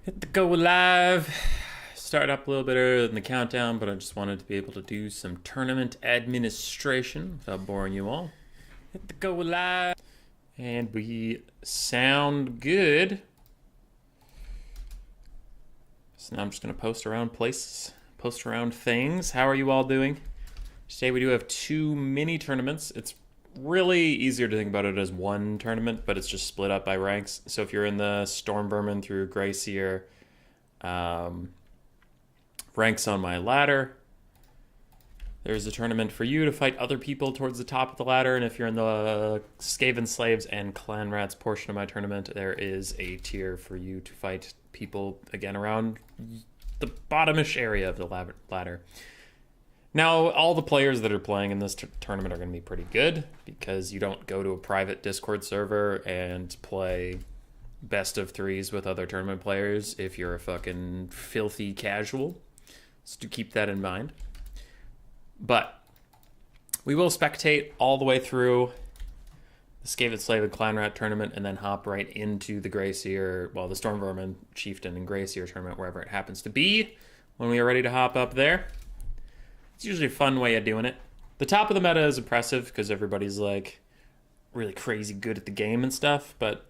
Hit the go live. Start up a little bit earlier than the countdown, but I just wanted to be able to do some tournament administration without boring you all. Hit the go live. And we sound good. So now I'm just going to post around places, post around things. How are you all doing? Today we do have 2 mini tournaments. It's really easier to think about it as one tournament, but it's just split up by ranks. So if you're in the Storm Vermin through Grayseer ranks on my ladder, there's a tournament for you to fight other people towards the top of the ladder. And if you're in the Skaven Slaves and Clan Rats portion of my tournament, there is a tier for you to fight people, again, around the bottomish area of the ladder. Now, all the players that are playing in this tournament are going to be pretty good because you don't go to a private Discord server and play best of threes with other tournament players if you're a fucking filthy casual. So do keep that in mind. But we will spectate all the way through the Skaven Slave and Clan Rat tournament and then hop right into the Grayseer, well, the Storm Vermin, Chieftain, and Grayseer tournament, wherever it happens to be, when we are ready to hop up there. It's usually a fun way of doing it. The top of the meta is impressive because everybody's like really crazy good at the game and stuff, but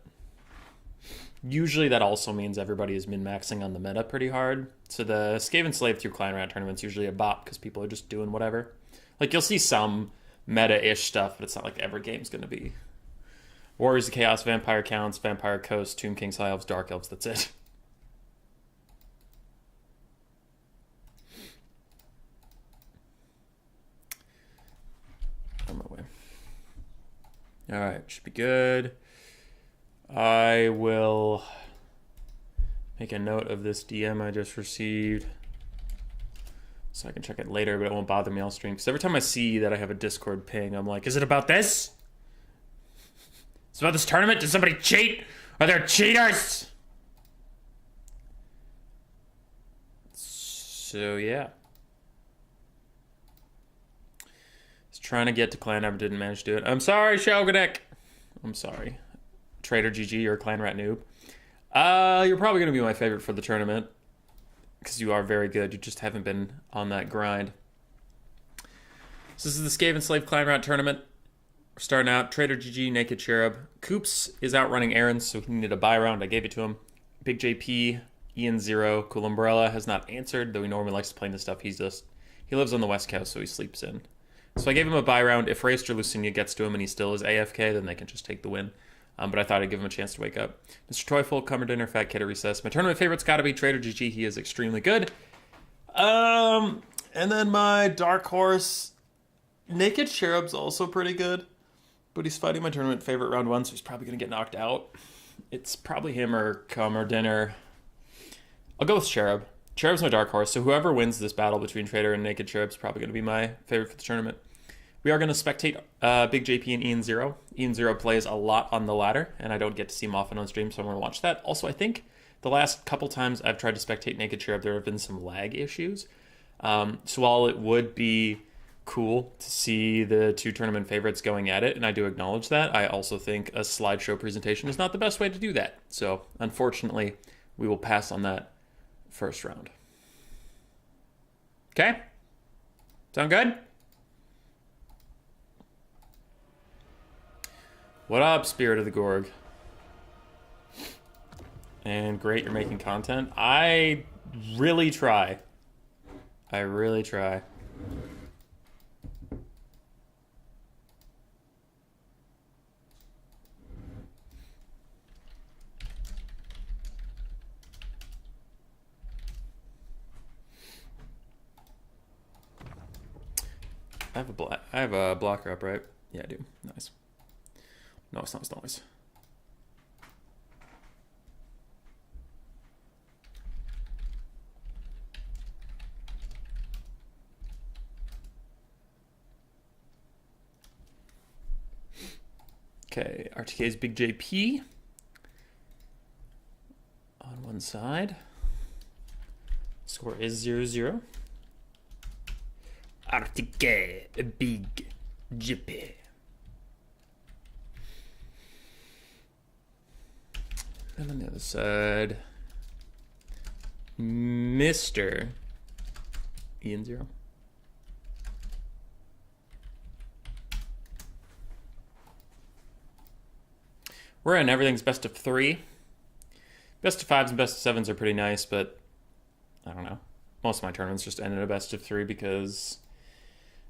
usually that also means everybody is min-maxing on the meta pretty hard. So the Skaven Slave through Clan Rat tournament's usually a bop because people are just doing whatever. Like you'll see some meta-ish stuff, but it's not like every game's going to be Warriors of Chaos, Vampire Counts, Vampire Coast, Tomb Kings, High Elves, Dark Elves, that's it. On my way. All right, should be good. I will make a note of this DM I just received so I can check it later, but it won't bother me all stream. Because every time I see that I have a Discord ping, I'm like, is it about this? It's about this tournament? Did somebody cheat? Are there cheaters? So, yeah. Trying to get to Clan Ever didn't manage to do it. I'm sorry, Shogunek. I'm sorry. Trader GG, you're a Clan Rat noob. You're probably going to be my favorite for the tournament because you are very good. You just haven't been on that grind. So this is the Skaven Slave Clan Rat tournament. We're starting out. Trader GG, Naked Cherub. Coops is out running errands, so he needed a buy round. I gave it to him. Big JP, Ian Zero, Cool Umbrella has not answered, though he normally likes to play in this stuff. He lives on the West Coast, so he sleeps in. So I gave him a buy round. If Raised or Lucinia gets to him and he still is AFK, then they can just take the win. But I thought I'd give him a chance to wake up. Mr. Toyful, Cummer Dinner, Fat Kid at Recess. My tournament favorite's got to be Trader GG. He is extremely good. And then my dark horse, Naked Cherub's also pretty good. But he's fighting my tournament favorite round 1, so he's probably going to get knocked out. It's probably him or Cummer Dinner. I'll go with Cherub. Cherub's my dark horse, so whoever wins this battle between Trader and Naked Cherub's probably going to be my favorite for the tournament. We are going to spectate Big JP and Ian Zero. Ian Zero plays a lot on the ladder, and I don't get to see him often on stream, so I'm going to watch that. Also, I think the last couple times I've tried to spectate Naked Cherub, there have been some lag issues. So while it would be cool to see the 2 tournament favorites going at it, and I do acknowledge that, I also think a slideshow presentation is not the best way to do that. So, unfortunately, we will pass on that first round. Okay? Sound good? What up, Spirit of the Gorg? And great, you're making content. I really try. I really try. I have a blocker up, right? Yeah, I do. Nice. No, it's not his noise. Okay, RTK's Big JP on one side. Score is 0-0. RTK, Big JP. And on the other side, Mr. Ian Zero. We're in everything's best of 3. Best of 5s and best of 7s are pretty nice, but I don't know. Most of my tournaments just end in a best of 3 because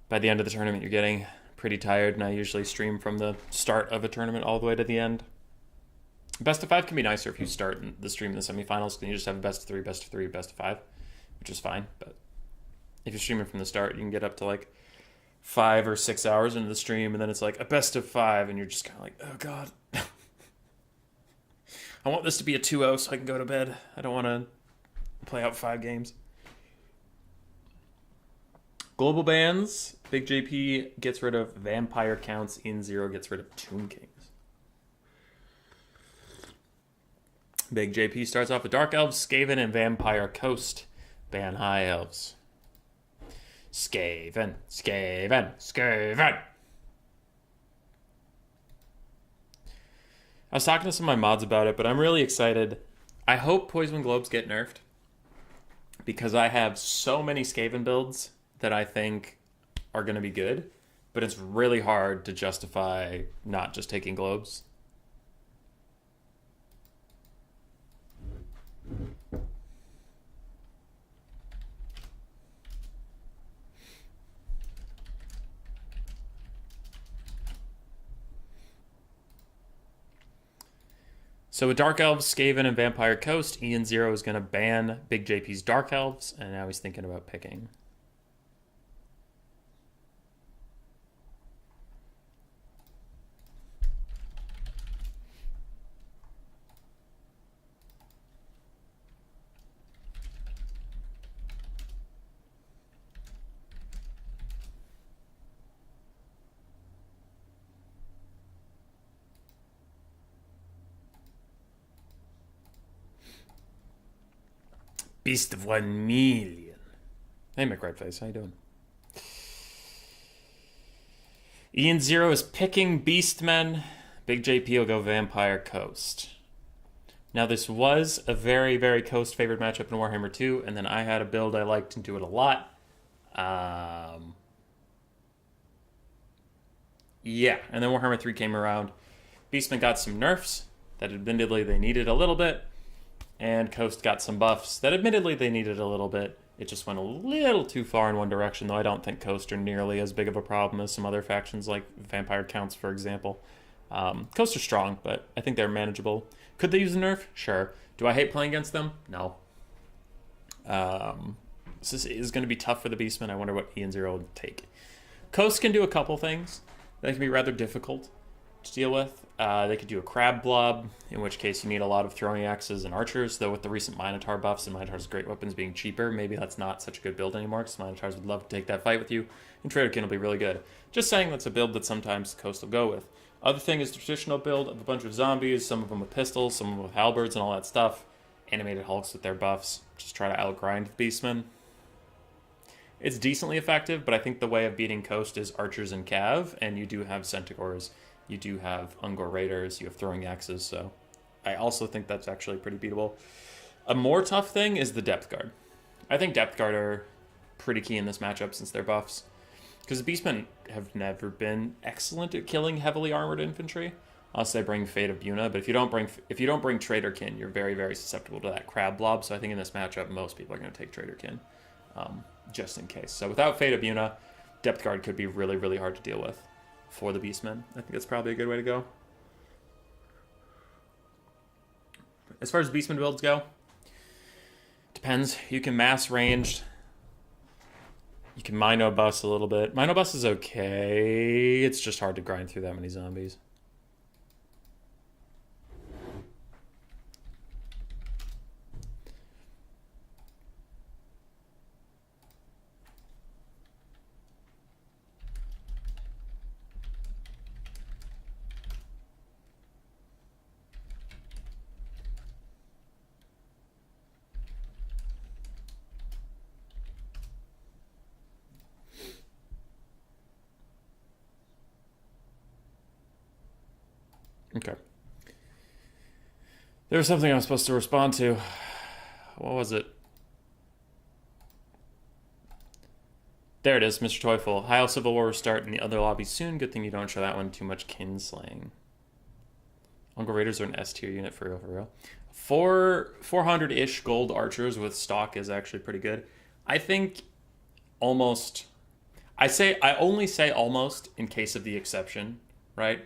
by the end of the tournament you're getting pretty tired, and I usually stream from the start of a tournament all the way to the end. Best of 5 can be nicer if you start the stream in the semifinals, then you just have a best of 3, best of 3, best of 5, which is fine. But if you're streaming from the start, you can get up to like 5 or 6 hours into the stream, and then it's like a best of 5, and you're just kind of like, oh god. I want this to be a 2-0 so I can go to bed. I don't want to play out 5 games. Global bans. Big JP gets rid of Vampire Counts. Ian Zero gets rid of Tomb Kings. Big JP starts off with Dark Elves, Skaven, and Vampire Coast. Ban High Elves. Skaven, Skaven, Skaven. I was talking to some of my mods about it, but I'm really excited. I hope Poison Globes get nerfed because I have so many Skaven builds that I think are going to be good, but it's really hard to justify not just taking Globes. So with Dark Elves, Skaven, and Vampire Coast, Ian Zero is going to ban Big JP's Dark Elves, and now he's thinking about picking. Beast of 1 million. Hey, McRedface, how you doing? Ian Zero is picking Beastmen. Big JP will go Vampire Coast. Now, this was a very, very Coast favorite matchup in Warhammer 2, and then I had a build I liked and do it a lot. Yeah, and then Warhammer 3 came around. Beastmen got some nerfs that admittedly they needed a little bit, and Coast got some buffs that admittedly they needed a little bit. It just went a little too far in one direction, though I don't think Coast are nearly as big of a problem as some other factions like Vampire Counts, for example. Coast are strong, but I think they're manageable. Could they use a nerf? Sure. Do I hate playing against them? No. This is going to be tough for the Beastmen. I wonder what Ian Zero will take. Coast can do a couple things that can be rather difficult to deal with. They could do a crab blob, in which case you need a lot of throwing axes and archers, though with the recent Minotaur buffs and Minotaur's great weapons being cheaper, maybe that's not such a good build anymore, because Minotaurs would love to take that fight with you, and Traderkin will be really good. Just saying that's a build that sometimes Coast will go with. Other thing is the traditional build of a bunch of zombies, some of them with pistols, some of them with halberds and all that stuff. Animated Hulks with their buffs. Just try to outgrind the Beastmen. It's decently effective, but I think the way of beating Coast is archers and cav, and you do have centaurs. You do have Ungor Raiders, you have throwing axes, so I also think that's actually pretty beatable. A more tough thing is the Depth Guard. I think Depth Guard are pretty key in this matchup since they're buffs. Because the Beastmen have never been excellent at killing heavily armored infantry. Unless they bring Fate of Buna, but if you don't bring Traderkin, you're very, very susceptible to that crab blob, so I think in this matchup, most people are going to take Traderkin, just in case. So without Fate of Buna, Depth Guard could be really, really hard to deal with for the Beastmen. I think that's probably a good way to go. As far as Beastmen builds go, depends. You can mass ranged. You can Mino Bus a little bit. Mino Bus is okay. It's just hard to grind through that many zombies. Okay. There was something I was supposed to respond to. What was it? There it is, Mr. Toyful. Heil Civil War will start in the other lobby soon. Good thing you don't show that one too much kinslaying. Uncle Raiders are an S tier unit for real. 400-ish gold archers with stock is actually pretty good. I think almost... I only say almost in case of the exception, right?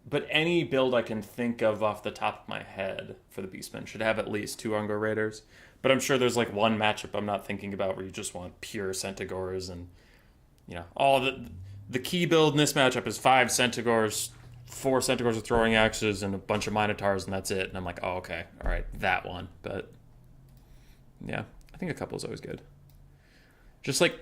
But any build I can think of off the top of my head for the Beastmen should have at least 2 Ungo Raiders. But I'm sure there's like one matchup I'm not thinking about where you just want pure Centaurs and, you know, all the key build in this matchup is 5 Centaurs, 4 Centaurs with throwing axes, and a bunch of Minotaurs, and that's it. And I'm like, oh, okay, all right, that one. But yeah, I think a couple is always good. Just like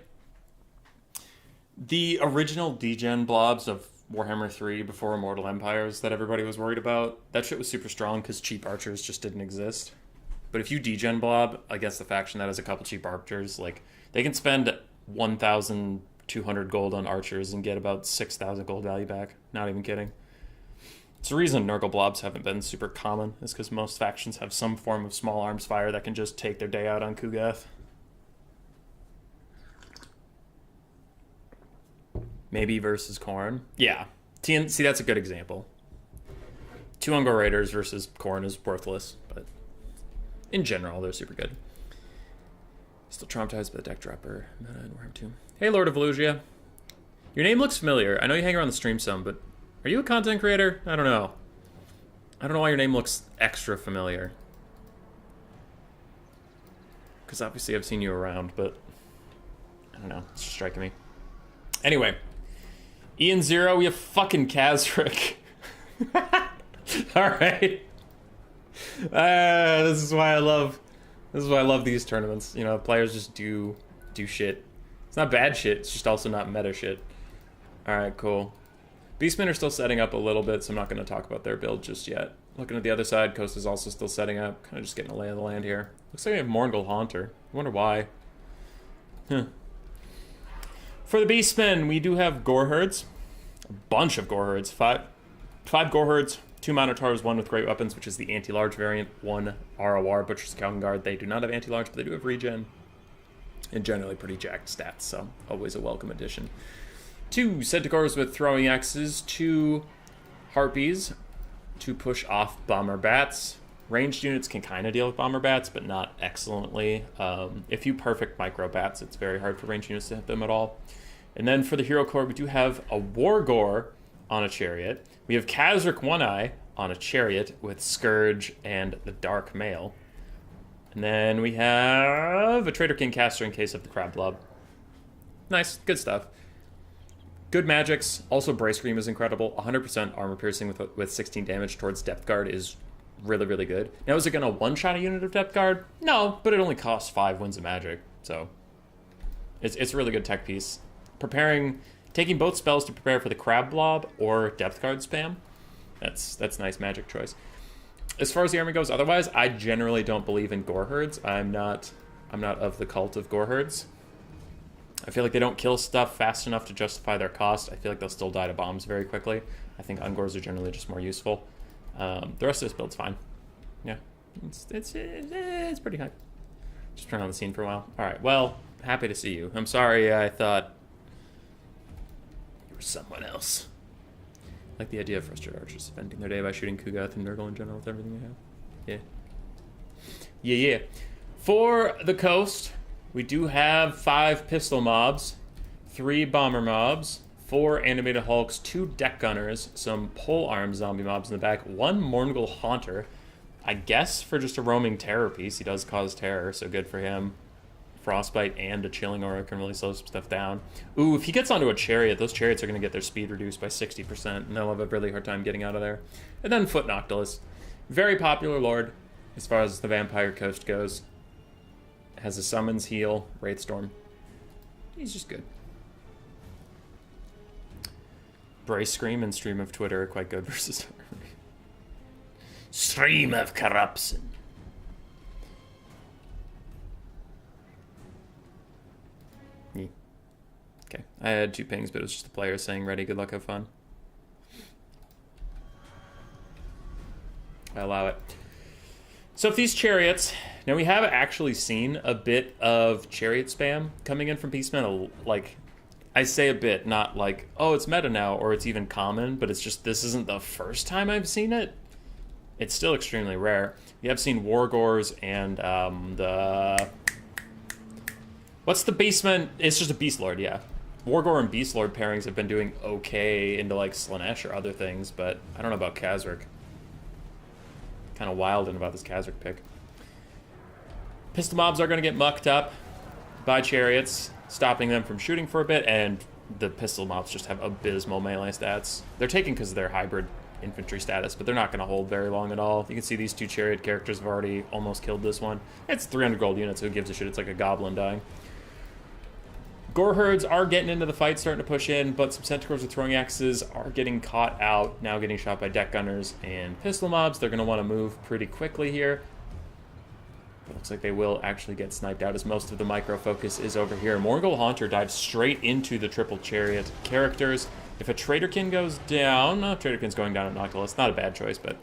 the original degen blobs of Warhammer 3 before Immortal Empires that everybody was worried about, that shit was super strong because cheap archers just didn't exist. But if you degen blob against the faction that has a couple cheap archers, like, they can spend 1,200 gold on archers and get about 6,000 gold value back. Not even kidding. It's the reason Nurgle blobs haven't been super common, is because most factions have some form of small arms fire that can just take their day out on Kugath. Maybe versus Khorne. Yeah. See, that's a good example. 2 Ungo Raiders versus Khorne is worthless, but in general, they're super good. Still traumatized by the deck dropper meta in Warhammer 2. Hey, Lord of Elusia. Your name looks familiar. I know you hang around the stream some, but are you a content creator? I don't know. I don't know why your name looks extra familiar. Because obviously I've seen you around, but I don't know. It's just striking me. Anyway. Ian Zero, we have fucking Kazric. Alright. This is why I love these tournaments. You know, players just do shit. It's not bad shit, it's just also not meta shit. Alright, cool. Beastmen are still setting up a little bit, so I'm not going to talk about their build just yet. Looking at the other side, Coast is also still setting up. Kind of just getting a lay of the land here. Looks like we have Morngul Haunter. I wonder why. Huh. For the Beastmen, we do have Goreherds. A bunch of Goreherds. Five Goreherds, 2 Minotaurs, 1 with great weapons, which is the anti-large variant, 1 ROR, Butcher's Scouting Guard. They do not have anti-large, but they do have regen. And generally pretty jacked stats, so always a welcome addition. 2 Centaurs with throwing axes, 2 Harpies to push off Bomber Bats. Ranged units can kind of deal with Bomber Bats, but not excellently. If you perfect Micro Bats, it's very hard for ranged units to hit them at all. And then for the Hero Core, we do have a Wargore on a Chariot. We have Kazric One-Eye on a Chariot with Scourge and the Dark Mail. And then we have a Traitor King Caster in case of the Crab Blob. Nice, good stuff. Good magics. Also, Brace Scream is incredible. 100% armor piercing with 16 damage towards Depth Guard is really, really good. Now, is it going to one-shot a unit of Depth Guard? No, but it only costs 5 wins of magic, so it's a really good tech piece. Taking both spells to prepare for the Crab Blob or Depth Guard spam, that's nice magic choice. As far as the army goes, otherwise, I generally don't believe in Goreherds. I'm not of the cult of Goreherds. I feel like they don't kill stuff fast enough to justify their cost. I feel like they'll still die to bombs very quickly. I think Ungors are generally just more useful. The rest of this build's fine. Yeah, it's pretty high. Just turn on the scene for a while. All right, well, happy to see you. I'm sorry I thought you were someone else. I like the idea of frustrated archers spending their day by shooting Kugath and Nurgle in general with everything they have. Yeah. For the coast, we do have 5 pistol mobs, 3 bomber mobs, 4 animated hulks, 2 deck gunners, some pole arm zombie mobs in the back, 1 Morngul Haunter. I guess for just a roaming terror piece. He does cause terror, so good for him. Frostbite and a chilling aura can really slow some stuff down. Ooh, if he gets onto a chariot, those chariots are going to get their speed reduced by 60%, and they'll have a really hard time getting out of there. And then Foot Noctilus. Very popular lord as far as the Vampire Coast goes. Has a summons, heal, Wraithstorm. He's just good. Brace Scream and Stream of Twitter are quite good versus army. Stream of Corruption. Yeah. Okay, I had 2 pings, but it was just the player saying, ready, good luck, have fun. I allow it. So if these chariots Now, we have actually seen a bit of chariot spam coming in from Beastmen. Like, I say a bit, not like, oh, it's meta now, or it's even common, but it's just this isn't the first time I've seen it. It's still extremely rare. We have seen Wargors and the... What's the Beastman? It's just a Beast Lord, yeah. Wargor and Beast Lord pairings have been doing okay into like Slanesh or other things, but I don't know about Khazric. Kind of wilding about this Khazric pick. Pistol mobs are going to get mucked up by chariots, stopping them from shooting for a bit, and the pistol mobs just have abysmal melee stats. They're taken because of their hybrid infantry status, but they're not going to hold very long at all. You can see these two chariot characters have already almost killed this one. It's 300 gold units, who gives a shit? It's like a goblin dying. Gore herds are getting into the fight, starting to push in, but some centaurs with throwing axes are getting caught out, now getting shot by deck gunners and pistol mobs. They're going to want to move pretty quickly here. It looks like they will actually get sniped out, as most of the micro focus is over here. Morgul Haunter dives straight into the triple chariot characters. If a Traderkin goes down, no, Traderkin's going down at Noctilus. Not a bad choice, but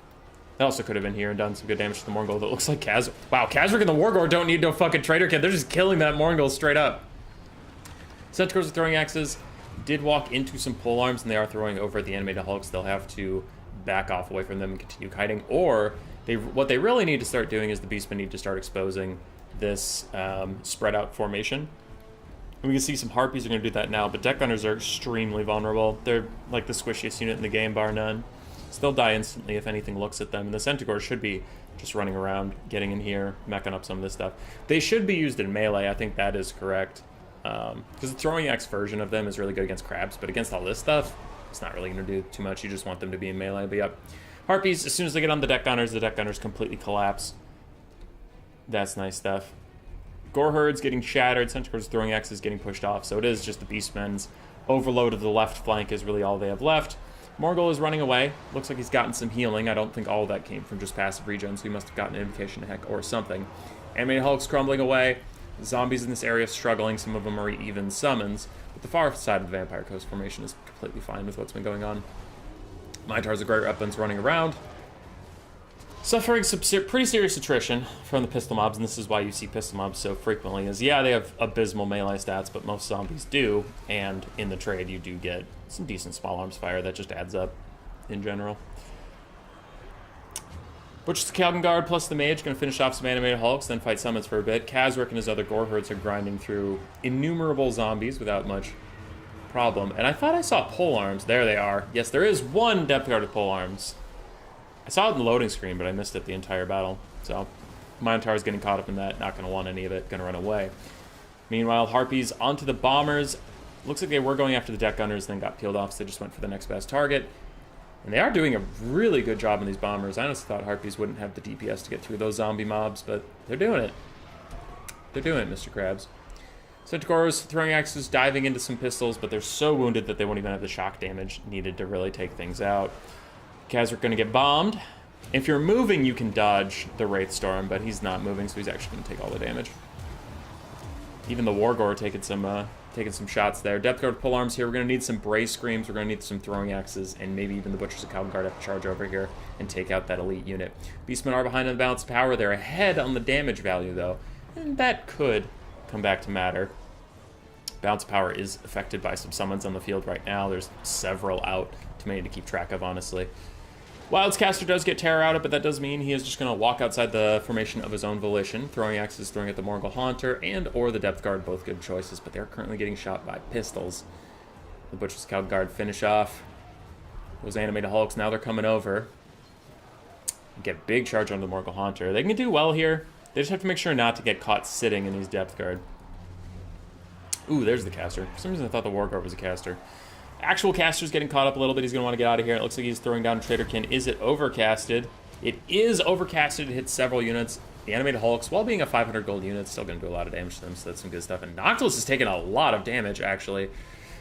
that also could have been here and done some good damage to the Morgul. That looks like Wow, Khazric and the Wargor don't need no fucking Traderkin. They're just killing that Morgul straight up. Centaurs with throwing axes did walk into some polearms, and they are throwing over the animated hulks. They'll have to back off away from them and continue kiting, or what they really need to start doing is the Beastmen need to start exposing this spread out formation. And we can see some Harpies are going to do that now, but deck gunners are extremely vulnerable. They're like the squishiest unit in the game, bar none. So they'll die instantly if anything looks at them, and the Centaurs should be just running around, getting in here, meching up some of this stuff. They should be used in melee, I think that is correct. Because the throwing axe version of them is really good against crabs, but against all this stuff, it's not really going to do too much. You just want them to be in melee. But yep, Harpies, as soon as they get on the deck gunners completely collapse. That's nice stuff. Gore herds getting shattered, Centaurs throwing axes getting pushed off, so it is just the Beastmen's overload of the left flank is really all they have left. Morgul is running away. Looks like he's gotten some healing. I don't think all of that came from just passive regen, so he must have gotten an invocation of heck or something. Animated hulks crumbling away. Zombies in this area struggling, some of them are even summons, but the far side of the Vampire Coast formation is completely fine with what's been going on. Minotaurs of Great Weapons running around, suffering some pretty serious attrition from the pistol mobs, and this is why you see pistol mobs so frequently, is yeah, they have abysmal melee stats, but most zombies do, and in the trade you do get some decent small arms fire that just adds up in general. Butcher's Calgon Guard plus the Mage going to finish off some animated hulks, then fight summons for a bit. Khazric and his other gore herds are grinding through innumerable zombies without much problem. And I thought I saw pole arms. There they are. Yes, there is one depth guard with pole arms. I saw it in the loading screen, but I missed it the entire battle. So, Minotaur's getting caught up in that. Not going to want any of it. Going to run away. Meanwhile, Harpies onto the bombers. Looks like they were going after the deck gunners, then got peeled off, so they just went for the next best target. And they are doing a really good job on these bombers. I honestly thought Harpies wouldn't have the DPS to get through those zombie mobs, but they're doing it. They're doing it, Mr. Krabs. Centaurs throwing axes, diving into some pistols, but they're so wounded that they won't even have the shock damage needed to really take things out. Khazric going to get bombed. If you're moving, you can dodge the Wraith Storm, but he's not moving, so he's actually going to take all the damage. Even the Wargor taking some shots there. Depth guard pull arms here. We're going to need some Brace Screams. We're going to need some throwing axes, and maybe even the Butchers of Calgon Guard have to charge over here and take out that elite unit. Beastmen are behind on the balance of power. They're ahead on the damage value, though, and that could come back to matter. Balance of power is affected by some summons on the field right now. There's several out. Too many to keep track of, honestly. Wild's Caster does get Terror out of it, but that does mean he is just going to walk outside the formation of his own volition. Throwing axes, throwing at the Morgul Haunter, and or the Depth Guard, both good choices, but they're currently getting shot by pistols. The Butcher's Calgon Guard finish off those animated hulks. Now they're coming over. Get big charge on the Morgul Haunter. They can do well here. They just have to make sure not to get caught sitting in these Depth Guard. Ooh, there's the caster. For some reason I thought the Warguard was a caster. Actual caster's getting caught up a little bit. He's going to want to get out of here. It looks like he's throwing down Traderkin. Is it overcasted? It is overcasted. It hits several units. The animated hulks, while being a 500 gold unit, still going to do a lot of damage to them, so that's some good stuff. And Noctilus is taking a lot of damage, actually.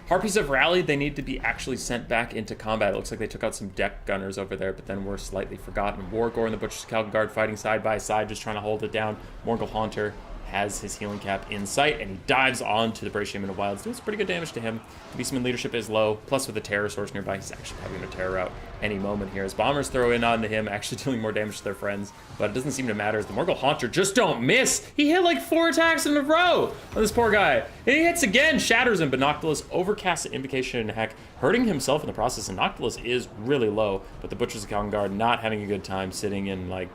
Harpies have rallied. They need to be actually sent back into combat. It looks like they took out some deck gunners over there, but then were slightly forgotten. Wargor and the Butcher's Calgon Guard fighting side by side, just trying to hold it down. Morgul Haunter has his healing cap in sight, and he dives onto the Brave Shaman of Wilds. Doing some pretty good damage to him. The Beastman leadership is low, plus with the Terror Source nearby, he's actually probably going to Terror out any moment here. As Bombers throw in onto him, actually dealing more damage to their friends, but it doesn't seem to matter as the Morgul Haunter just don't miss. He hit like 4 attacks in a row on this poor guy. And he hits again, shatters him, but Noctilus overcasts an Invocation and Heck, hurting himself in the process, and Noctilus is really low, but the Butchers of Calvin not having a good time sitting in, like,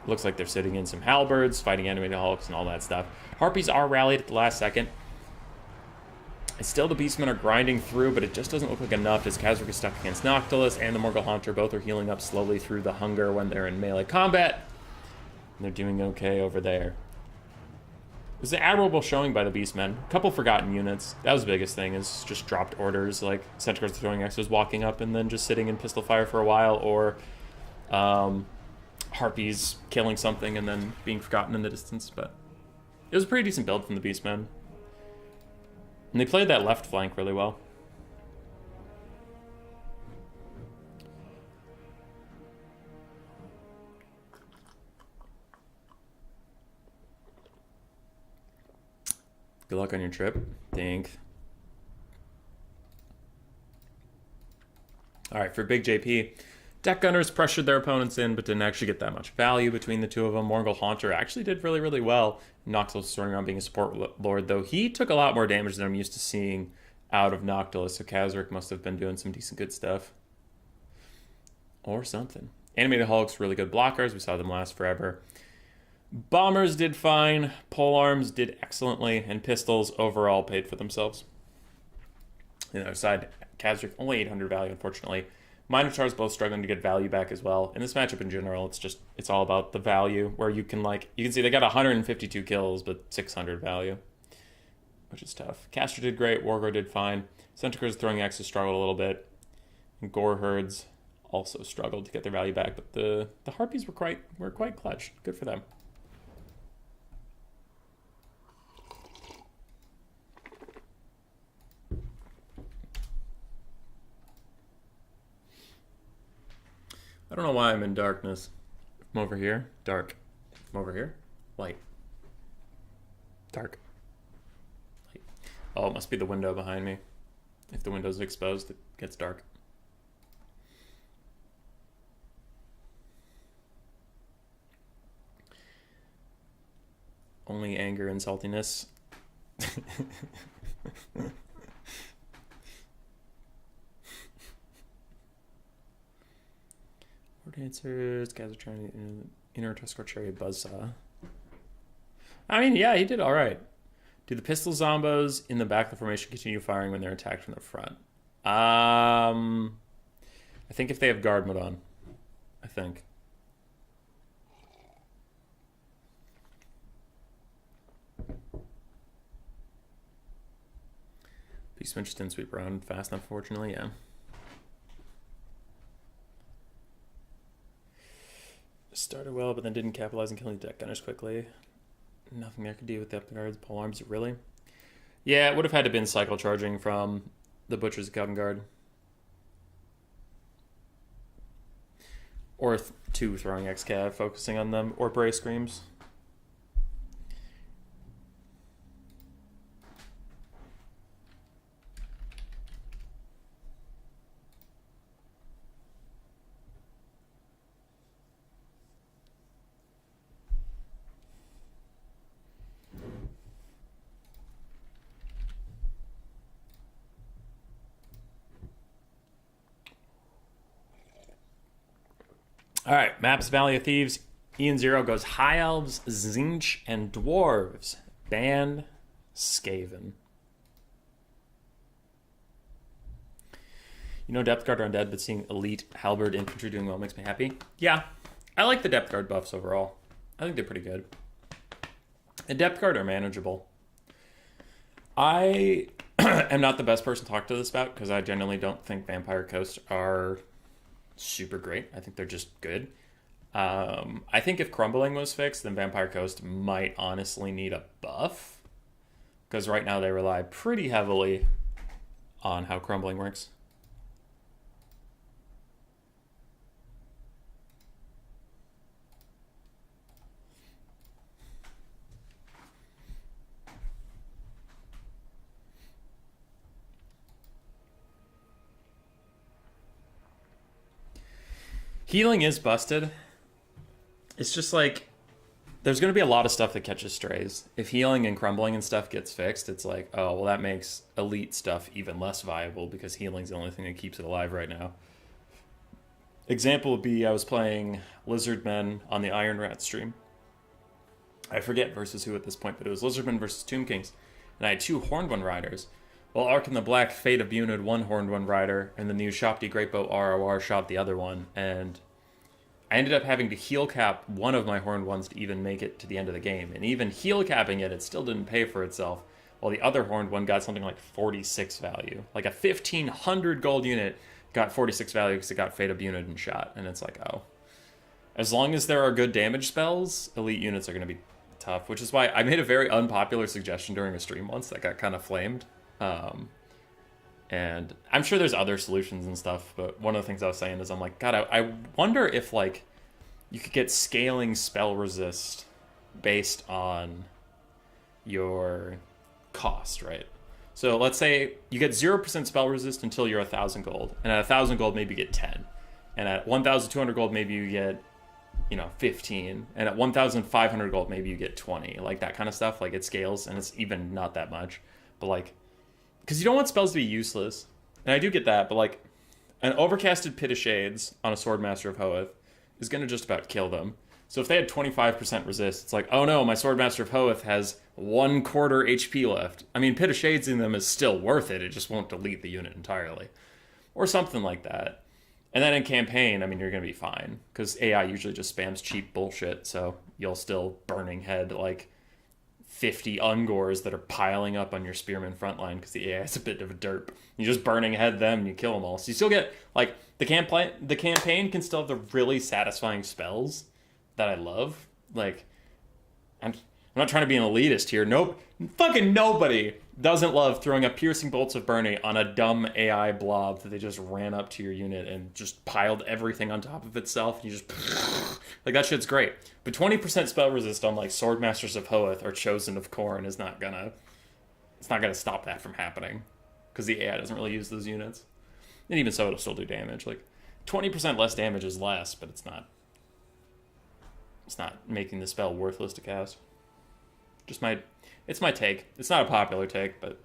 looks like they're sitting in some halberds, fighting animated hulks and all that stuff. Harpies are rallied at the last second. And still the Beastmen are grinding through, but it just doesn't look like enough as Khazric is stuck against Noctilus, and the Morgul Haunter both are healing up slowly through the hunger when they're in melee combat. And they're doing okay over there. It was an admirable showing by the Beastmen. A couple forgotten units. That was the biggest thing, is just dropped orders, like Centaur's throwing X's walking up and then just sitting in pistol fire for a while, or Harpies killing something and then being forgotten in the distance. But it was a pretty decent build from the Beastmen. And they played that left flank really well. Good luck on your trip. Think. Alright, for Big JP, Deck Gunners pressured their opponents in, but didn't actually get that much value between the two of them. Morgul Haunter actually did really, really well. Noctilus was running around being a support lord, though he took a lot more damage than I'm used to seeing out of Noctilus, so Khazric must have been doing some decent good stuff. Or something. Animated Hulks, really good blockers. We saw them last forever. Bombers did fine. Polearms did excellently, and Pistols overall paid for themselves. On the other side, Khazric, only 800 value, unfortunately. Minotaurs both struggling to get value back as well. In this matchup in general, it's all about the value, where you can see they got 152 kills, but 600 value, which is tough. Castor did great, Wargore did fine. Centaur's throwing X's struggled a little bit. And Gore Herds also struggled to get their value back, but the Harpies were quite clutch. Good for them. I don't know why I'm in darkness. I'm over here, dark. I'm over here, light. Dark. Light. Oh, it must be the window behind me. If the window's exposed, it gets dark. Only anger and saltiness. Dancers, guys are trying to inner Tuscar Cherry Buzzsaw. I mean, yeah, he did all right. Do the pistol zombos in the back of the formation continue firing when they're attacked from the front? I think if they have guard mode on. I think. Beastmen just didn't sweep around fast enough, fortunately, yeah. Started well, but then didn't capitalize on killing Deck Gunners quickly. Nothing I could do with the up guards. Polearms, really? Yeah, it would have had to been cycle charging from the Butchers of Calvin Guard. Or 2 throwing X-Cav, focusing on them. Or Bray Screams. All right, Maps Valley of Thieves. Ian Zero goes High Elves, Tzeentch, and Dwarves. Ban Skaven. You know, Depth Guard are undead, but seeing elite halberd infantry doing well makes me happy. Yeah, I like the Depth Guard buffs overall. I think they're pretty good. The Depth Guard are manageable. I am not the best person to talk to this about because I generally don't think Vampire Coast are super great. I think they're just good. I think if Crumbling was fixed, then Vampire Coast might honestly need a buff. Because right now they rely pretty heavily on how Crumbling works. Healing is busted. It's just like, there's going to be a lot of stuff that catches strays. If healing and crumbling and stuff gets fixed, it's like, oh, well, that makes elite stuff even less viable because healing's the only thing that keeps it alive right now. Example would be I was playing Lizardmen on the Iron Rat stream. I forget versus who at this point, but it was Lizardmen versus Tomb Kings. And I had 2 Horned One Riders. Well, Ark and the Black Fate of Unit 1 Horned One Rider, and the new Shopti Greatbow ROR shot the other one, and I ended up having to heal cap one of my Horned Ones to even make it to the end of the game. And even heal capping it, it still didn't pay for itself, while the other Horned One got something like 46 value. Like a 1,500 gold unit got 46 value because it got Fate of Unit and shot. And it's like, oh. As long as there are good damage spells, elite units are going to be tough, which is why I made a very unpopular suggestion during a stream once that got kind of flamed. And I'm sure there's other solutions and stuff, but one of the things I was saying is I'm like, God, I wonder if, like, you could get scaling spell resist based on your cost, right? So let's say you get 0% spell resist until you're 1,000 gold, and at 1,000 gold maybe you get 10, and at 1,200 gold maybe you get, 15, and at 1,500 gold maybe you get 20, like that kind of stuff. Like, it scales, and it's even not that much, but like, because you don't want spells to be useless, and I do get that, but like, an overcasted Pit of Shades on a Swordmaster of Hoeth is going to just about kill them. So if they had 25% resist, it's like, oh no, my Swordmaster of Hoeth has 1/4 HP left. I mean, Pit of Shades in them is still worth it, it just won't delete the unit entirely. Or something like that. And then in campaign, I mean, you're going to be fine, because AI usually just spams cheap bullshit, so you'll still Burning Head, like, 50 Ungors that are piling up on your Spearman frontline because the AI is a bit of a derp. You just Burning Head them and you kill them all. So you still get, like, the campaign can still have the really satisfying spells that I love. Like, I'm not trying to be an elitist here. Nope. Fucking nobody doesn't love throwing up Piercing Bolts of Burning on a dumb AI blob that they just ran up to your unit and just piled everything on top of itself. And you just... like, that shit's great. But 20% spell resist on, like, Swordmasters of Hoeth or Chosen of Khorne is not gonna... it's not gonna stop that from happening. Because the AI doesn't really use those units. And even so, it'll still do damage. Like, 20% less damage is less, but it's not... it's not making the spell worthless to cast. Just my... it's my take. It's not a popular take, but...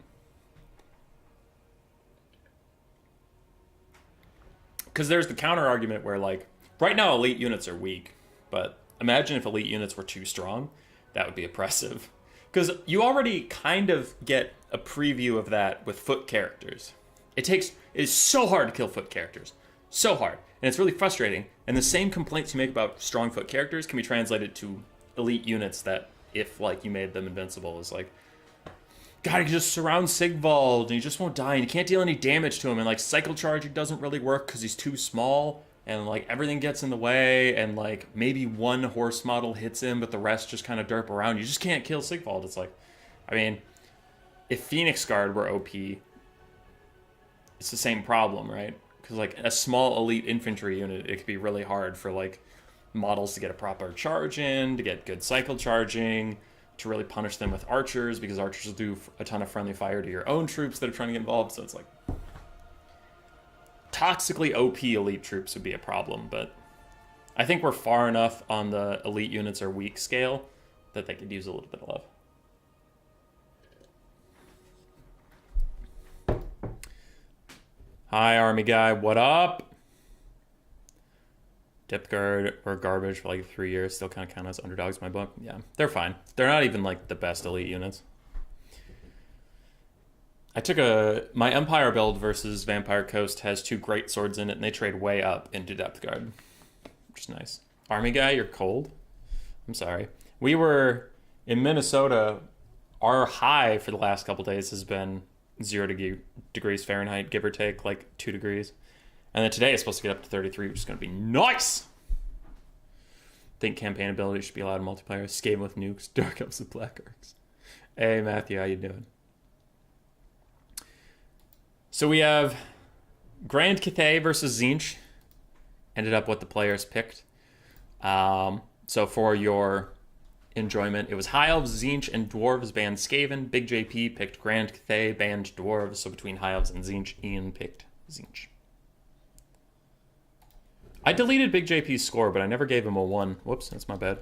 because there's the counter argument where, like, right now elite units are weak, but imagine if elite units were too strong. That would be oppressive. Because you already kind of get a preview of that with foot characters. It is so hard to kill foot characters. So hard. And it's really frustrating. And the same complaints you make about strong foot characters can be translated to elite units that, if, like, you made them invincible, is like, God, you just surround Sigvald and he just won't die and you can't deal any damage to him, and, like, cycle charging doesn't really work because he's too small and, like, everything gets in the way, and, like, maybe one horse model hits him but the rest just kind of derp around. You just can't kill Sigvald. It's like, I mean, if Phoenix Guard were OP, it's the same problem, right? Because, like, a small elite infantry unit, it could be really hard for, like, models to get a proper charge in, to get good cycle charging, to really punish them with archers, because archers will do a ton of friendly fire to your own troops that are trying to get involved. So it's like, toxically OP elite troops would be a problem, but I think we're far enough on the elite units are weak scale that they could use a little bit of love. Hi, army guy, what up? Depth guard or garbage for like 3 years still kind of count as underdogs in my book. Yeah, they're fine. They're not even like the best elite units. I took my Empire build versus Vampire Coast has 2 great swords in it, and they trade way up into depth guard, which is nice. Army guy, you're cold? I'm sorry. We were in Minnesota. Our high for the last couple days has been 0 degrees Fahrenheit, give or take, like 2 degrees. And then today it's supposed to get up to 33, which is going to be nice! I think campaign ability should be allowed in multiplayer. Skaven with nukes, Dark Elves with Black Arcs. Hey, Matthew, how you doing? So we have Grand Cathay versus Tzeentch. Ended up what the players picked. So for your enjoyment, it was High Elves, Tzeentch, and Dwarves banned Skaven. Big JP picked Grand Cathay, banned Dwarves. So between High Elves and Tzeentch, Ian picked Tzeentch. I deleted Big JP's score, but I never gave him a 1. Whoops, that's my bad.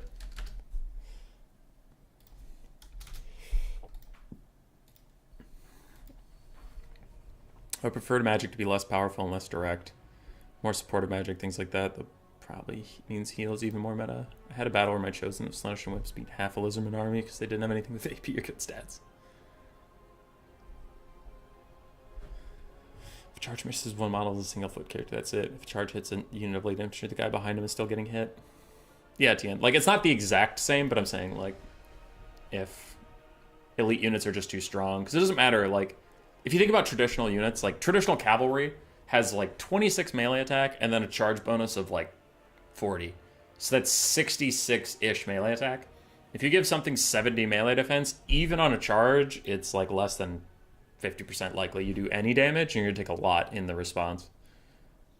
I prefer Magic to be less powerful and less direct. More supportive Magic, things like that. That probably means heals even more meta. I had a battle where my chosen of Slash and Whips beat half a Lizardman army because they didn't have anything with AP or good stats. If a charge misses one model as a single foot character, that's it. If a charge hits a unit of late infantry, the guy behind him is still getting hit. Yeah, at the end. Like, it's not the exact same, but I'm saying, like, if elite units are just too strong. Because it doesn't matter, like, if you think about traditional units, like, traditional cavalry has, like, 26 melee attack and then a charge bonus of, like, 40. So that's 66-ish melee attack. If you give something 70 melee defense, even on a charge, it's, like, less than 50% likely you do any damage, and you're going to take a lot in the response.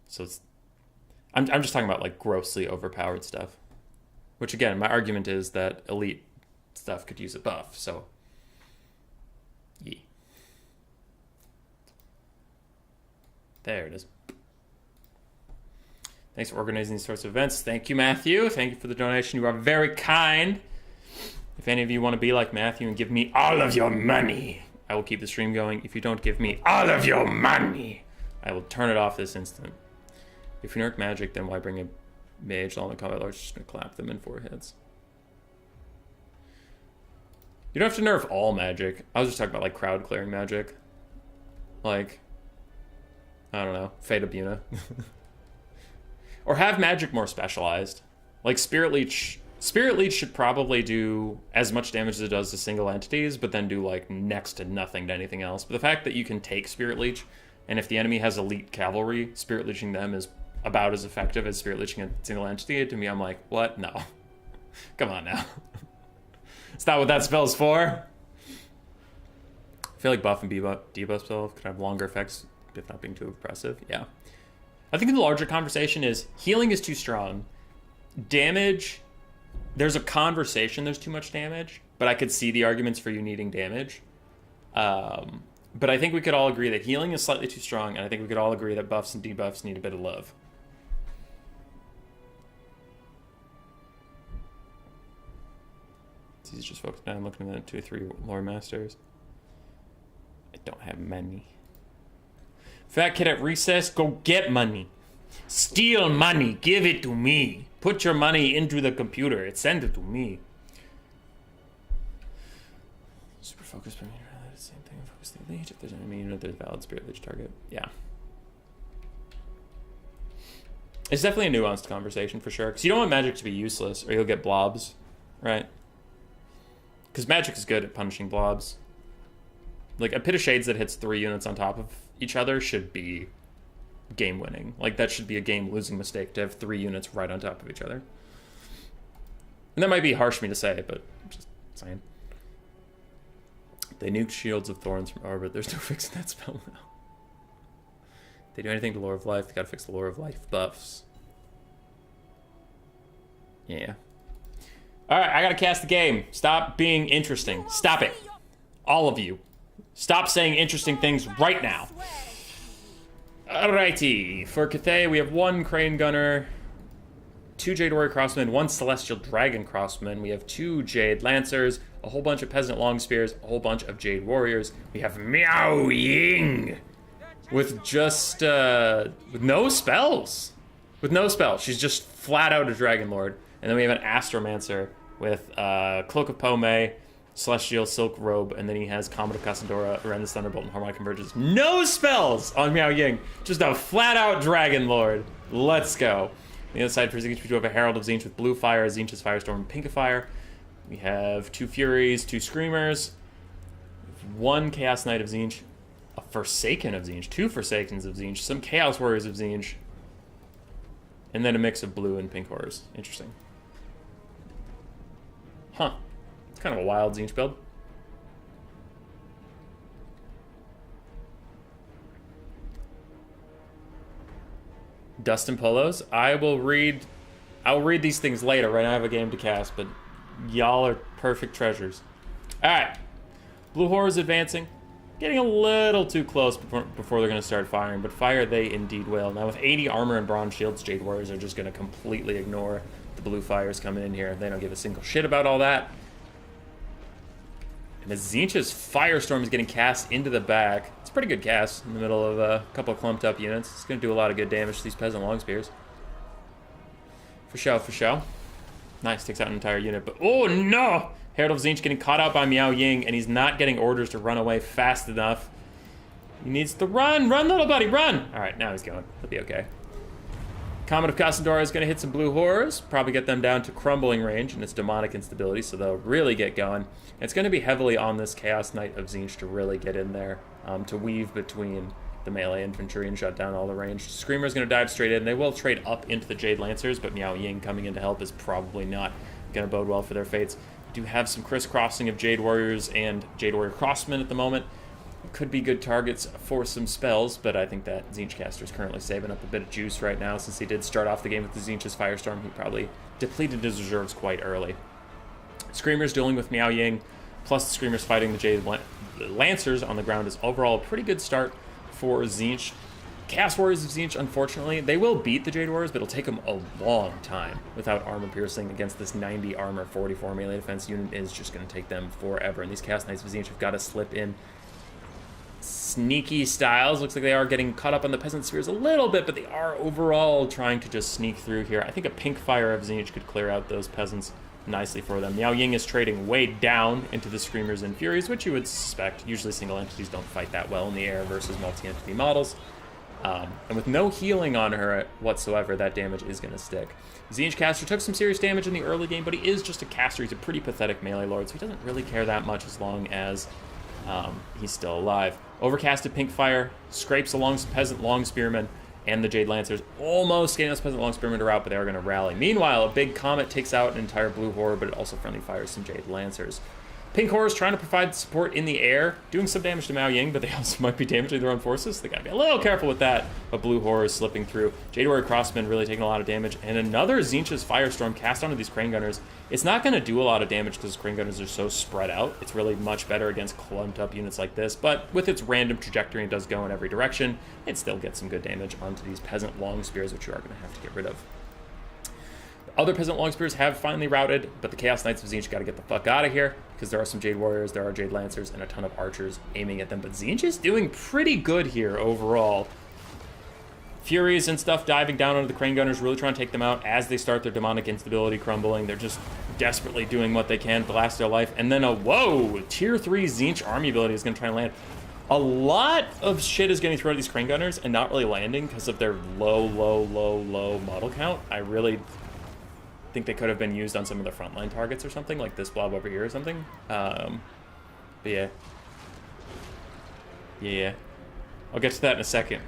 So it's... I'm just talking about, like, grossly overpowered stuff. Which, again, my argument is that elite stuff could use a buff, so... yeah. There it is. Thanks for organizing these sorts of events. Thank you, Matthew. Thank you for the donation. You are very kind. If any of you want to be like Matthew and give me all of your money, I will keep the stream going. If you don't give me all of your money, I will turn it off this instant. If you nerf Magic, then why bring a mage along the combat lords? Just gonna clap them in foreheads. You don't have to nerf all Magic. I was just talking about, like, crowd clearing Magic. Like, I don't know, Fate of Buna. Or have Magic more specialized. Like, Spirit Leech. Spirit Leech should probably do as much damage as it does to single entities, but then do, like, next to nothing to anything else. But the fact that you can take Spirit Leech, and if the enemy has elite cavalry, Spirit Leeching them is about as effective as Spirit Leeching a single entity. To me, I'm like, what? No. Come on now. Is that what that spell's for? I feel like buff and debuff spell could have longer effects if not being too oppressive. Yeah. I think the larger conversation is healing is too strong. Damage, there's a conversation there's too much damage, but I could see the arguments for you needing damage. But I think we could all agree that healing is slightly too strong, and I think we could all agree that buffs and debuffs need a bit of love. He's just focused on looking at 2 or 3 lore masters. I don't have money. Fat kid at recess, go get money. Steal money, give it to me. Put your money into the computer, send it to me. Super focus, but the same thing. Focus the leech. If there's an enemy unit, there's a valid spirit leech target. Yeah. It's definitely a nuanced conversation for sure. Because you don't want Magic to be useless, or you'll get blobs, right? Because Magic is good at punishing blobs. Like, a Pit of Shades that hits 3 units on top of each other should be game-winning. Like, that should be a game-losing mistake to have 3 units right on top of each other. And that might be harsh for me to say, but I'm just saying. They nuked Shields of Thorns from orbit. There's no fixing that spell now. They do anything to Lore of Life, they gotta fix the Lore of Life buffs. Yeah. Alright, I gotta cast the game. Stop being interesting. Stop it. All of you. Stop saying interesting things right now. Alrighty. For Cathay, we have 1 Crane Gunner, 2 Jade Warrior Crossmen, 1 Celestial Dragon Crossman. We have 2 Jade Lancers, a whole bunch of Peasant Long Spears, a whole bunch of Jade Warriors. We have Miao Ying with just, with no spells. With no spells. She's just flat out a Dragon Lord. And then we have an Astromancer with Cloak of Pome, Celestial Silk Robe, and then he has Comet of Cassandora, Horrendous Thunderbolt, and Harmonic Convergence. No spells on Miao Ying. Just a flat-out Dragon Lord. Let's go. On the other side for Tzeentch, we do have a Herald of Tzeentch with Blue Fire, Tzeentch's Firestorm, and Pink of Fire. We have 2 Furies, 2 Screamers, 1 Chaos Knight of Tzeentch, a Forsaken of Tzeentch, 2 Forsakens of Tzeentch, some Chaos Warriors of Tzeentch, and then a mix of blue and pink horrors. Interesting. Huh. It's kind of a wild Tzeentch build. Dustin Polos. I'll read these things later, right? I have a game to cast, but y'all are perfect treasures. Alright. Blue Horror's advancing. getting a little too close before they're going to start firing, but fire they indeed will. Now with 80 armor and bronze shields, Jade Warriors are just going to completely ignore the blue fires coming in here. They don't give a single shit about all that. And as Tzeentch's Firestorm is getting cast into the back, it's a pretty good cast in the middle of a couple of clumped up units. It's going to do a lot of good damage to these Peasant Long Spears. For show, for show. Nice, takes out an entire unit, but oh no! Herald of Tzeentch getting caught out by Miao Ying, and he's not getting orders to run away fast enough. He needs to run! Run, little buddy, run! Alright, now he's going. He'll be okay. Comet of Cassandora is going to hit some blue horrors, probably get them down to crumbling range and its demonic instability, so they'll really get going. And it's going to be heavily on this Chaos Knight of Tzeentch to really get in there, to weave between the melee infantry and shut down all the ranged. Screamer's going to dive straight in. They will trade up into the Jade Lancers, but Miao Ying coming in to help is probably not going to bode well for their fates. Do have some crisscrossing of Jade Warriors and Jade Warrior Crossmen at the moment. Could be good targets for some spells, but I think that Tzeentch caster is currently saving up a bit of juice right now since he did start off the game with the Tzeentch's Firestorm. He probably depleted his reserves quite early. Screamer's dueling with Miao Ying, plus the Screamer's fighting the Jade Lancers on the ground is overall a pretty good start for Tzeentch. Chaos Warriors of Tzeentch, unfortunately, they will beat the Jade Warriors, but it'll take them a long time without armor piercing against this 90 armor, 44 melee defense unit is just going to take them forever. And these Chaos Knights of Tzeentch have got to slip in sneaky styles. Looks like they are getting caught up on the Peasant Spheres a little bit, but they are overall trying to just sneak through here. I think a Pink Fire of Tzeentch could clear out those Peasants nicely for them. Miao Ying is trading way down into the Screamers and Furies, which you would suspect. Usually single entities don't fight that well in the air versus multi-entity models. And with no healing on her whatsoever, that damage is going to stick. Tzeentch caster took some serious damage in the early game, but he is just a caster. He's a pretty pathetic melee lord, so he doesn't really care that much as long as he's still alive. Overcasted Pink Fire scrapes along some Peasant Long Spearmen, and the Jade Lancers almost getting those Peasant Long Spearmen to rout, but they are going to rally. Meanwhile, a big Comet takes out an entire blue horde, but it also friendly fires some Jade Lancers. Pink Horror is trying to provide support in the air, doing some damage to Miao Ying, but they also might be damaging their own forces. They gotta be a little careful with that. But Blue Horror is slipping through. Jade Warrior Crossmen really taking a lot of damage, and another Tzeentch's Firestorm cast onto these Crane Gunners. It's not going to do a lot of damage because Crane Gunners are so spread out. It's really much better against clumped up units like this, but with its random trajectory, it does go in every direction. It still gets some good damage onto these Peasant Long Spears, which you are going to have to get rid of. Other Peasant Long Spears have finally routed, but the Chaos Knights of Tzeentch got to get the fuck out of here because there are some Jade Warriors, there are Jade Lancers, and a ton of archers aiming at them. But Tzeentch is doing pretty good here overall. Furies and stuff diving down onto the Crane Gunners, really trying to take them out as they start their demonic instability crumbling. They're just desperately doing what they can to last their life. And then whoa, tier 3 Tzeentch army ability is going to try and land. A lot of shit is getting thrown at these Crane Gunners and not really landing because of their low model count. I really think they could have been used on some of the frontline targets or something, like this blob over here or something. But yeah. I'll get to that in a second.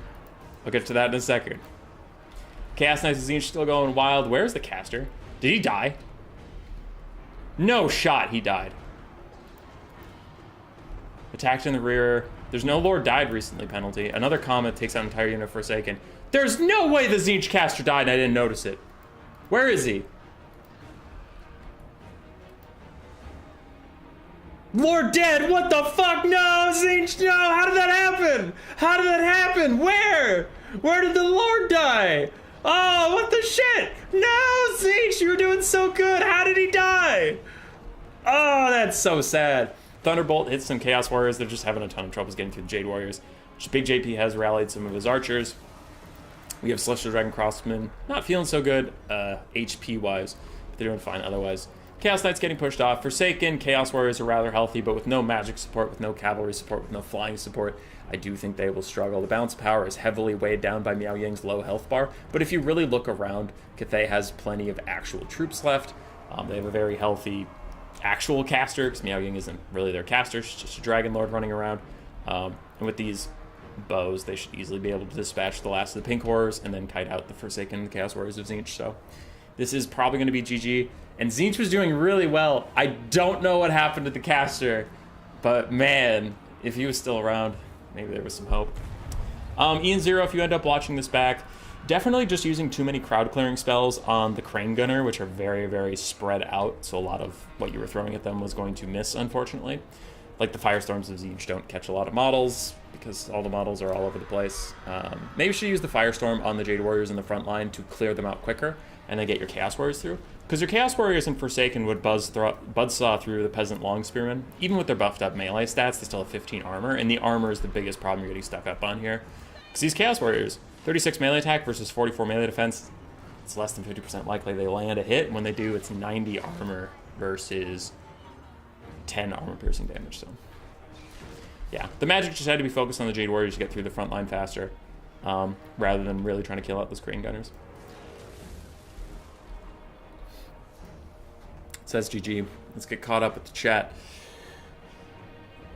Chaos Knights of Tzeentch still going wild. Where's the caster? Did he die? No shot, he died. Attacked in the rear. There's no Lord died recently penalty. Another Comet takes out an entire unit of Forsaken. There's no way the Tzeentch caster died and I didn't notice it. Where is he? Lord dead, what the fuck? No, Tzeentch, no! How did that happen? Where did the Lord die? Oh, what the shit? No, Tzeentch, you were doing so good. How did he die? Oh, that's so sad. Thunderbolt hits some Chaos Warriors. They're just having a ton of troubles getting through the Jade Warriors. Big JP has rallied some of his archers. We have Celestial Dragon Crossmen. Not feeling so good HP-wise, but they're doing fine otherwise. Chaos Knights getting pushed off. Forsaken, Chaos Warriors are rather healthy, but with no magic support, with no cavalry support, with no flying support, I do think they will struggle. The balance of power is heavily weighed down by Miao Ying's low health bar, but if you really look around, Cathay has plenty of actual troops left. They have a very healthy actual caster, because Miao Ying isn't really their caster, she's just a Dragon Lord running around. And with these bows, they should easily be able to dispatch the last of the Pink Horrors and then kite out the Forsaken Chaos Warriors of Tzeentch. So this is probably going to be GG. And Tzeentch was doing really well. I don't know what happened to the caster, but man, if he was still around, maybe there was some hope. Ian Zero, if you end up watching this back, definitely just using too many crowd clearing spells on the Crane Gunner, which are very, very spread out. So a lot of what you were throwing at them was going to miss, unfortunately. Like the Firestorms of Tzeentch don't catch a lot of models because all the models are all over the place. Maybe you should use the Firestorm on the Jade Warriors in the front line to clear them out quicker and then get your Chaos Warriors through. Because your Chaos Warriors in Forsaken would buzzsaw through the Peasant Long Spearmen. Even with their buffed up melee stats, they still have 15 armor, and the armor is the biggest problem you're getting stuck up on here. Because these Chaos Warriors, 36 melee attack versus 44 melee defense, it's less than 50% likely they land a hit, and when they do, it's 90 armor versus 10 armor piercing damage. So yeah, the magic just had to be focused on the Jade Warriors to get through the front line faster, rather than really trying to kill out those Crane Gunners. It says GG. Let's get caught up with the chat.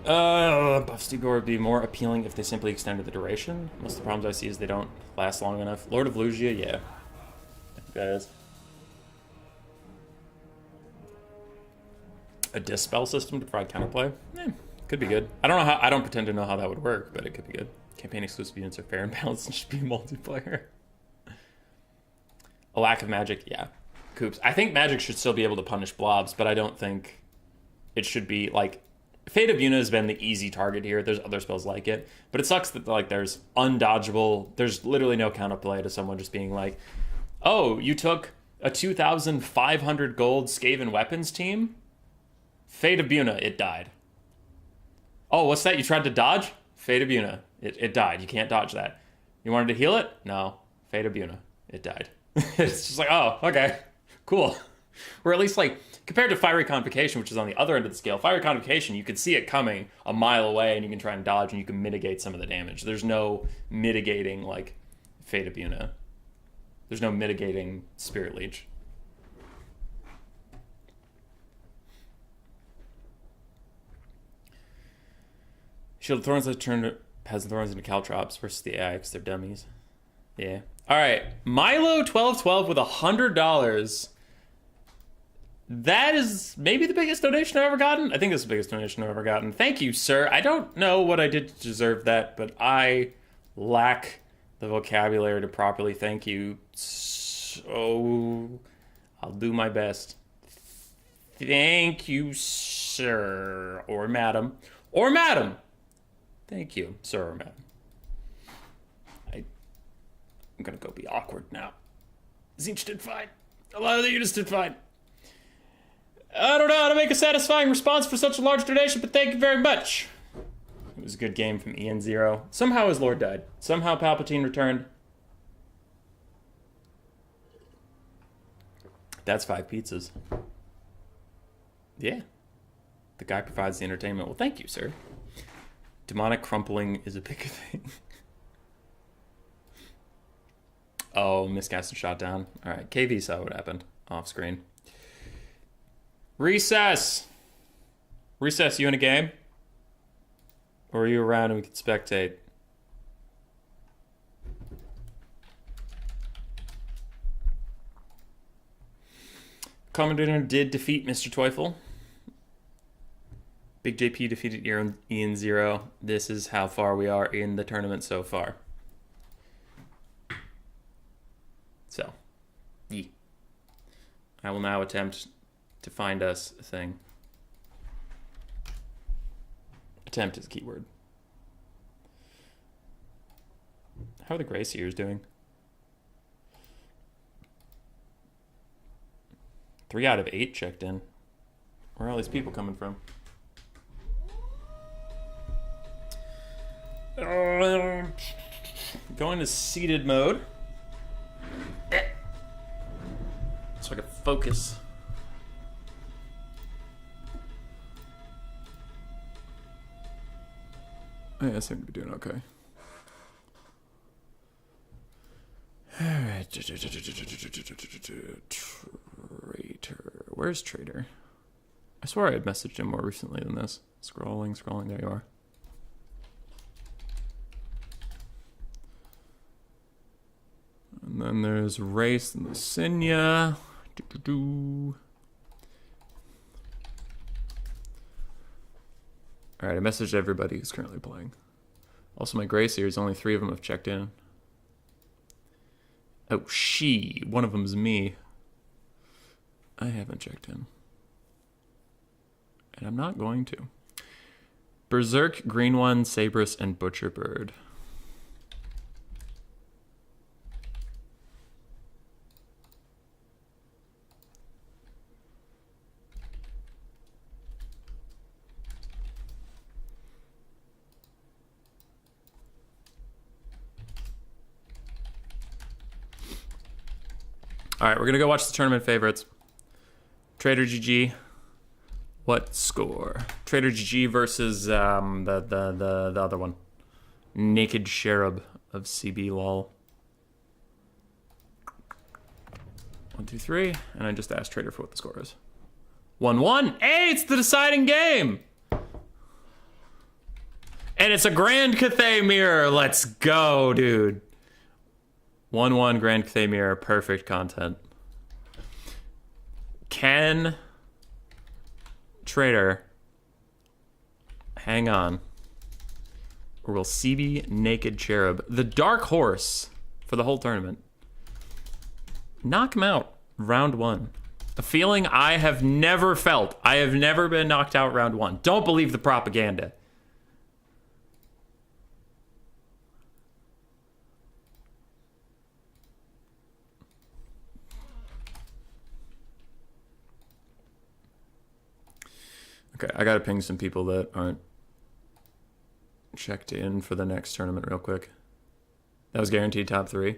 Buff Stigor would be more appealing if they simply extended the duration. Most of the problems I see is they don't last long enough. Lord of Lugia, yeah. I think that is. A Dispel system to provide counterplay? Could be good. I don't pretend to know how that would work, but it could be good. Campaign exclusive units are fair and balanced and should be multiplayer. A lack of magic, yeah. Coops. I think magic should still be able to punish blobs, but I don't think it should be like Fate of Yuna has been the easy target here. There's other spells like it, but it sucks that like there's undodgeable. There's literally no counterplay to someone just being like, "Oh, you took a 2,500 gold Skaven weapons team. Fate of Yuna, it died. Oh, what's that? You tried to dodge? Fate of Yuna, it died. You can't dodge that. You wanted to heal it? No, Fate of Yuna, it died." It's just like, oh, okay, cool. Or at least like compared to Fiery Convocation, which is on the other end of the scale, Fiery Convocation, you can see it coming a mile away and you can try and dodge and you can mitigate some of the damage. There's no mitigating like Fate of Yuna. There's no mitigating Spirit Leech. Shield of Thorns, let's turn Peasant Thorns into Caltrops versus the AI because they're dummies. Yeah. All right. Milo1212 with $100. That is maybe the biggest donation I've ever gotten. I think it's the biggest donation I've ever gotten. Thank you, sir. I don't know what I did to deserve that, but I lack the vocabulary to properly thank you. So I'll do my best. Thank you, sir. Or madam. Or madam. Thank you, sir or madam. I'm gonna go be awkward now. Tzeentch did fine. A lot of the units did fine. I don't know how to make a satisfying response for such a large donation, but thank you very much. It was a good game from Ian Zero. Somehow his lord died. Somehow Palpatine returned. That's 5 pizzas. Yeah. The guy provides the entertainment. Well, thank you, sir. Demonic crumpling is a big thing. Oh, miscast and shot down. All right, KV saw what happened off screen. Recess! Recess, you in a game? Or are you around and we can spectate? Commentator did defeat Mr. Teufel. Big JP defeated Ian Zero. This is how far we are in the tournament so far. So, I will now attempt to find us a thing. Attempt is a key word. How are the Grey Seers doing? 3 out of 8 checked in. Where are all these people coming from? Going to seated mode. So I can focus. I seem to be doing okay. Alright. Traitor. Where's Traitor? I swear I had messaged him more recently than this. Scrolling. There you are. And then there's Race and the Sinya. Alright, I messaged everybody who's currently playing. Also, my Grey Series, only 3 of them have checked in. Oh, one of them's me. I haven't checked in. And I'm not going to. Berserk, Green One, Sabrus, and Butcherbird. All right, we're gonna go watch the tournament favorites. Trader GG. What score? Trader GG versus the other one. Naked Cherub of CB lol. 1, 2, 3, and I just asked Trader for what the score is. 1-1. Hey, it's the deciding game. And it's a Grand Cathay mirror. Let's go, dude. 1-1 Grand Cathay mirror. Perfect content. Can Trader hang on, or will CB Naked Cherub, the dark horse for the whole tournament, knock him out round 1? A feeling I have never felt. I have never been knocked out round 1. Don't believe the propaganda. Okay, I gotta ping some people that aren't checked in for the next tournament real quick. That was guaranteed top 3.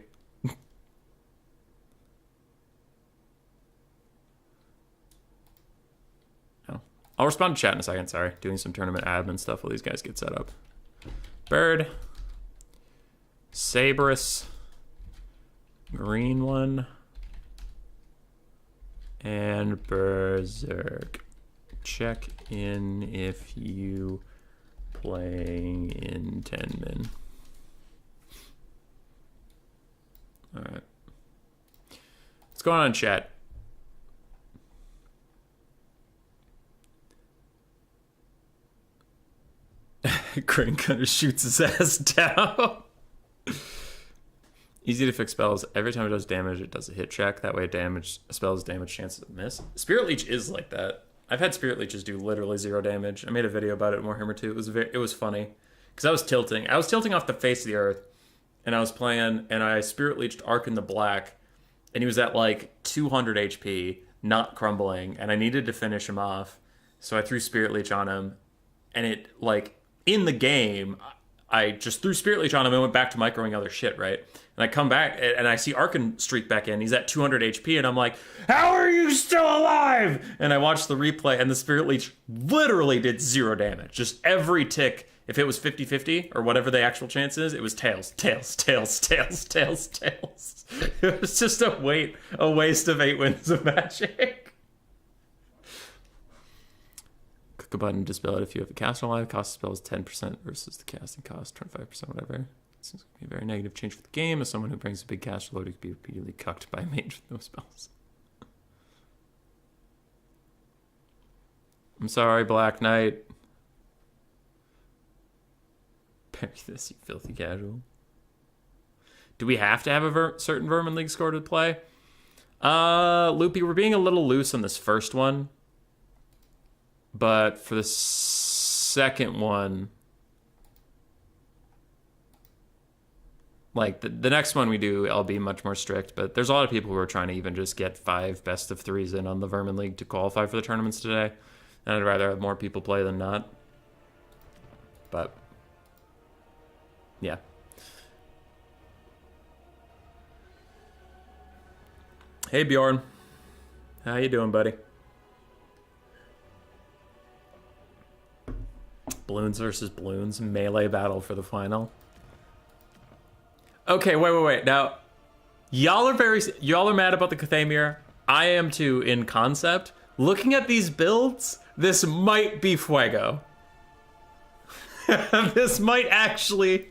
No. I'll respond to chat in a second, sorry. Doing some tournament admin stuff while these guys get set up. Bird. Sabrus. Green One. And Berserk. Check in if you playing in 10 min. All right. What's going on in chat? Crane Cutter shoots his ass down. Easy to fix spells. Every time it does damage, it does a hit check. That way, a spell's damage chances of miss. Spirit Leech is like that. I've had Spirit Leeches do literally 0 damage. I made a video about it in Warhammer 2. It was funny. Because I was tilting. I was tilting off the face of the earth. And I was playing, and I Spirit Leeched Ark in the Black. And he was at like 200 HP, not crumbling. And I needed to finish him off. So I threw Spirit Leech on him. And it, like, in the game, I just threw Spirit Leech on him and went back to microing other shit, right? And I come back, and I see Arkin streak back in. He's at 200 HP, and I'm like, how are you still alive? And I watched the replay, and the Spirit Leech literally did 0 damage. Just every tick, if it was 50-50, or whatever the actual chance is, it was tails, tails, tails, tails, tails, tails. It was just a waste of 8 wins of Magic. Click a button to dispel it if you have a caster alive. Cost of spell is 10% versus the casting cost, 25%, whatever. Seems like a very negative change for the game. As someone who brings a big caster load, could be repeatedly cucked by a mage with no spells. I'm sorry, Black Knight. Parry this, you filthy casual. Do we have to have a certain Vermin League score to play? Loopy, we're being a little loose on this first one. But for the second one, like the next one we do, I'll be much more strict. But there's a lot of people who are trying to even just get 5 best of 3s in on the Vermin League to qualify for the tournaments today. And I'd rather have more people play than not. But yeah. Hey Bjorn, how you doing, buddy? Balloons versus balloons, melee battle for the final. Okay, wait. Now, y'all are mad about the Cathay mirror. I am too in concept. Looking at these builds, this might be Fuego. This might actually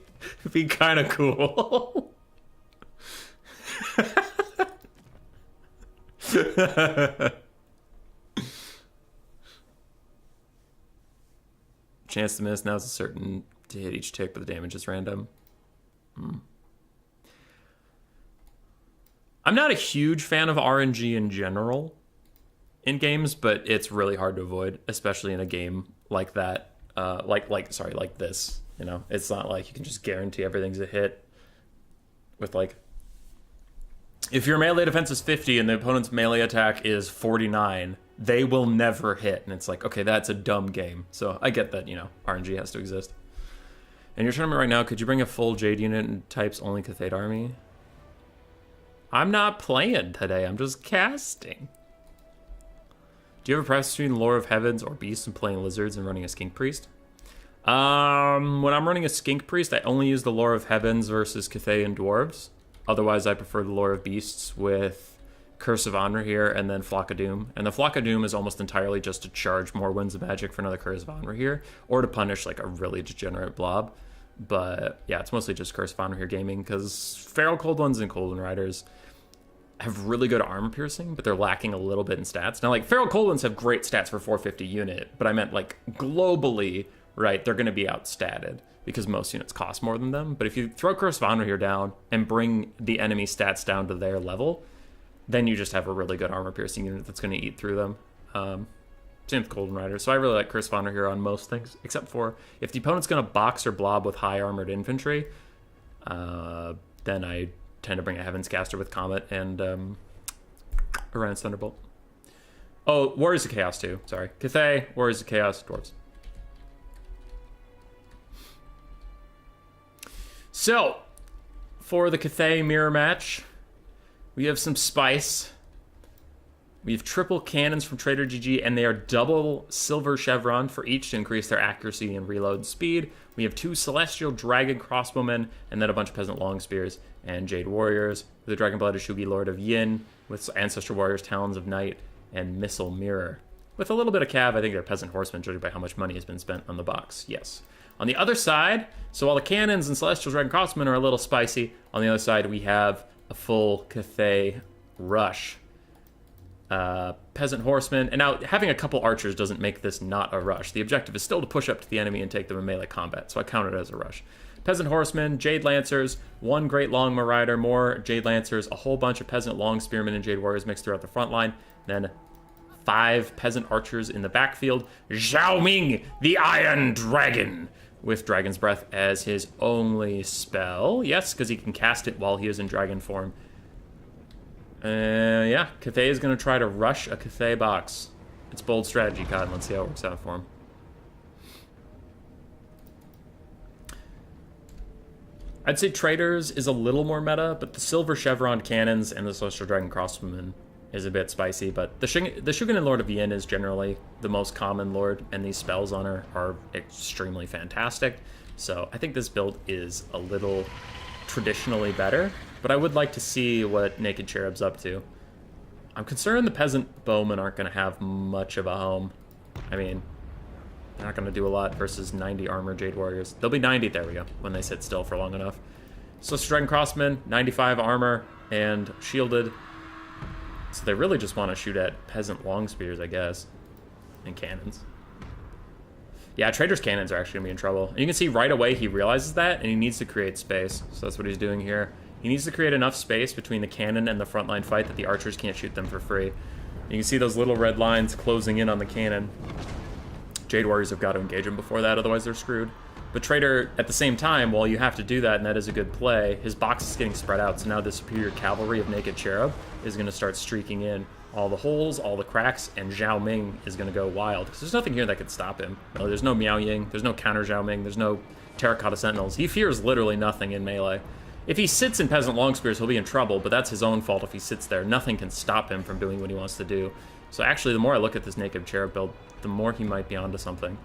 be kind of cool. Chance to miss, now it's a certain to hit each tick, but the damage is random. I'm not a huge fan of RNG in general in games, but it's really hard to avoid, especially in a game like that. like this. You know, it's not like you can just guarantee everything's a hit with like, if your melee defense is 50 and the opponent's melee attack is 49, they will never hit. And it's like, okay, that's a dumb game. So I get that, you know, RNG has to exist. And your tournament right now, could you bring a full Jade unit and types only Cathay army? I'm not playing today, I'm just casting. Do you have a preference between Lore of Heavens or Beasts and playing Lizards and running a Skink Priest? When I'm running a Skink Priest, I only use the Lore of Heavens versus Cathay and Dwarves. Otherwise, I prefer the Lore of Beasts with Curse of Honor here and then Flock of Doom. And the Flock of Doom is almost entirely just to charge more Winds of Magic for another Curse of Honor here, or to punish like a really degenerate blob. But yeah, it's mostly just Curse of Honor here gaming, because Feral Cold Ones and Cold One Riders have really good armor piercing, but they're lacking a little bit in stats. Now, like, Feral Cold Ones have great stats for 450 unit, but I meant like globally, right, they're going to be outstatted because most units cost more than them. But if you throw Curse of Honor here down and bring the enemy stats down to their level, then you just have a really good armor piercing unit that's going to eat through them. Same with Golden Rider. So I really like Curse of Honor here on most things, except for if the opponent's going to box or blob with high armored infantry, then I tend to bring a Heaven's Caster with Comet and Orion's Thunderbolt. Oh, Warriors of Chaos too. Sorry. Cathay, Warriors of Chaos, Dwarves. So, for the Cathay mirror match, we have some spice. We have triple cannons from Trader GG, and they are double silver chevron for each to increase their accuracy and reload speed. We have 2 celestial dragon crossbowmen, and then a bunch of peasant long spears and jade warriors. The dragon blood is Shugi, Lord of Yin, with ancestral warriors, talons of night, and missile mirror. With a little bit of cav, I think they're peasant horsemen, judging by how much money has been spent on the box. Yes. On the other side, so while the cannons and celestial dragon crossbowmen are a little spicy, on the other side we have a full Cathay rush. Peasant horsemen, and now having a couple archers doesn't make this not a rush. The objective is still to push up to the enemy and take them in melee combat, so I count it as a rush. Peasant horsemen, jade lancers, 1 great long marauder, more jade lancers, a whole bunch of peasant long spearmen and jade warriors mixed throughout the front line, then 5 peasant archers in the backfield. Zhao Ming, the Iron Dragon, with Dragon's Breath as his only spell. Yes, because he can cast it while he is in dragon form. Yeah, Cathay is going to try to rush a Cathay box. It's bold strategy, Cotton. Let's see how it works out for him. I'd say Traders is a little more meta, but the Silver Chevron Cannons and the Celestial Dragon Crossbowmen is a bit spicy. But the Shugenin Lord of Yin is generally the most common lord, and these spells on her are extremely fantastic. So I think this build is a little traditionally better, but I would like to see what Naked Cherub's up to. I'm concerned the Peasant Bowmen aren't going to have much of a home. I mean, they're not going to do a lot versus 90 armor Jade Warriors. They'll be 90, there we go, when they sit still for long enough. Celestial Dragon Crossmen, 95 armor and shielded. So they really just want to shoot at Peasant Long Spears, I guess, and cannons. Yeah, Trader's cannons are actually going to be in trouble. And you can see right away he realizes that, and he needs to create space. So that's what he's doing here. He needs to create enough space between the cannon and the frontline fight that the archers can't shoot them for free. You can see those little red lines closing in on the cannon. Jade Warriors have got to engage them before that, otherwise they're screwed. But Trader, at the same time, while you have to do that, and that is a good play, his box is getting spread out, so now the superior cavalry of Naked Cherub is going to start streaking in all the holes, all the cracks, and Zhao Ming is going to go wild. Because there's nothing here that could stop him. No, there's no Miao Ying, there's no counter Zhao Ming, there's no Terracotta Sentinels. He fears literally nothing in melee. If he sits in Peasant Long Spears, he'll be in trouble, but that's his own fault if he sits there. Nothing can stop him from doing what he wants to do. So actually, the more I look at this Naked Cherub build, the more he might be onto something.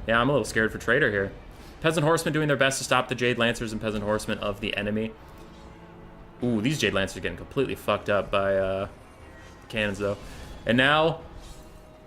Yeah, I'm a little scared for Trader here. Peasant Horsemen doing their best to stop the Jade Lancers and Peasant Horsemen of the enemy. Ooh, these Jade Lancers are getting completely fucked up by cannons, though. And now,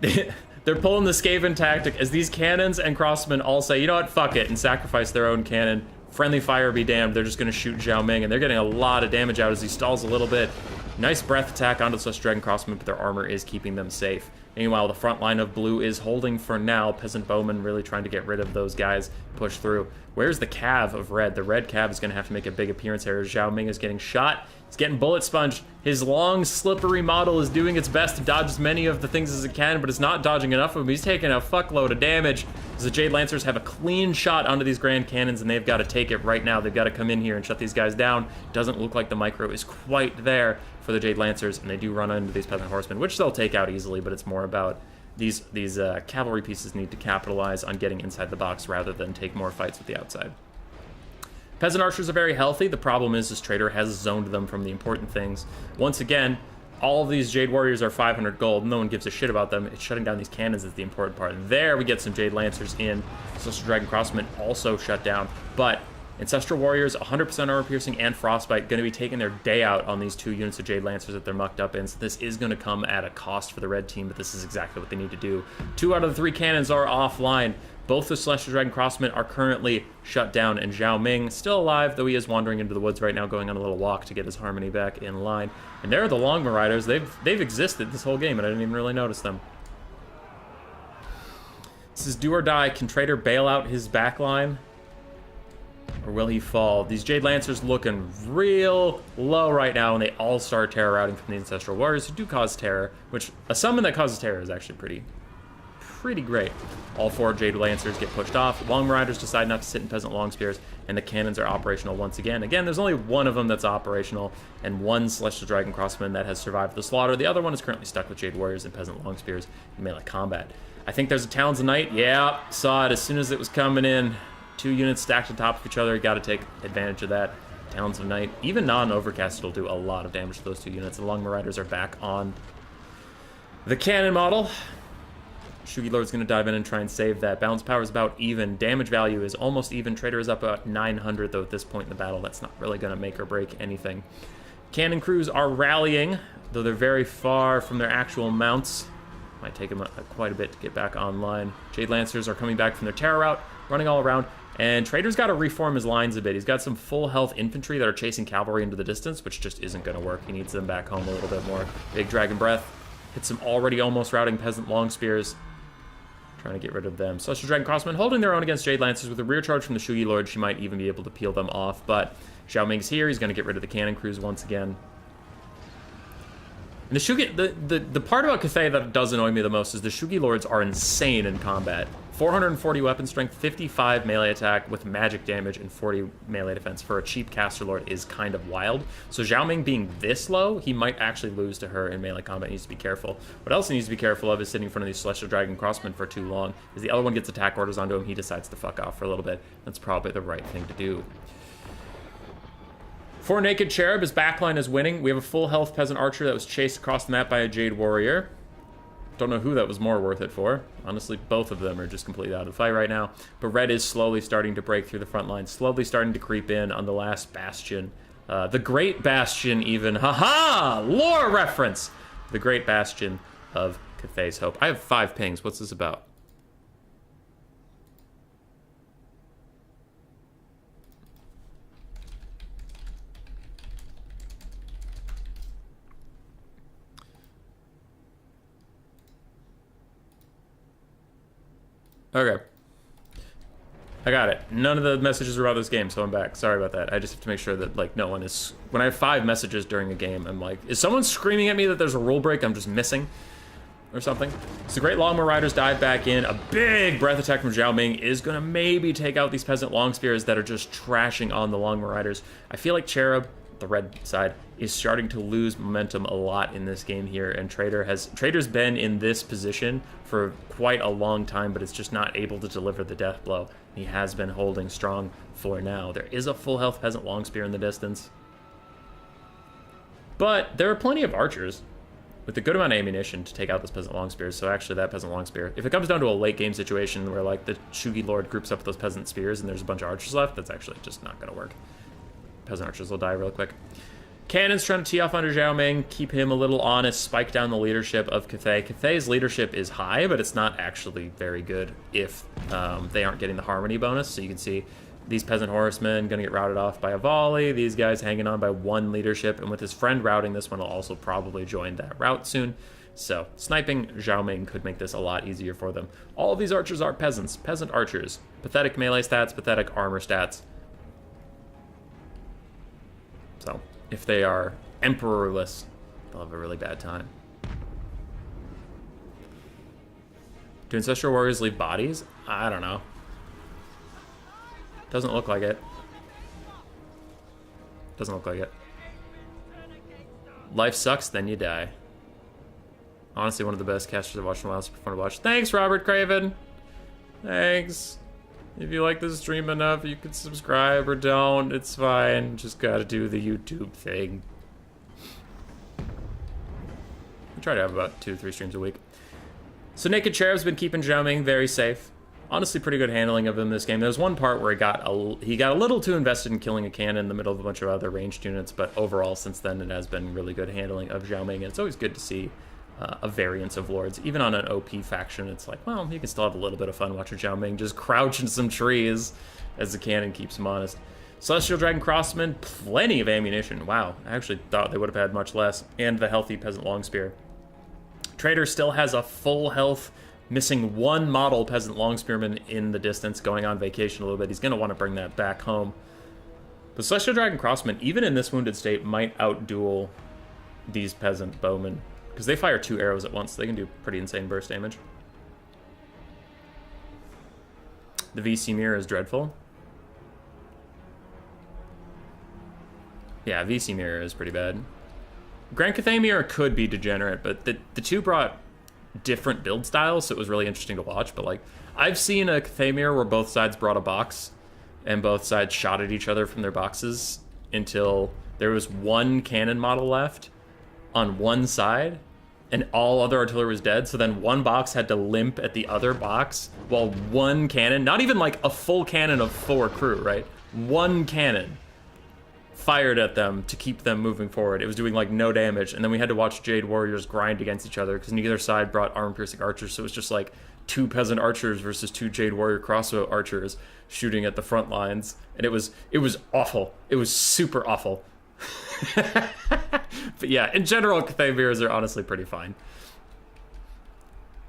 they're pulling the Skaven tactic as these cannons and crossmen all say, you know what, fuck it, and sacrifice their own cannon. Friendly fire be damned, they're just going to shoot Zhao Ming, and they're getting a lot of damage out as he stalls a little bit. Nice breath attack onto the Celestial Dragon Crossmen, but their armor is keeping them safe. Meanwhile, the front line of blue is holding for now. Peasant Bowman really trying to get rid of those guys, push through. Where's the Cav of red? The red Cav is going to have to make a big appearance here. Zhao Ming is getting shot. He's getting bullet sponged. His long, slippery model is doing its best to dodge as many of the things as it can, but it's not dodging enough of them. He's taking a fuckload of damage. As the Jade Lancers have a clean shot onto these Grand Cannons, and they've got to take it right now. They've got to come in here and shut these guys down. Doesn't look like the micro is quite there for the Jade Lancers, and they do run into these Peasant Horsemen, which they'll take out easily, but it's more about these cavalry pieces need to capitalize on getting inside the box rather than take more fights with the outside. Peasant archers are very healthy. The problem is this trader has zoned them from the important things. Once again, all of these Jade Warriors are 500 gold. No one gives a shit about them. It's shutting down these cannons is the important part. There we get some Jade Lancers in. Celestial Dragon Crossmen also shut down. But Ancestral Warriors, 100% armor piercing and frostbite, going to be taking their day out on these 2 units of Jade Lancers that they're mucked up in. So this is going to come at a cost for the red team, but this is exactly what they need to do. 2 out of the 3 cannons are offline. Both the Celestial Dragon Crossmen are currently shut down, and Zhao Ming still alive, though he is wandering into the woods right now, going on a little walk to get his harmony back in line. And there are the Longbow Riders. They've existed this whole game, and I didn't even really notice them. This is do or die. Can Trader bail out his backline? Or will he fall? These Jade Lancers looking real low right now, and they all start terror routing from the Ancestral Warriors, who do cause terror, which a summon that causes terror is actually pretty great. All 4 Jade Lancers get pushed off. Long Riders decide not to sit in Peasant Long Spears, and the cannons are operational once again. Again, there's only one of them that's operational, and 1 Celestial Dragon Crossman that has survived the slaughter. The other one is currently stuck with Jade Warriors and Peasant Long Spears in melee combat. I think there's a Talons of Night. Yeah, saw it as soon as it was coming in. 2 units stacked on top of each other. Got to take advantage of that. Talons of Night, even non-overcasted, will do a lot of damage to those 2 units. The Long Riders are back on the cannon model. Shugi Lord's going to dive in and try and save that. Balance power is about even. Damage value is almost even. Trader is up about 900, though, at this point in the battle. That's not really going to make or break anything. Cannon crews are rallying, though they're very far from their actual mounts. Might take them quite a bit to get back online. Jade Lancers are coming back from their terror route, running all around. And Trader's got to reform his lines a bit. He's got some full health infantry that are chasing cavalry into the distance, which just isn't going to work. He needs them back home a little bit more. Big Dragon Breath hits some already almost routing Peasant Long Spears. Trying to get rid of them. Celestial Dragon Crossmen holding their own against Jade Lancers. With a rear charge from the Shugi Lord, she might even be able to peel them off. But Zhao Ming's here. He's going to get rid of the cannon crews once again. And the Shugi, the part about Cathay that does annoy me the most is the Shugi Lords are insane in combat. 440 weapon strength, 55 melee attack with magic damage, and 40 melee defense for a cheap caster lord is kind of wild. So Zhao Ming being this low, he might actually lose to her in melee combat. He needs to be careful. What else he needs to be careful of is sitting in front of these Celestial Dragon Crossmen for too long. As the other one gets attack orders onto him, he decides to fuck off for a little bit. That's probably the right thing to do. For Naked Cherub, his backline is winning. We have a full health Peasant Archer that was chased across the map by a Jade Warrior. Don't know who that was more worth it for. Honestly, both of them are just completely out of the fight right now. But Red is slowly starting to break through the front line, slowly starting to creep in on the last bastion. The Great Bastion even. Haha! Lore reference! The Great Bastion of Cathay's Hope. I have 5 pings. What's this about? Okay. I got it. None of the messages were about this game, so I'm back. Sorry about that. I just have to make sure that, like, no one is... When I have 5 messages during a game, I'm like, is someone screaming at me that there's a rule break I'm just missing? Or something. So Great Longbow Riders dive back in. A big breath attack from Zhao Ming is going to maybe take out these Peasant Long Spears that are just trashing on the Longbow Riders. I feel like Cherub, the red side, is starting to lose momentum a lot in this game here, and Trader's been in this position for quite a long time, but it's just not able to deliver the death blow. He has been holding strong for now. There is a full health Peasant Long Spear in the distance, but there are plenty of archers with a good amount of ammunition to take out this Peasant Long Spears. So actually that Peasant Long Spear, if it comes down to a late game situation where like the Shugi Lord groups up with those Peasant Spears and there's a bunch of archers left, that's actually just not going to work. Peasant archers will die real quick. Cannon's trying to tee off under Zhao Ming, keep him a little honest, spike down the leadership of Cathay. Cathay's leadership is high, but it's not actually very good if they aren't getting the harmony bonus. So you can see these Peasant Horsemen going to get routed off by a volley. These guys hanging on by 1 leadership. And with his friend routing, this one will also probably join that route soon. So sniping Zhao Ming could make this a lot easier for them. All of these archers are peasants, peasant archers. Pathetic melee stats, pathetic armor stats. So If they are emperorless, they'll have a really bad time. Do Ancestral Warriors leave bodies? I don't know. Doesn't look like it. Doesn't look like it. Life sucks, then you die. Honestly, one of the best casters I've watched in a while. Super fun to watch. Thanks, Robert Craven. Thanks. If you like this stream enough, you can subscribe or don't. It's fine. Just gotta do the YouTube thing. I try to have about 2 to 3 streams a week. So Naked Cherub's been keeping Zhao Ming very safe. Honestly, pretty good handling of him this game. There was one part where he got a little too invested in killing a cannon in the middle of a bunch of other ranged units, but overall, since then, it has been really good handling of Zhao Ming, and it's always good to see a variance of lords. Even on an OP faction, it's like, well, you can still have a little bit of fun watching Zhao Ming just crouch in some trees as the cannon keeps him honest. Celestial Dragon Crossman, plenty of ammunition. Wow, I actually thought they would have had much less. And the healthy Peasant Longspear. Trader still has a full health, missing one model Peasant Longspearman in the distance, going on vacation a little bit. He's going to want to bring that back home. The Celestial Dragon Crossman, even in this wounded state, might outduel these Peasant Bowmen, because they fire 2 arrows at once. They can do pretty insane burst damage. The VC Mirror is dreadful. Yeah, VC Mirror is pretty bad. Grand Cathay Mirror could be degenerate, but the two brought different build styles, so it was really interesting to watch. But like, I've seen a Cathay Mirror where both sides brought a box, and both sides shot at each other from their boxes until there was one cannon model left on one side, and all other artillery was dead. So then one box had to limp at the other box, while one cannon, not even like a full cannon of 4 crew, right? One cannon fired at them to keep them moving forward. It was doing like no damage, and then we had to watch Jade Warriors grind against each other because neither side brought armor-piercing archers, so it was just like 2 peasant archers versus 2 Jade Warrior crossbow archers shooting at the front lines, and it was awful. It was super awful. But yeah, in general, Cathay Mirrors are honestly pretty fine.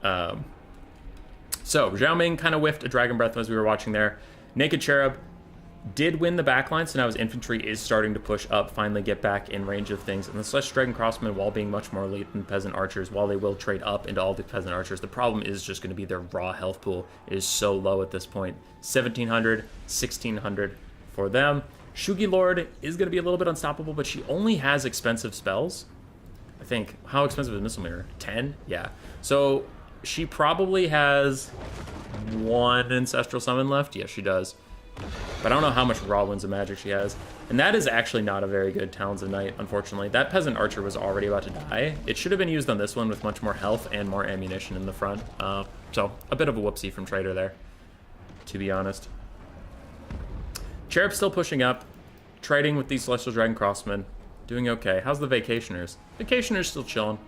So Zhao Ming kind of whiffed a Dragon Breath as we were watching there. Naked Cherub did win the backline, so now his infantry is starting to push up, finally get back in range of things. And the Celestial Dragon Crossmen, while being much more elite than Peasant Archers, while they will trade up into all the Peasant Archers, the problem is just going to be their raw health pool. It is so low at this point. 1,700, 1,600 for them. Shugi Lord is going to be a little bit unstoppable, but she only has expensive spells. I think, how expensive is Missile Mirror? 10? Yeah. So she probably has 1 Ancestral Summon left. Yes, she does. But I don't know how much raw winds of magic she has. And that is actually not a very good Talons of Night, unfortunately. That Peasant Archer was already about to die. It should have been used on this one with much more health and more ammunition in the front. So a bit of a whoopsie from Trader there, to be honest. Cherub's still pushing up, trading with these Celestial Dragon Crossmen. Doing okay. How's the Vacationers? Vacationers still chilling.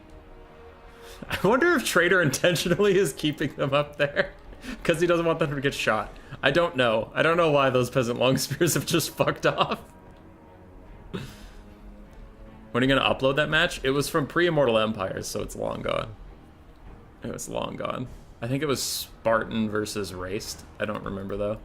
I wonder if Trader intentionally is keeping them up there because he doesn't want them to get shot. I don't know. I don't know why those Peasant Longspears have just fucked off. When are you going to upload that match? It was from pre-Immortal Empires, so it's long gone. It was long gone. I think it was Spartan versus Raced. I don't remember, though.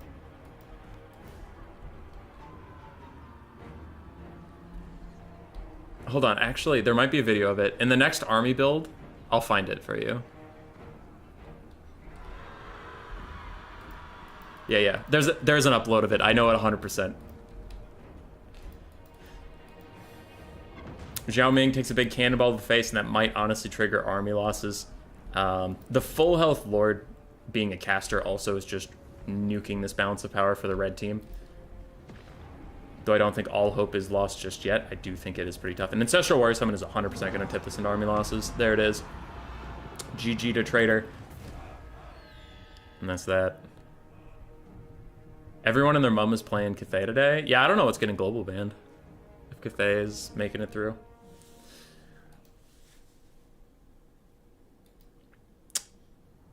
Hold on. Actually, there might be a video of it. In the next army build, I'll find it for you. Yeah. There's an upload of it. I know it 100%. Zhao Ming takes a big cannonball to the face, and that might honestly trigger army losses. The full health Lord being a caster also is just nuking this balance of power for the red team. Though I don't think all hope is lost just yet, I do think it is pretty tough. And Ancestral Warrior Summon is 100% going to tip this into army losses. There it is. GG to Trader. And that's that. Everyone and their mum is playing Cathay today. Yeah, I don't know what's getting global banned. If Cathay is making it through.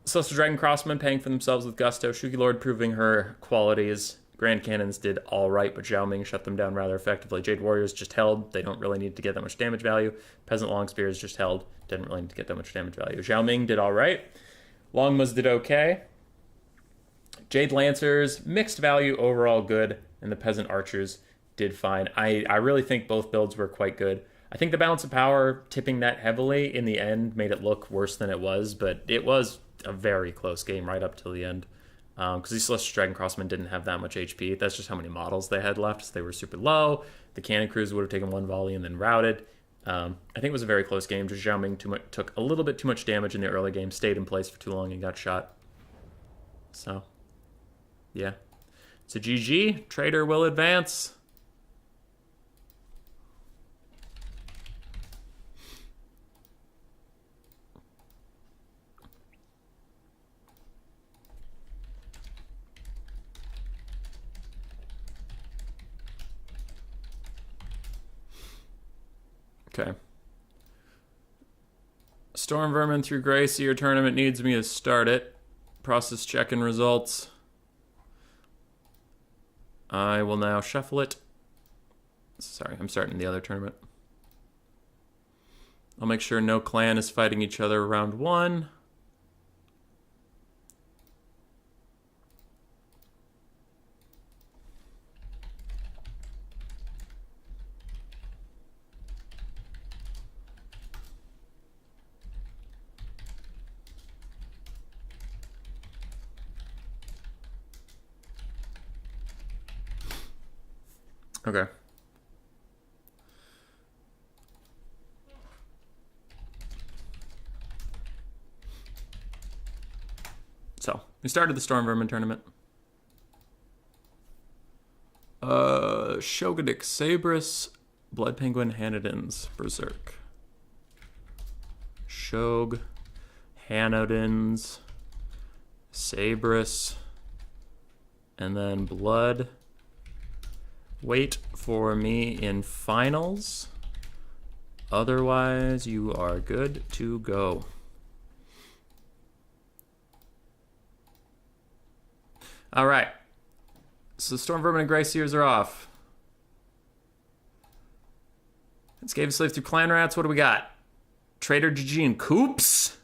Celestial Dragon Crossmen paying for themselves with gusto. Shugi Lord proving her qualities. Grand Cannons did all right, but Zhao Ming shut them down rather effectively. Jade Warriors just held. They don't really need to get that much damage value. Peasant Longspears just held. Didn't really need to get that much damage value. Zhao Ming did all right. Longmas did okay. Jade Lancers, mixed value, overall good. And the Peasant Archers did fine. I really think both builds were quite good. I think the balance of power tipping that heavily in the end made it look worse than it was, but it was a very close game right up till the end. Because these Celestial Dragon Crossmen didn't have that much HP. That's just how many models they had left. So they were super low. The cannon crews would have taken one volley and then routed. I think it was a very close game. Just Xiaoming took a little bit too much damage in the early game, stayed in place for too long, and got shot. So, yeah. It's a GG. Trader will advance. Okay. Storm Vermin through Gracie. Your tournament needs me to start it. Process check-in results. I will now shuffle it. Sorry, I'm starting the other tournament. I'll make sure no clan is fighting each other round 1. Okay. So, we started the Storm Vermin tournament. Shogundic Sabrus, Blood Penguin, Hanodins, Berserk. Shog, Hanodins, Sabrus, and then Blood. Wait for me in finals. Otherwise, you are good to go. All right. So Storm Vermin and Glaciers are off. Let's give a slave through Clan Rats. What do we got? Trader GG and Coops?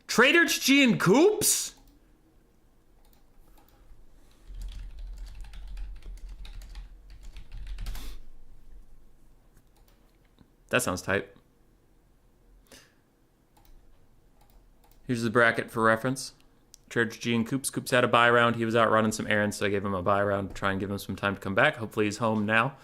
Trader GG and Coops? That sounds tight. Here's the bracket for reference. Trader GG and Coops. Coops had a bye round. He was out running some errands, so I gave him a bye round to try and give him some time to come back. Hopefully he's home now.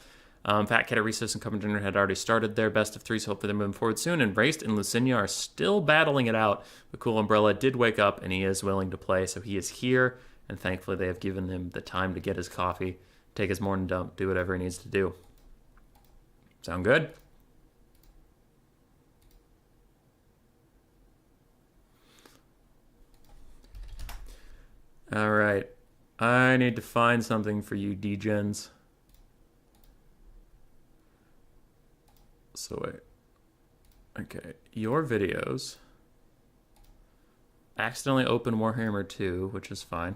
Fat Cat at Recess and Coming Dinner had already started their best of 3, so hopefully they're moving forward soon. And Raced and Lucinia are still battling it out. But Cool Umbrella did wake up, and he is willing to play, so he is here. And thankfully they have given him the time to get his coffee, take his morning dump, do whatever he needs to do. Sound good? All right. I need to find something for you, degens. So wait. Okay, your videos accidentally open Warhammer 2, which is fine.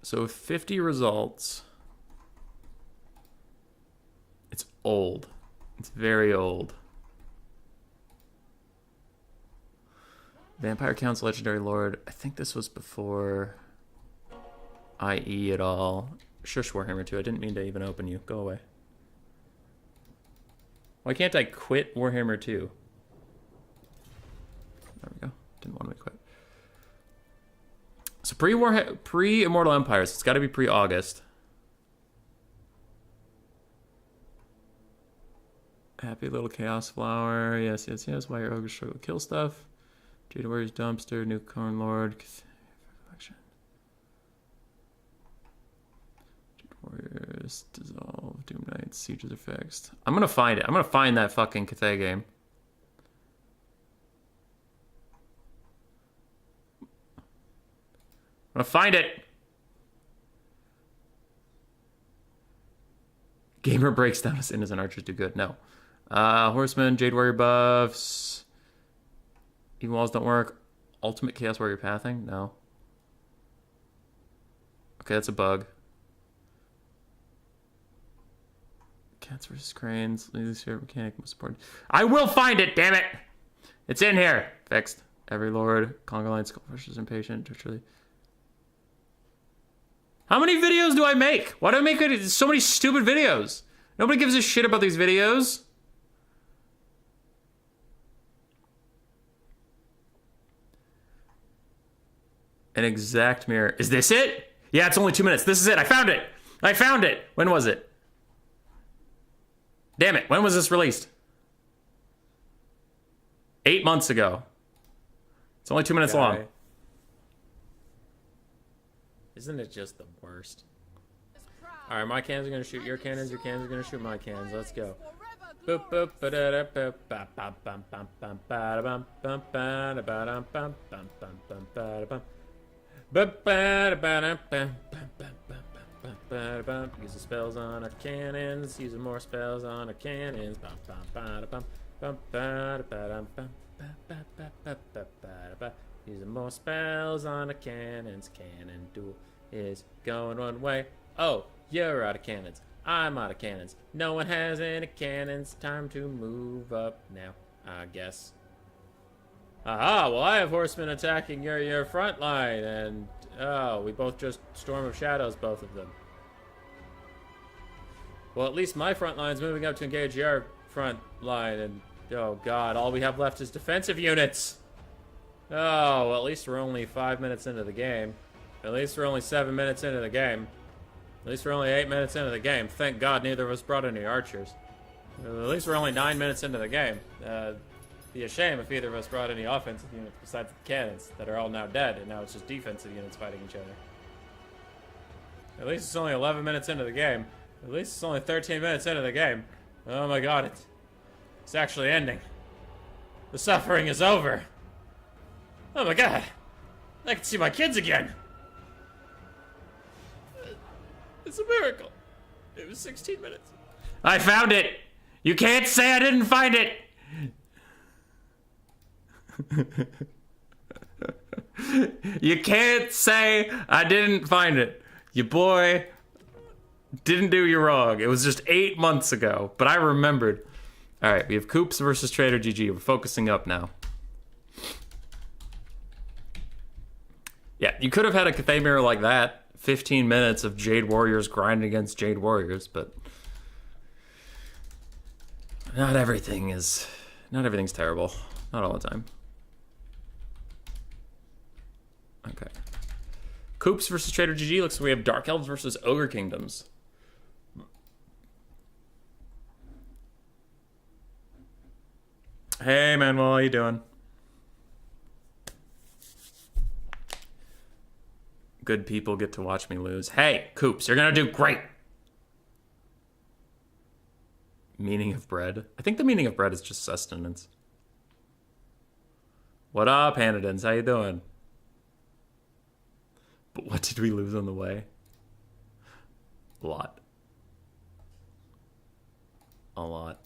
So 50 results. It's old. It's very old. Vampire Council Legendary Lord. I think this was before IE at all. Shush Warhammer 2. I didn't mean to even open you. Go away. Why can't I quit Warhammer 2? There we go. Didn't want me to quit. So pre-Immortal Empires. It's got to be pre-August. Happy Little Chaos Flower. Yes, yes, yes. Why your ogres struggle to kill stuff. Jade Warriors Dumpster. New Corn Lord. Collection. Jade Warriors Dissolve. Doom Knights. Sieges are fixed. I'm gonna find it. I'm gonna find that fucking Cathay game. I'm gonna find it. Gamer breaks down as innocent archers do good. No. Horseman, Jade Warrior buffs. Even walls don't work. Ultimate Chaos Warrior pathing? No. Okay, that's a bug. Cats versus cranes. Least favorite mechanic most important. I will find it, damn it! It's in here. Fixed. Every Lord. Conga Line, Skull Crushers, Impatient. Literally. How many videos do I make? Why do I make so many stupid videos? Nobody gives a shit about these videos. An exact mirror. Is this it? Yeah, it's only 2 minutes. This is it. I found it. I found it. When was it? Damn it. When was this released? 8 months ago. It's only 2 minutes long. Isn't it just the worst? Alright, my cannons are gonna shoot your cannons are gonna shoot my cannons. Let's go. Boop boop ba-da-da boop bam bam bam bam bam ba-da-bum bum ba-da-ba-dum bum bum bum bum ba-da-bum ba-ba-da-ba-dum bum bum bum bum bum ba-da-bum. Use the spells on our cannons. Use more spells on our cannons. Bum bum ba-da-bum bum ba-da-ba-dum bum ba-ba-ba-ba-ba-ba-ba. Using more spells on the cannons. Cannon duel is going one way. Oh, you're out of cannons. I'm out of cannons. No one has any cannons. Time to move up now, I guess. Aha, well I have horsemen attacking your front line, and oh, we both just Storm of Shadows, both of them. Well, at least my front line's moving up to engage your front line, and oh god, all we have left is defensive units. Oh, well, at least we're only 5 minutes into the game. At least we're only 7 minutes into the game. At least we're only 8 minutes into the game. Thank God neither of us brought any archers. At least we're only 9 minutes into the game. Be a shame if either of us brought any offensive units besides the cannons that are all now dead, and now it's just defensive units fighting each other. At least it's only 11 minutes into the game. At least it's only 13 minutes into the game. Oh my god, it's actually ending. The suffering is over. Oh my god, I can see my kids again. It's a miracle. It was 16 minutes. I found it. You can't say I didn't find it. You can't say I didn't find it. Your boy didn't do you wrong. It was just 8 months ago, but I remembered. All right, we have Coops versus Trader GG. We're focusing up now. Yeah, you could have had a Cathay mirror like that. 15 minutes of Jade Warriors grinding against Jade Warriors, but not everything's terrible. Not all the time. Okay. Coops versus Trader GG. Looks like we have Dark Elves versus Ogre Kingdoms. Hey, Manuel, how you doing? Good people get to watch me lose. Hey, Coops, you're gonna do great. Meaning of bread. I think the meaning of bread is just sustenance. What up, Hanadins? How you doing? But what did we lose on the way? A lot. A lot.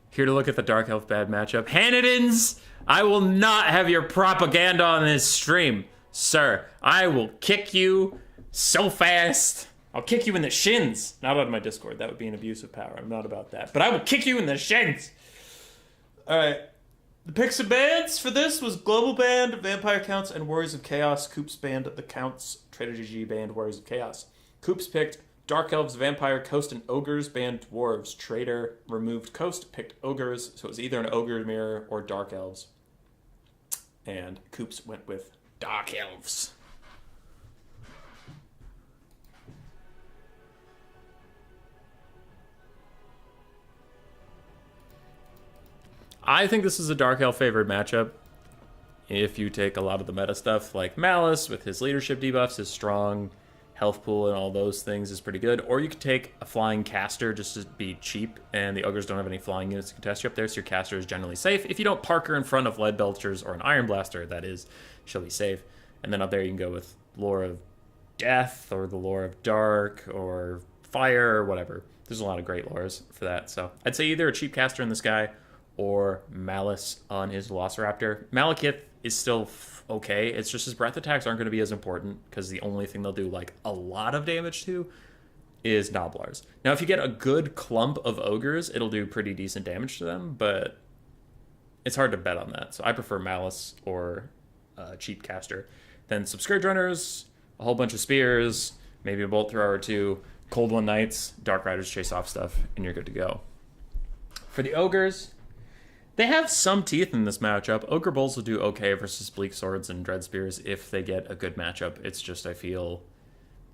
Here to look at the Dark Elf bad matchup. Hanadins, I will not have your propaganda on this stream, sir. I will kick you so fast. I'll kick you in the shins. Not on my Discord. That would be an abuse of power. I'm not about that. But I will kick you in the shins. All right. The picks and bans for this was Global Band, Vampire Counts, and Warriors of Chaos. Coops banned the Counts. Trader GG banned Warriors of Chaos. Coops picked Dark Elves, Vampire, Coast, and Ogres. Banned Dwarves. Trader removed Coast, picked Ogres. So it was either an Ogre mirror or Dark Elves. And Coops went with Dark Elves. I think this is a Dark Elf favored matchup. If you take a lot of the meta stuff, like Malice with his leadership debuffs, his strong health pool and all those things is pretty good. Or you could take a flying caster just to be cheap, and the Ogres don't have any flying units to contest you up there, so your caster is generally safe. If you don't park her in front of Lead Belchers or an Iron Blaster, that is, she'll be safe. And then up there you can go with Lore of Death, or the Lore of Dark, or Fire, or whatever. There's a lot of great lores for that. So I'd say either a cheap caster in this guy, or Malice on his Velociraptor. Malekith is still okay. It's just his breath attacks aren't going to be as important because the only thing they'll do like a lot of damage to is Nobblars. Now, if you get a good clump of Ogres, it'll do pretty decent damage to them, but it's hard to bet on that. So I prefer Malice or Cheap Caster. Then some Scourge Runners, a whole bunch of Spears, maybe a Bolt Thrower or two, Cold One Knights, Dark Riders chase off stuff, and you're good to go. For the Ogres, they have some teeth in this matchup. Ogre Bulls will do okay versus Bleak Swords and Dread Spears if they get a good matchup. It's just I feel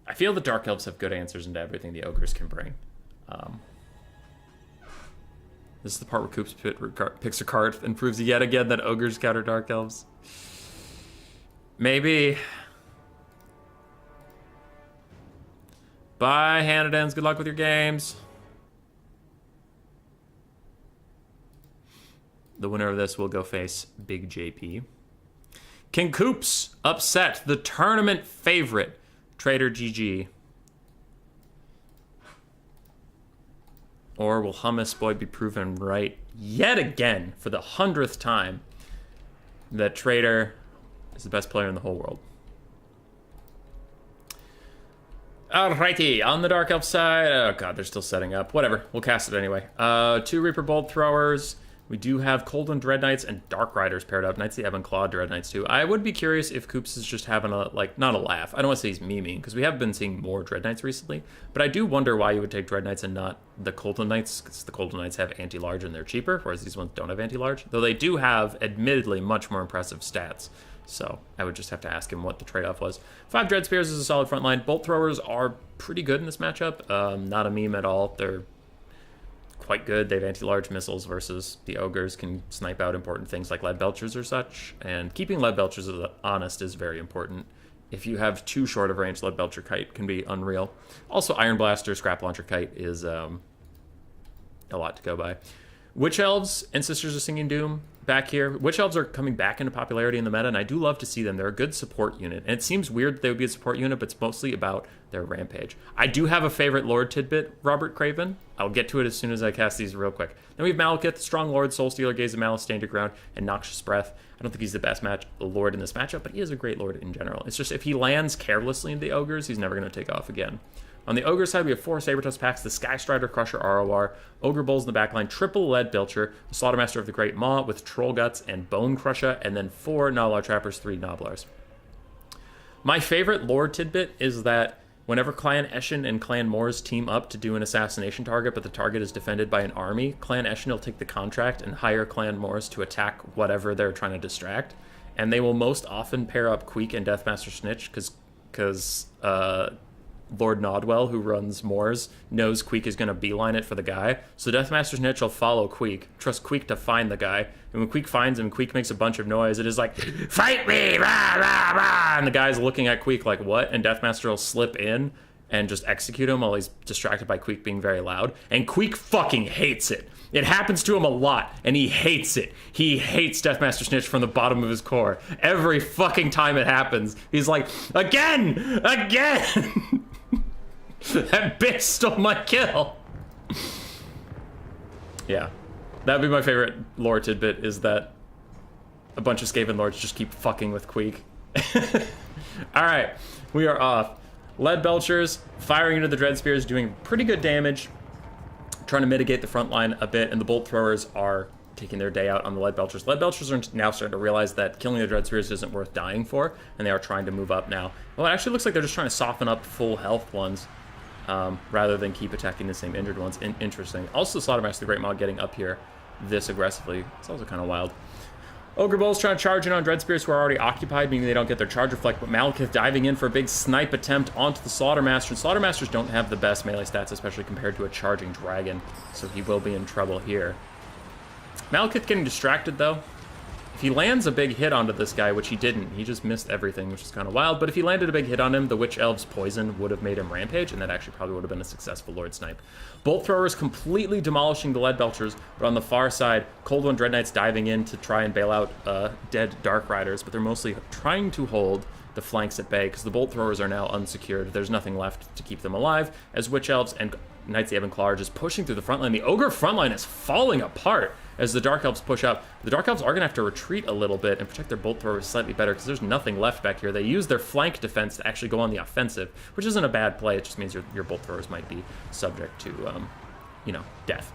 the Dark Elves have good answers into everything the Ogres can bring. This is the part where Coops picks a card and proves yet again that Ogres counter Dark Elves. Maybe. Bye, Hanadans. Good luck with your games. The winner of this will go face Big JP. Can Coops upset the tournament favorite, Trader GG? Or will Hummus Boy be proven right yet again for the 100th time that Trader is the best player in the whole world? Alrighty, on the Dark Elf side, oh god, they're still setting up. Whatever, we'll cast it anyway. 2 Reaper Bolt Throwers. We do have Cold One Dread Knights and Dark Riders paired up. Knights the Ebon Claw, Dread Knights too. I would be curious if Coops is just having a, like, not a laugh. I don't want to say he's memeing, because we have been seeing more Dread Knights recently. But I do wonder why you would take Dread Knights and not the Cold One Knights, because the Cold One Knights have anti-large and they're cheaper, whereas these ones don't have anti-large. Though they do have, admittedly, much more impressive stats. So I would just have to ask him what the trade-off was. 5 Dread Spears is a solid front line. Bolt Throwers are pretty good in this matchup. Not a meme at all. They're quite good. They have anti-large missiles versus the Ogres can snipe out important things like Lead Belchers or such. And keeping Lead Belchers honest is very important. If you have too short of range, Lead Belcher Kite can be unreal. Also, Iron Blaster, Scrap Launcher Kite is a lot to go by. Witch Elves and Sisters of Singing Doom back here. Witch Elves are coming back into popularity in the meta, and I do love to see them. They're a good support unit, and it seems weird that they would be a support unit, but it's mostly about their rampage. I do have a favorite Lord tidbit, Robert Craven. I'll get to it as soon as I cast these real quick. Then we have Malekith, Strong Lord, Soul Stealer, Gaze of Malice, Stand Your Ground, and Noxious Breath. I don't think he's the best Lord in this matchup, but he is a great Lord in general. It's just if he lands carelessly into the Ogres, he's never going to take off again. On the Ogre side, we have 4 Sabertusk packs, the Sky Strider, Crusher, ROR, Ogre Bulls in the backline, triple Lead Belcher, the Slaughtermaster of the Great Maw with Troll Guts and Bone Crusher, and then 4 Nobblar Trappers, 3 Nobblars. My favorite lore tidbit is that whenever Clan Eshin and Clan Moors team up to do an assassination target, but the target is defended by an army, Clan Eshin will take the contract and hire Clan Moors to attack whatever they're trying to distract. And they will most often pair up Queek and Deathmaster Snitch because Lord Nodwell, who runs Moors, knows Queek is going to beeline it for the guy. So Deathmaster Snitch will follow Queek, trust Queek to find the guy. And when Queek finds him, Queek makes a bunch of noise. It is like, fight me, rah, rah, rah. And the guy's looking at Queek like, what? And Deathmaster will slip in and just execute him while he's distracted by Queek being very loud. And Queek fucking hates it. It happens to him a lot, and he hates it. He hates Deathmaster Snitch from the bottom of his core. Every fucking time it happens, he's like, again! That bitch stole my kill. Yeah, that'd be my favorite lore tidbit, is that a bunch of Skaven lords just keep fucking with Queek. All right, we are off. Lead Belchers firing into the Dread Spears, doing pretty good damage, trying to mitigate the front line a bit, and the Bolt Throwers are taking their day out on the Lead Belchers. Lead Belchers are now starting to realize that killing the Dread Spears isn't worth dying for, and they are trying to move up now. Well, it actually looks like they're just trying to soften up full health ones, rather than keep attacking the same injured ones. Interesting. Also, Slaughtermaster the Great Maw getting up here this aggressively. It's also kind of wild. Ogre Bulls trying to charge in on Dread Spears who are already occupied, meaning they don't get their charge reflect, but Malekith diving in for a big snipe attempt onto the Slaughtermaster. And Slaughtermasters don't have the best melee stats, especially compared to a charging dragon, so he will be in trouble here. Malekith getting distracted, though. If he lands a big hit onto this guy, which he didn't, he just missed everything, which is kind of wild. But if he landed a big hit on him, the Witch Elves' poison would have made him rampage, and that actually probably would have been a successful Lord Snipe. Bolt Throwers completely demolishing the Lead Belchers, but on the far side, Cold One Dread Knights diving in to try and bail out dead Dark Riders, but they're mostly trying to hold the flanks at bay, because the Bolt Throwers are now unsecured. There's nothing left to keep them alive, as Witch Elves and Knights of the Ebon Claw are just pushing through the front line. The Ogre front line is falling apart. as the Dark Elves push up. The Dark Elves are going to have to retreat a little bit and protect their bolt throwers slightly better because there's nothing left back here. They use their flank defense to actually go on the offensive, which isn't a bad play. It just means your bolt throwers might be subject to, death.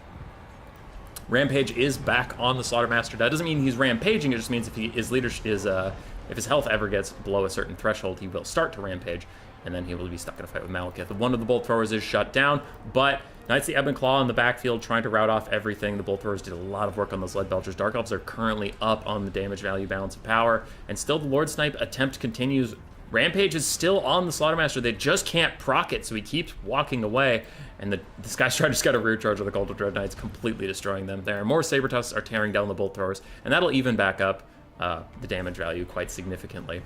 Rampage is back on the Slaughtermaster. That doesn't mean he's rampaging. It just means if if his health ever gets below a certain threshold, he will start to rampage, and then he will be stuck in a fight with Malekith. One of the bolt throwers is shut down, but Knights of the Ebb and Claw in the backfield trying to rout off everything. The bolt throwers did a lot of work on those lead belchers. Dark Elves are currently up on the damage value balance of power, and still the Lord Snipe attempt continues. Rampage is still on the Slaughtermaster. They just can't proc it, so he keeps walking away. And the Sky Strider's got a rear charge of the Cult of Dread Knights, completely destroying them there. More Saber Tusks are tearing down the Bolt Throwers, and that'll even back up the damage value quite significantly.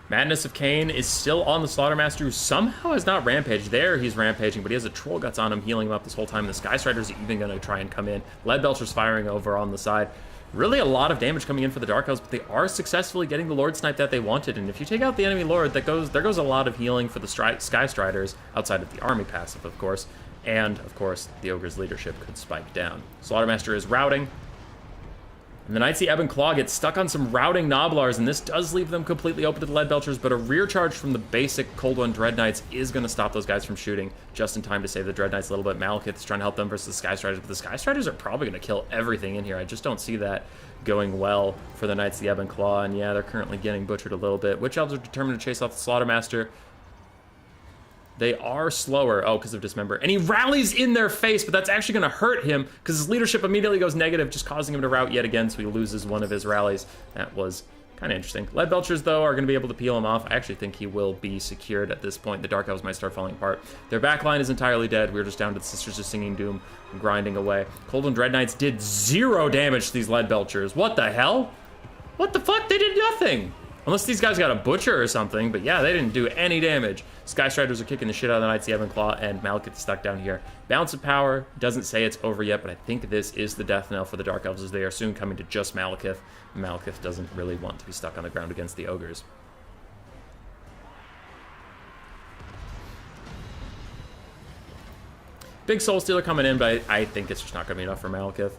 Madness of Cain is still on the Slaughtermaster, who somehow has not rampaged. There he's rampaging, but he has a Troll Guts on him, healing him up this whole time. The Sky Strider's even going to try and come in. Lead Belcher's firing over on the side. Really a lot of damage coming in for the Dark Elves, but they are successfully getting the Lord Snipe that they wanted. And if you take out the enemy Lord, there goes a lot of healing for the Sky Striders, outside of the army passive, of course. And, of course, the Ogre's leadership could spike down. Slaughtermaster is routing. And the Knights of the Ebb and Claw get stuck on some routing Noblars, and this does leave them completely open to the Lead Belchers, but a rear charge from the basic Cold One Dread Knights is going to stop those guys from shooting just in time to save the Dread Knights a little bit. Malekith is trying to help them versus the Sky Striders, but the Sky Striders are probably going to kill everything in here. I just don't see that going well for the Knights of the Ebb and Claw, and yeah, they're currently getting butchered a little bit. Witch Elves are determined to chase off the Slaughtermaster. They are slower. Oh, because of Dismember. And he rallies in their face, but that's actually going to hurt him because his leadership immediately goes negative, just causing him to rout yet again, so he loses one of his rallies. That was kind of interesting. Lead Belchers, though, are going to be able to peel him off. I actually think he will be secured at this point. The Dark Elves might start falling apart. Their backline is entirely dead. We're just down to the Sisters of Singing Doom grinding away. Cold One Dread Knights did 0 damage to these Lead Belchers. What the hell? What the fuck? They did nothing. Unless these guys got a butcher or something, but yeah, they didn't do any damage. Sky Striders are kicking the shit out of the Knights of the Ebb and Claw, and Malekith is stuck down here. Balance of Power doesn't say it's over yet, but I think this is the death knell for the Dark Elves, as they are soon coming to just Malekith. Malekith doesn't really want to be stuck on the ground against the Ogres. Big Soul Stealer coming in, but I think it's just not going to be enough for Malekith.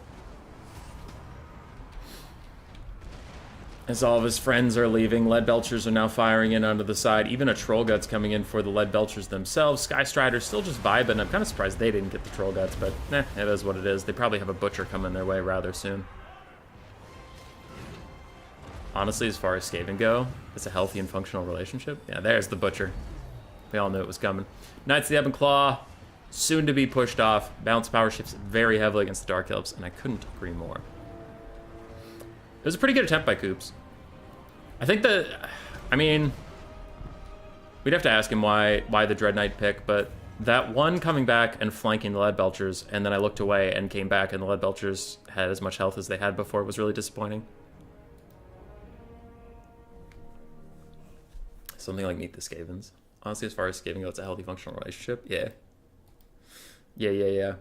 As all of his friends are leaving, Lead Belchers are now firing in onto the side. Even a Troll Guts coming in for the Lead Belchers themselves. Sky Strider's still just vibing. I'm kind of surprised they didn't get the Troll Guts, but it is what it is. They probably have a Butcher coming their way rather soon. Honestly, as far as Skaven go, it's a healthy and functional relationship. Yeah, there's the Butcher. We all knew it was coming. Knights of the Ebb and Claw, soon to be pushed off. Balance Power shifts very heavily against the Dark Elves, and I couldn't agree more. It was a pretty good attempt by Coops. I think we'd have to ask him why the Dread Knight pick, but that one coming back and flanking the Lead Belchers, and then I looked away and came back and the Lead Belchers had as much health as they had before, was really disappointing. Something like Meet the Skavens. Honestly, as far as Skaven goes, it's a healthy functional relationship. Yeah. Yeah.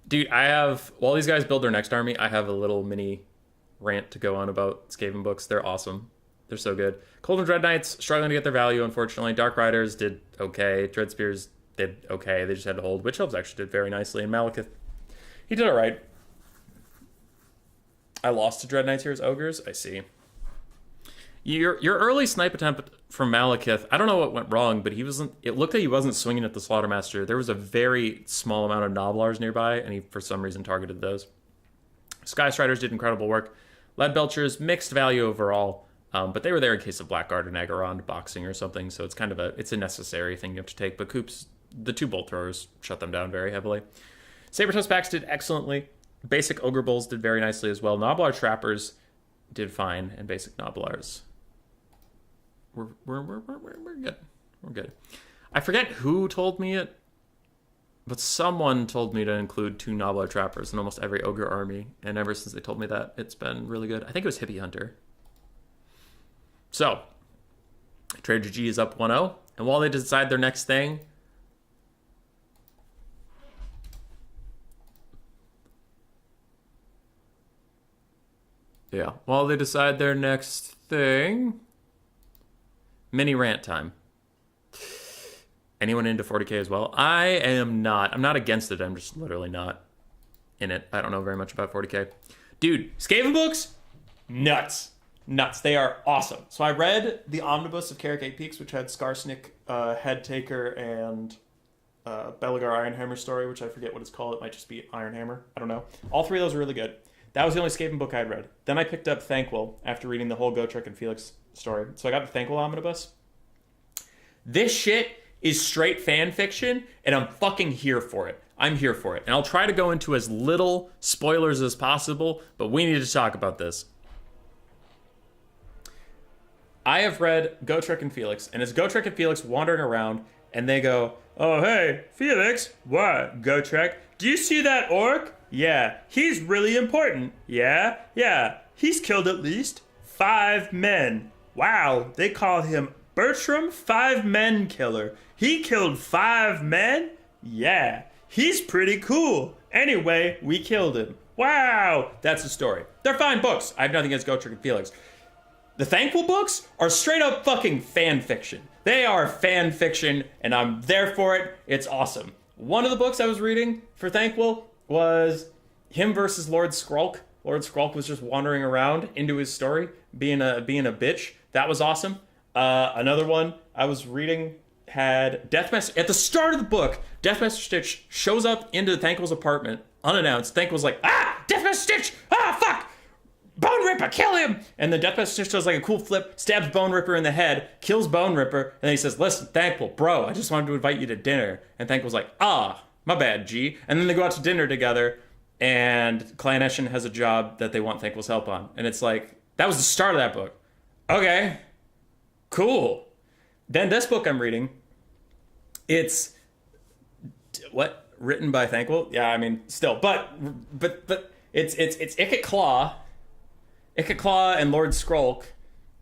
Dude, while these guys build their next army, I have a little mini rant to go on about Skaven books. They're awesome. They're so good. Cold and Dread Knights struggling to get their value, unfortunately. Dark Riders did okay. Dread Spears did okay. They just had to hold. Witch Elves actually did very nicely. And Malekith, he did all right. I lost to Dread Knights here as Ogres. I see. Your early snipe attempt from Malekith, I don't know what went wrong, but it looked like he wasn't swinging at the Slaughtermaster. There was a very small amount of Noblars nearby, and he, for some reason, targeted those. Sky Striders did incredible work. Lead Belchers, mixed value overall, but they were there in case of Blackguard and Agarond boxing or something, so it's kind of it's a necessary thing you have to take. But Coops, the 2 Bolt Throwers, shut them down very heavily. Saber Tusk Packs did excellently. Basic Ogre Bulls did very nicely as well. Noblar Trappers did fine, and basic Noblars. We're good. We're good. I forget who told me it, but someone told me to include 2 Noblar Trappers in almost every Ogre army, and ever since they told me that, it's been really good. I think it was Hippie Hunter. So, Trader G is up 1-0, and while they decide their next thing, mini rant time. Anyone into 40k as well? I am not. I'm not against it. I'm just literally not in it. I don't know very much about 40k. Dude, Skaven books? Nuts. Nuts. They are awesome. So I read the omnibus of Carrick 8 Peaks, which had Skarsnik, Headtaker, and Belagar Ironhammer story, which I forget what it's called. It might just be Ironhammer. I don't know. All three of those are really good. That was the only Skaven book I'd read. Then I picked up Thanquol after reading the whole Gotrek and Felix story. So I got the Thanquol omnibus. This shit is straight fan fiction, and I'm fucking here for it. I'm here for it. And I'll try to go into as little spoilers as possible, but we need to talk about this. I have read Gotrek and Felix, and it's Gotrek and Felix wandering around, and they go, "Oh, hey, Felix, what, Gotrek? Do you see that orc? Yeah, he's really important. Yeah, he's killed at least 5 men. Wow, they call him Bertram 5 Men Killer. He killed 5 men? Yeah, he's pretty cool. Anyway, we killed him. Wow, that's the story. They're fine books. I have nothing against Gotrek and Felix. The Thanquol books are straight up fucking fan fiction. They are fan fiction, and I'm there for it. It's awesome. One of the books I was reading for Thanquol was him versus Lord Skrulk. Lord Skrulk was just wandering around into his story, being a bitch. That was awesome. Another one I was reading had Deathmaster. At the start of the book, Deathmaster Stitch shows up into Thanquol's apartment unannounced. Thanquol's like, Deathmaster Stitch! Fuck! Bone Ripper, kill him! And then Deathmaster Stitch does like a cool flip, stabs Bone Ripper in the head, kills Bone Ripper, and then he says, "Listen, Thanquol, bro, I just wanted to invite you to dinner." And Thanquol's like, my bad, G. And then they go out to dinner together, and Clan Eshin has a job that they want Thanquol's help on. And it's like, that was the start of that book. Okay. Cool. Then this book I'm reading, it's written by Thanquol? Yeah, I mean, still, but it's Ikit Claw. Ikit Claw and Lord Skrulk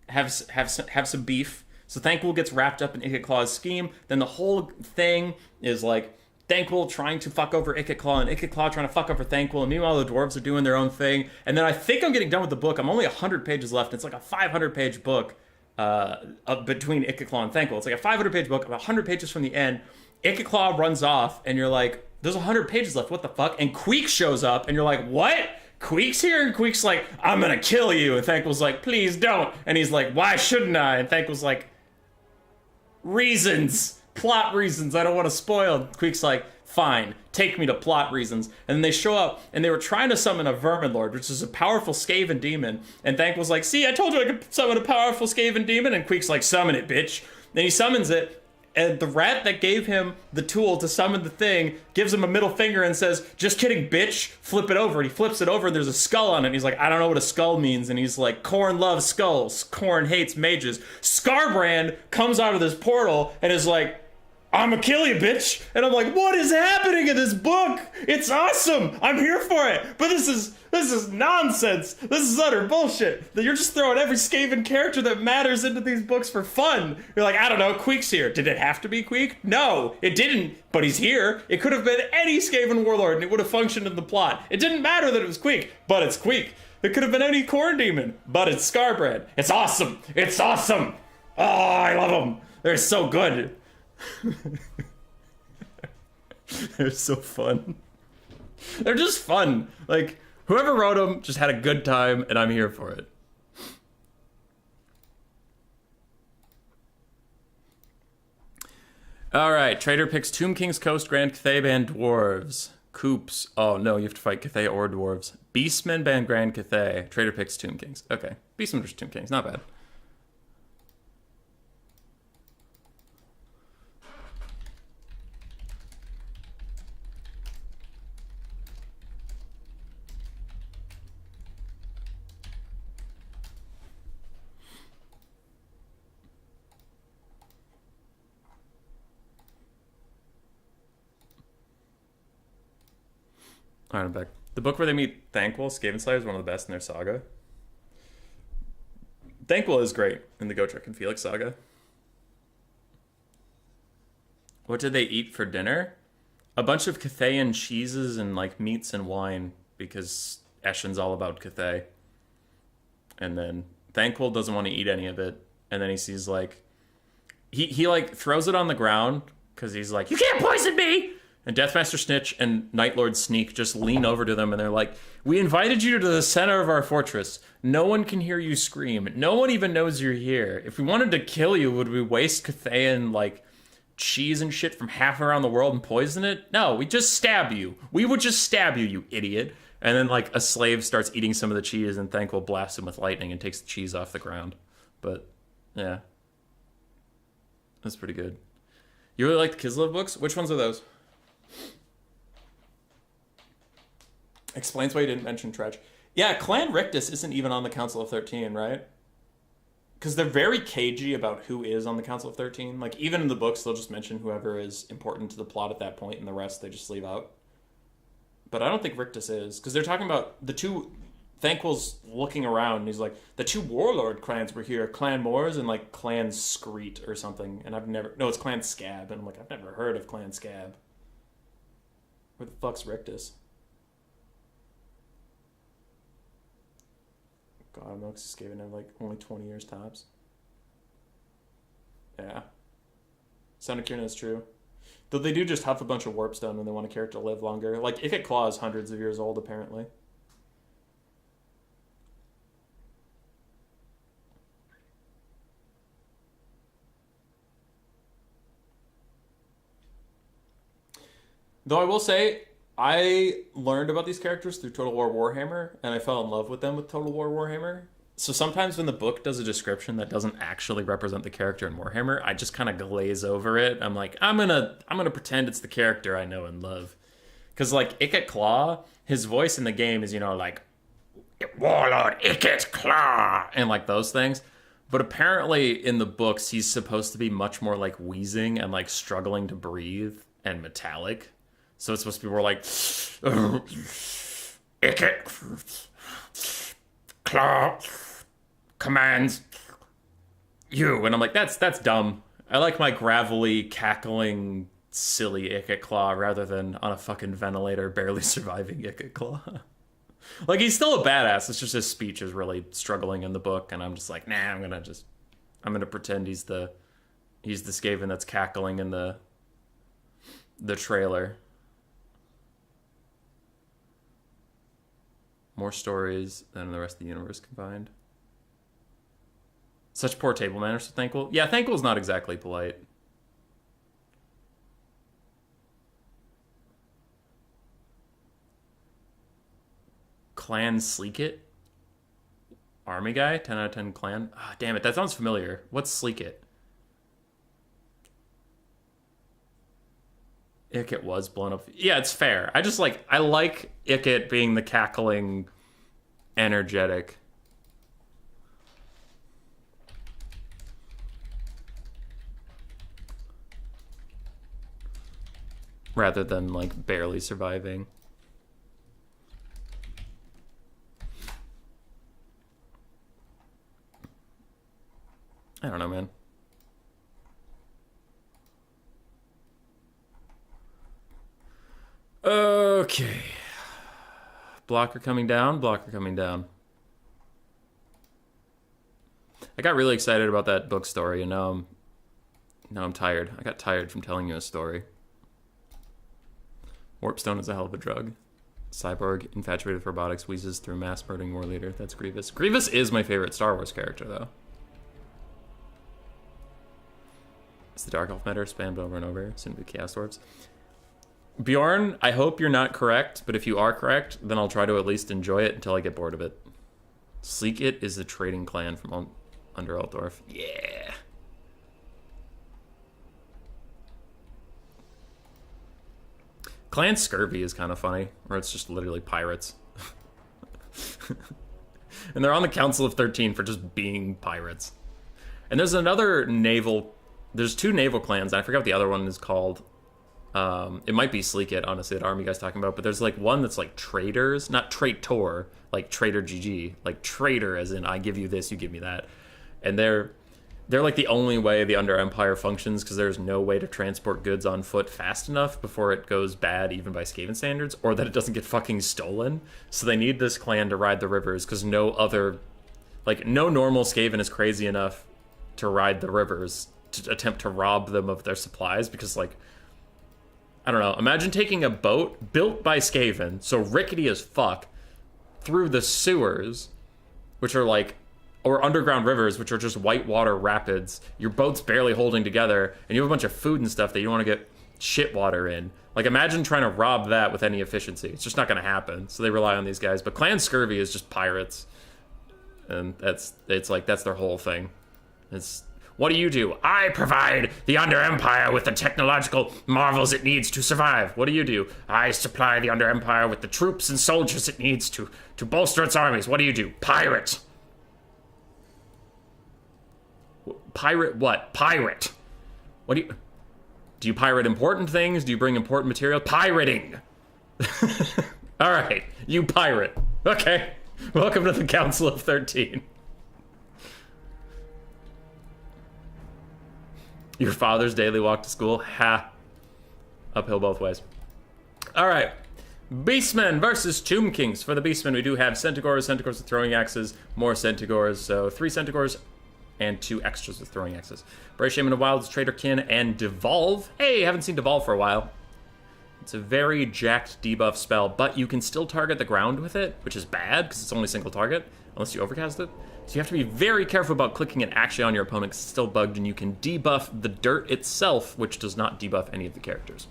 have some beef. So Thanquol gets wrapped up in Ikit Claw's scheme. Then the whole thing is like Thanquol trying to fuck over Ikit Claw and Ikit Claw trying to fuck over Thanquol. And meanwhile, the dwarves are doing their own thing. And then I think I'm getting done with the book. I'm only 100 pages left. It's like a 500-page book between Ikit Claw and Thanquol. It's like a 500-page book, about 100 pages from the end. Ikit Claw runs off, and you're like, there's 100 pages left. What the fuck? And Queek shows up, and you're like, what? Queek's here? And Queek's like, "I'm gonna kill you." And Thanquol's like, "Please don't." And he's like, "Why shouldn't I?" And Thanquol's like, "Reasons. Plot reasons. I don't want to spoil." Queek's like, "Fine. Take me to plot reasons." And then they show up, and they were trying to summon a Vermin Lord, which is a powerful Skaven demon. And Thanquol's like, "See, I told you I could summon a powerful Skaven demon." And Queek's like, "Summon it, bitch." Then he summons it, and the rat that gave him the tool to summon the thing gives him a middle finger and says, "Just kidding, bitch. Flip it over." And he flips it over, and there's a skull on it. And he's like, "I don't know what a skull means." And he's like, "Khorne loves skulls. Khorne hates mages." Skarbrand comes out of this portal and is like, "I'm gonna kill you, bitch." And I'm like, what is happening in this book? It's awesome. I'm here for it. But this is nonsense. This is utter bullshit. That you're just throwing every Skaven character that matters into these books for fun. You're like, I don't know, Queek's here. Did it have to be Queek? No, it didn't, but he's here. It could have been any Skaven warlord and it would have functioned in the plot. It didn't matter that it was Queek, but it's Queek. It could have been any Khorne demon, but it's Skarbrand. It's awesome. It's awesome. Oh, I love them. They're so good. They're so fun. They're just fun. Like, whoever wrote them just had a good time, and I'm here for it. All right, Trader picks Tomb King's Coast Grand Cathay ban dwarves. Coops. Oh no, you have to fight Cathay or dwarves. Beastmen ban Grand Cathay. Trader picks Tomb Kings. Okay, Beastmen versus Tomb Kings. Not bad. Alright, I'm back. The book where they meet Thanquol, Skaven Slayer, is one of the best in their saga. Thanquol is great in the Gotrek and Felix saga. What did they eat for dinner? A bunch of Cathayan cheeses and like meats and wine, because Eshin's all about Cathay. And then Thanquol doesn't want to eat any of it. And then he sees like he like throws it on the ground because he's like, you can't poison me! And Deathmaster Snitch and Night Lord Sneak just lean over to them and they're like, we invited you to the center of our fortress. No one can hear you scream. No one even knows you're here. If we wanted to kill you, would we waste Cathayan, like, cheese and shit from half around the world and poison it? No, we just stab you. We would just stab you, you idiot. And then, like, a slave starts eating some of the cheese and Thankful blasts him with lightning and takes the cheese off the ground. But, yeah. That's pretty good. You really like the Kislev books? Which ones are those? Explains why you didn't mention Tzeentch. Yeah, Clan Rictus isn't even on the Council of 13, right? Because they're very cagey about who is on the Council of 13. Like, even in the books, they'll just mention whoever is important to the plot at that point, and the rest they just leave out. But I don't think Rictus is, because they're talking about the two... Thanquil's looking around, and he's like, the two warlord clans were here, Clan Moors and, like, Clan Screet or something. And I've never... No, it's Clan Scab. And I'm like, I've never heard of Clan Scab. Where the fuck's Rictus? God, Milk's escaping in like only 20 years tops. Yeah. Son of Kieran is true. Though they do just huff a bunch of warpstone when they want a character to live longer. Like, Ikit Claw is hundreds of years old, apparently. Though I will say, I learned about these characters through Total War Warhammer, and I fell in love with them with Total War Warhammer. So sometimes when the book does a description that doesn't actually represent the character in Warhammer, I just kind of glaze over it. I'm like, I'm gonna pretend it's the character I know and love. Because, like, Ikit Claw, his voice in the game is, you know, like, Warlord Ikit Claw, and, like, those things. But apparently in the books, he's supposed to be much more, like, wheezing and, like, struggling to breathe and metallic. So it's supposed to be more like, Ikit Claw commands you. And I'm like, that's dumb. I like my gravelly, cackling, silly Ikit Claw rather than on a fucking ventilator barely surviving Ikit Claw. Like, he's still a badass. It's just his speech is really struggling in the book. And I'm just like, nah, I'm gonna pretend he's the Skaven that's cackling in the trailer. More stories than the rest of the universe combined. Such poor table manners to Thankful. Yeah, Thankful's not exactly polite. Clan Sleekit? Army guy? 10 out of 10 clan? Ah, damn it, that sounds familiar. What's Sleekit? Ikit was blown up. Yeah, it's fair. I like Ikit being the cackling, energetic. Rather than, like, barely surviving. I don't know, man. Okay. Blocker coming down, blocker coming down. I got really excited about that book story, and now I'm tired. I got tired from telling you a story. Warpstone is a hell of a drug. Cyborg, infatuated with robotics, wheezes through mass murdering war leader. That's Grievous. Grievous is my favorite Star Wars character, though. It's the Dark Elf meta spammed over and over. Soon to be Chaos Dwarves. Bjorn, I hope you're not correct, but if you are correct, then I'll try to at least enjoy it until I get bored of it. Sleekit is the trading clan from under Altdorf. Yeah. Clan Scurvy is kind of funny, where it's just literally pirates. And they're on the Council of 13 for just being pirates. And there's there's two naval clans, I forgot what the other one is called. It might be Sleekit, honestly, that army guy's talking about, but there's like one that's like traders, not traitor, like trader GG, like trader as in I give you this, you give me that. And they're like the only way the Under Empire functions, because there's no way to transport goods on foot fast enough before it goes bad even by Skaven standards, or that it doesn't get fucking stolen. So they need this clan to ride the rivers, because no normal Skaven is crazy enough to ride the rivers to attempt to rob them of their supplies, because, like, I don't know, imagine taking a boat built by Skaven, so rickety as fuck, through the sewers, which are like, or underground rivers, which are just whitewater rapids. Your boat's barely holding together, and you have a bunch of food and stuff that you want to get shit water in. Like, imagine trying to rob that with any efficiency. It's just not going to happen, so they rely on these guys. But Clan Scurvy is just pirates, and that's their whole thing. What do? I provide the Under Empire with the technological marvels it needs to survive. What do? I supply the Under Empire with the troops and soldiers it needs to bolster its armies. What do? Pirate. Pirate what? Pirate. What do you pirate important things? Do you bring important material? Pirating. All right, you pirate. Okay. Welcome to the Council of 13. Your father's daily walk to school? Ha. Uphill both ways. All right. Beastmen versus Tomb Kings. For the Beastmen, we do have Centaurs with throwing axes, more Centaurs, so 3 Centaurs and 2 extras with throwing axes. Brave Shaman of Wilds, Traderkin, and Devolve. Hey, haven't seen Devolve for a while. It's a very jacked debuff spell, but you can still target the ground with it, which is bad because it's only single target, unless you overcast it. So you have to be very careful about clicking it actually on your opponent because it's still bugged, and you can debuff the dirt itself, which does not debuff any of the characters.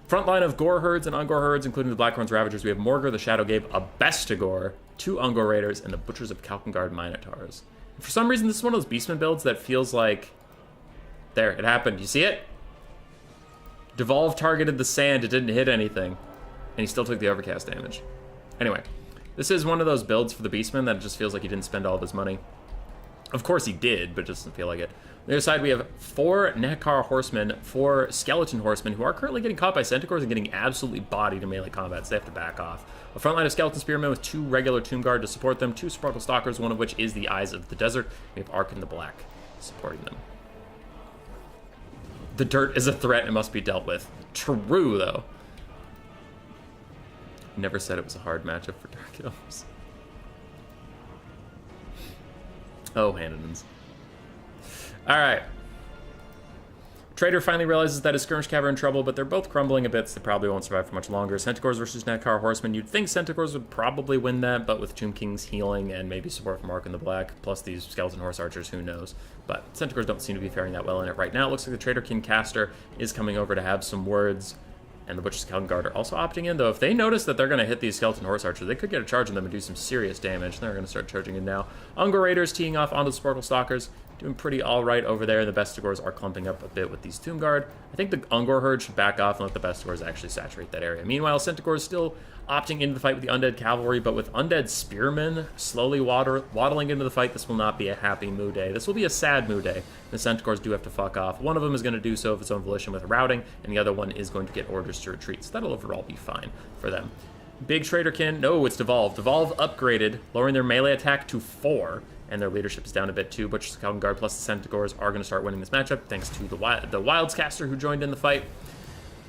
Front line of Gore Herds and Ungor Herds, including the Blackhorns Ravagers, we have Morgr the Shadowgabe, a Bestigor, 2 Ungor Raiders, and the Butchers of Kalkengard Minotaurs. And for some reason, this is one of those Beastman builds that feels like... There, it happened. You see it? Devolve targeted the sand, it didn't hit anything. And he still took the overcast damage. Anyway. This is one of those builds for the Beastman that it just feels like he didn't spend all of his money. Of course he did, but it doesn't feel like it. On the other side, we have 4 Nekar Horsemen, 4 Skeleton Horsemen, who are currently getting caught by Centaurs and getting absolutely bodied in melee combat, so they have to back off. A front line of Skeleton Spearmen with 2 regular Tomb Guard to support them, 2 Sparkle Stalkers, one of which is the Eyes of the Desert. We have Ark in the Black supporting them. The dirt is a threat and must be dealt with. True, though. Never said it was a hard matchup for Dark Elves. Oh, Hanonins. Alright. Trader finally realizes that his skirmish cav are in trouble, but they're both crumbling a bit, so they probably won't survive for much longer. Centaurs versus Nekar Horsemen. You'd think Centaurs would probably win that, but with Tomb King's healing and maybe support from Ark in the Black, plus these Skeleton Horse Archers, who knows. But Centaurs don't seem to be faring that well in it right now. It looks like the Trader King caster is coming over to have some words. And the Butcher's Skeleton Guard are also opting in, though if they notice that they're going to hit these Skeleton Horse Archers, they could get a charge on them and do some serious damage. They're going to start charging in now. Ungor Raiders teeing off onto the Sparkle Stalkers, doing pretty alright over there. The Bestigors are clumping up a bit with these Tomb Guard. I think the Ungor Herd should back off and let the Bestigors actually saturate that area. Meanwhile, Centaurs still opting into the fight with the Undead Cavalry, but with Undead Spearmen slowly waddling into the fight, this will not be a happy Moo Day. This will be a sad Moo Day. The Centaurs do have to fuck off. One of them is going to do so of its own volition with routing, and the other one is going to get orders to retreat. So that'll overall be fine for them. Big Traderkin, no, it's Devolve. Devolve upgraded, lowering their melee attack to 4, and their leadership is down a bit too. Butcher's Skeleton Guard plus the Centaurs are going to start winning this matchup, thanks to the Wilds caster who joined in the fight.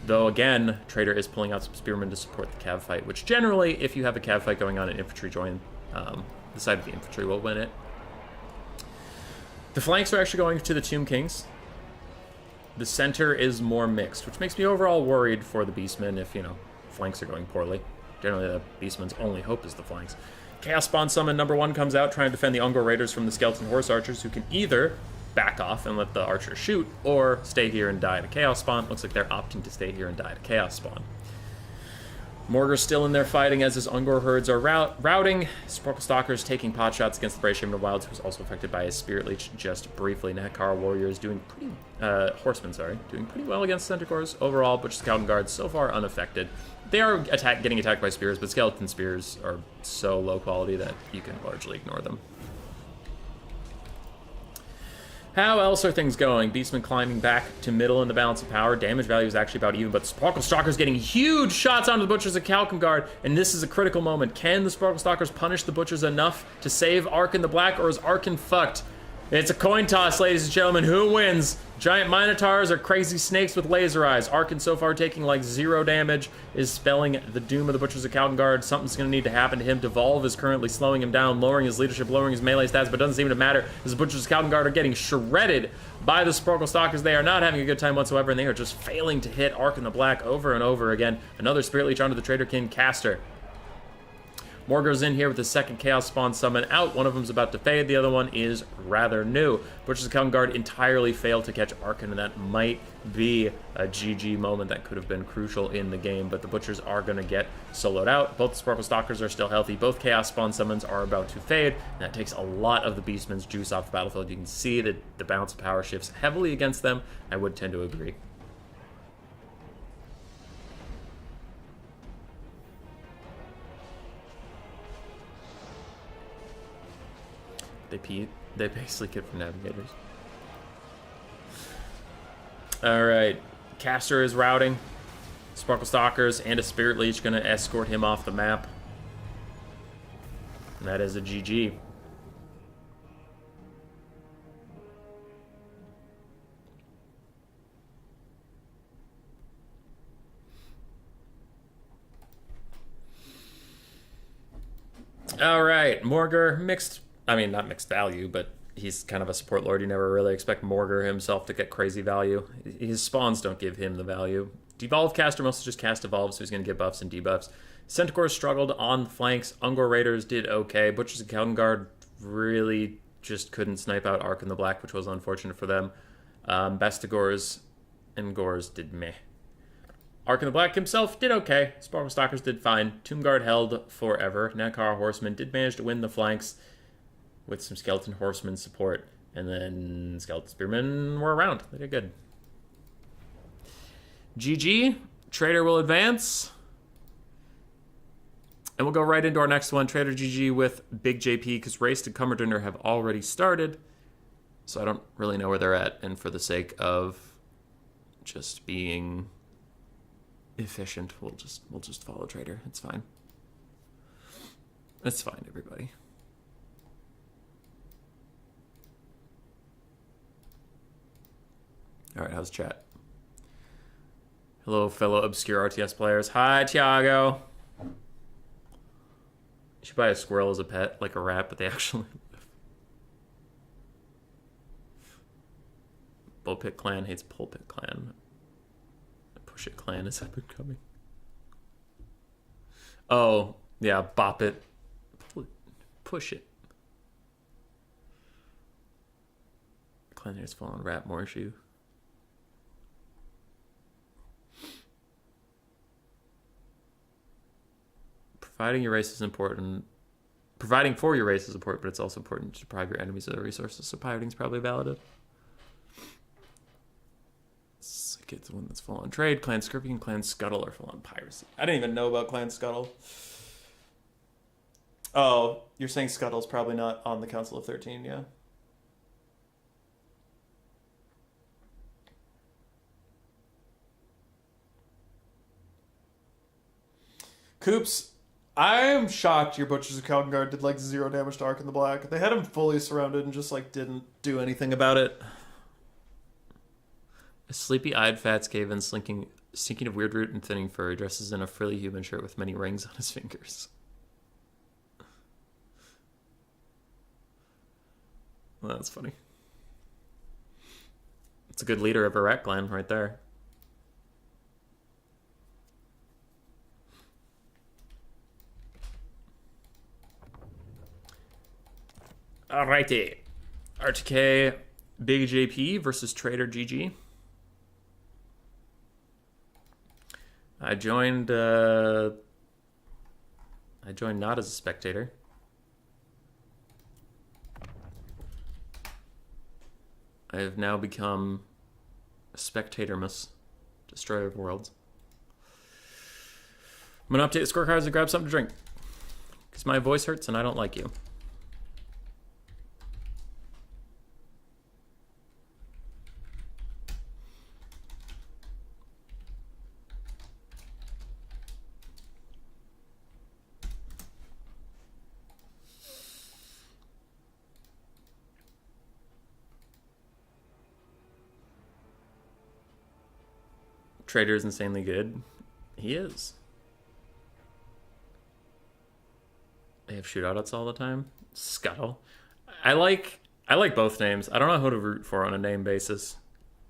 Though, again, Trader is pulling out some Spearmen to support the Cav fight, which generally, if you have a Cav fight going on and infantry join, the side of the infantry will win it. The flanks are actually going to the Tomb Kings. The center is more mixed, which makes me overall worried for the Beastmen if, you know, flanks are going poorly. Generally, the Beastmen's only hope is the flanks. Chaos Spawn Summon #1 comes out trying to defend the Ungor Raiders from the Skeleton Horse Archers, who can either back off and let the archer shoot, or stay here and die to Chaos Spawn. Looks like they're opting to stay here and die to Chaos Spawn. Morgr's still in there fighting as his Ungor herds are routing. Sparkle Stalkers taking pot shots against the Brave Shaman of Wilds, who's also affected by his Spirit Leech just briefly. Nekar Warriors doing pretty... Horsemen, sorry. Doing pretty well against Centaurs. Overall, Butcher Skeleton Guards so far unaffected. They are getting attacked by spears, but Skeleton Spears are so low quality that you can largely ignore them. How else are things going? Beastmen climbing back to middle in the balance of power. Damage value is actually about even, but Sparkle Stalkers getting huge shots onto the Butchers of Kalkengard, and this is a critical moment. Can the Sparkle Stalkers punish the Butchers enough to save Ark in the Black, or is Arkin fucked? It's a coin toss, ladies and gentlemen. Who wins? Giant Minotaurs or crazy snakes with laser eyes? Arkin so far taking like 0 damage is spelling the doom of the Butchers of Calgard. Something's going to need to happen to him. Devolve is currently slowing him down, lowering his leadership, lowering his melee stats, but it doesn't seem to matter as the Butchers of Calgard are getting shredded by the Sporkle Stalkers. They are not having a good time whatsoever, and they are just failing to hit Arkin the Black over and over again. Another Spirit Leech onto the Trader King caster. Morgo's in here with the second Chaos Spawn summon out. One of them's about to fade, the other one is rather new. Butchers of Calgard entirely failed to catch Arkin, and that might be a GG moment that could have been crucial in the game, but the Butchers are going to get soloed out. Both the Sporkle Stalkers are still healthy. Both Chaos Spawn summons are about to fade, and that takes a lot of the Beastmen's juice off the battlefield. You can see that the balance of power shifts heavily against them. I would tend to agree. They basically get from navigators. Alright. Caster is routing. Sparkle Stalkers and a Spirit Leech gonna escort him off the map. And that is a GG. Alright, Morgar, not mixed value, but he's kind of a support lord. You never really expect Morgar himself to get crazy value. His spawns don't give him the value. Devolve caster mostly just cast Evolve, so he's going to get buffs and debuffs. Centaurs struggled on the flanks. Ungor Raiders did okay. Butchers of Calgard really just couldn't snipe out Arkin the Black, which was unfortunate for them. Bestigors and Gors did meh. Arkin the Black himself did okay. Sparkle Stalkers did fine. Tombguard held forever. Nakar Horsemen did manage to win the flanks with some Skeleton Horsemen support, and then Skeleton Spearmen were around. They did good. GG. Trader will advance. And we'll go right into our next one. Trader GG with Big JP, because Race to Cummerdinner have already started, so I don't really know where they're at, and for the sake of just being efficient, we'll just follow Trader. It's fine. It's fine, everybody. All right, how's chat? Hello, fellow obscure RTS players. Hi, Tiago. You should buy a squirrel as a pet, like a rat, but they actually live. Bullpit Clan hates Pulpit Clan. Push It Clan is up and coming. Oh, yeah, bop it. Push it. Clan hates fallen rat Morshu. Providing your race is important. Providing for your race is important, but it's also important to deprive your enemies of their resources, so pirating's probably valid. Get the one that's full on trade. Clan Scorpion, Clan Scuttle are full on piracy. I didn't even know about Clan Scuttle. Oh, you're saying Scuttle's probably not on the Council of 13, yeah? Coops, I'm shocked your Butchers of Calgard did like 0 damage to Arkin the Black. They had him fully surrounded and just like didn't do anything about it. A sleepy-eyed Fatskaven stinking of weird root and thinning fur, dresses in a frilly human shirt with many rings on his fingers. Well, that's funny. It's a good leader of a rat clan right there. Alrighty. RTK Big JP versus Trader GG. I joined not as a spectator. I have now become a spectatormus, destroyer of worlds. I'm gonna update the scorecards and grab something to drink, because my voice hurts and I don't like you. Trader is insanely good. He is. They have shootouts all the time. Scuttle. I like both names. I don't know who to root for on a name basis.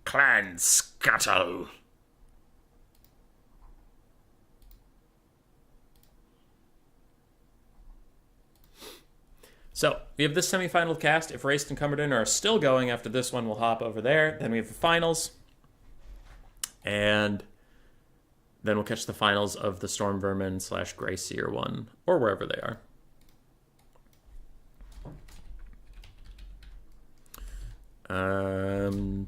Clan Scuttle. So, we have this semifinal cast. If Raced and Cumberton are still going after this one, we'll hop over there. Then we have the finals. And then we'll catch the finals of the Storm Vermin / Grey Seer one, or wherever they are.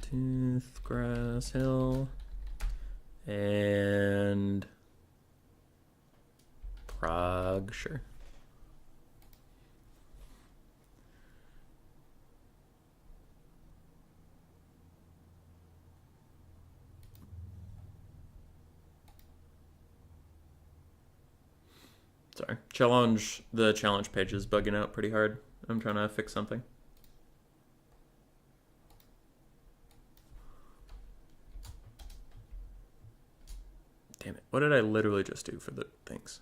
Toothgrass Hill and Prague, sure. Sorry. The challenge page is bugging out pretty hard. I'm trying to fix something. Damn it. What did I literally just do for the things?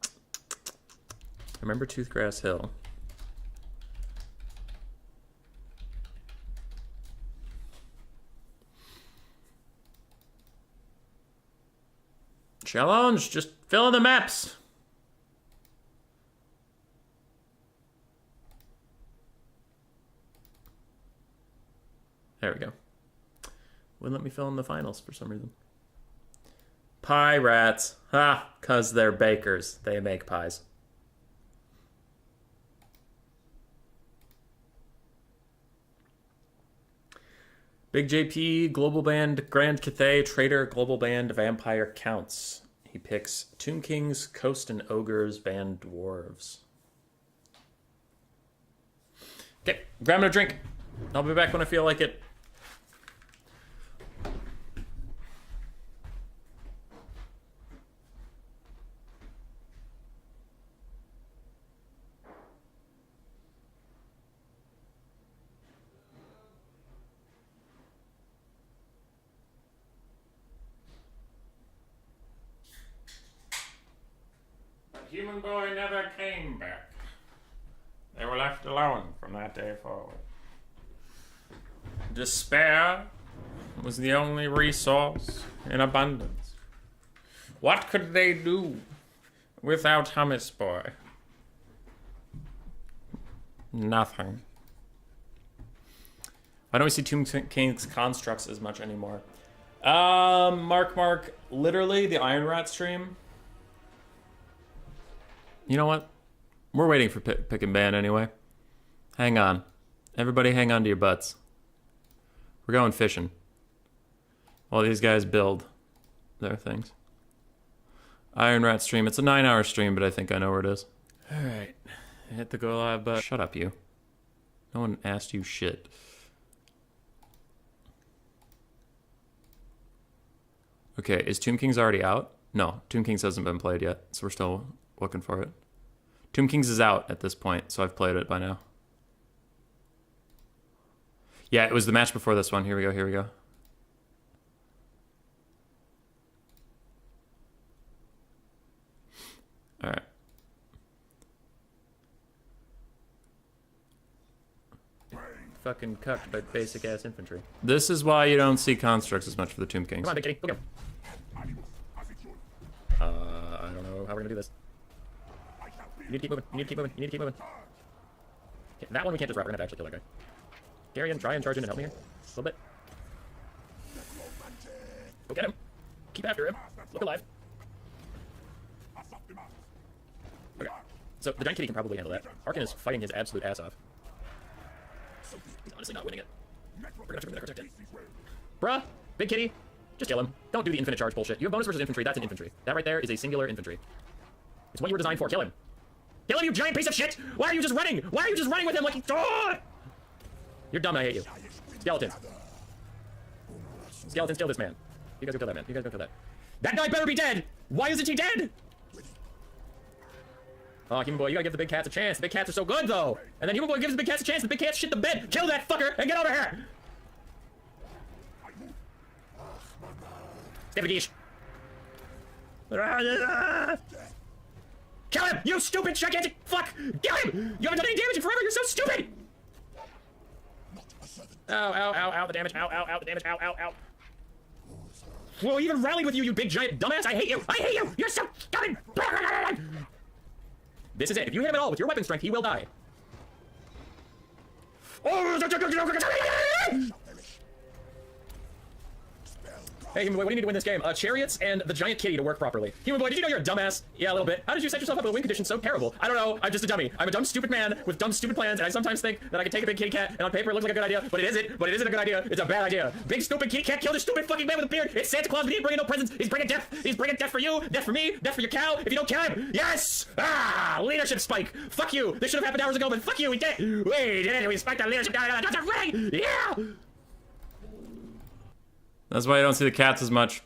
I remember Toothgrass Hill. Challenge, just fill in the maps. There we go. Wouldn't let me fill in the finals for some reason. Pie rats. Ha! 'Cause they're bakers. They make pies. Big JP, Global Band, Grand Cathay, Trader, Global Band, Vampire Counts. He picks Tomb Kings, Coast and Ogres, Band Dwarves. Okay, grabbing a drink. I'll be back when I feel like it. Human boy never came back. They were left alone from that day forward. Despair was the only resource in abundance. What could they do without Hummus Boy? Nothing. Why don't we see Tomb King's constructs as much anymore? Mark, literally the Iron Rat stream. You know what? We're waiting for pick and ban anyway. Hang on. Everybody hang on to your butts. We're going fishing. While these guys build their things. Iron Rat stream. It's a 9-hour stream, but I think I know where it is. Alright. Hit the go live button. Shut up, you. No one asked you shit. Okay, is Tomb Kings already out? No, Tomb Kings hasn't been played yet, so we're still looking for it. Tomb Kings is out at this point, so I've played it by now. Yeah, it was the match before this one. Here we go. Alright. Fucking cucked by basic ass infantry. This is why you don't see constructs as much for the Tomb Kings. Come on, Big Kitty, go. I don't know how we're gonna do this. You need to keep moving. Okay, that one we can't just route. We're gonna have to actually kill that guy. Garion, try and charge in and help me here. A little bit. Go get him. Keep after him. Look alive. Okay. So the giant kitty can probably handle that. Arkin is fighting his absolute ass off. He's honestly not winning it. We're gonna have to bring that protect him. Bruh, big kitty, just kill him. Don't do the infinite charge bullshit. You have bonus versus infantry. That's an infantry. That right there is a singular infantry. It's what you were designed for. Kill him. Kill him, you giant piece of shit! Why are you just running? Why are you just running with him like oh! You're dumb and I hate you. Skeleton. Skeleton, steal this man. You guys go kill that man. You guys go kill that. That guy better be dead! Why isn't he dead? Oh, Human Boy, you gotta give the big cats a chance. The big cats are so good, though. And then Human Boy gives the big cats a chance. The big cats shit the bed. Kill that fucker and get over here! Stiffy Kill him! You stupid gigantic fuck! Kill him! You haven't done any damage in forever, you're so stupid! Ow, ow, ow, ow, the damage, ow, ow, ow, the damage, ow, ow, ow. Whoa, even rallied with you, you big giant dumbass! I hate you! I hate you! You're so stupid! This is it. If you hit him at all with your weapon strength, he will die. Hey, Human Boy, what do you need to win this game? Chariots and the giant kitty to work properly. Human Boy, did you know you're a dumbass? Yeah, a little bit. How did you set yourself up with a win condition so terrible? I don't know. I'm just a dummy. I'm a dumb, stupid man with dumb, stupid plans, and I sometimes think that I can take a big kitty cat, and on paper it looks like a good idea, but it isn't. But it isn't a good idea. It's a bad idea. Big, stupid kitty cat killed a stupid fucking man with a beard. It's Santa Claus, but he ain't bringing no presents. He's bringing death. He's bringing death for you, death for me, death for your cow. If you don't kill him, yes! Ah, leadership spike. Fuck you. This should have happened hours ago, but fuck you. We did it. We did it. We spiked our leadership down. That's a ring. Yeah. That's why you don't see the cats as much.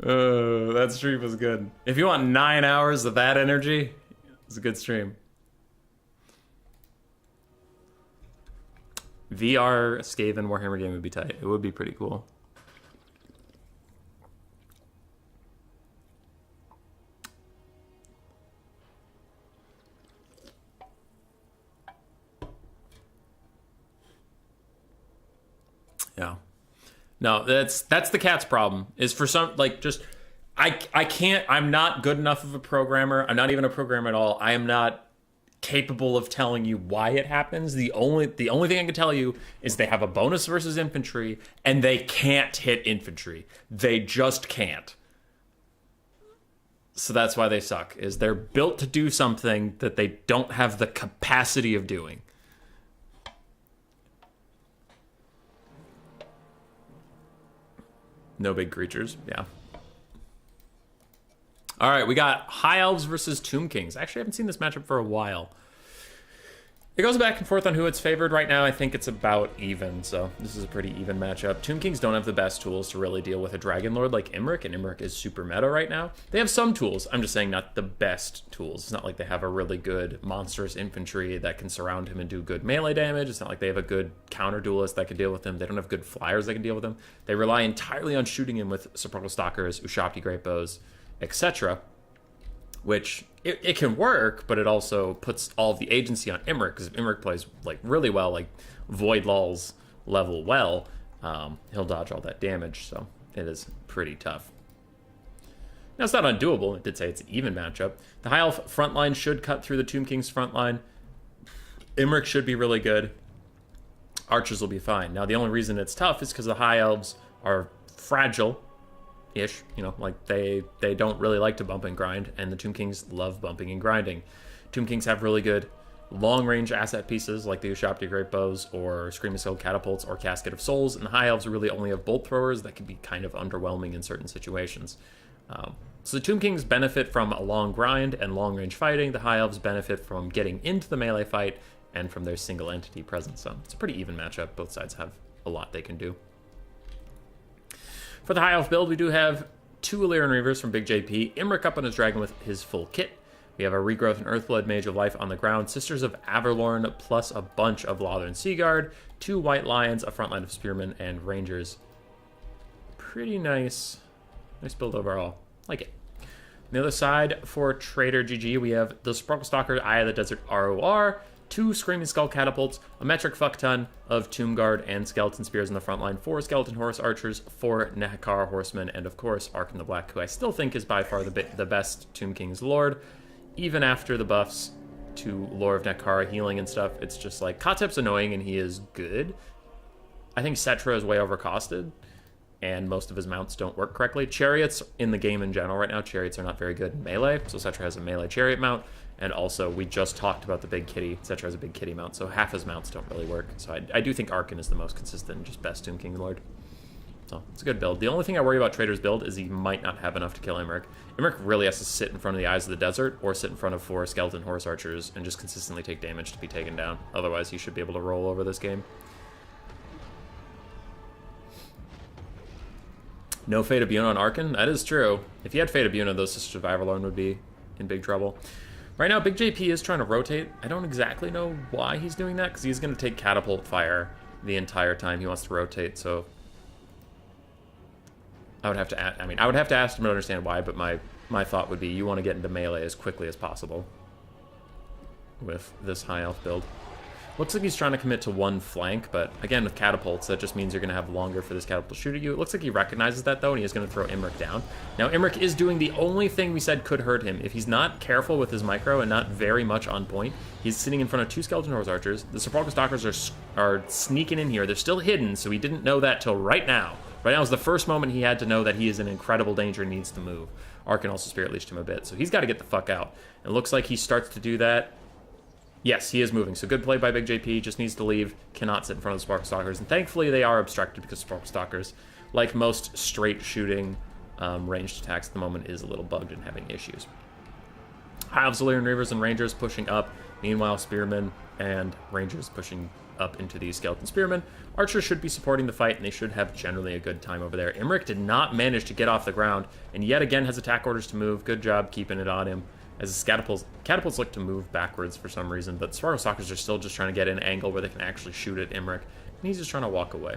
Oh, that stream was good. If you want 9 hours of that energy, it's a good stream. VR Skaven Warhammer game would be tight. It would be pretty cool. Yeah. No, that's the cat's problem. Is for some, like, just I can't, I'm not good enough of a programmer. I'm not even a programmer at all. I am not capable of telling you why it happens. The only thing I can tell you is they have a bonus versus infantry and they can't hit infantry. They just can't. So that's why they suck. Is they're built to do something that they don't have the capacity of doing. No big creatures, yeah. All right, we got High Elves versus Tomb Kings. Actually, I haven't seen this matchup for a while. It goes back and forth on who it's favored. Right now, I think it's about even, so this is a pretty even matchup. Tomb Kings don't have the best tools to really deal with a Dragon Lord like Imrik, and Imrik is super meta right now. They have some tools. I'm just saying not the best tools. It's not like they have a really good monstrous infantry that can surround him and do good melee damage. It's not like they have a good counter duelist that can deal with him. They don't have good flyers that can deal with him. They rely entirely on shooting him with Sepulchral Stalkers, Ushabti Great Bows, etc., which it can work, but it also puts all of the agency on Imrik, because if Imrik plays like really well, like Void Lul's level well, he'll dodge all that damage, so it is pretty tough. Now, it's not undoable. It did say it's an even matchup. The High Elf front line should cut through the Tomb King's front line. Imrik should be really good. Archers will be fine. Now, the only reason it's tough is because the High Elves are fragile, ish, you know, like they don't really like to bump and grind, and the Tomb Kings love bumping and grinding. Tomb Kings have really good long-range asset pieces like the Ushabti Great Bows or Screaming Skull Catapults or Casket of Souls, and the High Elves really only have bolt throwers that can be kind of underwhelming in certain situations. So the Tomb Kings benefit from a long grind and long-range fighting. The High Elves benefit from getting into the melee fight and from their single entity presence. So it's a pretty even matchup. Both sides have a lot they can do. For the High Elf build, we do have 2 Illyrian Reavers from Big JP, Imrik up on his dragon with his full kit. We have a Regrowth and Earthblood Mage of Life on the ground, Sisters of Averlorn, plus a bunch of Lothern Seaguard, 2 White Lions, a front line of Spearmen, and Rangers. Pretty nice. Nice build overall. Like it. On the other side, for Trader GG, we have the Sepulchral Stalker, Eye of the Desert ROR, 2 Screaming Skull Catapults, a metric fuckton of Tomb Guard and Skeleton Spears in the front line, 4 Skeleton Horse Archers, 4 Nehekar Horsemen, and of course Ark in the Black, who I still think is by far the best Tomb King's Lord. Even after the buffs to Lore of Nehekar healing and stuff, it's just like, Kotep's annoying and he is good. I think Cetra is way overcosted, and most of his mounts don't work correctly. Chariots in the game in general right now, Chariots are not very good in melee, so Cetra has a melee Chariot mount. And also, we just talked about the big kitty. Cetra has a big kitty mount, so half his mounts don't really work. So I do think Arkin is the most consistent and just best Tomb King Lord. So it's a good build. The only thing I worry about Trader's build is he might not have enough to kill Imrik. Imrik really has to sit in front of the Eyes of the Desert or sit in front of 4 Skeleton Horse Archers and just consistently take damage to be taken down. Otherwise, he should be able to roll over this game. No Fate of Buna on Arkin? That is true. If he had Fate of Buna, those Sisters of Averlorn would be in big trouble. Right now, Big JP is trying to rotate. I don't exactly know why he's doing that, because he's going to take catapult fire the entire time he wants to rotate, so... I would have to ask him to understand why, but my thought would be you want to get into melee as quickly as possible with this high elf build. Looks like he's trying to commit to one flank, but again, with catapults, that just means you're going to have longer for this catapult to shoot at you. It looks like he recognizes that, though, and he is going to throw Imric down. Now, Imric is doing the only thing we said could hurt him. If he's not careful with his micro and not very much on point, he's sitting in front of 2 Skeleton Horse Archers. The Sepulchral Stalkers are sneaking in here. They're still hidden, so he didn't know that till right now. Right now is the first moment he had to know that he is in incredible danger and needs to move. Arkin also Spirit Leashed him a bit, so he's got to get the fuck out. It looks like he starts to do that. Yes, he is moving, so good play by Big JP, just needs to leave, cannot sit in front of the Sparkle Stalkers, and thankfully they are obstructed because Sparkle Stalkers, like most straight shooting ranged attacks at the moment, is a little bugged and having issues. High Elves, Valyrian Reavers, and Rangers pushing up, meanwhile Spearmen and Rangers pushing up into these Skeleton Spearmen. Archers should be supporting the fight, and they should have generally a good time over there. Imric did not manage to get off the ground, and yet again has attack orders to move. Good job keeping it on him. As the catapults look to move backwards for some reason, but Sparkle Stalkers are still just trying to get an angle where they can actually shoot at Imric, and he's just trying to walk away.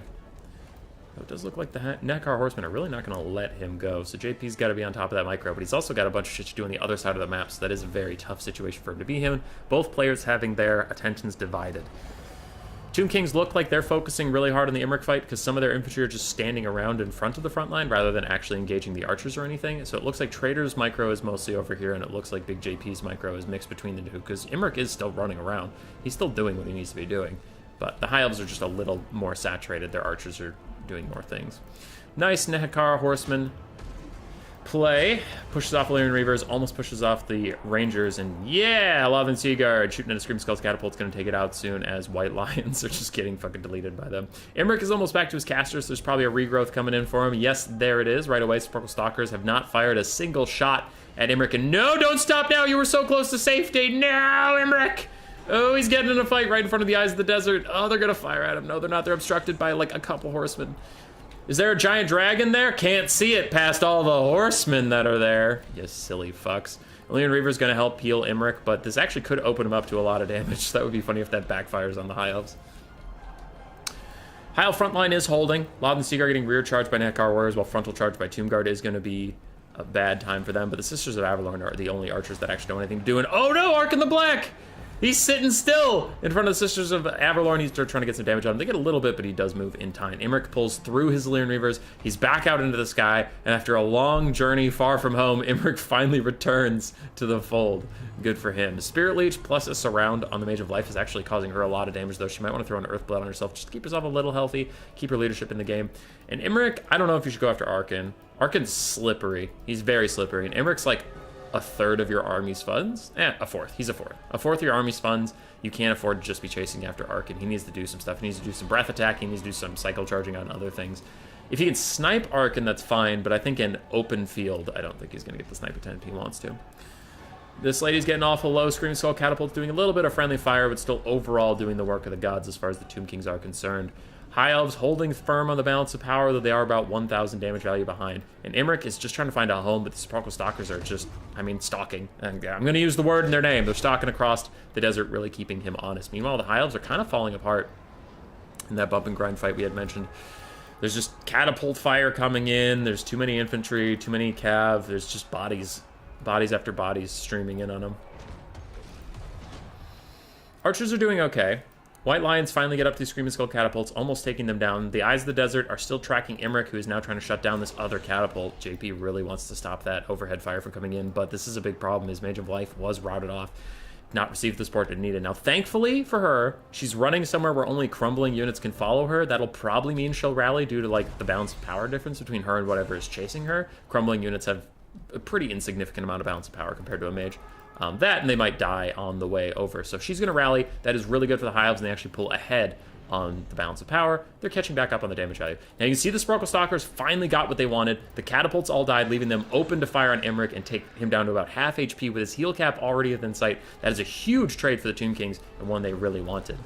So it does look like the Nekar Horsemen are really not going to let him go, so JP's got to be on top of that micro, but he's also got a bunch of shit to do on the other side of the map, so that is a very tough situation for him to be in. Both players having their attentions divided. Tomb Kings look like they're focusing really hard on the Imric fight because some of their infantry are just standing around in front of the front line rather than actually engaging the archers or anything. So it looks like Trader's micro is mostly over here, and it looks like Big JP's micro is mixed between the two because Imric is still running around. He's still doing what he needs to be doing. But the High Elves are just a little more saturated. Their archers are doing more things. Nice Nehekara Horseman play. Pushes off Valyrian Reavers, almost pushes off the Rangers, and yeah, Love and Seaguard shooting at a Scream Skull's catapult's going to take it out soon as White Lions are just getting fucking deleted by them. Imric is almost back to his casters, so there's probably a regrowth coming in for him. Yes, there it is. Right away, Sparkle Stalkers have not fired a single shot at Imric, and no, don't stop now! You were so close to safety! No, Imric! Oh, he's getting in a fight right in front of the Eyes of the Desert. Oh, they're going to fire at him. No, they're not. They're obstructed by, like, a couple horsemen. Is there a giant dragon there? Can't see it past all the horsemen that are there. You silly fucks. Valyrian Reaver's going to help heal Imric, but this actually could open him up to a lot of damage. So that would be funny if that backfires on the High Elves. High Elf front line is holding. Loud and Seaguard getting rear charged by Nekar Warriors, while frontal charge by Tomb Guard is going to be a bad time for them. But the Sisters of Avalorn are the only archers that actually don't have anything to do. And oh no, Ark in the Black! He's sitting still in front of the Sisters of Avalorn. He's trying to get some damage on him. They get a little bit, but he does move in time. Imric pulls through his Valyrian Reavers. He's back out into the sky, and after a long journey far from home, Imric finally returns to the fold. Good for him. Spirit Leech plus a Surround on the Mage of Life is actually causing her a lot of damage, though. She might want to throw an Earthblood on herself just to keep herself a little healthy, keep her leadership in the game. And Imric, I don't know if you should go after Arkin. Arkin's slippery. He's very slippery, and Imric's like a third of your army's funds? A fourth. He's a fourth. A fourth of your army's funds. You can't afford to just be chasing after Arkin. He needs to do some stuff. He needs to do some breath attack. He needs to do some cycle charging on other things. If he can snipe Arkin, that's fine, but I think in open field, I don't think he's going to get the snipe attempt he wants to. This lady's getting awful low. Screaming Skull Catapult's doing a little bit of friendly fire, but still overall doing the work of the gods as far as the Tomb Kings are concerned. High Elves holding firm on the balance of power, though they are about 1,000 damage value behind. And Imric is just trying to find a home, but the Sparkle Stalkers are just, stalking. And I'm going to use the word in their name. They're stalking across the desert, really keeping him honest. Meanwhile, the High Elves are kind of falling apart in that bump and grind fight we had mentioned. There's just catapult fire coming in. There's too many infantry, too many cav. There's just bodies after bodies streaming in on them. Archers are doing okay. White Lions finally get up these Screaming Skull catapults, almost taking them down. The Eyes of the Desert are still tracking Imric, who is now trying to shut down this other catapult. JP really wants to stop that overhead fire from coming in, but this is a big problem. His Mage of Life was routed off, not received the support it needed. Now, thankfully for her, she's running somewhere where only crumbling units can follow her. That'll probably mean she'll rally due to, like, the balance of power difference between her and whatever is chasing her. Crumbling units have a pretty insignificant amount of balance of power compared to a mage. That, and they might die on the way over. So she's going to rally. That is really good for the High Elves, and they actually pull ahead on the balance of power. They're catching back up on the damage value. Now you can see the Sparkle Stalkers finally got what they wanted. The catapults all died, leaving them open to fire on Imric and take him down to about half HP with his heal cap already within sight. That is a huge trade for the Tomb Kings, and one they really wanted.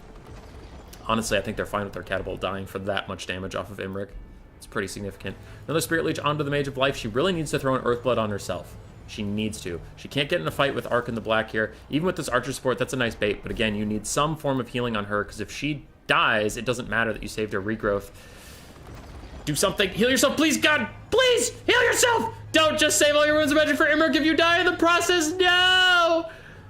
Honestly, I think they're fine with their catapult dying for that much damage off of Imric. It's pretty significant. Another Spirit Leech onto the Mage of Life. She really needs to throw an Earthblood on herself. She needs to. She can't get in a fight with Ark in the Black here. Even with this archer support, that's a nice bait. But again, you need some form of healing on her, because if she dies, it doesn't matter that you saved her regrowth. Do something. Heal yourself, please, God. Please, heal yourself. Don't just save all your wounds of magic for Imrik if you die in the process. No!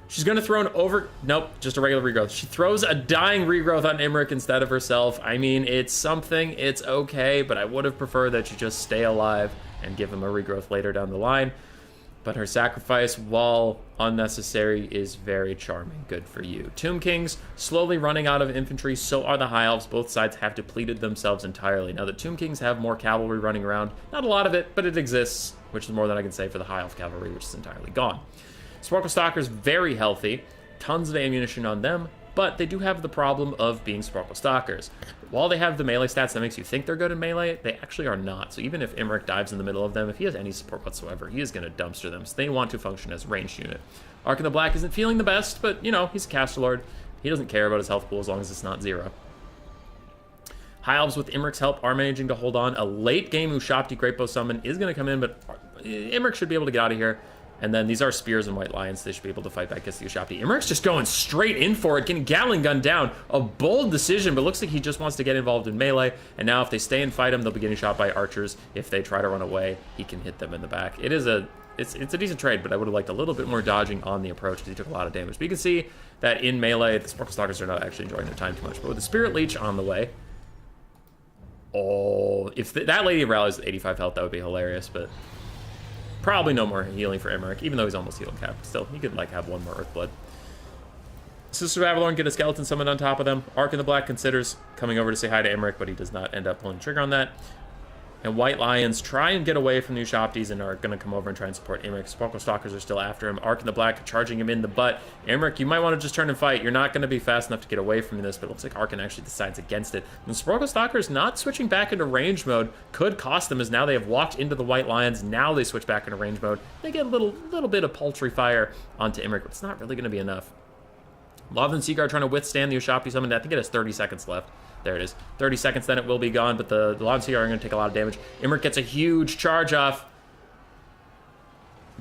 She's going to throw an over... Nope, just a regular regrowth. She throws a dying regrowth on Imrik instead of herself. I mean, it's something. It's okay, but I would have preferred that you just stay alive and give him a regrowth later down the line. But her sacrifice, while unnecessary, is very charming. Good for you. Tomb Kings slowly running out of infantry. So are the High Elves. Both sides have depleted themselves entirely. Now, the Tomb Kings have more cavalry running around. Not a lot of it, but it exists, which is more than I can say for the High Elf cavalry, which is entirely gone. Sparkle Stalkers, very healthy. Tons of ammunition on them, but they do have the problem of being Sparkle Stalkers. While they have the melee stats that makes you think they're good in melee, they actually are not. So even if Imrik dives in the middle of them, if he has any support whatsoever, he is going to dumpster them. So they want to function as a ranged unit. Ark in the Black isn't feeling the best, but, you know, he's a caster lord. He doesn't care about his health pool as long as it's not 0. High Elves, with Imrik's help, are managing to hold on. A late game Ushabti Great Bow Summon is going to come in, but Imrik should be able to get out of here. And then these are Spears and White Lions. They should be able to fight back against the Ushabti. Imrik's just going straight in for it, getting Gatling Gun down. A bold decision, but looks like he just wants to get involved in melee. And now if they stay and fight him, they'll be getting shot by archers. If they try to run away, he can hit them in the back. It's a decent trade, but I would have liked a little bit more dodging on the approach because he took a lot of damage. But you can see that in melee, the Sparkle Stalkers are not actually enjoying their time too much. But with the Spirit Leech on the way, if that lady rallies with 85 health, that would be hilarious, but... Probably no more healing for Imrik, even though he's almost healed cap. Still, he could, like, have one more Earthblood. Sister of Avalorn get a skeleton summoned on top of them. Ark in the Black considers coming over to say hi to Imrik, but he does not end up pulling the trigger on that. And White Lions try and get away from the Ushabtis and are going to come over and try and support Imrik. Sparkle Stalkers are still after him. Ark in the Black charging him in the butt. Imrik, you might want to just turn and fight. You're not going to be fast enough to get away from this, but it looks like Arkin actually decides against it. And Sparkle Stalkers not switching back into range mode could cost them, as now they have walked into the White Lions. Now they switch back into range mode. They get a little bit of paltry fire onto Imrik, but it's not really going to be enough. Lothran Seaguard trying to withstand the Ushabti summon. I think it has 30 seconds left. There it is. 30 seconds, then it will be gone, but the Lothran Seaguard are going to take a lot of damage. Imrik gets a huge charge off.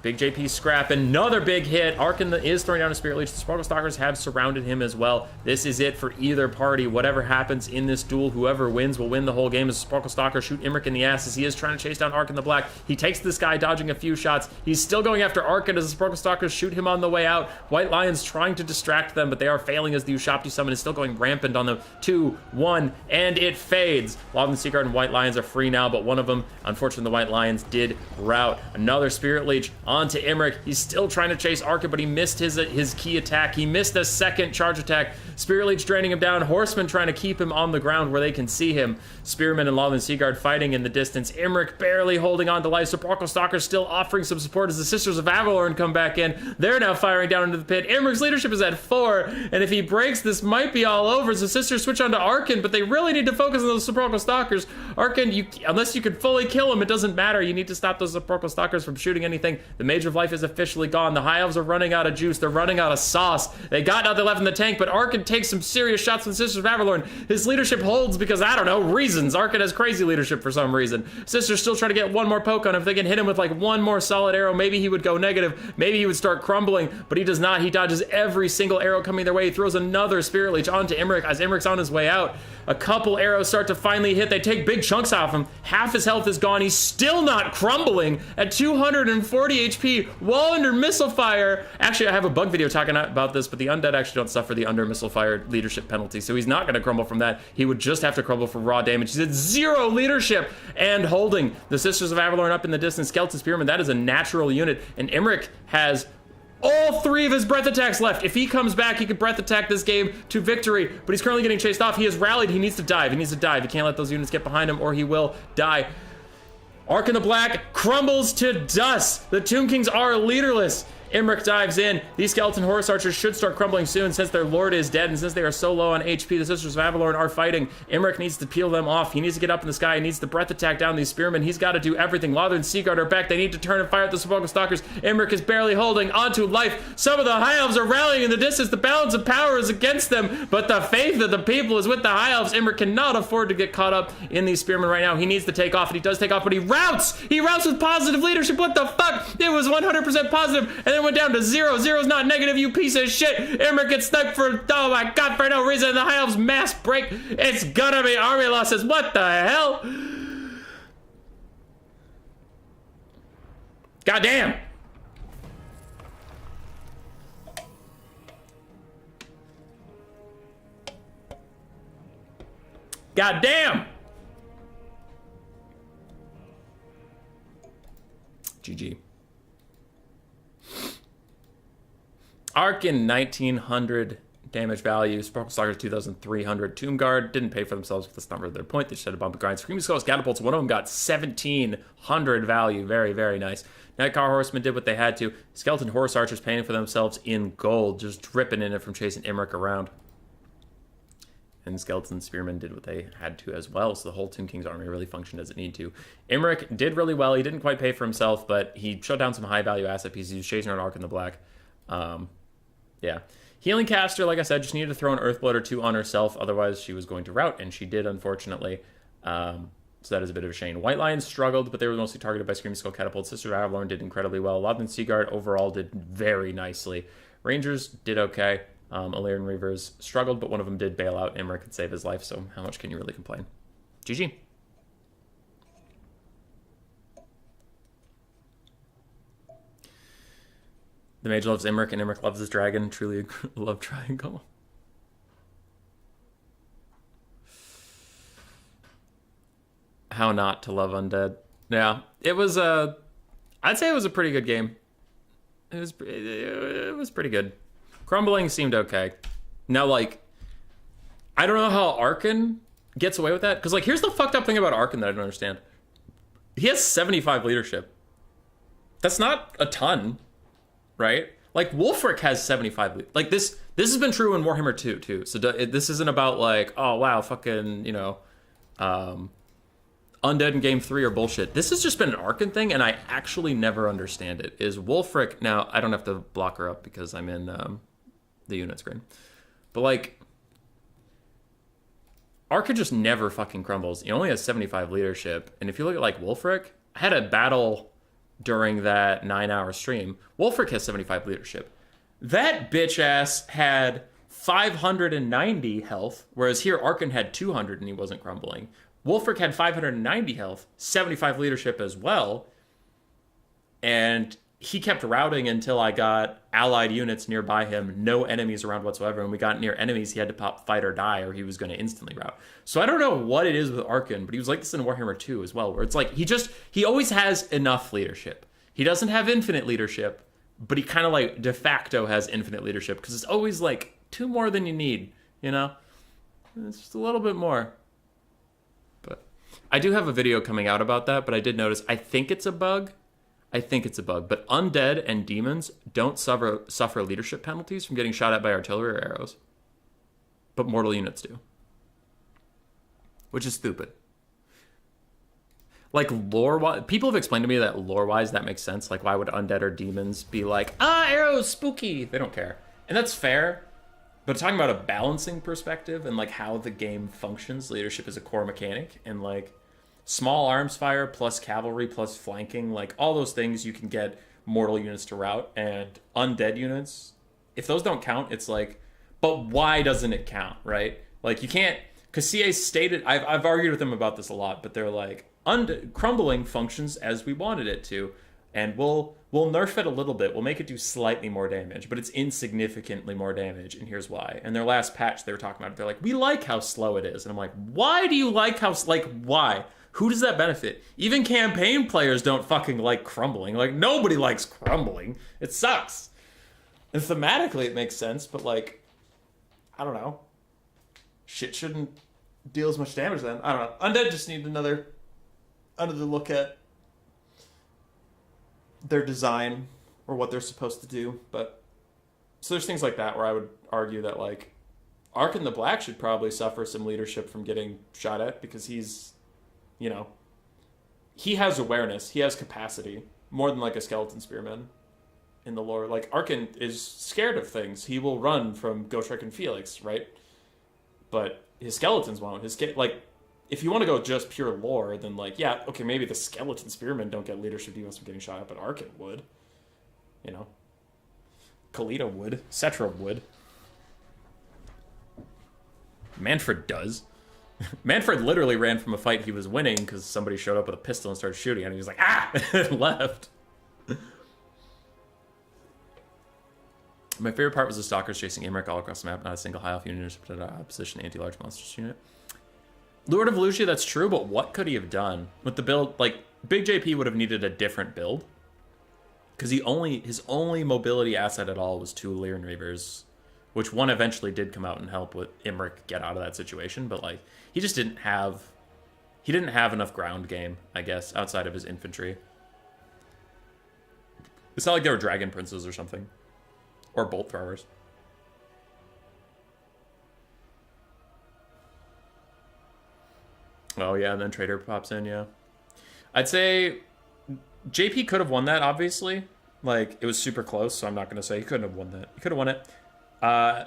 Big JP scrap, another big hit. Arkin is throwing down a Spirit Leech. The Sparkle Stalkers have surrounded him as well. This is it for either party. Whatever happens in this duel, whoever wins will win the whole game. As the Sparkle Stalkers shoot Imrik in the ass as he is trying to chase down Arkin the Black. He takes this guy, dodging a few shots. He's still going after Arkin as the Sparkle Stalkers shoot him on the way out. White Lions trying to distract them, but they are failing as the Ushabti summon is still going rampant on them. 2, 1, and it fades. Lothran Seaguard and White Lions are free now, but one of them, unfortunately, the White Lions did rout. Another Spirit Leech onto Imrik. He's still trying to chase Arkin, but he missed his key attack. He missed a second charge attack. Spirit Leech draining him down. Horsemen trying to keep him on the ground where they can see him. Spearmen and Lothran Seaguard fighting in the distance. Imrik barely holding on to life. Sparkle Stalkers still offering some support as the Sisters of Avalorn come back in. They're now firing down into the pit. Imrik's leadership is at 4, and if he breaks, this might be all over. So the Sisters switch on to Arkin, but they really need to focus on those Sparkle Stalkers. Arkin, unless you can fully kill him, it doesn't matter. You need to stop those Sparkle Stalkers from shooting anything. The Mage of Life is officially gone. The High Elves are running out of juice. They're running out of sauce. They got nothing left in the tank, but Arkin takes some serious shots from the Sisters of Avalorn. His leadership holds because, I don't know, reasons. Arkin has crazy leadership for some reason. Sisters still trying to get one more poke on him. If they can hit him with like one more solid arrow, maybe he would go negative. Maybe he would start crumbling, but he does not. He dodges every single arrow coming their way. He throws another Spirit Leech onto Imrik as Imrik's on his way out. A couple arrows start to finally hit. They take big chunks off him. Half his health is gone. He's still not crumbling at 240 HP while under missile fire. Actually, I have a bug video talking about this, but the undead actually don't suffer the under missile fire leadership penalty, so he's not going to crumble from that. He would just have to crumble for raw damage. He's at 0 leadership and holding the Sisters of Avalorn up in the distance. Skeleton Spearman, that is a natural unit, and Imrik has all 3 of his breath attacks left. If he comes back, he could breath attack this game to victory, but he's currently getting chased off. He has rallied. He needs to dive. He needs to dive. He can't let those units get behind him or he will die. Ark in the Black crumbles to dust. The Tomb Kings are leaderless. Imrik dives in. These skeleton horse archers should start crumbling soon since their lord is dead, and since they are so low on HP, the Sisters of Avalorn are fighting. Imrik needs to peel them off. He needs to get up in the sky. He needs to breath attack down these spearmen. He's got to do everything. Lather and Seaguard are back. They need to turn and fire at the Sepulchral Stalkers. Imrik is barely holding onto life. Some of the High Elves are rallying in the distance. The balance of power is against them, but the faith of the people is with the High Elves. Imrik cannot afford to get caught up in these spearmen right now. He needs to take off, and he does take off, but he routs! He routs with positive leadership. What the fuck? It was 100% positive, and then went down to 0. Zero's not negative, you piece of shit. Imrik gets stuck for, oh my god, for no reason. The High Elves mass break. It's gonna be army losses. What the hell? Goddamn. Goddamn. GG. Arc in 1900 damage value. Sparkle Stalkers 2300. Tomb Guard didn't pay for themselves, but that's not really their point. They just had a bump of grind. Screaming Skulls, Catapults, one of them got 1700 value. Very, very nice. Nightcar Horsemen did what they had to. Skeleton Horse Archers paying for themselves in gold, just dripping in it from chasing Imrik around. And Skeleton Spearmen did what they had to as well, so the whole Tomb King's army really functioned as it needed to. Imrik did really well. He didn't quite pay for himself, but he shut down some high-value asset pieces. He was chasing around Arc in the Black. Yeah. Healing Caster, like I said, just needed to throw an Earthblood or two on herself, otherwise she was going to rout, and she did, unfortunately. So that is a bit of a shame. White Lions struggled, but they were mostly targeted by Screaming Skull Catapult. Sister of Avalorn did incredibly well. Loudon Seaguard overall did very nicely. Rangers did okay. Illyrian Reavers struggled, but one of them did bail out. Imrik could save his life, so how much can you really complain? GG. The mage loves Imrik, and Imrik loves his dragon. Truly a love triangle. How not to love undead. Yeah, it was I'd say it was a pretty good game. It was pretty good. Crumbling seemed okay. Now, like, I don't know how Arkan gets away with that. Because, like, here's the fucked up thing about Arkan that I don't understand. He has 75 leadership. That's not a ton, right? Like, Wulfric has 75. Like, this has been true in Warhammer 2, too. So this isn't about, like, oh, wow, fucking, you know, Undead in Game 3 are bullshit. This has just been an Arkan thing, and I actually never understand it. Is Wulfric... Now, I don't have to block her up because I'm in the unit screen. But, like, Arkan just never fucking crumbles. He only has 75 leadership. And if you look at, like, Wulfric, I had a battle during that 9-hour stream. Wulfric has 75 leadership. That bitch-ass had 590 health, whereas here Arkan had 200 and he wasn't crumbling. Wulfric had 590 health, 75 leadership as well, and he kept routing until I got allied units nearby him, no enemies around whatsoever. When we got near enemies, he had to pop fight or die, or he was going to instantly rout. So I don't know what it is with Arkan, but he was like this in Warhammer 2 as well, where it's like he always has enough leadership. He doesn't have infinite leadership, but he kind of like de facto has infinite leadership, because it's always like 2 more than you need, you know? It's just a little bit more. I do have a video coming out about that, but I did notice, I think it's a bug, but undead and demons don't suffer leadership penalties from getting shot at by artillery or arrows. But mortal units do. Which is stupid. Like, lore-wise, people have explained to me that lore-wise that makes sense. Like, why would undead or demons be like, arrows, spooky? They don't care. And that's fair. But talking about a balancing perspective and, like, how the game functions, leadership is a core mechanic. And, like, small arms fire plus cavalry plus flanking, like, all those things you can get mortal units to rout. And undead units, if those don't count, it's like, but why doesn't it count, right? Like, you can't, because CA stated, I've argued with them about this a lot, but they're like, crumbling functions as we wanted it to. And we'll nerf it a little bit. We'll make it do slightly more damage, but it's insignificantly more damage, and here's why. And their last patch, they were talking about it. They're like, we like how slow it is. And I'm like, why do you like how, like, why? Who does that benefit? Even campaign players don't fucking like crumbling. Like, nobody likes crumbling. It sucks. And thematically, it makes sense, but, like, I don't know. Shit shouldn't deal as much damage then. I don't know. Undead just need another look at their design, or what they're supposed to do. But so there's things like that where I would argue that like Arkin the Black should probably suffer some leadership from getting shot at, because he's, you know, he has awareness, he has capacity more than like a skeleton spearman in the lore. Like Arkin is scared of things. He will run from Gotrek and Felix, right? But his skeletons won't. Like, if you want to go just pure lore, then like, yeah, okay, maybe the skeleton spearmen don't get leadership defense from getting shot at, but Arkin would. You know, Kalita would. Cetra would. Manfred does. Manfred literally ran from a fight he was winning because somebody showed up with a pistol and started shooting, and he was like, ah, and left. My favorite part was the stalkers chasing Imric all across the map, not a single high elf unit or opposition anti-large monsters unit. Lord of Lucia, that's true, but what could he have done with the build? Like, Big JP would have needed a different build, because his only mobility asset at all was 2 Lyran Reavers, which one eventually did come out and help with Imric get out of that situation, but like he just didn't have enough ground game, I guess, outside of his infantry. It's not like they were dragon princes or something, or bolt throwers. Oh yeah, and then Trader pops in, yeah. I'd say JP could have won that, obviously. Like, it was super close, so I'm not going to say he couldn't have won that. He could have won it.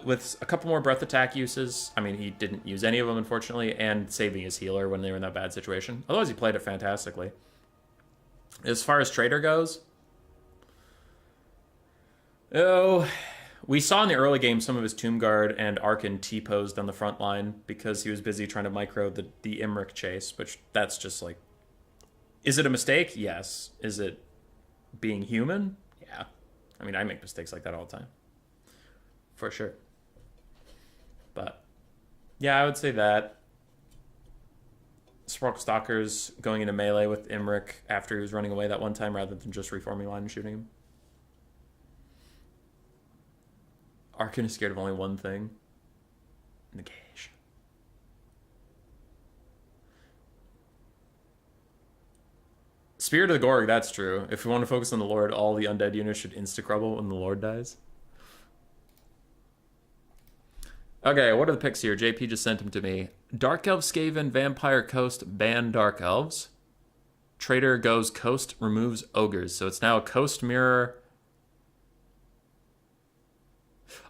With a couple more breath attack uses. I mean, he didn't use any of them, unfortunately, and saving his healer when they were in that bad situation. Otherwise, he played it fantastically. As far as Trader goes, we saw in the early game some of his Tomb Guard and Arkin T-posed on the front line because he was busy trying to micro the Imric chase, which that's just like... Is it a mistake? Yes. Is it being human? Yeah. I mean, I make mistakes like that all the time. For sure. But, yeah, I would say that. Sparkle Stalkers going into melee with Imric after he was running away that one time rather than just reforming line and shooting him. Arkin is scared of only one thing. Negation. Spirit of the Gorg, that's true. If we want to focus on the Lord, all the undead units should insta-crumble when the Lord dies. Okay, what are the picks here? JP just sent them to me. Dark Elves, Skaven, Vampire Coast, ban Dark Elves. Trader goes Coast, removes Ogres. So it's now a Coast Mirror.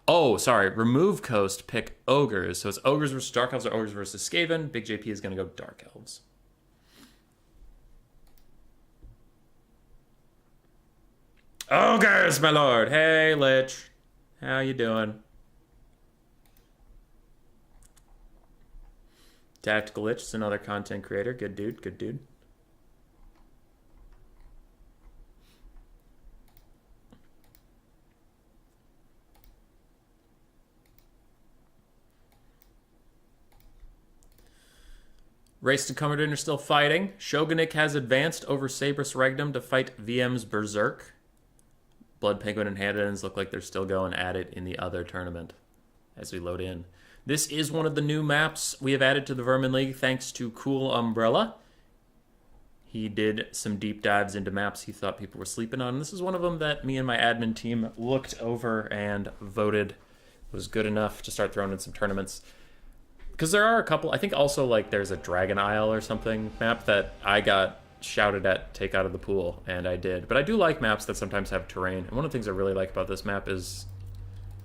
Oh, sorry. Remove Coast, pick Ogres. So it's Ogres versus Dark Elves or Ogres versus Skaven. Big JP is going to go Dark Elves. Ogres, my lord. Hey, Lich. How you doing? Tactical Lich is another content creator. Good dude, good dude. Race to Commodore are still fighting. Shogunik has advanced over Sabrus Regnum to fight VM's Berserk. Blood Penguin and Handedens look like they're still going at it in the other tournament as we load in. This is one of the new maps we have added to the Vermin League thanks to Cool Umbrella. He did some deep dives into maps he thought people were sleeping on. This is one of them that me and my admin team looked over and voted was good enough to start throwing in some tournaments. Because there are a couple, I think also like there's a Dragon Isle or something map that I got shouted at take out of the pool, and I did. But I do like maps that sometimes have terrain. And one of the things I really like about this map is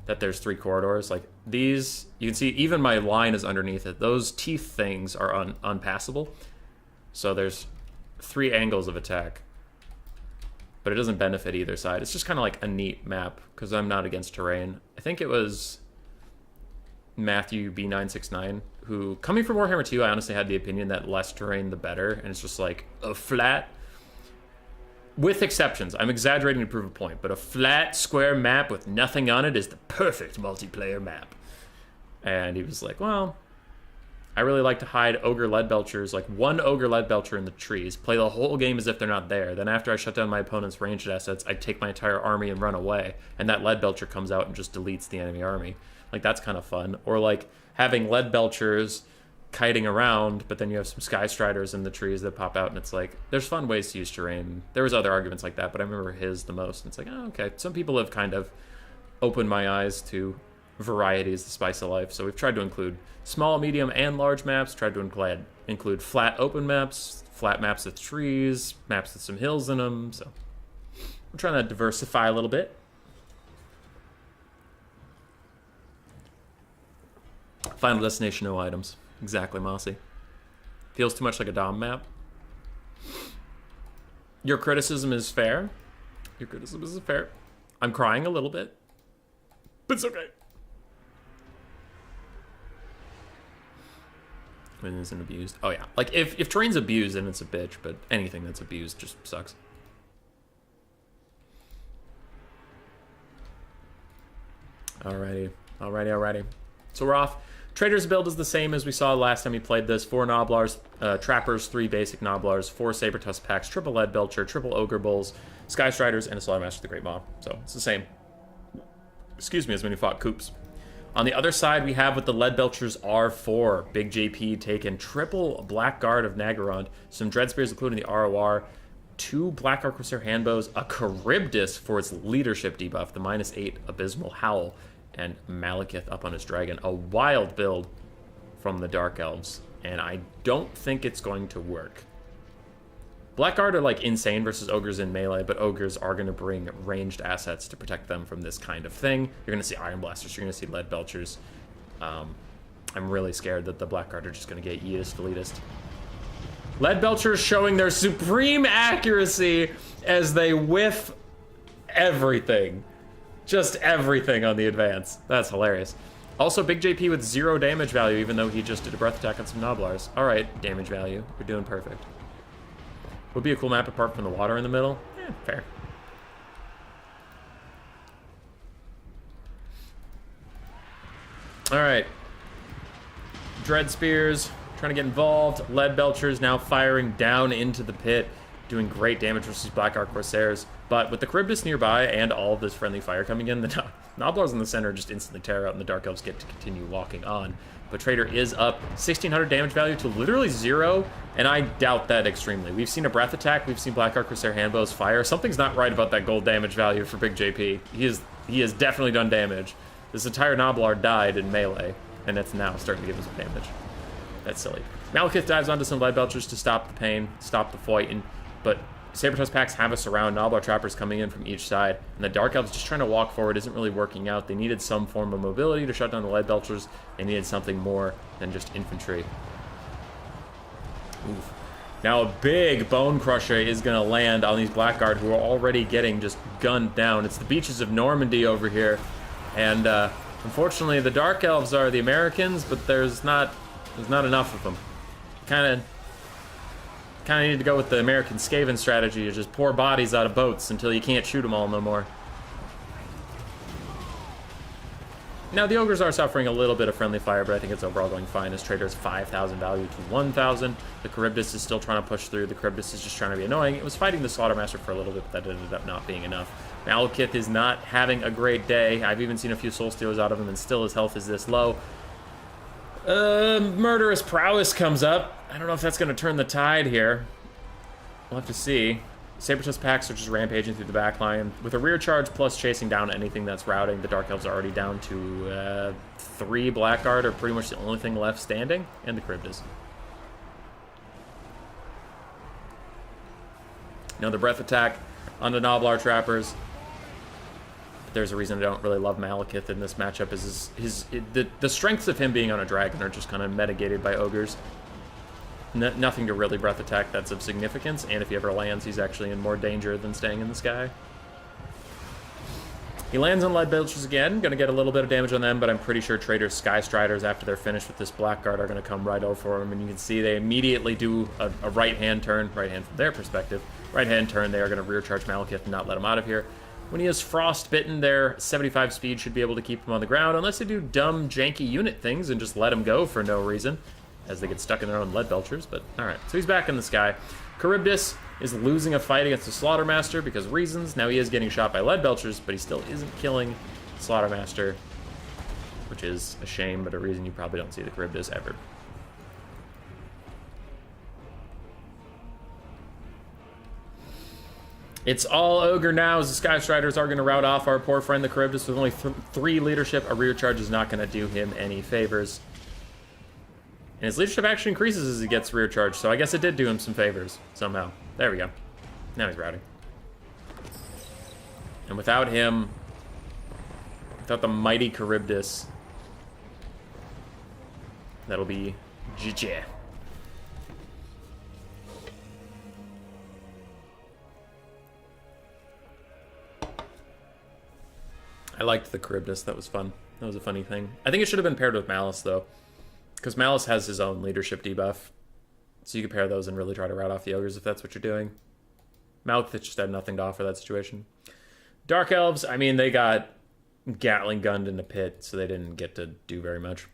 that there's 3 corridors. Like these, you can see even my line is underneath it. Those teeth things are unpassable. So there's 3 angles of attack. But it doesn't benefit either side. It's just kind of like a neat map because I'm not against terrain. I think it was Matthew B969 who, coming from Warhammer 2, I honestly had the opinion that less terrain the better. And it's just like a flat, with exceptions, I'm exaggerating to prove a point, but a flat square map with nothing on it is the perfect multiplayer map. And he was like, well, I really like to hide Ogre Leadbelchers, like 1 Ogre Leadbelcher in the trees, play the whole game as if they're not there. Then after I shut down my opponent's ranged assets, I take my entire army and run away, and that Leadbelcher comes out and just deletes the enemy army. Like, that's kind of fun. Or like having Leadbelchers kiting around, but then you have some Sky Striders in the trees that pop out, and it's like, there's fun ways to use terrain. There was other arguments like that, but I remember his the most. And it's like, oh, okay. Some people have kind of opened my eyes to variety is the spice of life. So we've tried to include small, medium, and large maps, tried to include flat open maps, flat maps with trees, maps with some hills in them. So we're trying to diversify a little bit. Final destination, no items. Exactly, Mossy. Feels too much like a Dom map. Your criticism is fair. Your criticism is fair. I'm crying a little bit, but it's okay. When it isn't abused. Oh yeah, like if terrain's abused, then it's a bitch. But anything that's abused just sucks. Alrighty. So we're off. Trader's build is the same as we saw last time we played this. 4 Gnoblars, Trappers, 3 basic Gnoblars, 4 Saber-Tusk Packs, triple Lead Belcher, triple Ogre Bulls, Sky Striders, and a Slaughtermaster the Great Maw. So it's the same. Excuse me, as when you fought Coops. On the other side, we have with the Lead Belchers R4. Big JP taken triple Blackguard of Naggarond, some Dread Spears including the ROR, 2 Black Corsair Handbows, a Charybdis for its leadership debuff, the -8 Abysmal Howl, and Malekith up on his dragon. A wild build from the Dark Elves, and I don't think it's going to work. Blackguard are like insane versus Ogres in melee, but Ogres are going to bring ranged assets to protect them from this kind of thing. You're going to see Iron Blasters, you're going to see Lead Belchers. I'm really scared that the Blackguard are just going to get yeetest elitist. Lead Belchers showing their supreme accuracy as they whiff everything. Just everything on the advance. That's hilarious. Also, Big JP with 0 damage value, even though he just did a breath attack on some Gnoblars. Alright, damage value. We're doing perfect. Would be a cool map apart from the water in the middle. Yeah, fair. Alright. Dread Spears, trying to get involved. Lead Belchers now firing down into the pit, doing great damage versus Black Arc Corsairs. But with the Charybdis nearby and all of this friendly fire coming in, the Gnoblars in the center just instantly tear out, and the Dark Elves get to continue walking on. But Trader is up 1,600 damage value to literally 0, and I doubt that extremely. We've seen a breath attack, we've seen Black Arc Corsair Handbows fire. Something's not right about that gold damage value for Big JP. He has definitely done damage. This entire Gnoblar died in melee, and it's now starting to give us some damage. That's silly. Malekith dives onto some Lead Belchers to stop the pain, stop the fight, but Saber-Tusk Packs have us around. Gnoblar Trappers coming in from each side, and the Dark Elves just trying to walk forward isn't really working out. They needed some form of mobility to shut down the Lead Belchers. They needed something more than just infantry. Oof. Now a big Bone Crusher is going to land on these Blackguard who are already getting just gunned down. It's the beaches of Normandy over here, and unfortunately the Dark Elves are the Americans, but there's not enough of them. Kind of need to go with the American Skaven strategy, of just pour bodies out of boats until you can't shoot them all no more. Now, the Ogres are suffering a little bit of friendly fire, but I think it's overall going fine as Trader's 5,000 value to 1,000. The Charybdis is still trying to push through. The Charybdis is just trying to be annoying. It was fighting the Slaughtermaster for a little bit, but that ended up not being enough. Malekith is not having a great day. I've even seen a few Soul Stealers out of him, and still his health is this low. Murderous Prowess comes up. I don't know if that's going to turn the tide here. We'll have to see. Saber-Tusk Packs are just rampaging through the back line. With a rear charge plus chasing down anything that's routing, the Dark Elves are already down to 3 Blackguard are pretty much the only thing left standing, and the Charybdis. Now the breath attack on the Gnoblar Trappers. There's a reason I don't really love Malekith in this matchup. Is the strengths of him being on a dragon are just kind of mitigated by Ogres. Nothing to really breath attack that's of significance, and if he ever lands, he's actually in more danger than staying in the sky. He lands on Lead Belchers again, gonna get a little bit of damage on them, but I'm pretty sure Trader's Sky Striders, after they're finished with this Blackguard, are gonna come right over him, and you can see they immediately do a right-hand turn, right-hand from their perspective, right-hand turn. They are gonna rear charge Malekith and not let him out of here. When he is frostbitten, their 75 speed should be able to keep him on the ground, unless they do dumb, janky unit things and just let him go for no reason, as they get stuck in their own Lead Belchers, but alright. So he's back in the sky. Charybdis is losing a fight against the Slaughtermaster because of reasons. Now he is getting shot by Lead Belchers, but he still isn't killing Slaughtermaster, which is a shame, but a reason you probably don't see the Charybdis ever. It's all Ogre now, as the Sky Striders are going to rout off our poor friend the Charybdis with only 3 leadership. A rear charge is not going to do him any favors. And his leadership actually increases as he gets rear charge, so I guess it did do him some favors, somehow. There we go. Now he's routing. And without him, without the mighty Charybdis, that'll be GG. I liked the Charybdis. That was fun. That was a funny thing. I think it should have been paired with Malice, though. Because Malice has his own leadership debuff. So you could pair those and really try to rout off the Ogres if that's what you're doing. Mouth that just had nothing to offer that situation. Dark Elves, I mean, they got Gatling gunned in the pit, so they didn't get to do very much.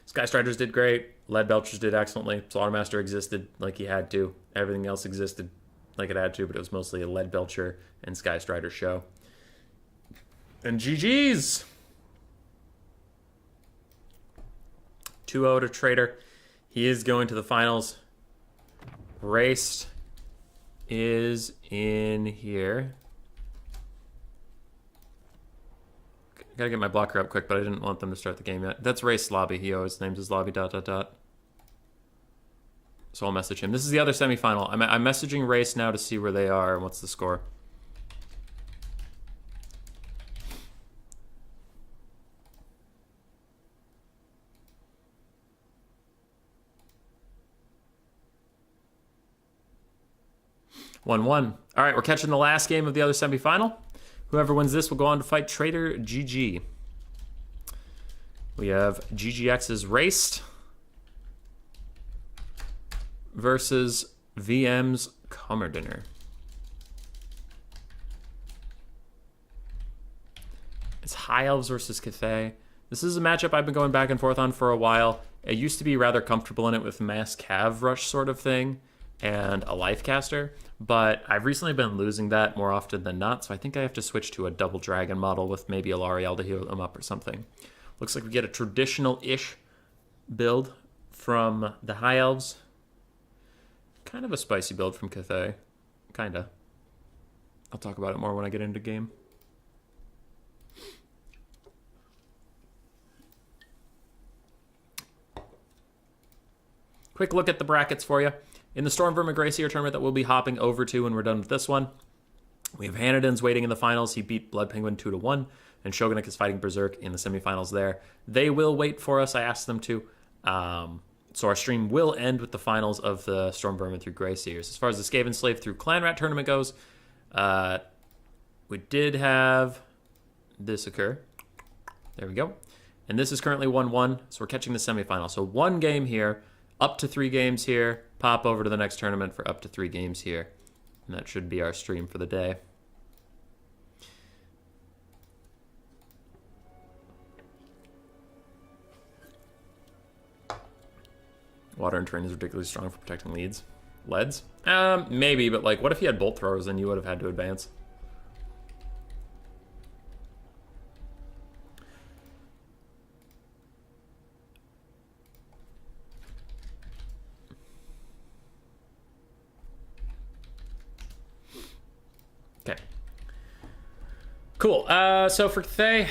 Sky Striders did great. Lead Belchers did excellently. Slaughtermaster existed like he had to. Everything else existed like it had to, but it was mostly a Lead Belcher and Sky Strider show. And GG's! 2-0 to Trader. He is going to the finals. Raced is in here. Gotta get my blocker up quick, but I didn't want them to start the game yet. That's Race Lobby. He always names his lobby ... So I'll message him. This is the other semifinal. I'm messaging Race now to see where they are and what's the score. One. All right, we're catching the last game of the other semifinal. Whoever wins this will go on to fight Trader GG. We have GGX's Raced versus VM's Commodiner. It's High Elves versus Cathay. This is a matchup I've been going back and forth on for a while. I used to be rather comfortable in it with Mass Cav Rush sort of thing and a Life Caster, but I've recently been losing that more often than not, so I think I have to switch to a double dragon model with maybe a L'Ariel to heal them up or something. Looks like we get a traditional-ish build from the High Elves. Kind of a spicy build from Cathay. Kinda. I'll talk about it more when I get into game. Quick look at the brackets for you. In the Storm Vermin Gracier tournament that we'll be hopping over to when we're done with this one, we have Hanadin's waiting in the finals. He beat Blood Penguin 2-1, and Shogunik is fighting Berserk in the semifinals there. They will wait for us. I asked them to. So our stream will end with the finals of the Storm Vermin through Graciers. As far as the Skaven Slave through Clan Rat tournament goes, we did have this occur. There we go. And this is currently 1-1, so we're catching the semifinal. So 1 game here, up to 3 games here, pop over to the next tournament for up to 3 games here. And that should be our stream for the day. Water and terrain is ridiculously strong for protecting leads. Leads? Maybe, but like, what if he had bolt throwers and you would have had to advance? Okay. Cool. So for Cathay,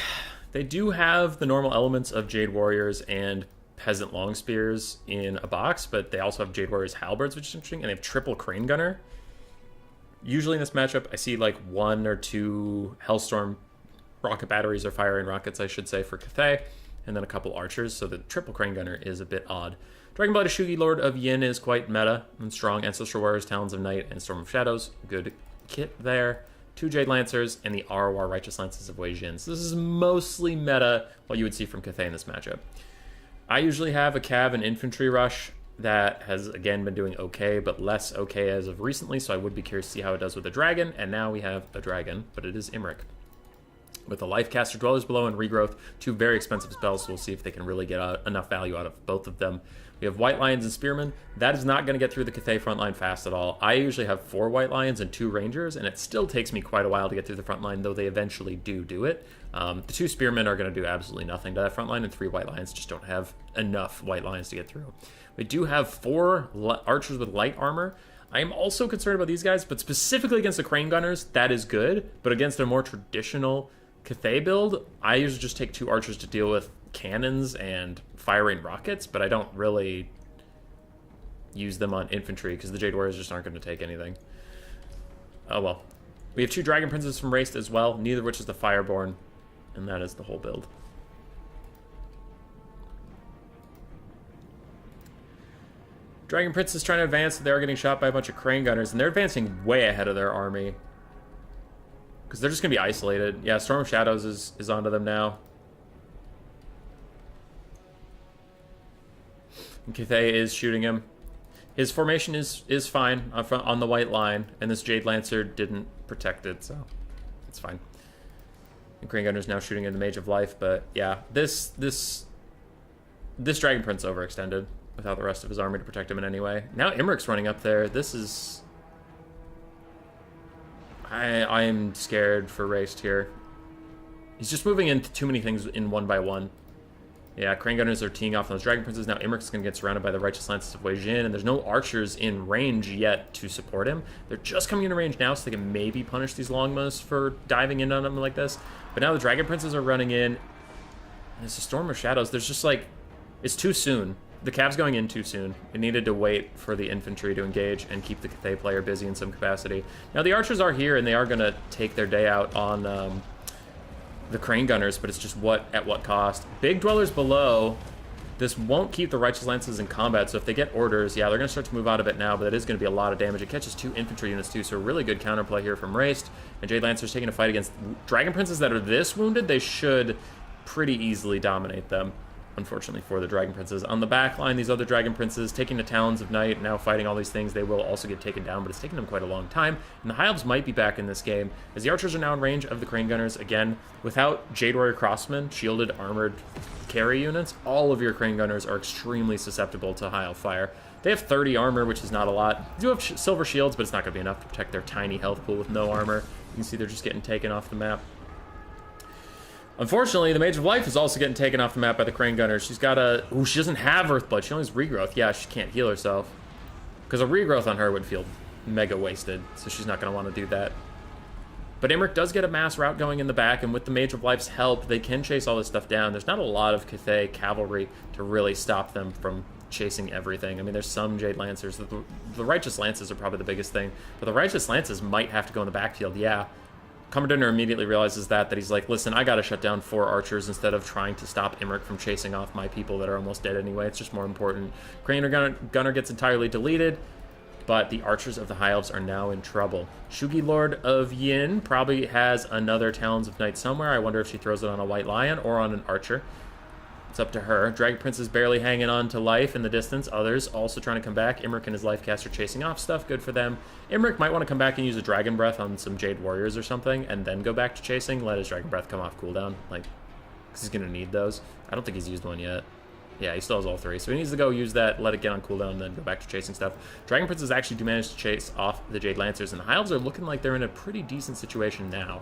they do have the normal elements of Jade Warriors and Peasant Long Spears in a box, but they also have Jade Warriors Halberds, which is interesting, and they have triple Crane Gunner. Usually in this matchup, I see like 1 or 2 Hellstorm rocket batteries or firing rockets, I should say, for Cathay, and then a couple archers, so the triple Crane Gunner is a bit odd. Dragonblight Ashugi, Lord of Yin, is quite meta and strong. Ancestral Warriors, Talons of Night, and Storm of Shadows, good kit there. 2 Jade Lancers, and the Arwar Righteous Lances of Wei Jin. So this is mostly meta, what you would see from Cathay in this matchup. I usually have a Cav and Infantry Rush that has, again, been doing okay, but less okay as of recently, so I would be curious to see how it does with a Dragon, and now we have a Dragon, but it is Imric. With a Life Caster, Dwellers Below, and Regrowth, 2 very expensive spells, so we'll see if they can really get enough value out of both of them. We have White Lions and Spearmen. That is not going to get through the Cathay front line fast at all. I usually have 4 White Lions and 2 Rangers, and it still takes me quite a while to get through the front line, though they eventually do it. The 2 Spearmen are going to do absolutely nothing to that front line, and 3 White Lions just don't have enough White Lions to get through. We do have 4 Archers with light armor. I am also concerned about these guys, but specifically against the Crane Gunners, that is good. But against a more traditional Cathay build, I usually just take 2 archers to deal with cannons and firing rockets, but I don't really use them on infantry because the Jade Warriors just aren't going to take anything. Oh well. We have 2 Dragon Princes from Raced as well, neither of which is the Fireborn, and that is the whole build. Dragon Prince is trying to advance, they are getting shot by a bunch of Crane Gunners, and they're advancing way ahead of their army. Because they're just going to be isolated. Yeah, Storm of Shadows is onto them now. And Cathay is shooting him. His formation is fine on the white line, and this Jade Lancer didn't protect it, so it's fine. And Crane Gunner's now shooting at the Mage of Life, but yeah, this Dragon Prince overextended without the rest of his army to protect him in any way. Now Imric's running up there. This is... I am scared for Raced here. He's just moving into too many things in one by one. Yeah, Crane Gunners are teeing off on those Dragon Princes. Now Imric's going to get surrounded by the Righteous Lances of Wei Jin, and there's no archers in range yet to support him. They're just coming into range now, so they can maybe punish these longbows for diving in on him like this. But now the Dragon Princes are running in. And it's a Storm of Shadows. There's just like... It's too soon. The Cav's going in too soon. It needed to wait for the infantry to engage and keep the Cathay player busy in some capacity. Now the archers are here, and they are going to take their day out on the Crane Gunners, but it's just at what cost. Big Dwellers below. This won't keep the Righteous Lances in combat, so if they get orders, yeah, they're going to start to move out of it now, but it is going to be a lot of damage. It catches 2 infantry units too, so a really good counterplay here from Raced. And Jade Lancer's taking a fight against Dragon Princes that are this wounded. They should pretty easily dominate them. Unfortunately for the Dragon Princes. On the back line, these other Dragon Princes taking the Talons of Night, now fighting all these things. They will also get taken down, but it's taken them quite a long time. And the High Elves might be back in this game, as the archers are now in range of the Crane Gunners. Again, without Jade Warrior Crossmen, shielded, armored carry units, all of your Crane Gunners are extremely susceptible to High Elf fire. They have 30 armor, which is not a lot. They do have silver shields, but it's not going to be enough to protect their tiny health pool with no armor. You can see they're just getting taken off the map. Unfortunately, the Mage of Life is also getting taken off the map by the Crane Gunner. She's got a... Ooh, she doesn't have Earthblood. She only has Regrowth. Yeah, she can't heal herself. Because a Regrowth on her would feel mega wasted, so she's not going to want to do that. But Imric does get a mass route going in the back, and with the Mage of Life's help, they can chase all this stuff down. There's not a lot of Cathay cavalry to really stop them from chasing everything. I mean, there's some Jade Lancers. The Righteous Lances are probably the biggest thing, but the Righteous Lances might have to go in the backfield, yeah. Commodore immediately realizes that he's like, listen, I gotta shut down 4 archers instead of trying to stop Imric from chasing off my people that are almost dead anyway. It's just more important. Crane Gunner gets entirely deleted, but the archers of the High Elves are now in trouble. Shugi Lord of Yin probably has another Talons of Night somewhere. I wonder if she throws it on a White Lion or on an archer. It's up to her. Dragon Prince is barely hanging on to life in the distance. Others also trying to come back. Imric and his Lifecaster chasing off stuff. Good for them. Imric might want to come back and use a Dragon Breath on some Jade Warriors or something, and then go back to chasing. Let his Dragon Breath come off cooldown, like, because he's going to need those. I don't think he's used one yet. Yeah, he still has all 3. So he needs to go use that, let it get on cooldown, and then go back to chasing stuff. Dragon Princes actually do manage to chase off the Jade Lancers, and the High Elves are looking like they're in a pretty decent situation now.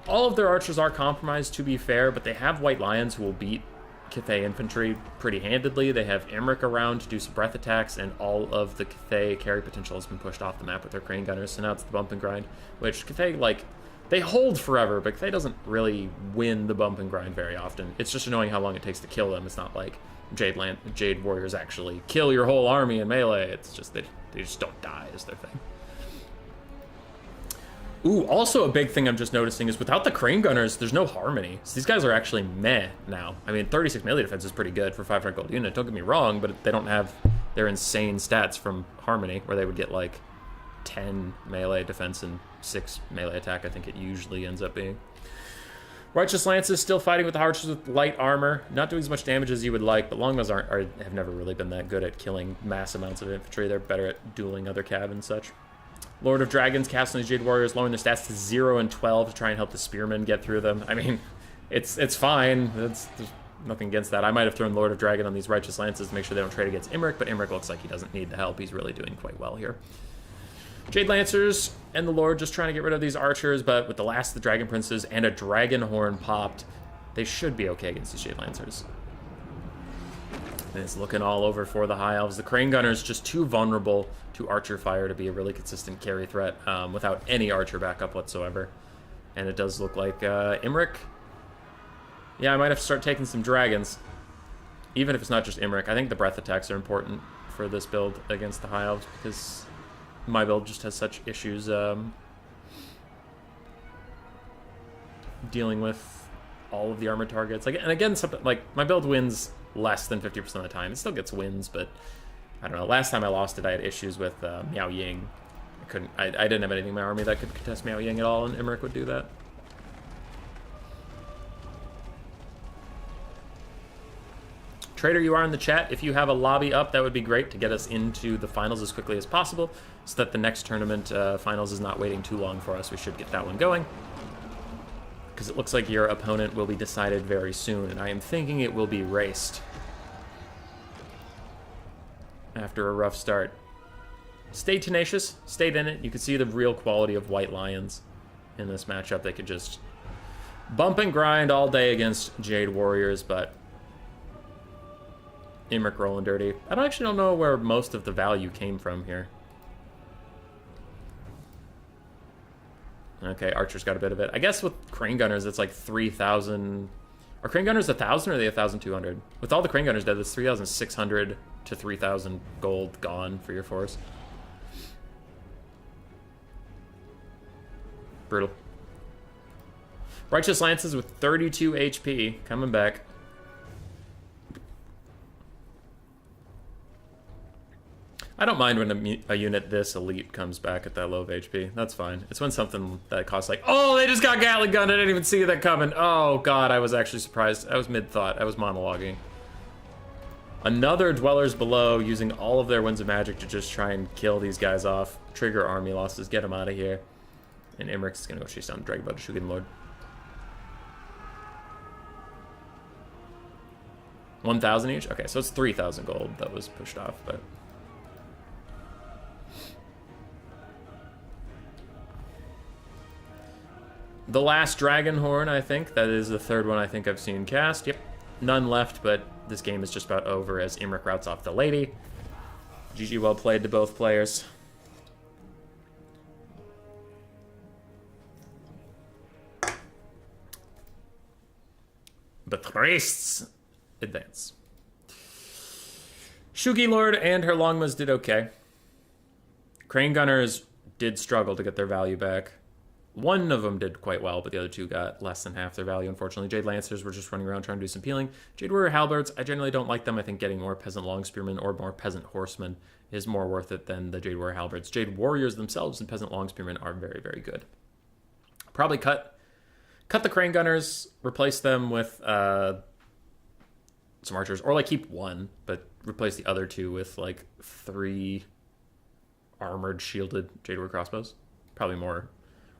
All of their archers are compromised, to be fair, but they have White Lions who will beat Cathay infantry pretty handedly. They have Imric around to do some breath attacks, and all of the Cathay carry potential has been pushed off the map with their Crane Gunners, so now it's the bump and grind, which Cathay, like, they hold forever, but Cathay doesn't really win the bump and grind very often. It's just annoying how long it takes to kill them. It's not like Jade Warriors actually kill your whole army in melee. It's just they just don't die is their thing. Ooh, also a big thing I'm just noticing is without the Crane Gunners, there's no harmony. So these guys are actually meh now. I mean, 36 melee defense is pretty good for 500 gold unit. Don't get me wrong, but they don't have their insane stats from harmony, where they would get like 10 melee defense and 6 melee attack, I think it usually ends up being. Righteous Lance is still fighting with the archers with light armor. Not doing as much damage as you would like, but longbows have never really been that good at killing mass amounts of infantry. They're better at dueling other cav and such. Lord of Dragons casting these Jade Warriors, lowering their stats to 0 and 12 to try and help the Spearmen get through them. I mean, it's fine. There's nothing against that. I might have thrown Lord of Dragon on these Righteous Lances to make sure they don't trade against Imric, but Imric looks like he doesn't need the help. He's really doing quite well here. Jade Lancers and the Lord just trying to get rid of these archers, but with the last of the Dragon Princes and a Dragon Horn popped, they should be okay against these Jade Lancers. It's looking all over for the High Elves. The Crane Gunner's just too vulnerable to Archer Fire to be a really consistent carry threat without any Archer backup whatsoever. And it does look like Imric. Yeah, I might have to start taking some Dragons. Even if it's not just Imric. I think the Breath attacks are important for this build against the High Elves because my build just has such issues dealing with all of the armored targets. Like, and again, something like my build wins less than 50% of the time. It still gets wins, but I don't know. Last time I lost it, I had issues with Miao Ying. I didn't have anything in my army that could contest Miao Ying at all, and Imric would do that. Trader, you are in the chat. If you have a lobby up, that would be great to get us into the finals as quickly as possible so that the next tournament finals is not waiting too long for us. We should get that one going. Because it looks like your opponent will be decided very soon, and I am thinking it will be raced after a rough start. Stay tenacious, stayed in it. You can see the real quality of White Lions in this matchup. They could just bump and grind all day against Jade Warriors, but Imric rolling dirty. I don't know where most of the value came from here. Okay, Archer's got a bit of it. I guess with Crane Gunners, it's like 3,000. Are Crane Gunners 1,000 or are they 1,200? With all the Crane Gunners dead, it's 3,600 to 3,000 gold gone for your force. Brutal. Righteous Lances with 32 HP coming back. I don't mind when a unit this elite comes back at that low of HP. That's fine. It's when something that costs like, oh, they just got Gatling Gun. I didn't even see that coming. Oh, God, I was actually surprised. I was mid-thought. I was monologuing. Another Dwellers Below using all of their Winds of Magic to just try and kill these guys off. Trigger army losses. Get them out of here. And Imric's going to go chase down the Dragonbow Shugin Lord. 1,000 each? Okay, so it's 3,000 gold that was pushed off, but... The last Dragon Horn, I think. That is the third one I think I've seen cast. Yep. None left, but this game is just about over as Imric routes off the lady. GG, well played to both players. The priests advance. Shugi Lord and her Longmas did okay. Crane Gunners did struggle to get their value back. One of them did quite well, but the other two got less than half their value, unfortunately. Jade Lancers were just running around trying to do some peeling. Jade Warrior Halberds, I generally don't like them. I think getting more Peasant Longspearmen or more Peasant Horsemen is more worth it than the Jade Warrior Halberds. Jade Warriors themselves and Peasant Longspearmen are very, very good. Probably cut the Crane Gunners, replace them with some Archers, or like keep one, but replace the other two with like 3 armored, shielded Jade Warrior Crossbows. Probably more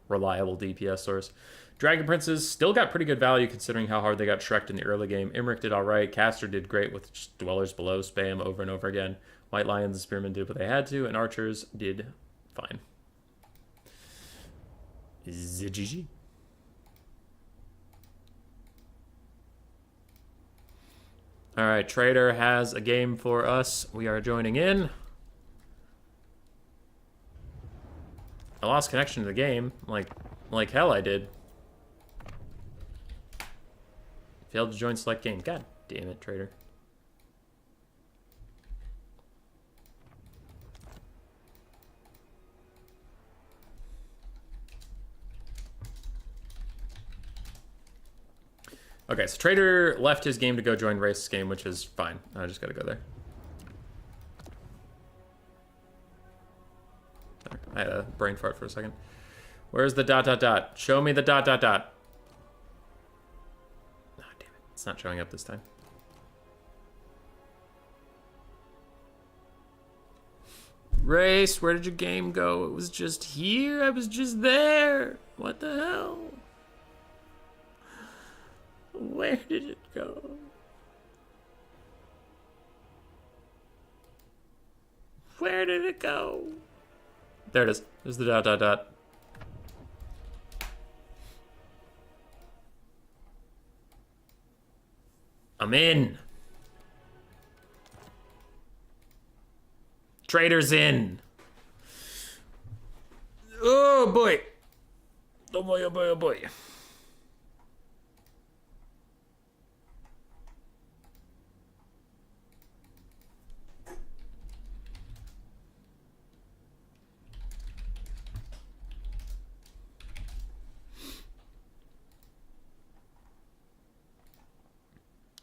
reliable DPS source. Dragon Princes still got pretty good value considering how hard they got Shrek'd in the early game. Imric did alright. Caster did great with just Dwellers Below spam over and over again. White Lions and Spearmen did what they had to, and Archers did fine. GG. Alright, Trader has a game for us. We are joining in. I lost connection to the game, like hell I did. Failed to join select game. God damn it, Trader. Okay, so Trader left his game to go join Race's game, which is fine. I just gotta go there. I had a brain fart for a second. Where's the ... Show me the ... Oh, damn it. It's not showing up this time. Race, where did your game go? It was just here. I was just there. What the hell? Where did it go? Where did it go? There it is. There's the ... I'm in. Trader's in. Oh boy. Oh boy, oh boy, oh boy.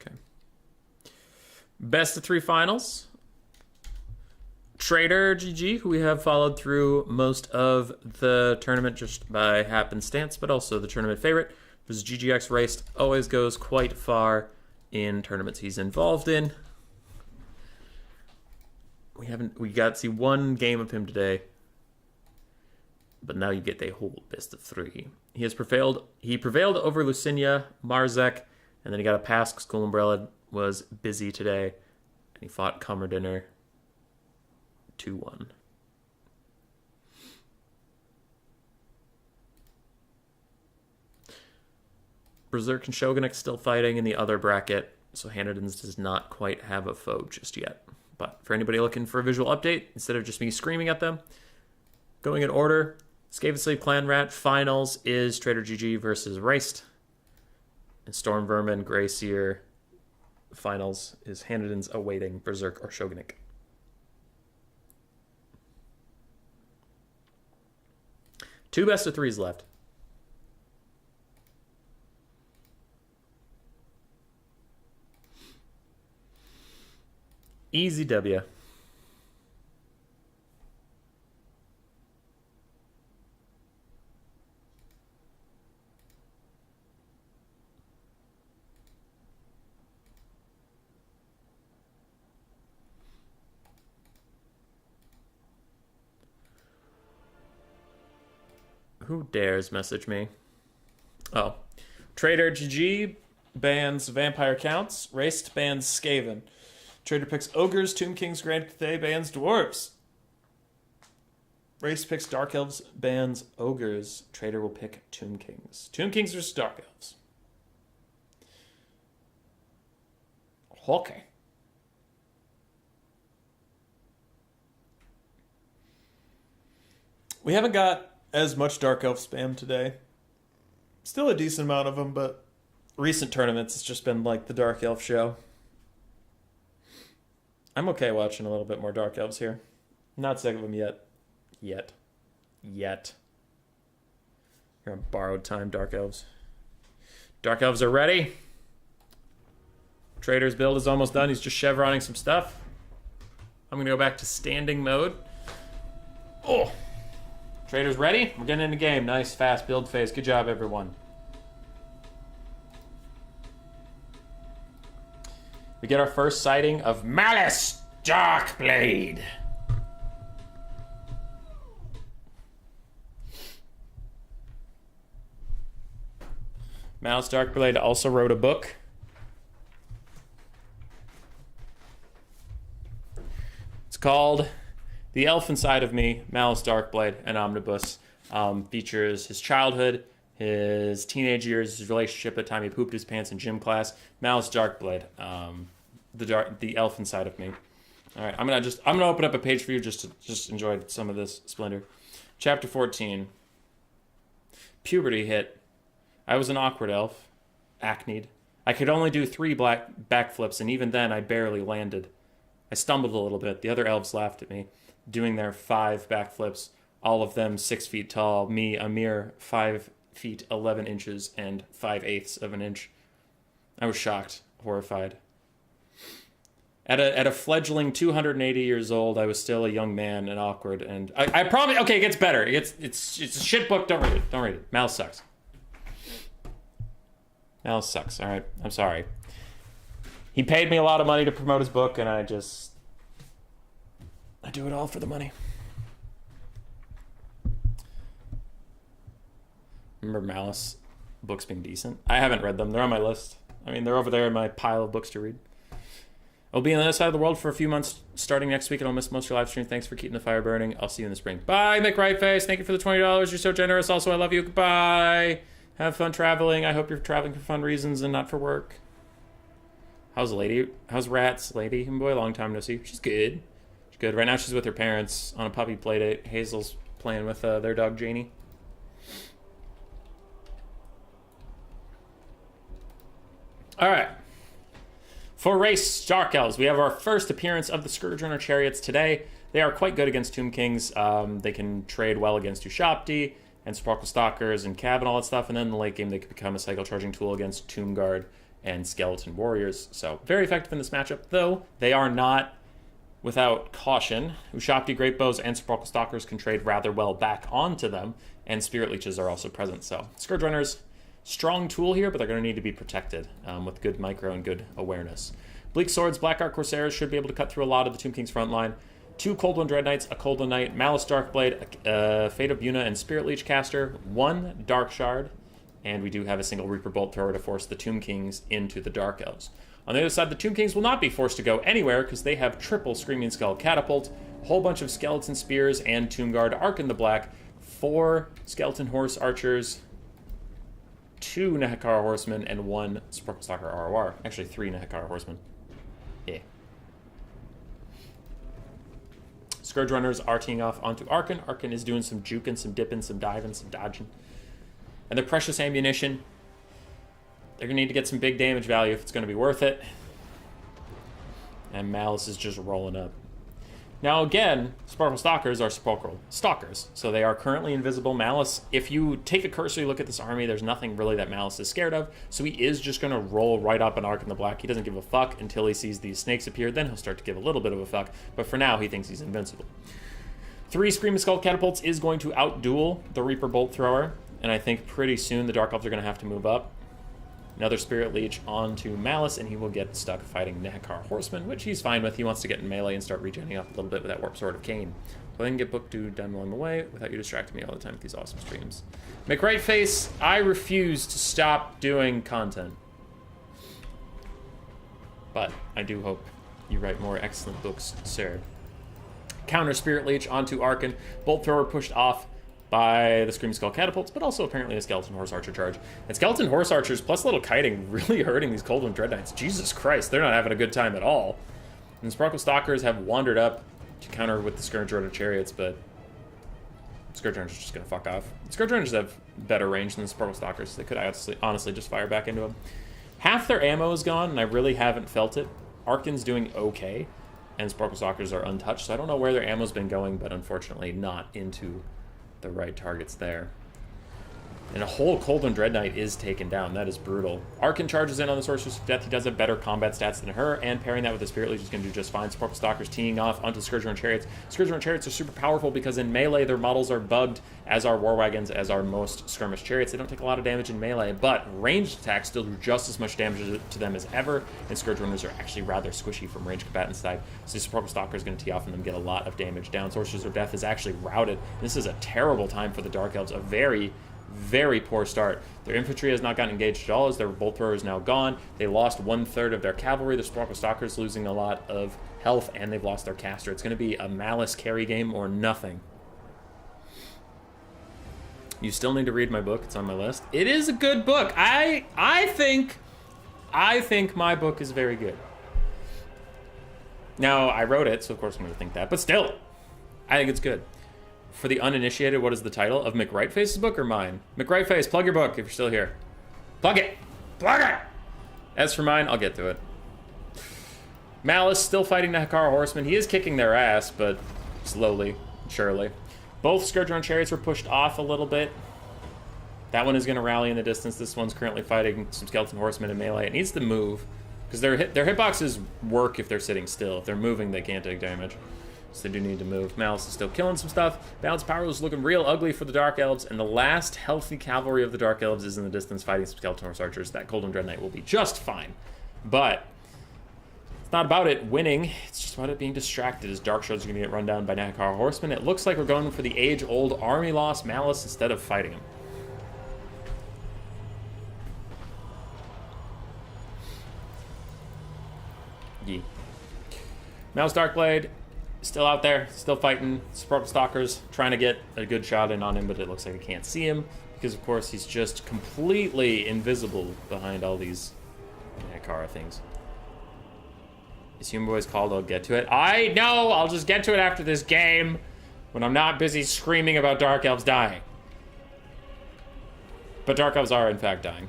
Okay. Best of 3 finals. Trader GG, who we have followed through most of the tournament just by happenstance, but also the tournament favorite, versus GGX Raced, always goes quite far in tournaments he's involved in. We got to see one game of him today, but now you get a whole best of 3. He prevailed over Lucinia, Marzek, and then he got a pass because School Umbrella was busy today, and he fought Cummerdinner 2-1. Berserk and Shogunix still fighting in the other bracket, so Hanadins does not quite have a foe just yet. But for anybody looking for a visual update, instead of just me screaming at them, going in order, Skaven Sleep Clan Rat finals is Trader GG versus Raced. And Storm Vermin Greyseer finals is Hanadins awaiting Berserk or Shogunix. Two best of 3s left. Easy W. Who dares message me? Oh. Trader GG bans Vampire Counts. Raced bans Skaven. Trader picks Ogres. Tomb Kings Grand Cathay bans Dwarves. Raced picks Dark Elves, bans Ogres. Trader will pick Tomb Kings. Tomb Kings versus Dark Elves. Okay. We haven't got as much Dark Elf spam today. Still a decent amount of them, but recent tournaments, it's just been like the Dark Elf show. I'm okay watching a little bit more Dark Elves here. Not sick of them yet. Yet. You're on borrowed time, Dark Elves. Dark Elves are ready. Trader's build is almost done. He's just chevroning some stuff. I'm going to go back to standing mode. Oh! Trader's ready. We're getting in the game. Nice, fast build phase. Good job, everyone. We get our first sighting of Malice Darkblade. Malice Darkblade also wrote a book. It's called The Elf Inside of Me, Malice Darkblade, an omnibus. Features his childhood, his teenage years, his relationship, the time he pooped his pants in gym class. Malice Darkblade, the elf inside of me. All right, I'm gonna open up a page for you just to enjoy some of this splendor. Chapter 14. Puberty hit. I was an awkward elf, acneed. I could only do 3 backflips, and even then I barely landed. I stumbled a little bit. The other elves laughed at me, doing their 5 backflips, all of them 6 feet tall, me a mere 5 feet 11 inches and 5/8 of an inch. I was shocked, horrified. At a fledgling 280 years old, I was still a young man and awkward, and I promise. Okay, it gets better. It's a shit book. Don't read it. Don't read it. Malice sucks. Malice sucks. All right, I'm sorry. He paid me a lot of money to promote his book, and I do it all for the money. Remember Malice books being decent? I haven't read them. They're on my list. I mean, they're over there in my pile of books to read. I'll be on the other side of the world for a few months starting next week, and I'll miss most of your live stream. Thanks for keeping the fire burning. I'll see you in the spring. Bye, McRightface. Thank you for the $20. You're so generous. Also, I love you. Goodbye. Have fun traveling. I hope you're traveling for fun reasons and not for work. How's Lady? How's Rats, Lady? Boy, long time no see. She's good. Good. Right now she's with her parents on a puppy play date. Hazel's playing with their dog, Janie. All right. For race Dark Elves, we have our first appearance of the Scourge Runner Chariots today. They are quite good against Tomb Kings. They can trade well against Ushapti and Sparkle Stalkers and Cav and all that stuff. And then in the late game, they can become a cycle charging tool against Tomb Guard and Skeleton Warriors. So very effective in this matchup, though they are not without caution. Ushapti, Great Bows, and Sparkle Stalkers can trade rather well back onto them, and Spirit Leeches are also present. So Scourge Runners, strong tool here, but they're going to need to be protected with good micro and good awareness. Bleak Swords, Black Art Corsairs should be able to cut through a lot of the Tomb King's front line. 2 Cold One Dread Knights, a Cold One Knight, Malice Darkblade, Fate of Buna, and Spirit Leech Caster, 1 Dark Shard, and we do have a single Reaper Bolt Thrower to force the Tomb Kings into the Dark Elves. On the other side, the Tomb Kings will not be forced to go anywhere because they have triple Screaming Skull Catapult, a whole bunch of Skeleton Spears, and Tomb Guard Arc in the Black, 4 Skeleton Horse Archers, 2 Nehekara Horsemen, and 1 Sparkle Stalker ROR. Actually, 3 Nehekara Horsemen. Yeah. Scourge Runners are teeing off onto Arkan. Arkan is doing some juking, some dipping, some diving, some dodging. And their precious ammunition. They're going to need to get some big damage value if it's going to be worth it. And Malice is just rolling up. Now again, Sparkle Stalkers are Sparkle Stalkers, so they are currently invisible. Malice, if you take a cursory look at this army, there's nothing really that Malice is scared of, so he is just going to roll right up an Arc in the Black. He doesn't give a fuck until he sees these snakes appear, then he'll start to give a little bit of a fuck, but for now he thinks he's invincible. 3 Screaming Skull Catapults is going to outduel the Reaper Bolt Thrower, and I think pretty soon the Dark Elves are going to have to move up. Another Spirit Leech onto Malice, and he will get stuck fighting Nehekar Horseman, which he's fine with. He wants to get in melee and start regenerating up a little bit with that Warp Sword of Cain. Go ahead and get booked to done along the way without you distracting me all the time with these awesome streams. McRightface, I refuse to stop doing content. But I do hope you write more excellent books, sir. Counter Spirit Leech onto Arkan. Bolt Thrower pushed off by the Screaming Skull Catapults, but also apparently a Skeleton Horse Archer charge. And Skeleton Horse Archers plus a little kiting really hurting these Cold One Dread Knights. Jesus Christ, they're not having a good time at all. And the Sparkle Stalkers have wandered up to counter with the Scourge Runner Chariots, but Scourge Runners are just going to fuck off. Scourge Runners have better range than the Sparkle Stalkers. They could honestly just fire back into them. Half their ammo is gone, and I really haven't felt it. Arkan's doing okay, and Sparkle Stalkers are untouched, so I don't know where their ammo's been going, but unfortunately not into the right targets there. And a whole Cold One Dread Knight is taken down. That is brutal. Arkan charges in on the Sorceress of Death. He does have better combat stats than her, and pairing that with the Spirit Leech is going to do just fine. Sparkle Stalkers teeing off onto the Scourge Runner Chariots. Scourge Runner Chariots are super powerful because in melee their models are bugged, as are War Wagons, as are most Skirmish Chariots. They don't take a lot of damage in melee, but ranged attacks still do just as much damage to them as ever, and Scourge Runners are actually rather squishy from ranged combatant side. So Sparkle Stalker is going to tee off and them get a lot of damage down. Sorceress of Death is actually routed. This is a terrible time for the Dark Elves, a very poor start. Their infantry has not gotten engaged at all as their bolt thrower is now gone. They lost 1/3 of their cavalry. The Sparkle Stalkers losing a lot of health, and they've lost their caster. It's going to be a Malice carry game or nothing. You still need to read my book. It's on my list. It is a good book. I think my book is very good. Now, I wrote it, so of course I'm going to think that, but still, I think it's good. For the uninitiated, what is the title of McRightface's book or mine? McRightface, plug your book if you're still here. Plug it! Plug it! As for mine, I'll get to it. Malice still fighting Nehekara Horsemen. He is kicking their ass, but slowly, surely. Both Scourge Runner Chariots were pushed off a little bit. That one is going to rally in the distance. This one's currently fighting some Skeleton Horsemen in melee. It needs to move, because their hitboxes work if they're sitting still. If they're moving, they can't take damage. So they do need to move. Malice is still killing some stuff. Balance Power is looking real ugly for the Dark Elves, and the last healthy cavalry of the Dark Elves is in the distance fighting some Skeleton Horse Archers. That Cold One Dread Knight will be just fine. But it's not about it winning. It's just about it being distracted as Dark Shards are going to get run down by Nehekara Horsemen. It looks like we're going for the age-old army loss Malice instead of fighting him. Yee. Malice Darkblade still out there, still fighting Sparkle Stalkers, trying to get a good shot in on him, but it looks like I can't see him because, of course, he's just completely invisible behind all these Nehekara things. Is Human Boy's called? I'll get to it. I know! I'll just get to it after this game when I'm not busy screaming about Dark Elves dying. But Dark Elves are, in fact, dying.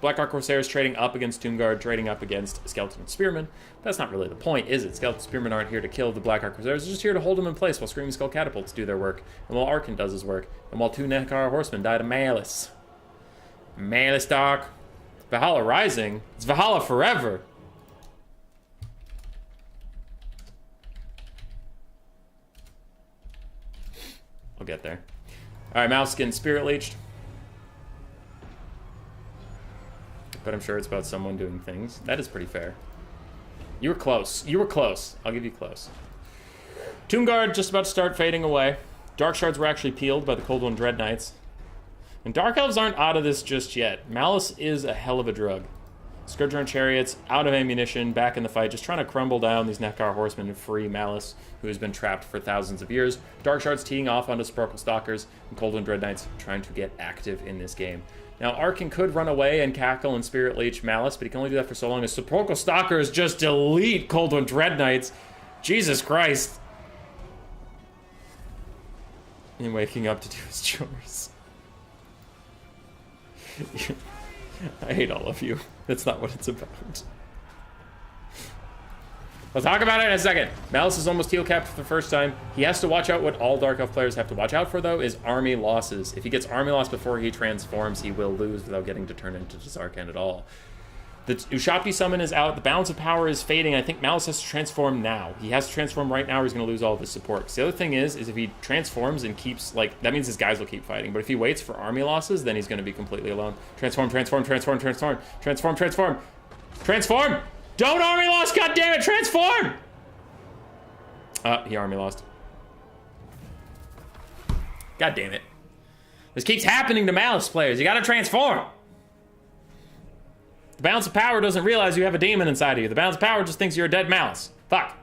Blackheart Corsairs trading up against Doomguard, trading up against Skeleton and Spearmen. That's not really the point, is it? Skeleton and Spearmen aren't here to kill the Blackheart Corsairs. They're just here to hold them in place while Screaming Skull Catapults do their work. And while Arkan does his work. And while 2 Nekar Horsemen die to Malus. Malus, Doc. Valhalla Rising. It's Valhalla forever. We'll get there. Alright, Mouse getting Spirit Leeched. But I'm sure it's about someone doing things. That is pretty fair. You were close. You were close. I'll give you close. Tomb Guard just about to start fading away. Dark Shards were actually peeled by the Cold One Dread Knights. And Dark Elves aren't out of this just yet. Malice is a hell of a drug. Scourger and Chariots, out of ammunition, back in the fight, just trying to crumble down these Nekar Horsemen and free Malice, who has been trapped for thousands of years. Dark Shards teeing off onto Sparkle Stalkers, and Cold One Dread Knights trying to get active in this game. Now, Arkan could run away and cackle and Spirit Leech Malice, but he can only do that for so long as Sepulchral Stalkers just delete Cold One Dread Knights. Jesus Christ. And waking up to do his chores. I hate all of you. That's not what it's about. We'll talk about it in a second. Malice is almost heal capped for the first time. He has to watch out. What all Dark Elf players have to watch out for, though, is army losses. If he gets army loss before he transforms, he will lose without getting to turn into Zarkan at all. The Ushabti summon is out. The balance of power is fading. I think Malice has to transform now. He has to transform right now or he's going to lose all of his support. 'Cause the other thing is if he transforms and keeps, like, that means his guys will keep fighting. But if he waits for army losses, then he's going to be completely alone. Transform, transform, transform, transform, transform, transform, transform! Don't army loss, goddammit, transform! He army lost. God damn it. This keeps happening to Malice players. You gotta transform. The balance of power doesn't realize you have a demon inside of you. The balance of power just thinks you're a dead Malice. Fuck.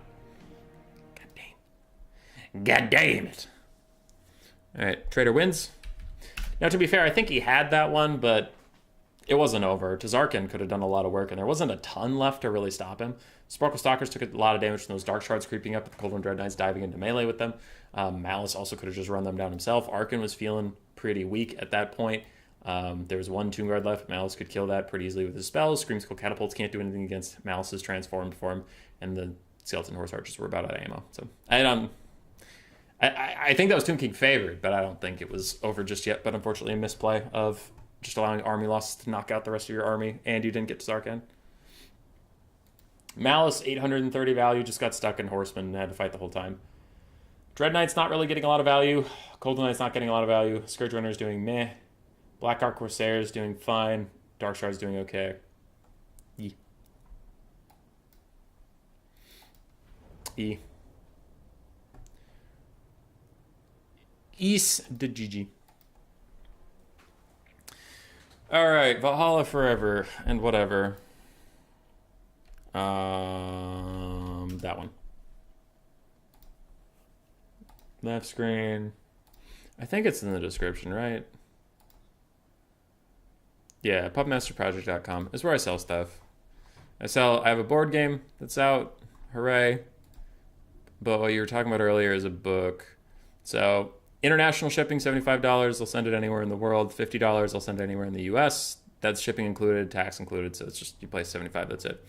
God damn. God damn it. Alright, Trader wins. Now, to be fair, I think he had that one, but it wasn't over. Tzarkan could have done a lot of work, and there wasn't a ton left to really stop him. Sparkle Stalkers took a lot of damage from those Dark Shards creeping up, with the Cold One Dread Knights diving into melee with them. Malice also could have just run them down himself. Arkan was feeling pretty weak at that point. There was one Tomb Guard left. Malice could kill that pretty easily with his spells. Scream Skull Catapults can't do anything against Malice's transformed form, and the Skeleton Horse Archers were about out of ammo. So I think that was Tomb King favored, but I don't think it was over just yet. But unfortunately, a misplay of just allowing army losses to knock out the rest of your army, and you didn't get to Zarkan. Malice, 830 value, just got stuck in Horsemen and had to fight the whole time. Dread Knight's not really getting a lot of value. Cold Knight's not getting a lot of value. Scourge Runner's doing meh. Blackheart Corsairs doing fine. Dark Shard's doing okay. E. Is the GG. Alright, Valhalla forever and whatever. That one. Left screen. I think it's in the description, right? Yeah, pubmasterproject.com is where I sell stuff. I have a board game that's out. Hooray. But what you were talking about earlier is a book. So, international shipping, $75. They'll send it anywhere in the world. $50, they'll send it anywhere in the US. That's shipping included, tax included. So it's just, you place 75, that's it.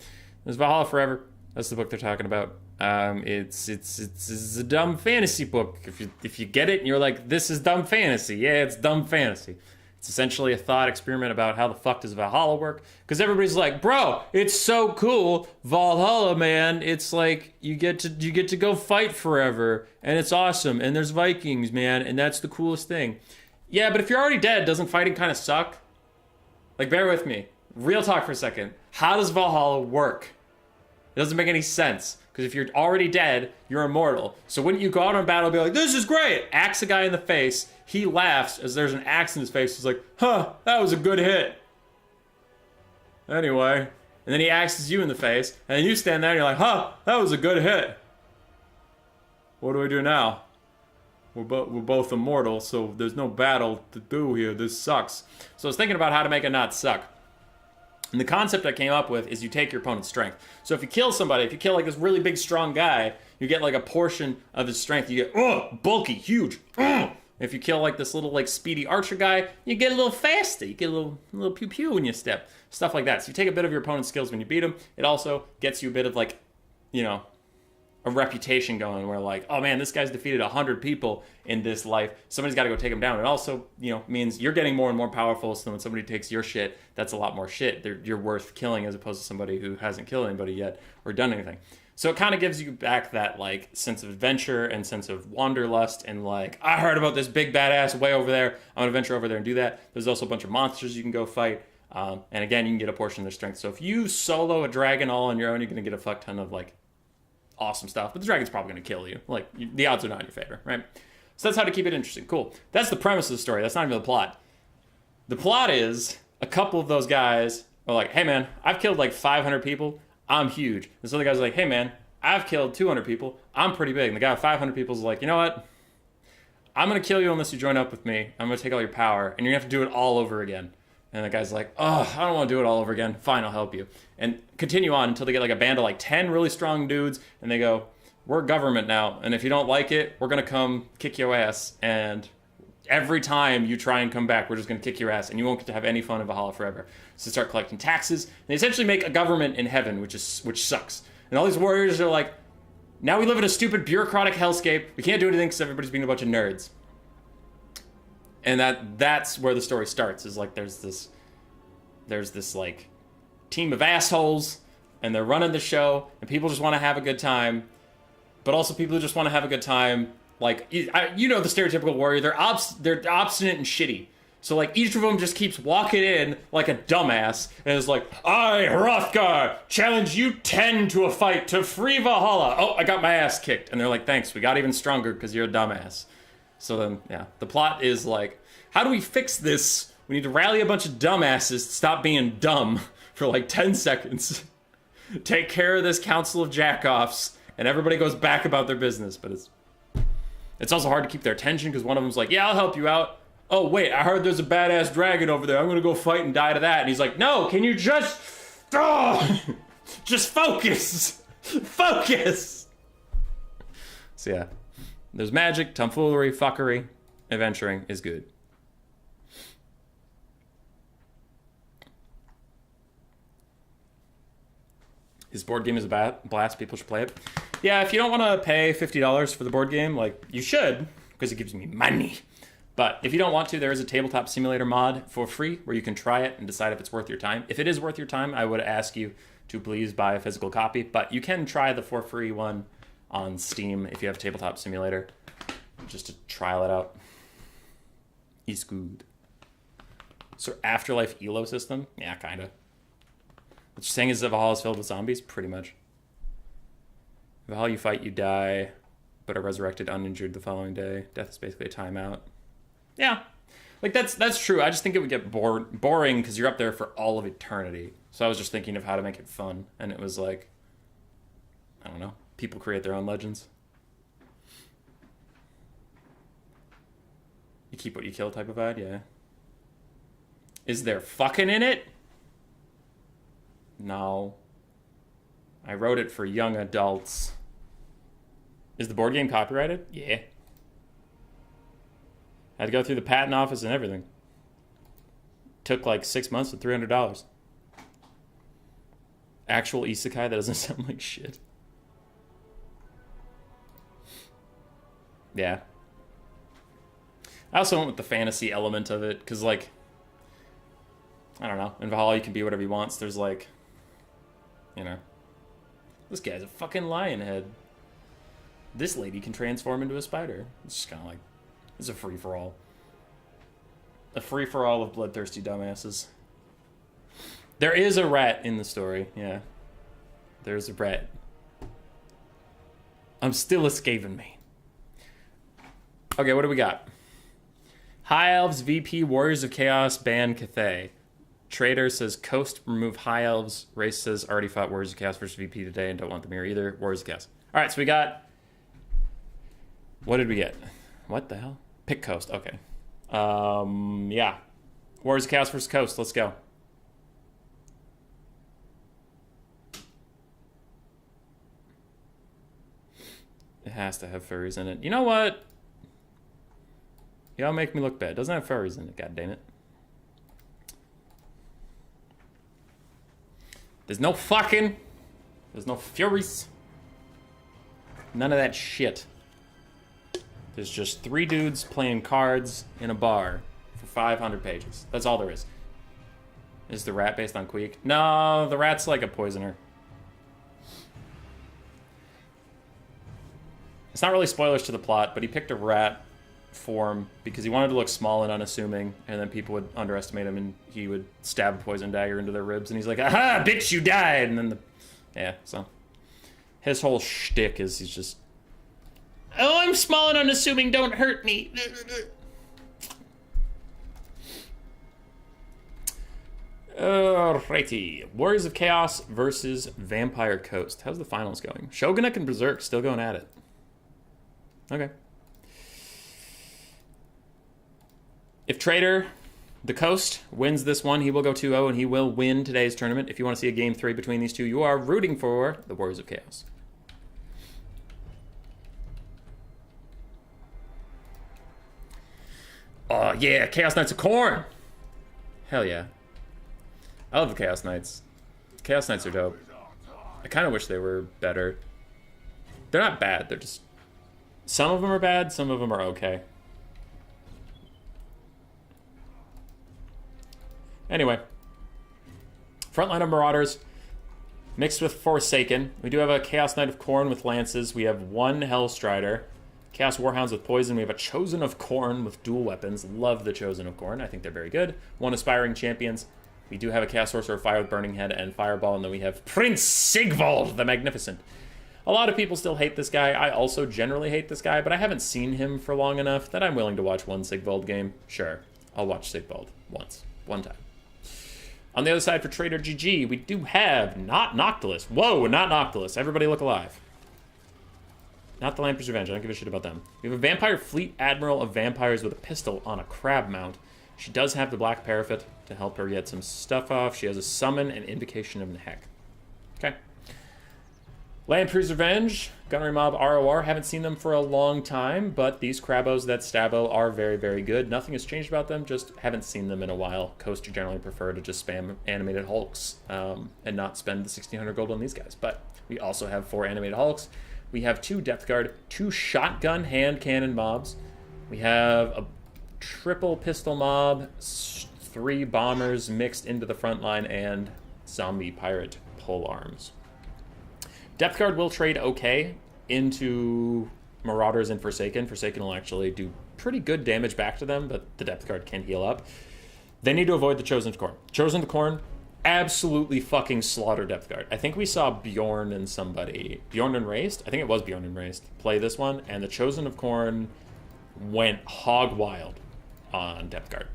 There's Valhalla Forever. That's the book they're talking about. It's a dumb fantasy book. If you get it and you're like, this is dumb fantasy. Yeah, it's dumb fantasy. It's essentially a thought experiment about how the fuck does Valhalla work. Because everybody's like, bro, it's so cool. Valhalla, man. It's like you get to go fight forever. And it's awesome. And there's Vikings, man. And that's the coolest thing. Yeah, but if you're already dead, doesn't fighting kind of suck? Like, bear with me. Real talk for a second. How does Valhalla work? It doesn't make any sense. Because if you're already dead, you're immortal. So wouldn't you go out on battle and be like, this is great! Axe a guy in the face. He laughs as there's an axe in his face. He's like, huh, that was a good hit. Anyway. And then he axes you in the face. And then you stand there and you're like, huh, that was a good hit. What do we do now? We're both immortal, so there's no battle to do here. This sucks. So I was thinking about how to make it not suck. And the concept I came up with is you take your opponent's strength. So if you kill somebody, if you kill like this really big, strong guy, you get like a portion of his strength. You get, bulky, huge. If you kill like this little like speedy archer guy, you get a little faster. You get a little pew pew when you step. Stuff like that. So you take a bit of your opponent's skills when you beat him. It also gets you a bit of like, you know, a reputation going where like, oh man, this guy's defeated 100 people in this life. Somebody's got to go take him down. It also, you know, means you're getting more and more powerful. So when somebody takes your shit, that's a lot more shit. You're worth killing as opposed to somebody who hasn't killed anybody yet or done anything. So it kind of gives you back that like sense of adventure and sense of wanderlust and like, I heard about this big badass way over there. I'm gonna venture over there and do that. There's also a bunch of monsters you can go fight. And again, you can get a portion of their strength. So if you solo a dragon all on your own, you're gonna get a fuck ton of like awesome stuff, but the dragon's probably going to kill you. Like, the odds are not in your favor, right? So that's how to keep it interesting. Cool. That's the premise of the story. That's not even the plot. The plot is a couple of those guys are like, hey man, I've killed like 500 people. I'm huge. And so the guy's like, hey man, I've killed 200 people. I'm pretty big. And the guy with 500 people is like, you know what? I'm going to kill you unless you join up with me. I'm going to take all your power, and you're going to have to do it all over again. And the guy's like, oh, I don't want to do it all over again. Fine, I'll help you. And continue on until they get like a band of like 10 really strong dudes. And they go, we're government now. And if you don't like it, we're going to come kick your ass. And every time you try and come back, we're just going to kick your ass. And you won't get to have any fun in Valhalla forever. So they start collecting taxes. And they essentially make a government in heaven, which sucks. And all these warriors are like, now we live in a stupid bureaucratic hellscape. We can't do anything because everybody's being a bunch of nerds. And that's where the story starts, is like there's this like team of assholes, and they're running the show, and people just want to have a good time, but also people who just want to have a good time, like, you know, the stereotypical warrior, they're obstinate and shitty. So like each of them just keeps walking in like a dumbass, and is like, I, Hrothgar, challenge you 10 to a fight to free Valhalla. Oh, I got my ass kicked. And they're like, thanks, we got even stronger because you're a dumbass. So then, yeah, the plot is like, how do we fix this? We need to rally a bunch of dumbasses to stop being dumb for like 10 seconds. Take care of this council of jackoffs, and everybody goes back about their business. But it's also hard to keep their attention because one of them's like, yeah, I'll help you out. Oh, wait, I heard there's a badass dragon over there. I'm going to go fight and die to that. And he's like, no, can you just... just focus. Focus. So yeah. There's magic, tomfoolery, fuckery. Adventuring is good. His board game is a blast. People should play it. Yeah, if you don't want to pay $50 for the board game, like, you should, because it gives me money. But if you don't want to, there is a tabletop simulator mod for free where you can try it and decide if it's worth your time. If it is worth your time, I would ask you to please buy a physical copy. But you can try the for free one on Steam if you have Tabletop Simulator, just to trial it out. It's good. So Afterlife Elo system? Yeah, kind of. What you're saying is that Valhalla is filled with zombies? Pretty much. Valhalla, you fight, you die, but are resurrected uninjured the following day. Death is basically a timeout. Yeah. Like, that's true. I just think it would get boring because you're up there for all of eternity. So I was just thinking of how to make it fun. And it was like, I don't know. People create their own legends. You keep what you kill type of vibe, yeah. Is there fucking in it? No. I wrote it for young adults. Is the board game copyrighted? Yeah. I had to go through the patent office and everything. Took like 6 months and $300. Actual isekai, that doesn't sound like shit. Yeah. I also went with the fantasy element of it, because, like, I don't know. In Valhalla, you can be whatever you want. So there's, like, you know, this guy's a fucking lion head. This lady can transform into a spider. It's just kind of like, it's a free-for-all. A free-for-all of bloodthirsty dumbasses. There is a rat in the story, yeah. There's a rat. I'm still escaping me. Okay, what do we got? High Elves, VP, Warriors of Chaos, ban Cathay. Trader says Coast, remove High Elves. Race says already fought Warriors of Chaos versus VP today and don't want them here either. Warriors of Chaos. Alright, so we got... What did we get? What the hell? Pick Coast, okay. Yeah. Warriors of Chaos versus Coast, let's go. has to have furries in it. You know what? Y'all make me look bad. Doesn't have furries in it, god damn it. There's no fucking. There's no furies. None of that shit. There's just 3 dudes playing cards in a bar for 500 pages. That's all there is. Is the rat based on Queek? No, the rat's like a poisoner. It's not really spoilers to the plot, but he picked a rat form because he wanted to look small and unassuming, and then people would underestimate him and he would stab a poison dagger into their ribs, and he's like, aha, bitch, you died! And then yeah, so his whole shtick is he's just, oh, I'm small and unassuming, don't hurt me. Alrighty. Warriors of Chaos versus Vampire Coast. How's the finals going? Shogunuk and Berserk still going at it. Okay. If Trader, the Coast, wins this one, he will go 2-0 and he will win today's tournament. If you want to see a game 3 between these two, you are rooting for the Warriors of Chaos. Oh, yeah, Chaos Knights of Khorne. Hell yeah. I love the Chaos Knights. Chaos Knights are dope. I kind of wish they were better. They're not bad, they're just... Some of them are bad, some of them are okay. Anyway. Frontline of Marauders. Mixed with Forsaken. We do have a Chaos Knight of Khorne with lances. We have 1 Hellstrider. Chaos Warhounds with poison. We have a Chosen of Khorne with dual weapons. Love the Chosen of Khorne. I think they're very good. 1 Aspiring Champions. We do have a Chaos Sorcerer of Fire with Burning Head and Fireball. And then we have Prince Sigvald the Magnificent. A lot of people still hate this guy. I also generally hate this guy, but I haven't seen him for long enough that I'm willing to watch 1 Sigvald game. Sure, I'll watch Sigvald once. One time. On the other side for Trader GG, we do have not Noctilus. Whoa, not Noctilus. Everybody look alive. Not the Lamprey's Revenge. I don't give a shit about them. We have a Vampire Fleet Admiral of Vampires with a pistol on a crab mount. She does have the Black Parapet to help her get some stuff off. She has a Summon and Invocation of Nehek. Okay. Lamprey's Revenge, Gunnery Mob ROR. Haven't seen them for a long time, but these Crabos that Stabbo are very, very good. Nothing has changed about them, just haven't seen them in a while. Coaster generally prefer to just spam animated Hulks and not spend the 1,600 gold on these guys. But we also have 4 animated Hulks. We have 2 Depth Guard, 2 Shotgun Hand Cannon mobs. We have a triple pistol mob, 3 bombers mixed into the front line, and zombie pirate pole arms. Depth Guard will trade okay into Marauders and Forsaken. Forsaken will actually do pretty good damage back to them, but the Depth Guard can heal up. They need to avoid the Chosen of Khorne. Chosen of Khorne, absolutely fucking slaughter Depth Guard. I think we saw Bjorn and somebody, Bjorn and Raced? I think it was Bjorn and Raced, play this one, and the Chosen of Khorne went hog wild on Depth Guard.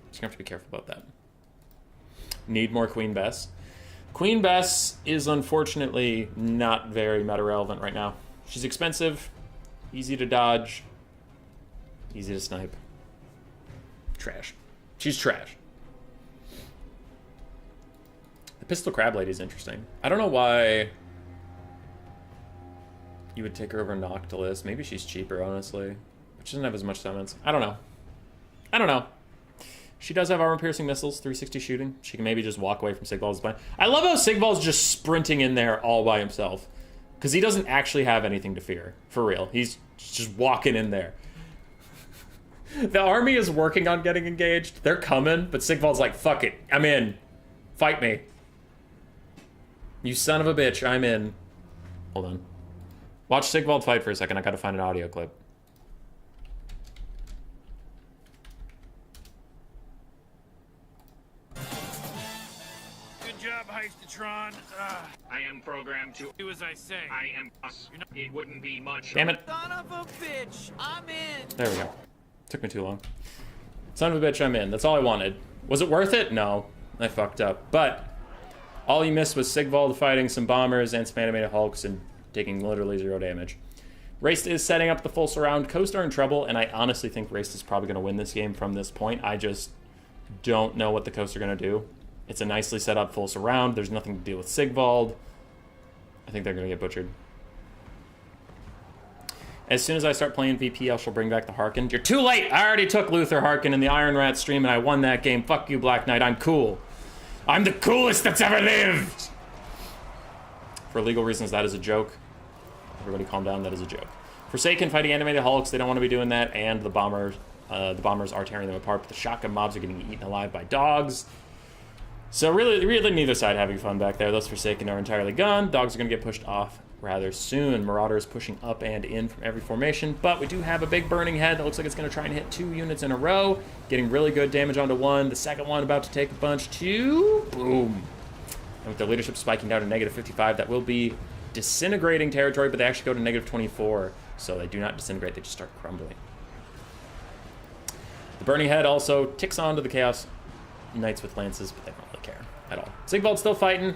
Just gonna have to be careful about that. Need more Queen Bess. Queen Bess is unfortunately not very meta relevant right now. She's expensive, easy to dodge, easy to snipe. Trash. She's trash. The Pistol Crab Lady is interesting. I don't know why you would take her over Noctilus. Maybe she's cheaper, honestly. But she doesn't have as much summons. I don't know. I don't know. She does have armor-piercing missiles, 360 shooting. She can maybe just walk away from Sigvald's plan. I love how Sigvald's just sprinting in there all by himself. Because he doesn't actually have anything to fear. For real. He's just walking in there. The army is working on getting engaged. They're coming, but Sigvald's like, fuck it. I'm in. Fight me. You son of a bitch, I'm in. Hold on. Watch Sigvald fight for a second. I gotta find an audio clip. Heistatron, I am programmed to do as I say. I am us. It wouldn't be much. Damn it. Son of a bitch, I'm in. There we go. Took me too long. Son of a bitch, I'm in. That's all I wanted. Was it worth it? No. I fucked up. But all you missed was Sigvald fighting some bombers and some animated Hulks and taking literally 0 damage. Raced is setting up the full surround. Coast are in trouble, and I honestly think Raced is probably going to win this game from this point. I just don't know what the Coast are going to do. It's a nicely set up full surround. There's nothing to deal with Sigvald. I think they're going to get butchered. As soon as I start playing VP, I shall bring back the Harkin. You're too late! I already took Luther Harkin in the Iron Rat stream and I won that game. Fuck you, Black Knight. I'm cool. I'm the coolest that's ever lived! For legal reasons, that is a joke. Everybody calm down, that is a joke. Forsaken fighting animated Hulks, they don't want to be doing that, and the bombers are tearing them apart, but the shotgun mobs are getting eaten alive by dogs. So really neither side having fun back there. Those Forsaken are entirely gone. Dogs are going to get pushed off rather soon. Marauders pushing up and in from every formation, but we do have a big burning head that looks like it's going to try and hit 2 units in a row, getting really good damage onto 1. The second one about to take a bunch, 2. Boom. And with their leadership spiking down to -55, that will be disintegrating territory, but they actually go to -24, so they do not disintegrate, they just start crumbling. The burning head also ticks onto the Chaos Knights with lances, but they don't really care at all. Sigvald's still fighting,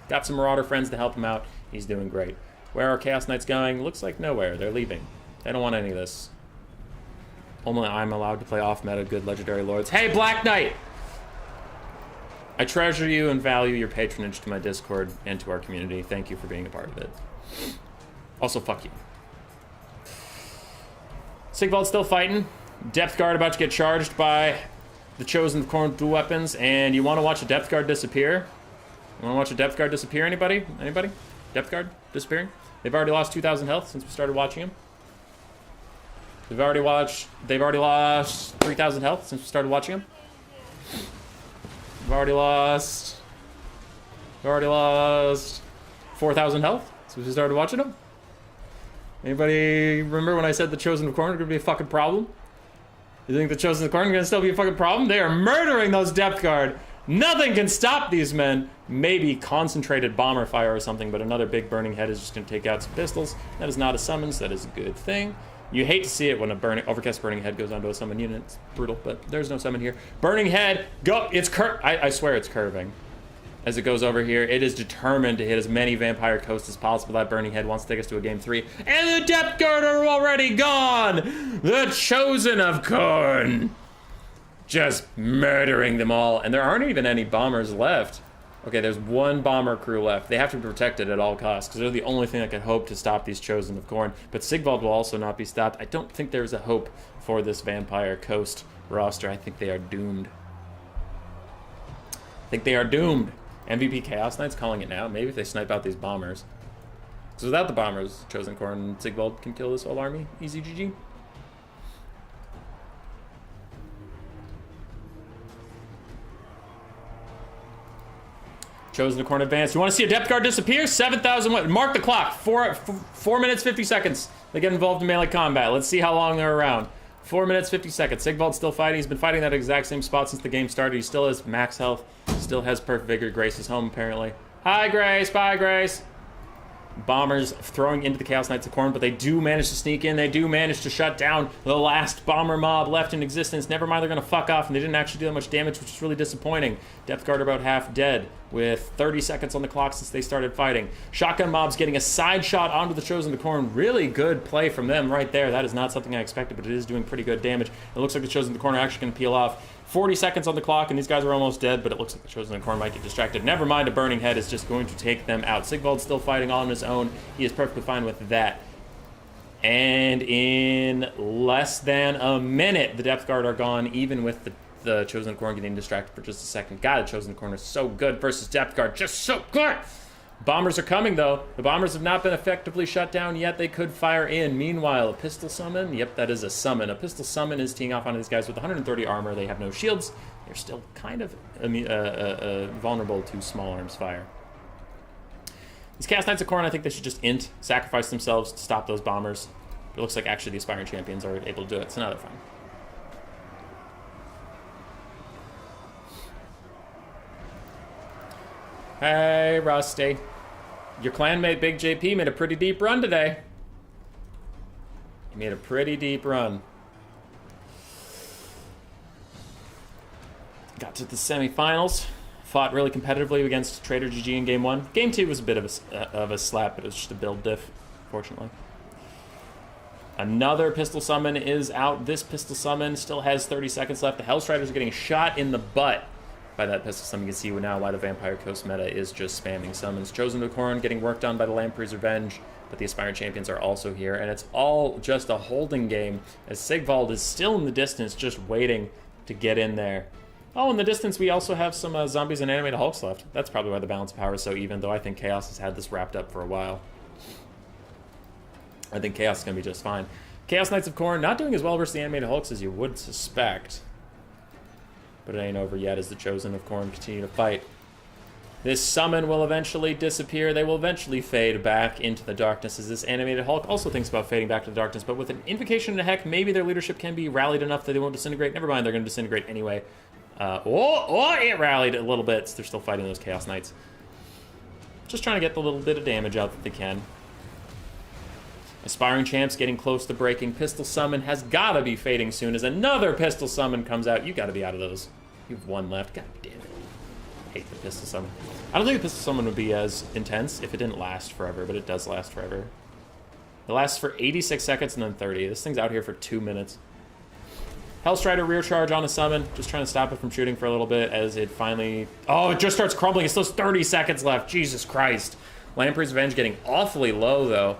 got some Marauder friends to help him out. He's doing great. Where are Chaos Knights going? Looks like nowhere. They're leaving. They don't want any of this. Only I'm allowed to play off-meta good legendary lords. Hey, Black Knight! I treasure you and value your patronage to my Discord and to our community. Thank you for being a part of it. Also, fuck you. Sigvald's still fighting. Depth Guard about to get charged by the Chosen Corn dual weapons, and you want to watch a Depth Guard disappear? You want to watch a Depth Guard disappear, anybody? Anybody? Depth Guard disappearing? They've already lost 2,000 health since we started watching them. They've already lost 3,000 health since we started watching them. We've already lost 4,000 health since we started watching them. Anybody remember when I said the Chosen of Corn are going to be a fucking problem? You think the Chosen of Corn are going to still be a fucking problem? They are murdering those Depth Guard. Nothing can stop these men. Maybe concentrated bomber fire or something, but another big burning head is just going to take out some pistols. That is not a summons. That is a good thing. You hate to see it when a overcast burning head goes onto a summon unit. It's brutal, but there's no summon here. Burning head, go! It's I swear it's curving. As it goes over here, it is determined to hit as many vampire coasts as possible. That burning head wants to take us to a game 3. And the Depth Guard are already gone! The Chosen of Corn! Just murdering them all. And there aren't even any bombers left. Okay, there's one bomber crew left. They have to be protected at all costs, because they're the only thing that can hope to stop these Chosen of Corn. But Sigvald will also not be stopped. I don't think there's a hope for this Vampire Coast roster. I think they are doomed. I think they are doomed. MVP Chaos Knights calling it now. Maybe if they snipe out these bombers. Because without the bombers, Chosen Corn and Sigvald can kill this whole army. Easy GG. Chosen Corn advance. You want to see a Depth Guard disappear? 7,000. Mark the clock. 4 minutes, 50 seconds. They get involved in melee combat. Let's see how long they're around. 4 minutes, 50 seconds. Sigvald's still fighting. He's been fighting that exact same spot since the game started. He still has max health. Still has perfect vigor. Grace is home, apparently. Hi, Grace. Bye, Grace. Bombers throwing into the Chaos Knights of Corn, but they do manage to sneak in. They do manage to shut down the last bomber mob left in existence. Never mind, they're going to fuck off, and they didn't actually do that much damage, which is really disappointing. Depth Guard are about half dead, with 30 seconds on the clock since they started fighting. Shotgun mobs getting a side shot onto the Chosen of the Corn. Really good play from them right there. That is not something I expected, but it is doing pretty good damage. It looks like the Chosen of the Corn are actually going to peel off. 40 seconds on the clock, and these guys are almost dead, but it looks like the Chosen of the Corn might get distracted. Never mind, a burning head is just going to take them out. Sigvald's still fighting all on his own. He is perfectly fine with that. And in less than a minute, the Depth Guard are gone, even with the Chosen of the Corn getting distracted for just a second. God, the Chosen of the Corn is so good versus Depth Guard. Just so good! Bombers are coming, though. The bombers have not been effectively shut down yet. They could fire in. Meanwhile, a pistol summon. Yep, that is a summon. A pistol summon is teeing off on these guys with 130 armor. They have no shields. They're still kind of vulnerable to small arms fire. These Chaos Knights of Corn, I think they should just sacrifice themselves to stop those bombers. But it looks like actually the Aspiring Champions are able to do it, so now they're fine. Hey, Rusty. Your clanmate Big JP made a pretty deep run today. He made a pretty deep run. Got to the semifinals. Fought really competitively against Trader GG in Game 1. Game 2 was a bit of a slap, but it was just a build diff, fortunately. Another pistol summon is out. This pistol summon still has 30 seconds left. The Hellstriders are getting shot in the butt by that pistol summon. You can see now why the Vampire Coast meta is just spamming summons. Chosen of the Corn getting worked on by the Lamprey's Revenge. but the Aspiring Champions are also here, and it's all just a holding game as Sigvald is still in the distance, just waiting to get in there. Oh, in the distance, we also have some zombies and animated hulks left. That's probably why the balance of power is so even, though I think Chaos has had this wrapped up for a while. I think Chaos is going to be just fine. Chaos Knights of Khorne not doing as well versus the animated hulks as you would suspect. But it ain't over yet as the Chosen of Khorne continue to fight. This summon will eventually disappear. They will eventually fade back into the darkness as this animated Hulk also thinks about fading back to the darkness. But with an Invocation and a Heck, maybe their leadership can be rallied enough that they won't disintegrate. Never mind, they're going to disintegrate anyway. It rallied a little bit. So they're still fighting those Chaos Knights. Just trying to get the little bit of damage out that they can. Aspiring Champs getting close to breaking. Pistol Summon has got to be fading soon as another Pistol Summon comes out. You got to be out of those. You have one left. God damn it. Hate the Pistol Summon. I don't think the Pistol Summon would be as intense if it didn't last forever, but it does last forever. It lasts for 86 seconds and then 30. This thing's out here for 2 minutes. Hellstrider rear charge on a summon, just trying to stop it from shooting for a little bit as it finally... Oh, it just starts crumbling. It's those 30 seconds left. Jesus Christ. Lamprey's Revenge getting awfully low, though.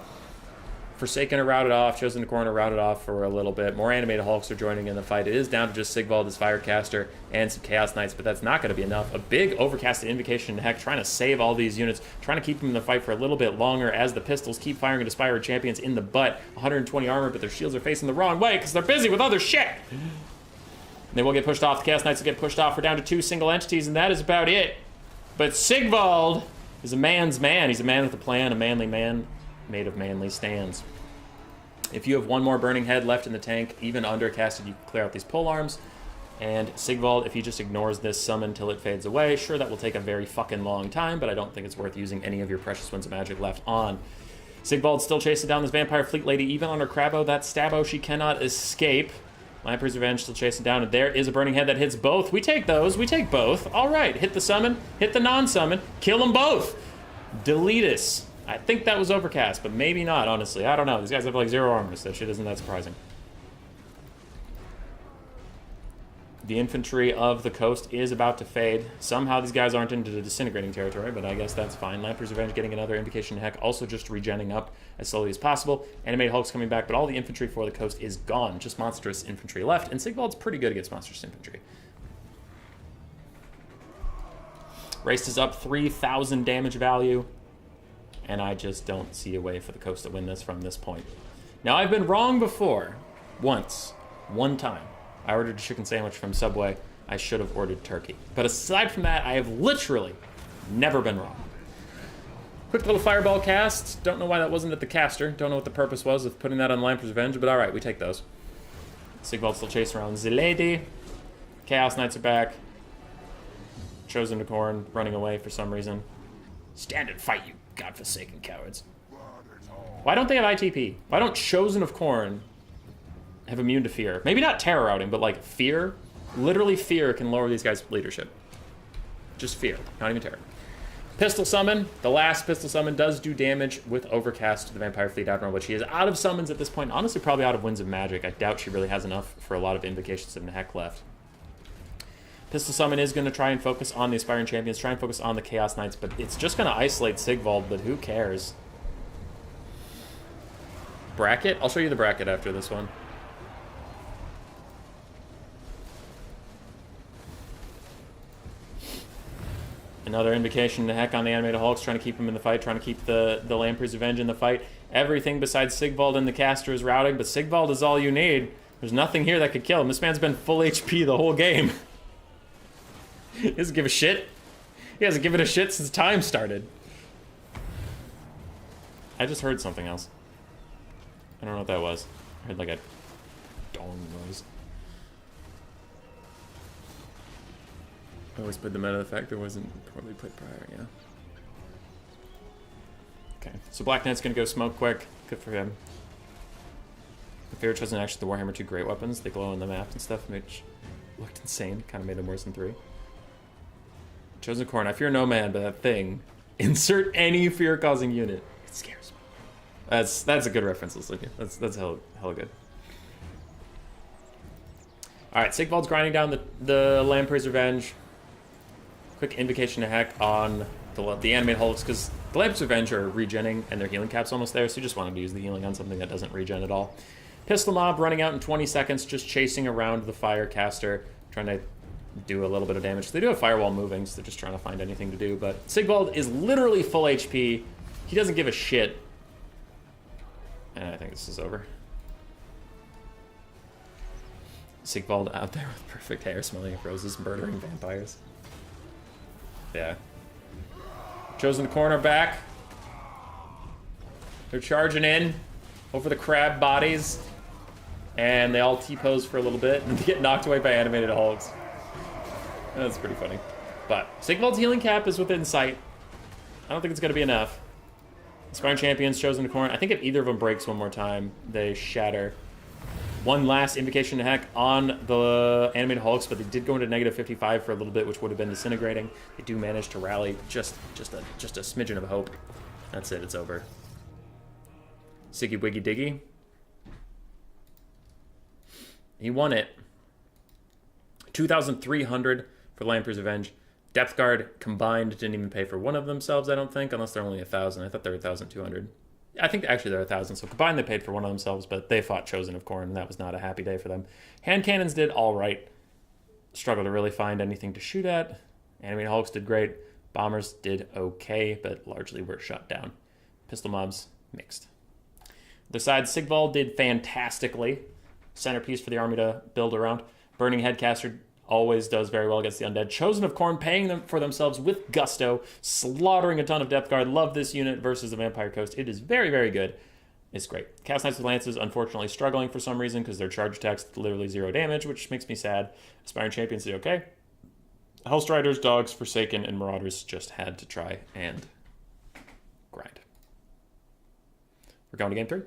Forsaken are routed off. Chosen to Khorne are routed off for a little bit. More animated hulks are joining in the fight. It is down to just Sigvald as Firecaster and some Chaos Knights, but that's not going to be enough. A big overcasted Invocation and Heck trying to save all these units, trying to keep them in the fight for a little bit longer as the pistols keep firing at Aspiring Champions in the butt. 120 armor, but their shields are facing the wrong way because they're busy with other shit. They will get pushed off. The Chaos Knights will get pushed off. We're down to 2 single entities, and that is about it. But Sigvald is a man's man. He's a man with a plan, a manly man made of manly stands. If you have one more Burning Head left in the tank, even undercasted, you can clear out these pole arms. And Sigvald, if he just ignores this summon till it fades away, sure, that will take a very fucking long time, but I don't think it's worth using any of your precious winds of magic left on. Sigvald's still chasing down this Vampire Fleet Lady, even on her Crabbo. That Stabbo, she cannot escape. Lamprey's Revenge still chasing down, and there is a Burning Head that hits both. We take those. We take both. All right. Hit the summon. Hit the non-summon. Kill them both. Deletus. I think that was overcast, but maybe not, honestly. I don't know. These guys have like 0 armor, so that shit isn't that surprising. The infantry of the coast is about to fade. Somehow these guys aren't into the disintegrating territory, but I guess that's fine. Lamprey's Revenge getting another Invocation Heck, also just regenning up as slowly as possible. Animated Hulk's coming back, but all the infantry for the coast is gone. Just monstrous infantry left, and Sigvald's pretty good against monstrous infantry. Race is up 3,000 damage value, and I just don't see a way for the coast to win this from this point. Now, I've been wrong before. One time. I ordered a chicken sandwich from Subway. I should have ordered turkey. But aside from that, I have literally never been wrong. Quick little fireball cast. Don't know why that wasn't at the caster. Don't know what the purpose was of putting that on Lamprey's Revenge, but alright, we take those. Sigvald still chasing around the lady. Chaos Knights are back. Chosen to Khorne, running away for some reason. Stand and fight, you godforsaken cowards. Why don't they have ITP? Why don't Chosen of Khorne have immune to fear? Maybe not terror routing, but like fear. Literally fear can lower these guys' leadership. Just fear, not even terror. Pistol Summon. The last Pistol Summon does do damage with Overcast to the Vampire Fleet Admiral, but she is out of summons at this point. Honestly, probably out of Winds of Magic. I doubt she really has enough for a lot of Invocations of Heck left. Pistol Summon is going to try and focus on the Aspiring Champions, try and focus on the Chaos Knights, but it's just going to isolate Sigvald, but who cares? Bracket? I'll show you the bracket after this one. Another Invocation to Heck on the Animated Hulks, trying to keep him in the fight, trying to keep the Lamprey's Revenge in the fight. Everything besides Sigvald and the caster is routing, but Sigvald is all you need. There's nothing here that could kill him. This man's been full HP the whole game. He doesn't give a shit. He hasn't given a shit since time started. I just heard something else. I don't know what that was. I heard like a dong noise. I always played the meta effect. It wasn't poorly played prior, yeah. Okay, so Black Knight's gonna go smoke quick. Good for him. The Fear Chosen actually the Warhammer 2 great weapons. They glow in the map and stuff, which looked insane. Kind of made them worse than 3. Chosen Khorne, I fear no man, but that thing. Insert any fear-causing unit. It scares me. That's a good reference, listen. That's hella good. Alright, Sigvald's grinding down the Lamprey's Revenge. Quick Invocation to Heck on the Animated Hulks, because The Lamps of Revenge are regenning, and their healing cap's almost there, so you just wanted to use the healing on something that doesn't regen at all. Pistol Mob running out in 20 seconds, just chasing around the Firecaster, trying to do a little bit of damage. They do have Firewall moving, so they're just trying to find anything to do, but Sigvald is literally full HP. He doesn't give a shit. And I think this is over. Sigvald out there with perfect hair, smelling of roses, murdering vampires. Yeah. Chosen Corner back. They're charging in over the crab bodies. And they all T-pose for a little bit, and they get knocked away by animated hulks. That's pretty funny. But Sigvald's healing cap is within sight. I don't think it's going to be enough. Aspiring Champions, Chosen Corn. I think if either of them breaks one more time, they shatter. One last Invocation to Heck on the animated hulks, but they did go into negative 55 for a little bit, which would have been disintegrating. They do manage to rally just a smidgen of hope. That's it. It's over. Siggy Wiggy Diggy. He won it. 2,300 for Lamprey's Revenge. Depth Guard combined didn't even pay for one of themselves, I don't think, unless they're only 1,000. I thought they were 1,200. I think actually they're 1,000, so combined they paid for one of themselves, but they fought Chosen of Corn, and that was not a happy day for them. Hand Cannons did all right. Struggled to really find anything to shoot at. Animated Hulks did great. Bombers did okay, but largely were shut down. Pistol Mobs, mixed. The side, Sigvald did fantastically. Centerpiece for the army to build around. Burning Headcaster always does very well against the undead. Chosen of Corn paying them for themselves with gusto, slaughtering a ton of Depth Guard. Love this unit versus the Vampire Coast. It is very, very good. It's great. Cast Knights with Lances, unfortunately struggling for some reason because their charge attacks literally 0 damage, which makes me sad. Aspiring Champions did okay. Hellstriders, Dogs, Forsaken, and Marauders just had to try and grind. We're going to game 3.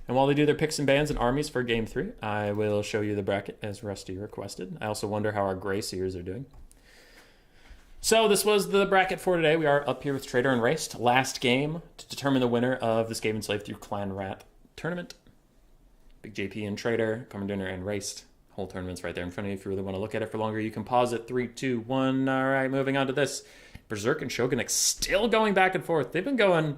And while they do their picks and bans and armies for Game 3, I will show you the bracket as Rusty requested. I also wonder how our Grey Seers are doing. So this was the bracket for today. We are up here with Trader and Raced. Last game to determine the winner of the Skaven Slave through Clan Rat tournament. Big JP and Trader, Commander and Raced. Whole tournament's right there in front of you. If you really want to look at it for longer, you can pause it. 3, 2, 1. All right, moving on to this. Berserk and Shogunix still going back and forth. They've been going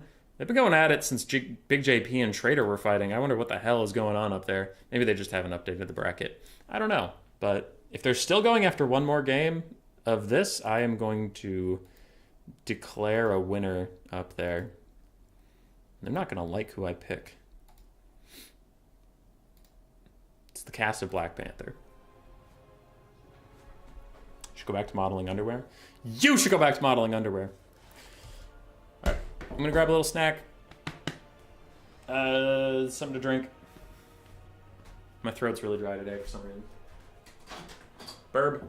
at it since Big JP and Trader were fighting. I wonder what the hell is going on up there. Maybe they just haven't updated the bracket. I don't know. But if they're still going after one more game of this, I am going to declare a winner up there. They're not going to like who I pick. It's the cast of Black Panther. Should go back to modeling underwear. You should go back to modeling underwear. All right. I'm gonna grab a little snack. Something to drink. My throat's really dry today for some reason. Burb.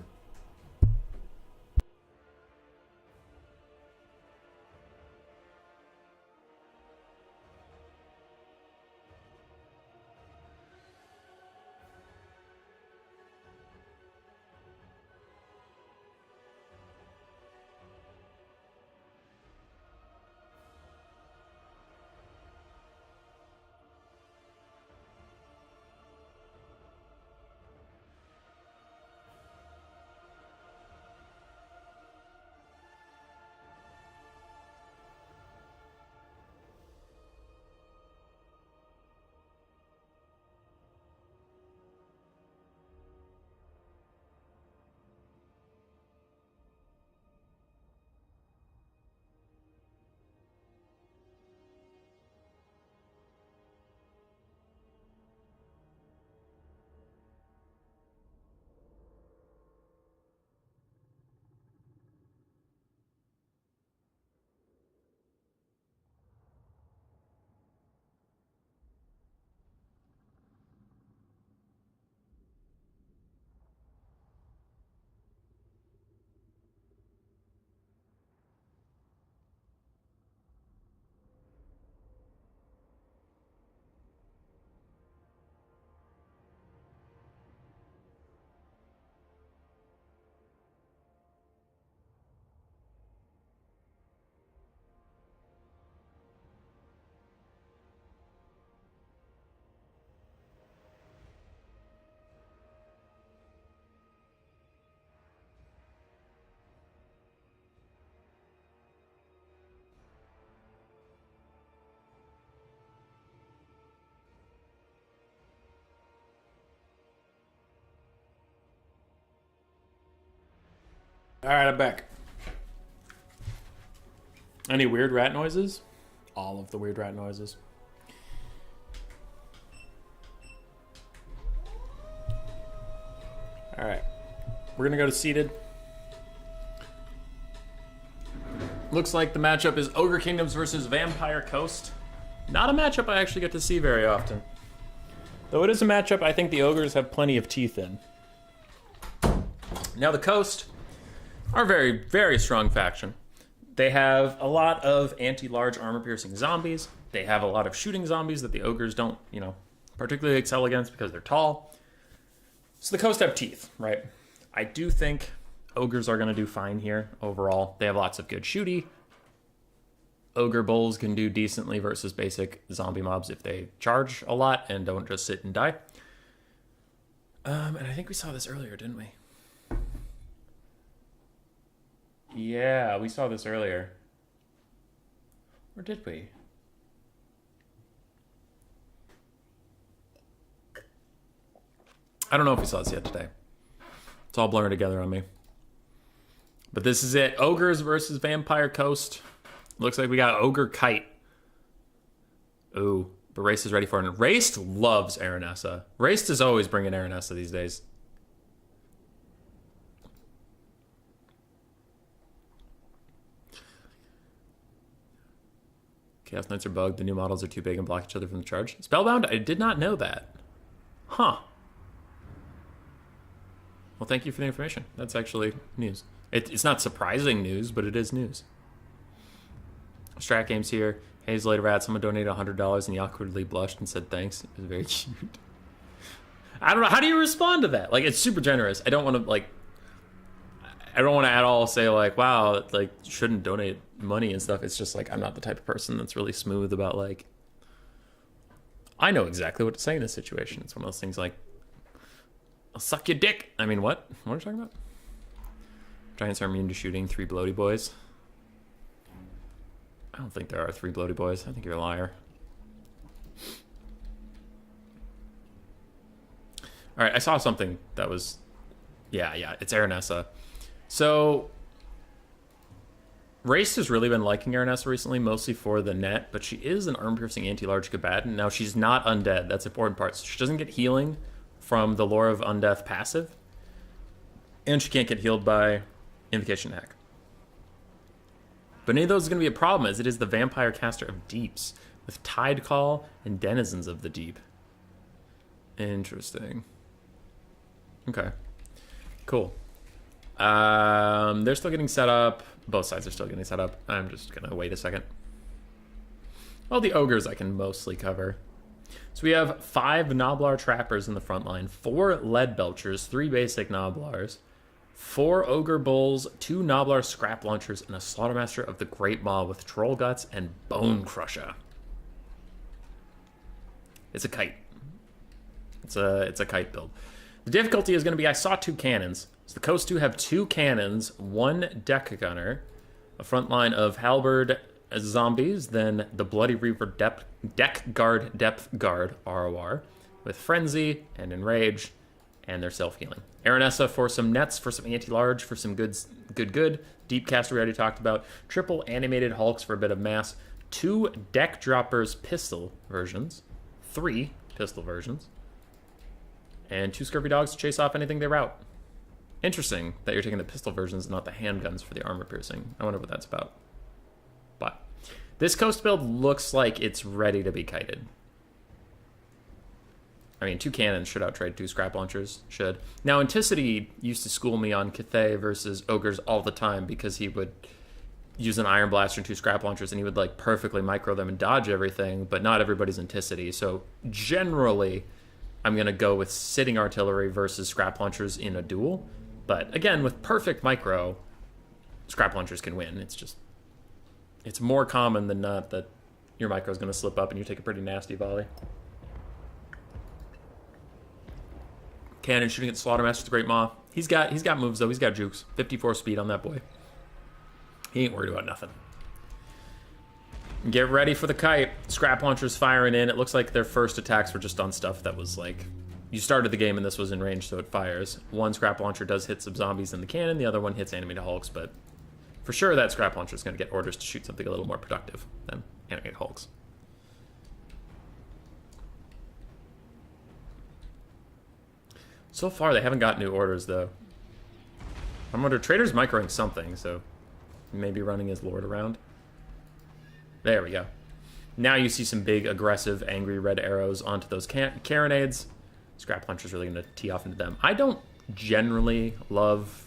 All right, I'm back. Any weird rat noises? All of the weird rat noises. All right, we're gonna go to seeded. Looks like the matchup is Ogre Kingdoms versus Vampire Coast. Not a matchup I actually get to see very often. Though it is a matchup I think the Ogres have plenty of teeth in. Now the Coast are a very, very strong faction. They have a lot of anti-large armor-piercing zombies. They have a lot of shooting zombies that the Ogres don't, particularly excel against because they're tall. So the Coast have teeth, right? I do think Ogres are going to do fine here overall. They have lots of good shooty. Ogre Bulls can do decently versus basic zombie mobs if they charge a lot and don't just sit and die. And I think we saw this earlier, didn't we? Yeah, we saw this earlier. Or did we? I don't know if we saw this yet today. It's all blurring together on me. But this is it. Ogres versus Vampire Coast. Looks like we got Ogre Kite. Ooh, but Race is ready for it. Race loves Aranessa. Race is always bringing Aranessa these days. Chaos Knights are bugged. The new models are too big and block each other from the charge. Spellbound? I did not know that. Huh. Well, thank you for the information. That's actually news. It's not surprising news, but it is news. Strat Games here. Hey, later rat. Someone donated $100 and he awkwardly blushed and said thanks. It was very cute. I don't know. How do you respond to that? Like, it's super generous. I don't want to, I don't want to at all say, wow, shouldn't donate money and stuff. It's just, I'm not the type of person that's really smooth about, I know exactly what to say in this situation. It's one of those things I'll suck your dick. I mean, what? What are you talking about? Giants are immune to shooting 3 bloaty boys. I don't think there are 3 bloaty boys. I think you're a liar. All right, I saw something that was... Yeah, it's Aranessa. So, Race has really been liking Aranessa recently, mostly for the net, but she is an arm-piercing anti-large combatant. Now, she's not undead. That's the important part. So she doesn't get healing from the Lore of Undeath passive, and she can't get healed by Invocation Hack. But any of those is going to be a problem, as it is the Vampire Caster of Deeps, with Tide Call and Denizens of the Deep. Interesting. Okay. Cool. They're still getting set up. Both sides are still getting set up. I'm just going to wait a second. Well, the Ogres I can mostly cover. So we have 5 Noblar Trappers in the front line, 4 Lead Belchers, 3 basic Noblars, 4 Ogre Bulls, 2 Noblar Scrap Launchers, and a Slaughtermaster of the Great Maw with Troll Guts and Bone Crusher. It's a kite. It's a kite build. The difficulty is going to be, I saw 2 cannons. So the Coast 2 have 2 cannons, 1 deck gunner, a front line of halberd zombies, then the Bloody Reaver deck guard, depth guard, ROR, with Frenzy and Enrage, and their self-healing. Aranessa for some nets, for some anti-large, for some good. Deep caster we already talked about. Triple animated Hulks for a bit of mass. 2 deck droppers pistol versions. 3 pistol versions. And 2 Scurvy Dogs to chase off anything they route. Interesting that you're taking the pistol versions, not the handguns for the armor piercing. I wonder what that's about. But this Coast build looks like it's ready to be kited. I mean, 2 cannons should outtrade 2 scrap launchers. Should. Now, Anticity used to school me on Cathay versus Ogres all the time because he would use an Iron Blaster and 2 scrap launchers and he would perfectly micro them and dodge everything, but not everybody's Anticity. So generally, I'm going to go with sitting artillery versus scrap launchers in a duel. But again, with perfect micro, scrap launchers can win. It's more common than not that your micro is going to slip up and you take a pretty nasty volley. Cannon shooting at Slaughtermaster with the Great Maw. He's got moves though. He's got jukes. 54 speed on that boy. He ain't worried about nothing. Get ready for the kite. Scrap launchers firing in. It looks like their first attacks were just on stuff that was you started the game and this was in range, so it fires. One scrap launcher does hit some zombies in the cannon, the other one hits animated hulks, but for sure that scrap launcher is going to get orders to shoot something a little more productive than animated hulks. So far, they haven't got new orders, though. I wonder, Trader's microing something, so maybe running his Lord around. There we go. Now you see some big, aggressive, angry red arrows onto those carronades. Scrap launcher's really going to tee off into them. I don't generally love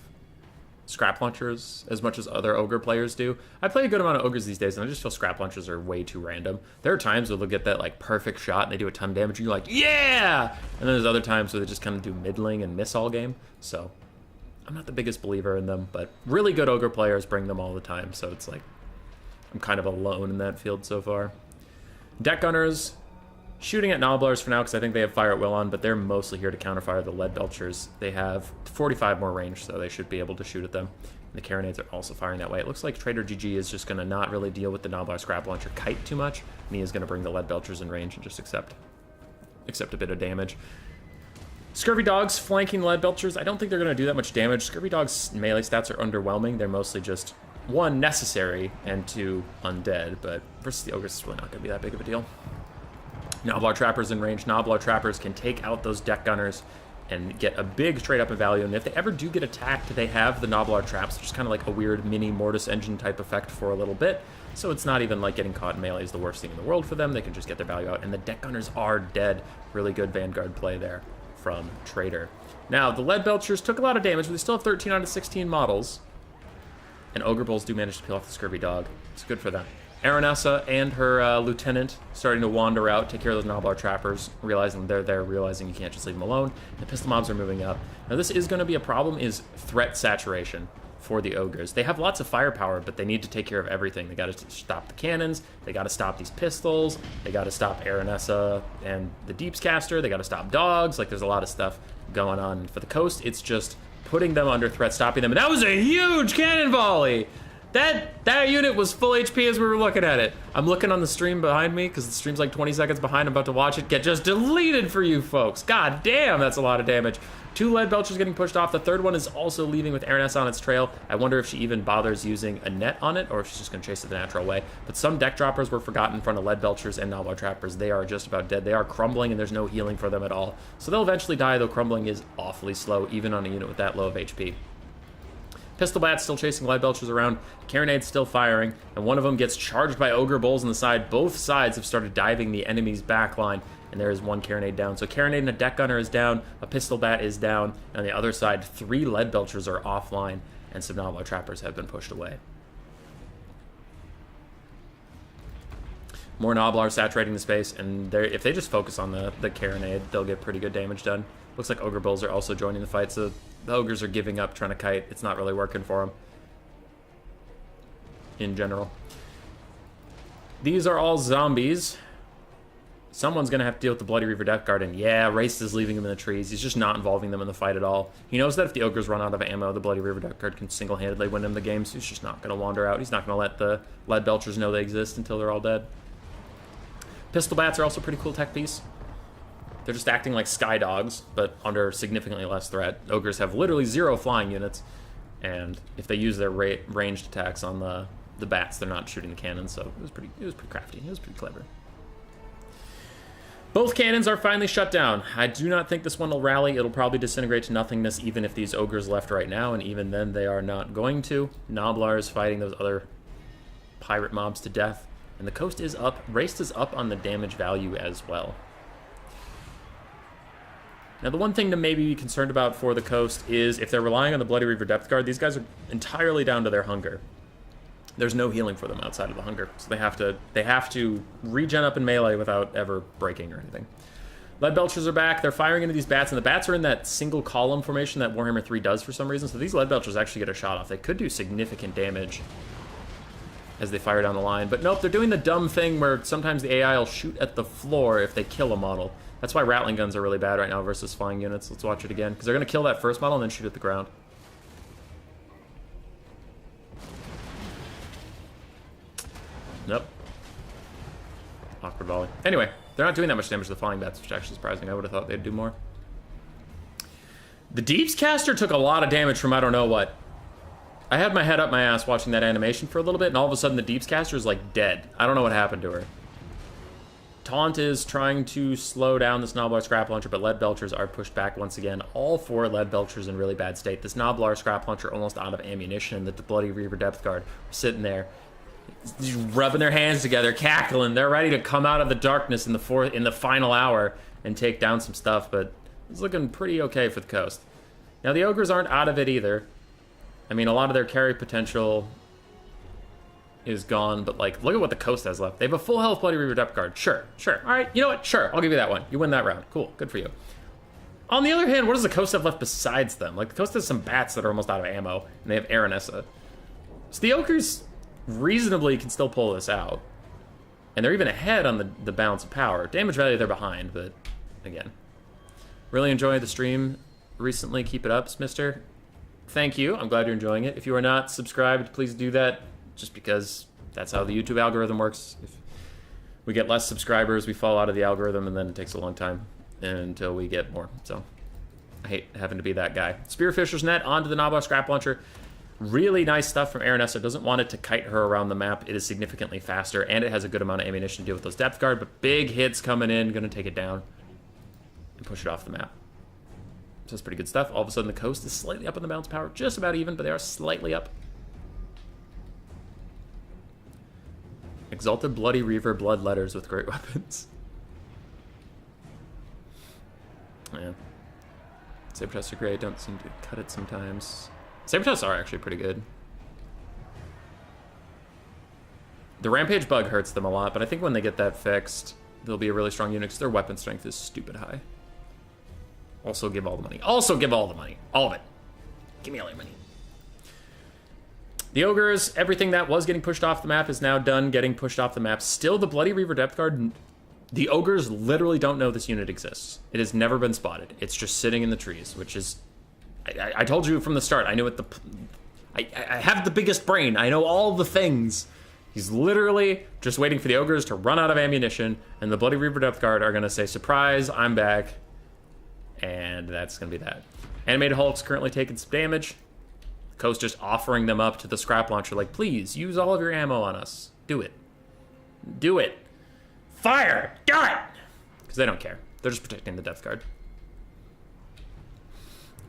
scrap launchers as much as other ogre players do. I play a good amount of ogres these days, and I just feel scrap launchers are way too random. There are times where they'll get that like perfect shot and they do a ton of damage, and you're like, yeah! And then there's other times where they just kind of do middling and miss all game. So I'm not the biggest believer in them, but really good ogre players bring them all the time. So it's like I'm kind of alone in that field so far. Deck gunners shooting at Nobblers for now because I think they have fire at will on, but they're mostly here to counterfire the lead belchers. They have 45 more range, so they should be able to shoot at them. And the carronades are also firing that way. It looks like Trader GG is just going to not really deal with the Nobbler scrap launcher kite too much, and he is going to bring the lead belchers in range and just accept a bit of damage. Scurvy Dogs flanking lead belchers. I don't think they're going to do that much damage. Scurvy Dogs' melee stats are underwhelming. They're mostly just, 1, necessary, and 2, undead, but versus the Ogres, it's really not going to be that big of a deal. Nobbler Trappers in range. Nobbler Trappers can take out those deck gunners and get a big trade up in value. And if they ever do get attacked, they have the Nobbler Traps, which is kind of like a weird mini Mortis Engine type effect for a little bit. So it's not even like getting caught in melee is the worst thing in the world for them. They can just get their value out. And the deck gunners are dead. Really good Vanguard play there from Trader. Now, the Lead Belchers took a lot of damage, but they still have 13 out of 16 models. And Ogre Bulls do manage to peel off the Scurvy Dog. It's good for them. Aranessa and her lieutenant starting to wander out, take care of those Nobbler Trappers, realizing they're there, realizing you can't just leave them alone. The pistol mobs are moving up. Now this is going to be a problem, is threat saturation for the Ogres. They have lots of firepower, but they need to take care of everything. They got to stop the cannons, they got to stop these pistols, they got to stop Aranessa and the Deepscaster, they got to stop dogs. Like, there's a lot of stuff going on. And for the coast, it's just putting them under threat, stopping them. And that was a huge cannon volley! That unit was full HP as we were looking at it. I'm looking on the stream behind me because the stream's like 20 seconds behind. I'm about to watch it get just deleted for you folks. God damn, that's a lot of damage. 2 lead belchers getting pushed off. The third one is also leaving with Aranessa on its trail. I wonder if she even bothers using a net on it or if she's just going to chase it the natural way. But some deck droppers were forgotten in front of lead belchers and Nobbler Trappers. They are just about dead. They are crumbling and there's no healing for them at all. So they'll eventually die, though crumbling is awfully slow, even on a unit with that low of HP. Pistol Bat's still chasing lead belchers around, carronade's still firing, and one of them gets charged by Ogre Bulls on the side. Both sides have started diving the enemy's backline, and there is one carronade down. So carronade and a deck gunner is down, a Pistol Bat is down, and on the other side, 3 lead belchers are offline, and some Nobbler Trappers have been pushed away. More Nobbler saturating the space, and if they just focus on the carronade, they'll get pretty good damage done. Looks like Ogre Bulls are also joining the fight, so the Ogres are giving up trying to kite. It's not really working for them in general. These are all zombies. Someone's going to have to deal with the Bloody Reaver Death Guard, and yeah, Race is leaving them in the trees. He's just not involving them in the fight at all. He knows that if the Ogres run out of ammo, the Bloody Reaver Death Guard can single-handedly win him the game, so he's just not going to wander out. He's not going to let the Lead Belchers know they exist until they're all dead. Pistol Bats are also a pretty cool tech piece. They're just acting like sky dogs, but under significantly less threat. Ogres have literally 0 flying units, and if they use their ranged attacks on the bats, they're not shooting the cannons, so it was pretty crafty. It was pretty clever. Both cannons are finally shut down. I do not think this one will rally. It'll probably disintegrate to nothingness even if these Ogres left right now, and even then they are not going to. Nobblar is fighting those other pirate mobs to death, and the coast is up. Raced is up on the damage value as well. Now, the one thing to maybe be concerned about for the coast is if they're relying on the Bloody Reaver Depth Guard, these guys are entirely down to their hunger. There's no healing for them outside of the hunger, so they have to regen up in melee without ever breaking or anything. Lead Belchers are back. They're firing into these bats, and the bats are in that single column formation that Warhammer 3 does for some reason, so these Lead Belchers actually get a shot off. They could do significant damage as they fire down the line, but nope, they're doing the dumb thing where sometimes the AI will shoot at the floor if they kill a model. That's why Rattling Guns are really bad right now versus flying units. Let's watch it again, because they're going to kill that first model and then shoot at the ground. Nope. Awkward volley. Anyway, they're not doing that much damage to the flying bats, which actually is surprising. I would have thought they'd do more. The Deep's caster took a lot of damage from I don't know what. I had my head up my ass watching that animation for a little bit, and all of a sudden the Deep's caster is like dead. I don't know what happened to her. Taunt is trying to slow down this Noblar Scrap Launcher, but Lead Belchers are pushed back once again. All 4 Lead Belchers in really bad state. This Noblar Scrap Launcher almost out of ammunition. The Bloody Reaver Depth Guard sitting there, rubbing their hands together, cackling. They're ready to come out of the darkness in the final hour and take down some stuff, but it's looking pretty okay for the coast. Now, the Ogres aren't out of it either. I mean, a lot of their carry potential is gone, but like, look at what the coast has left. They have a full health Bloody Reaver Depth Guard. Sure. All right, you know what? Sure, I'll give you that one. You win that round. Cool, good for you. On the other hand, what does the coast have left besides them? Like, the coast has some bats that are almost out of ammo, and they have Aranessa. So the Ogres reasonably can still pull this out. And they're even ahead on the balance of power. Damage value, they're behind, but again. Really enjoyed the stream recently. Keep it up, mister. Thank you. I'm glad you're enjoying it. If you are not subscribed, please do that. Just because that's how the YouTube algorithm works. If we get less subscribers, we fall out of the algorithm, and then it takes a long time until we get more. So I hate having to be that guy. Spearfisher's Net onto the Noblar Scrap Launcher. Really nice stuff from Aranessa. Doesn't want it to kite her around the map. It is significantly faster, and it has a good amount of ammunition to deal with those depth guard, but big hits coming in, gonna take it down and push it off the map. So that's pretty good stuff. All of a sudden, the coast is slightly up on the balance power. Just about even, but they are slightly up. Exalted Bloody Reaver Blood Letters with great weapons. Yeah. Saber-Tusts are great. Don't seem to cut it sometimes. Saber-Tusts are actually pretty good. The Rampage bug hurts them a lot, but I think when they get that fixed, they'll be a really strong unit because their weapon strength is stupid high. Also give all the money. Also give all the money. All of it. Give me all your money. The Ogres, everything that was getting pushed off the map is now done getting pushed off the map. Still, the Bloody Reaver Depth Guard, the Ogres literally don't know this unit exists. It has never been spotted. It's just sitting in the trees, which is... I told you from the start, I knew what the... I have the biggest brain. I know all the things. He's literally just waiting for the Ogres to run out of ammunition, and the Bloody Reaver Depth Guard are going to say, surprise, I'm back. And that's going to be that. Animated Hulk's currently taking some damage. Coast just offering them up to the Scrap Launcher, like, please, use all of your ammo on us. Do it. Do it. Fire! Do it! Because they don't care. They're just protecting the Depth Guard.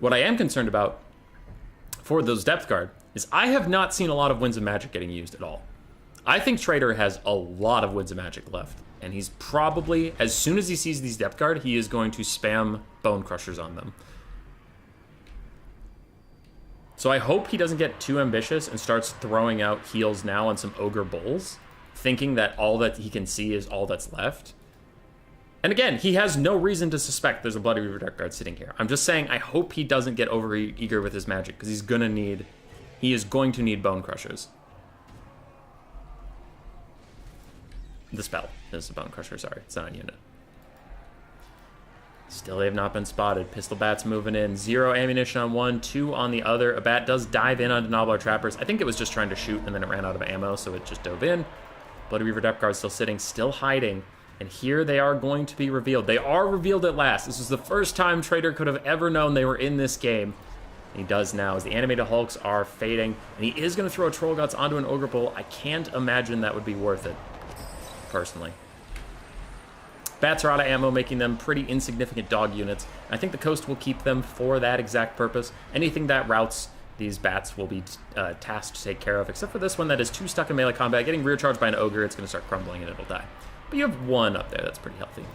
What I am concerned about for those Depth Guard is I have not seen a lot of Winds of Magic getting used at all. I think Trader has a lot of Winds of Magic left. And he's probably, as soon as he sees these Depth Guard, he is going to spam Bone Crushers on them. So I hope he doesn't get too ambitious and starts throwing out heals now on some Ogre Bulls, thinking that all that he can see is all that's left. And again, he has no reason to suspect there's a Bloody Reaver Depth Guard sitting here. I'm just saying I hope he doesn't get over eager with his magic, because he is going to need Bone Crushers. The spell is a Bone Crusher, sorry. It's not a unit. Still, they have not been spotted. Pistol Bats moving in. 0 ammunition on one, 2 on the other. A Bat does dive in onto Noblar Trappers. I think it was just trying to shoot, and then it ran out of ammo, so it just dove in. Bloody Reaver Depth Guard still sitting, still hiding. And here they are going to be revealed. They are revealed at last. This was the first time Trader could have ever known they were in this game. And he does now, as the Animated Hulks are fading. And he is going to throw a Troll Guts onto an Ogre Bull. I can't imagine that would be worth it, personally. Bats are out of ammo, making them pretty insignificant dog units. I think the coast will keep them for that exact purpose. Anything that routes these bats will be tasked to take care of, except for this one that is 2 stuck in melee combat. Getting rear charged by an ogre, it's going to start crumbling and it'll die. But you have 1 up there, that's pretty healthy.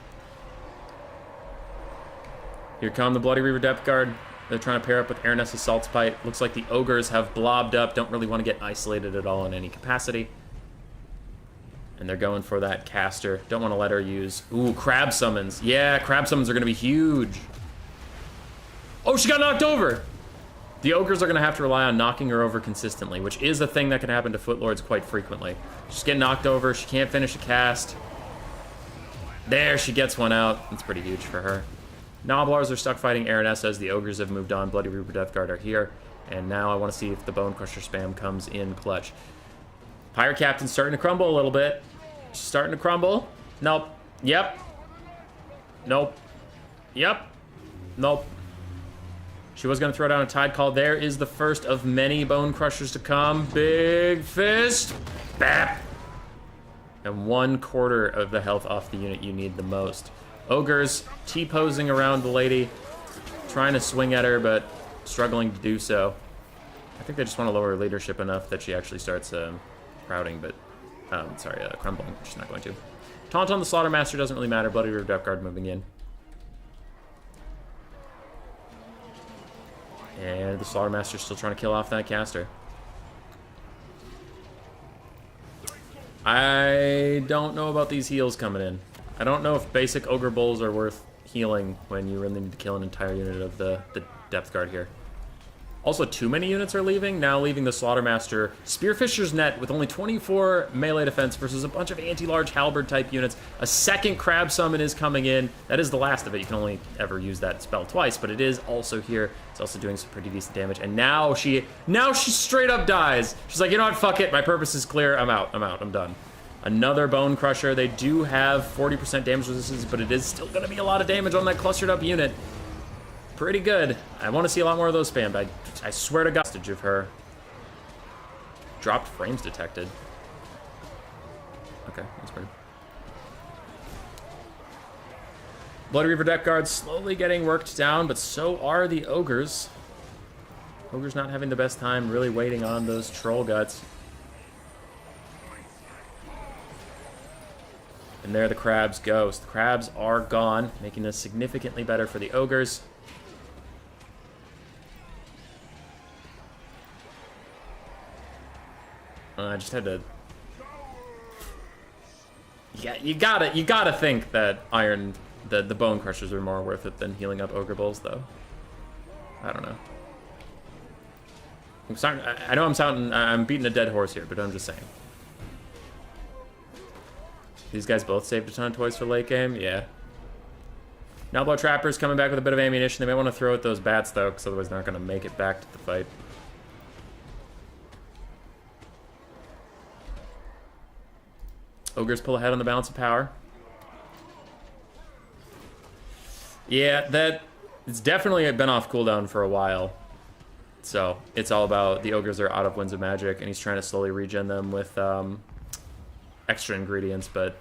Here come the Bloody Reaver Depth Guard. They're trying to pair up with Araness Assault Spite. Looks like the ogres have blobbed up, don't really want to get isolated at all in any capacity. And they're going for that caster. Don't want to let her use... Ooh, crab summons. Yeah, crab summons are going to be huge. Oh, she got knocked over! The ogres are going to have to rely on knocking her over consistently, which is a thing that can happen to Footlords quite frequently. She's getting knocked over. She can't finish a cast. There, she gets one out. That's pretty huge for her. Noblars are stuck fighting Aranessa as the ogres have moved on. Bloody Reaper Depth Guard are here. And now I want to see if the Bone Crusher spam comes in clutch. Pirate Captain's starting to crumble a little bit. She's starting to crumble. Nope. Yep. Nope. Yep. Nope. She was going to throw down a Tide Call. There is the first of many Bone Crushers to come. Big fist. Bap. And 1/4 of the health off the unit you need the most. Ogres T-posing around the lady, trying to swing at her, but struggling to do so. I think they just want to lower her leadership enough that she actually starts crowding, but... crumbling. She's not going to. Taunt on the Slaughtermaster doesn't really matter. Bloody River Depth Guard moving in. And the Slaughtermaster's still trying to kill off that caster. I don't know about these heals coming in. I don't know if basic Ogre Bulls are worth healing when you really need to kill an entire unit of the Depth Guard here. Also, too many units are leaving, now leaving the Slaughtermaster. Spearfisher's Net with only 24 melee defense versus a bunch of anti-large halberd type units. A second Crab Summon is coming in. That is the last of it. You can only ever use that spell twice, but it is also here. It's also doing some pretty decent damage. And now she straight up dies. She's like, you know what, fuck it. My purpose is clear. I'm out. I'm done. Another Bone Crusher. They do have 40% damage resistance, but it is still going to be a lot of damage on that clustered up unit. Pretty good. I want to see a lot more of those spammed. I swear to God, hostage of her. Dropped frames detected. Okay, that's pretty. Bloody Reaver Depth Guard slowly getting worked down, but so are the Ogres. Ogres not having the best time, really waiting on those Troll Guts. And there the Crabs go. So the Crabs are gone, making this significantly better for the Ogres. I just had to... Yeah, you gotta think that the Bone Crushers are more worth it than healing up Ogre Bulls, though. I don't know. I know I'm beating a dead horse here, but I'm just saying. These guys both saved a ton of toys for late game, yeah. Nalblow Trapper's coming back with a bit of ammunition. They might want to throw at those bats, though, because otherwise they're not going to make it back to the fight. Ogres pull ahead on the balance of power. Yeah, it's definitely been off cooldown for a while. So it's all about the Ogres are out of Winds of Magic, and he's trying to slowly regen them with extra ingredients, but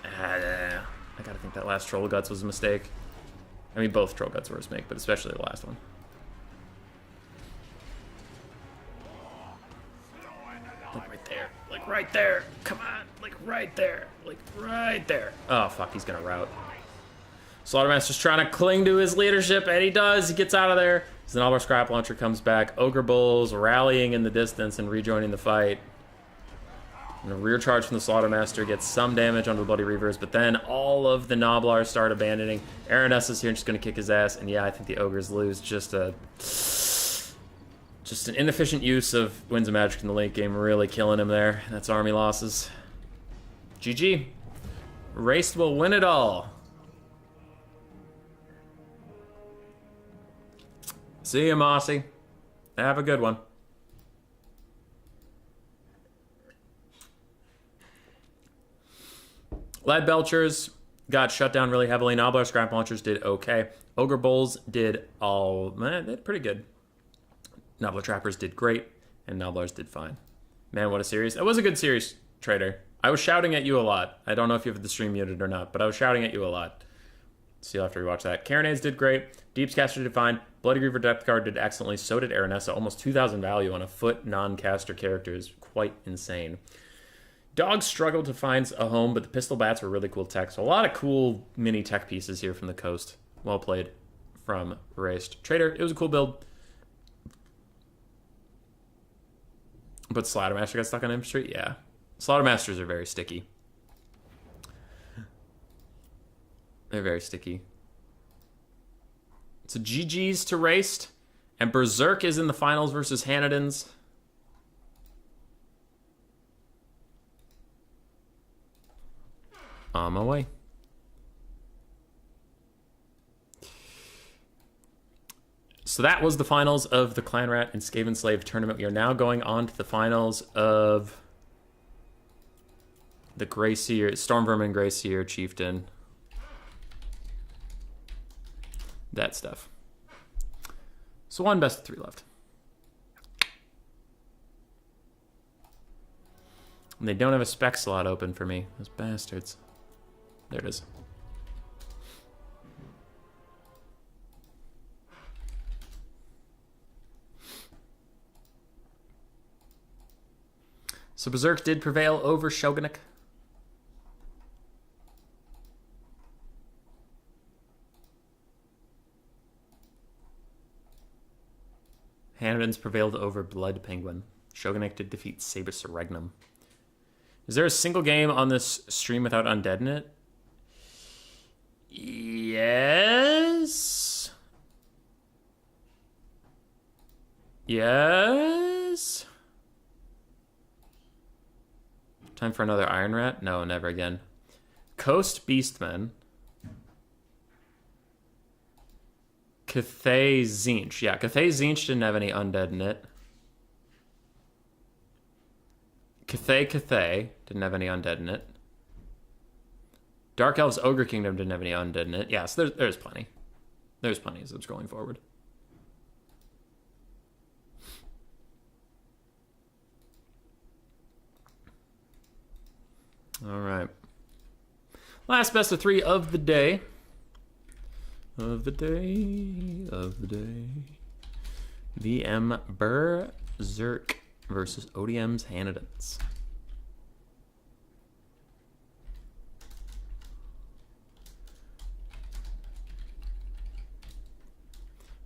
I gotta think that last Troll Guts was a mistake. I mean, both Troll Guts were a mistake, but especially the last one. Like right there. Like right there. Come on. Like right there. Like right there. Oh, fuck. He's gonna rout. Slaughtermaster's trying to cling to his leadership, and he does. He gets out of there. Xenalbar Scrap Launcher comes back. Ogre Bulls rallying in the distance and rejoining the fight. And a rear charge from the Slaughtermaster gets some damage onto the Bloody Reavers, but then all of the Noblars start abandoning. Aranessa's here and just going to kick his ass, and yeah, I think the Ogres lose. Just an inefficient use of Winds of Magic in the late game, really killing him there. That's army losses. GG. Race will win it all. See you, Mossy. Have a good one. Lead Belchers got shut down really heavily. Nobbler Scrap Launchers did okay. Ogre Bulls did they did pretty good. Nobbler Trappers did great, and Nobblers did fine. Man, what a series. That was a good series, Trader. I was shouting at you a lot. I don't know if you have the stream muted or not, but I was shouting at you a lot. So you'll have to rewatch that. Carronades did great. Deepscaster did fine. Bloody Griever Depth Guard did excellently. So did Aranessa. Almost 2,000 value on a foot non-caster character is quite insane. Dogs struggled to find a home, but the pistol bats were really cool tech. So a lot of cool mini tech pieces here from the coast. Well played from Raced. Trader, it was a cool build. But Slaughtermaster got stuck on infantry? Yeah. Slaughtermasters are very sticky. They're very sticky. So GG's to Raced. And Berserk is in the finals versus Hanadins. On my way. So that was the finals of the Clanrat and Skaven Slave tournament. We are now going on to the finals of the Grey Seer, Storm Vermin, Grey Seer, Chieftain. That stuff. So one best of 3 left. And they don't have a spec slot open for me. Those bastards. There it is. So Berserk did prevail over Shogunuk. Hanadins prevailed over Blood Penguin. Shogunuk did defeat Sabus Regnum. Is there a single game on this stream without undead in it? Yes. Yes. Time for another Iron Rat? No, never again. Coast Beastmen. Cathay Tzeentch. Yeah, Cathay Tzeentch didn't have any undead in it. Cathay didn't have any undead in it. Dark Elves Ogre Kingdom didn't have any undead in it. Yeah, so there's plenty. There's plenty as it's going forward. All right. Last best of 3 of the day. Of the day. VM Berserk versus ODM's Hanadins.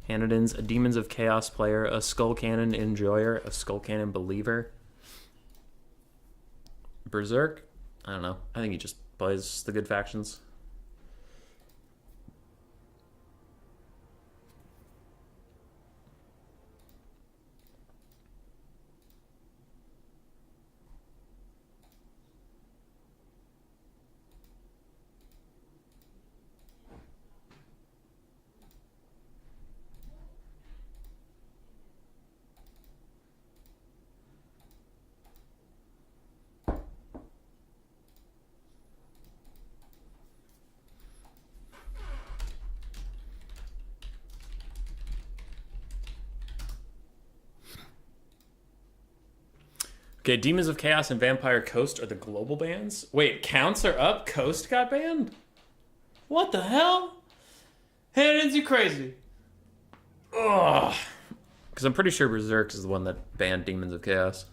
Hanadins, a Demons of Chaos player, a Skull Cannon enjoyer, a Skull Cannon believer. Berserk, I don't know. I think he just plays the good factions. Okay, Demons of Chaos and Vampire Coast are the global bans. Wait, counts are up? Coast got banned? What the hell? Hanadins, you crazy. Ugh. Because I'm pretty sure Berserk is the one that banned Demons of Chaos.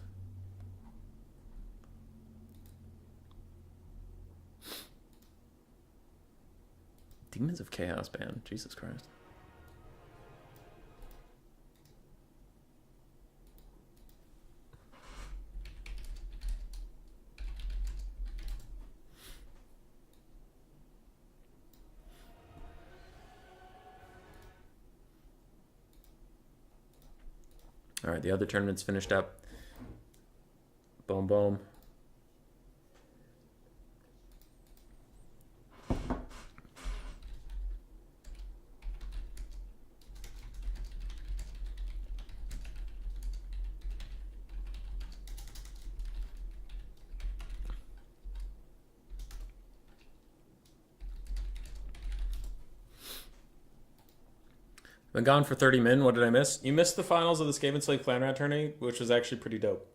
Demons of Chaos banned? Jesus Christ. All right, the other tournament's finished up. Boom, boom. Been gone for 30 min. What did I miss? You missed the finals of the Skaven Slave Clan Rat tourney, which was actually pretty dope.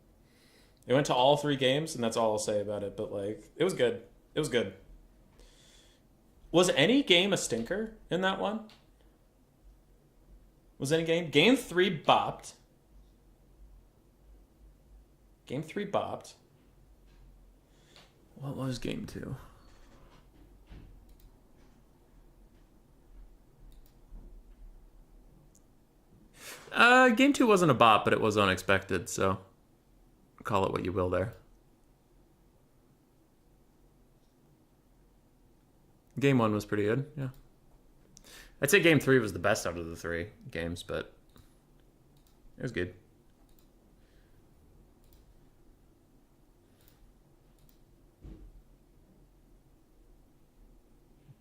It went to all 3 games, and that's all I'll say about it. But like, it was good. It was good. Was any game a stinker in that one? Was any game? Game 3 bopped. Game 3 bopped. What was game 2? Game 2 wasn't a bop, but it was unexpected, so call it what you will there. Game 1 was pretty good, yeah. I'd say game 3 was the best out of the 3 games, but it was good.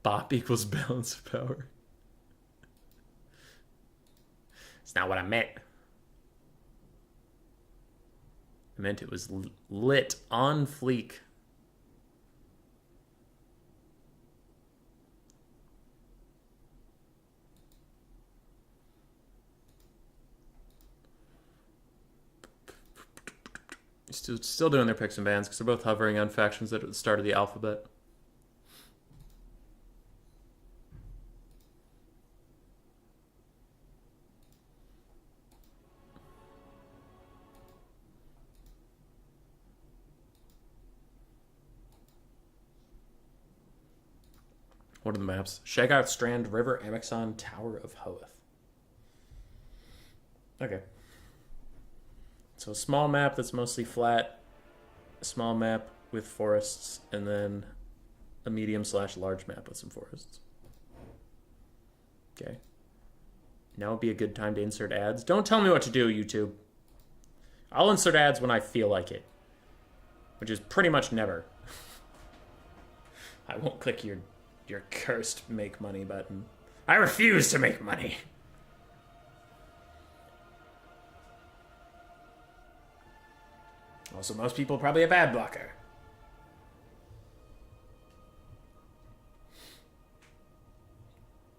Bop equals balance of power. It's not what I meant. I meant it was lit on fleek. Still doing their picks and bans because they're both hovering on factions that are at the start of the alphabet. What are the maps? Shagout, Strand, River, Amexon, Tower of Hoeth. Okay. So a small map that's mostly flat, a small map with forests, and then a medium/large map with some forests. Okay. Now would be a good time to insert ads. Don't tell me what to do, YouTube. I'll insert ads when I feel like it, which is pretty much never. I won't click your cursed make money button. I refuse to make money. Also, most people probably have ad blocker.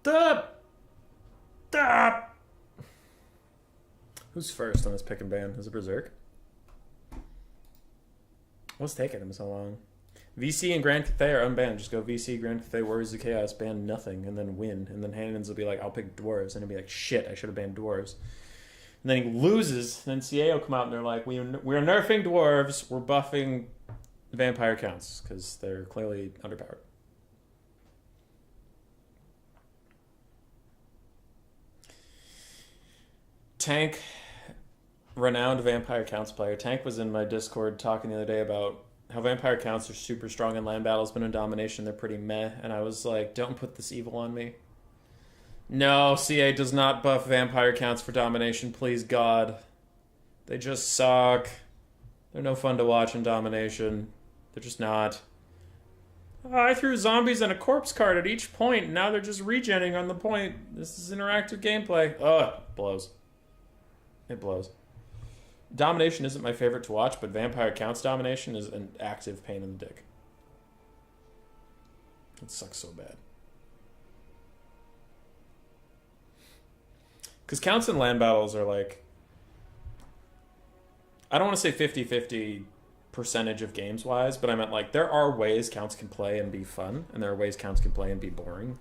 Stop! Who's first on this pick and ban? Is it Berserk? What's taking him so long? VC and Grand Cathay are unbanned. Just go VC, Grand Cathay, Warriors of Chaos, ban nothing, and then win. And then Hannons will be like, I'll pick Dwarves. And he'll be like, shit, I should have banned Dwarves. And then he loses, and then CA will come out and they're like, we're nerfing Dwarves, we're buffing Vampire Counts, because they're clearly underpowered. Tank, renowned Vampire Counts player. Tank was in my Discord talking the other day about how Vampire Counts are super strong in land battles, but in domination they're pretty meh. And I was like, don't put this evil on me. No, CA does not buff Vampire Counts for domination, please God. They just suck. They're no fun to watch in domination. They're just not. Oh, I threw zombies and a corpse card at each point, and now they're just regenning on the point. This is interactive gameplay. Ugh, it blows. It blows. Domination isn't my favorite to watch, but Vampire Counts domination is an active pain in the dick. It sucks so bad. Because counts in land battles are like, I don't want to say 50-50 percentage of games wise, but I meant like there are ways counts can play and be fun, and there are ways counts can play and be boring.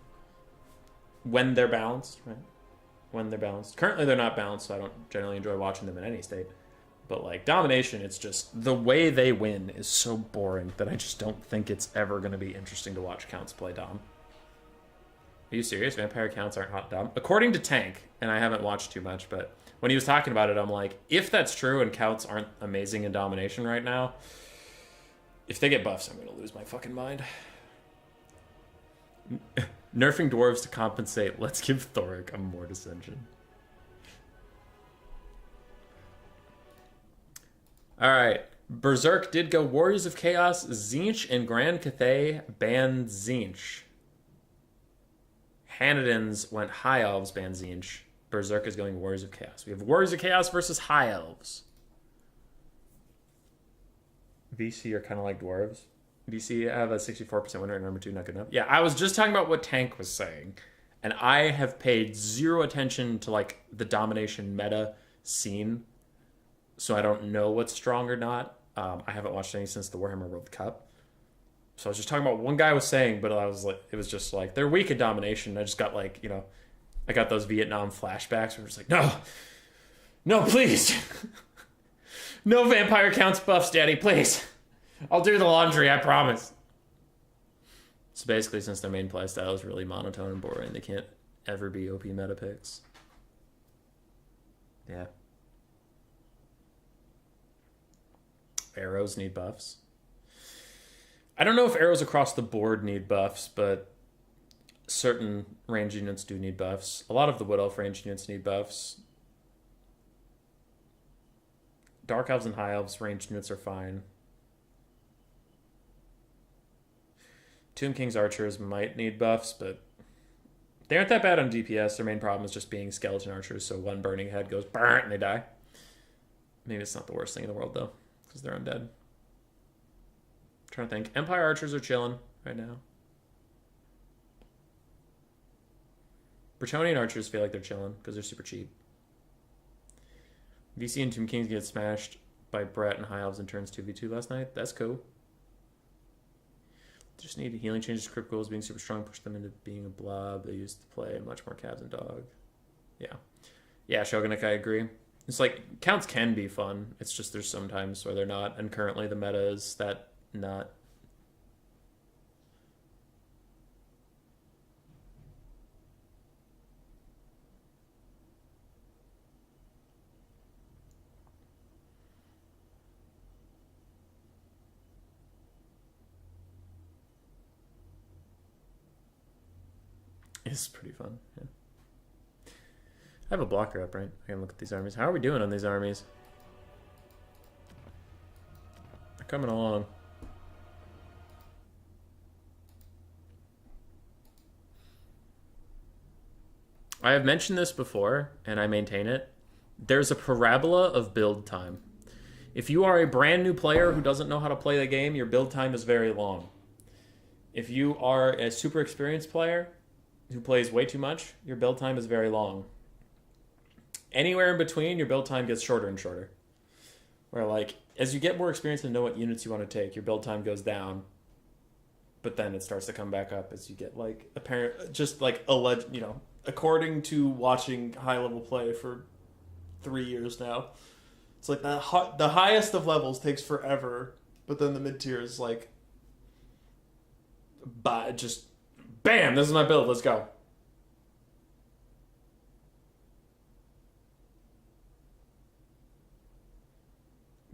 When they're balanced, right? When they're balanced. Currently they're not balanced, so I don't generally enjoy watching them in any state. But like domination, it's just the way they win is so boring that I just don't think it's ever going to be interesting to watch counts play dom. Are you serious? Vampire Counts aren't hot dom? According to Tank, and I haven't watched too much, but when he was talking about it, I'm like, if that's true and counts aren't amazing in domination right now, if they get buffs, I'm going to lose my fucking mind. Nerfing dwarves to compensate. Let's give Thoric a Mortis engine. Alright. Berserk did go Warriors of Chaos, Tzeentch, and Grand Cathay ban Tzeentch. Hanadins went High Elves, ban Tzeentch. Berserk is going Warriors of Chaos. We have Warriors of Chaos versus High Elves. VC are kind of like dwarves. VC have a 64% win rate, number 2, not good enough. Yeah, I was just talking about what Tank was saying. And I have paid zero attention to like the domination meta scene. So I don't know what's strong or not. I haven't watched any since the Warhammer World Cup. So I was just talking about what one guy was saying, but I was like, it was just like, they're weak at domination. I just got like, you know, I got those Vietnam flashbacks where it's like, no, please. No Vampire Counts buffs, Daddy, please. I'll do the laundry, I promise. So basically, since their main playstyle is really monotone and boring, they can't ever be OP meta picks. Yeah. Arrows need buffs. I don't know if arrows across the board need buffs, but certain range units do need buffs. A lot of the Wood Elf range units need buffs. Dark Elves and High Elves range units are fine. Tomb King's archers might need buffs, but they aren't that bad on DPS. Their main problem is just being skeleton archers, so one burning head goes burnt and they die. Maybe it's not the worst thing in the world, though, because they're undead. Trying to think. Empire archers are chilling right now. Bretonnian archers feel like they're chilling because they're super cheap. VC and Tomb Kings get smashed by Brett and High Elves in turns 2v2 last night. That's cool. Just need healing changes, crit goals, being super strong, push them into being a blob. They used to play much more Cavs and Dog. Yeah. Yeah, Shogunik, I agree. It's like, counts can be fun. It's just there's sometimes where they're not, and currently the meta is that not. It's pretty fun, yeah. I have a blocker up, right? I can look at these armies. How are we doing on these armies? They're coming along. I have mentioned this before, and I maintain it. There's a parabola of build time. If you are a brand new player who doesn't know how to play the game, your build time is very long. If you are a super experienced player who plays way too much, your build time is very long. Anywhere in between, your build time gets shorter and shorter. Where, like, as you get more experience and know what units you want to take, your build time goes down. But then it starts to come back up as you get, like, apparent, just like alleged, you know, according to watching high level play for 3 years now. It's like the highest of levels takes forever, but then the mid tier is like, just bam, this is my build, let's go.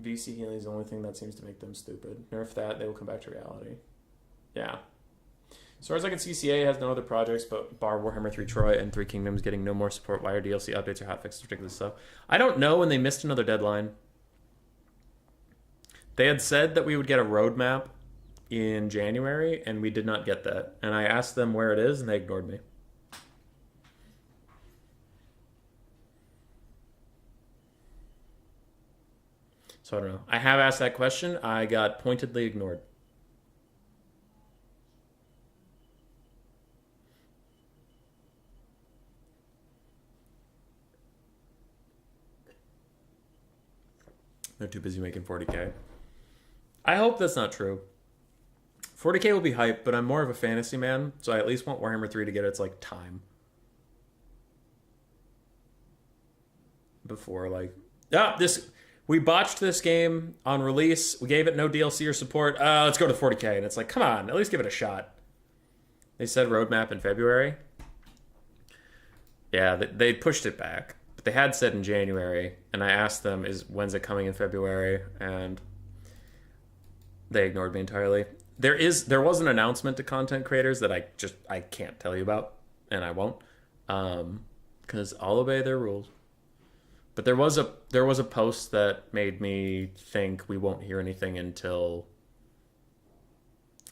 VC healing is the only thing that seems to make them stupid. Nerf that, they will come back to reality. Yeah. As far as I can see, CA has no other projects but bar Warhammer 3 Troy and 3 Kingdoms getting no more support. Why are DLC updates or hotfixes ridiculous slow? I don't know, and they missed another deadline. They had said that we would get a roadmap in January, and we did not get that. And I asked them where it is, and they ignored me. So I don't know. I have asked that question. I got pointedly ignored. They're too busy making 40K. I hope that's not true. 40K will be hype, but I'm more of a fantasy man, so I at least want Warhammer 3 to get its, like, time. Before, like... We botched this game on release. We gave it no DLC or support. Let's go to 40K. And it's like, come on, at least give it a shot. They said roadmap in February. Yeah, they pushed it back. But they had said in January. And I asked them, when's it coming in February? And they ignored me entirely. There was an announcement to content creators that I can't tell you about. And I won't. Because I'll obey their rules. But there was a post that made me think we won't hear anything until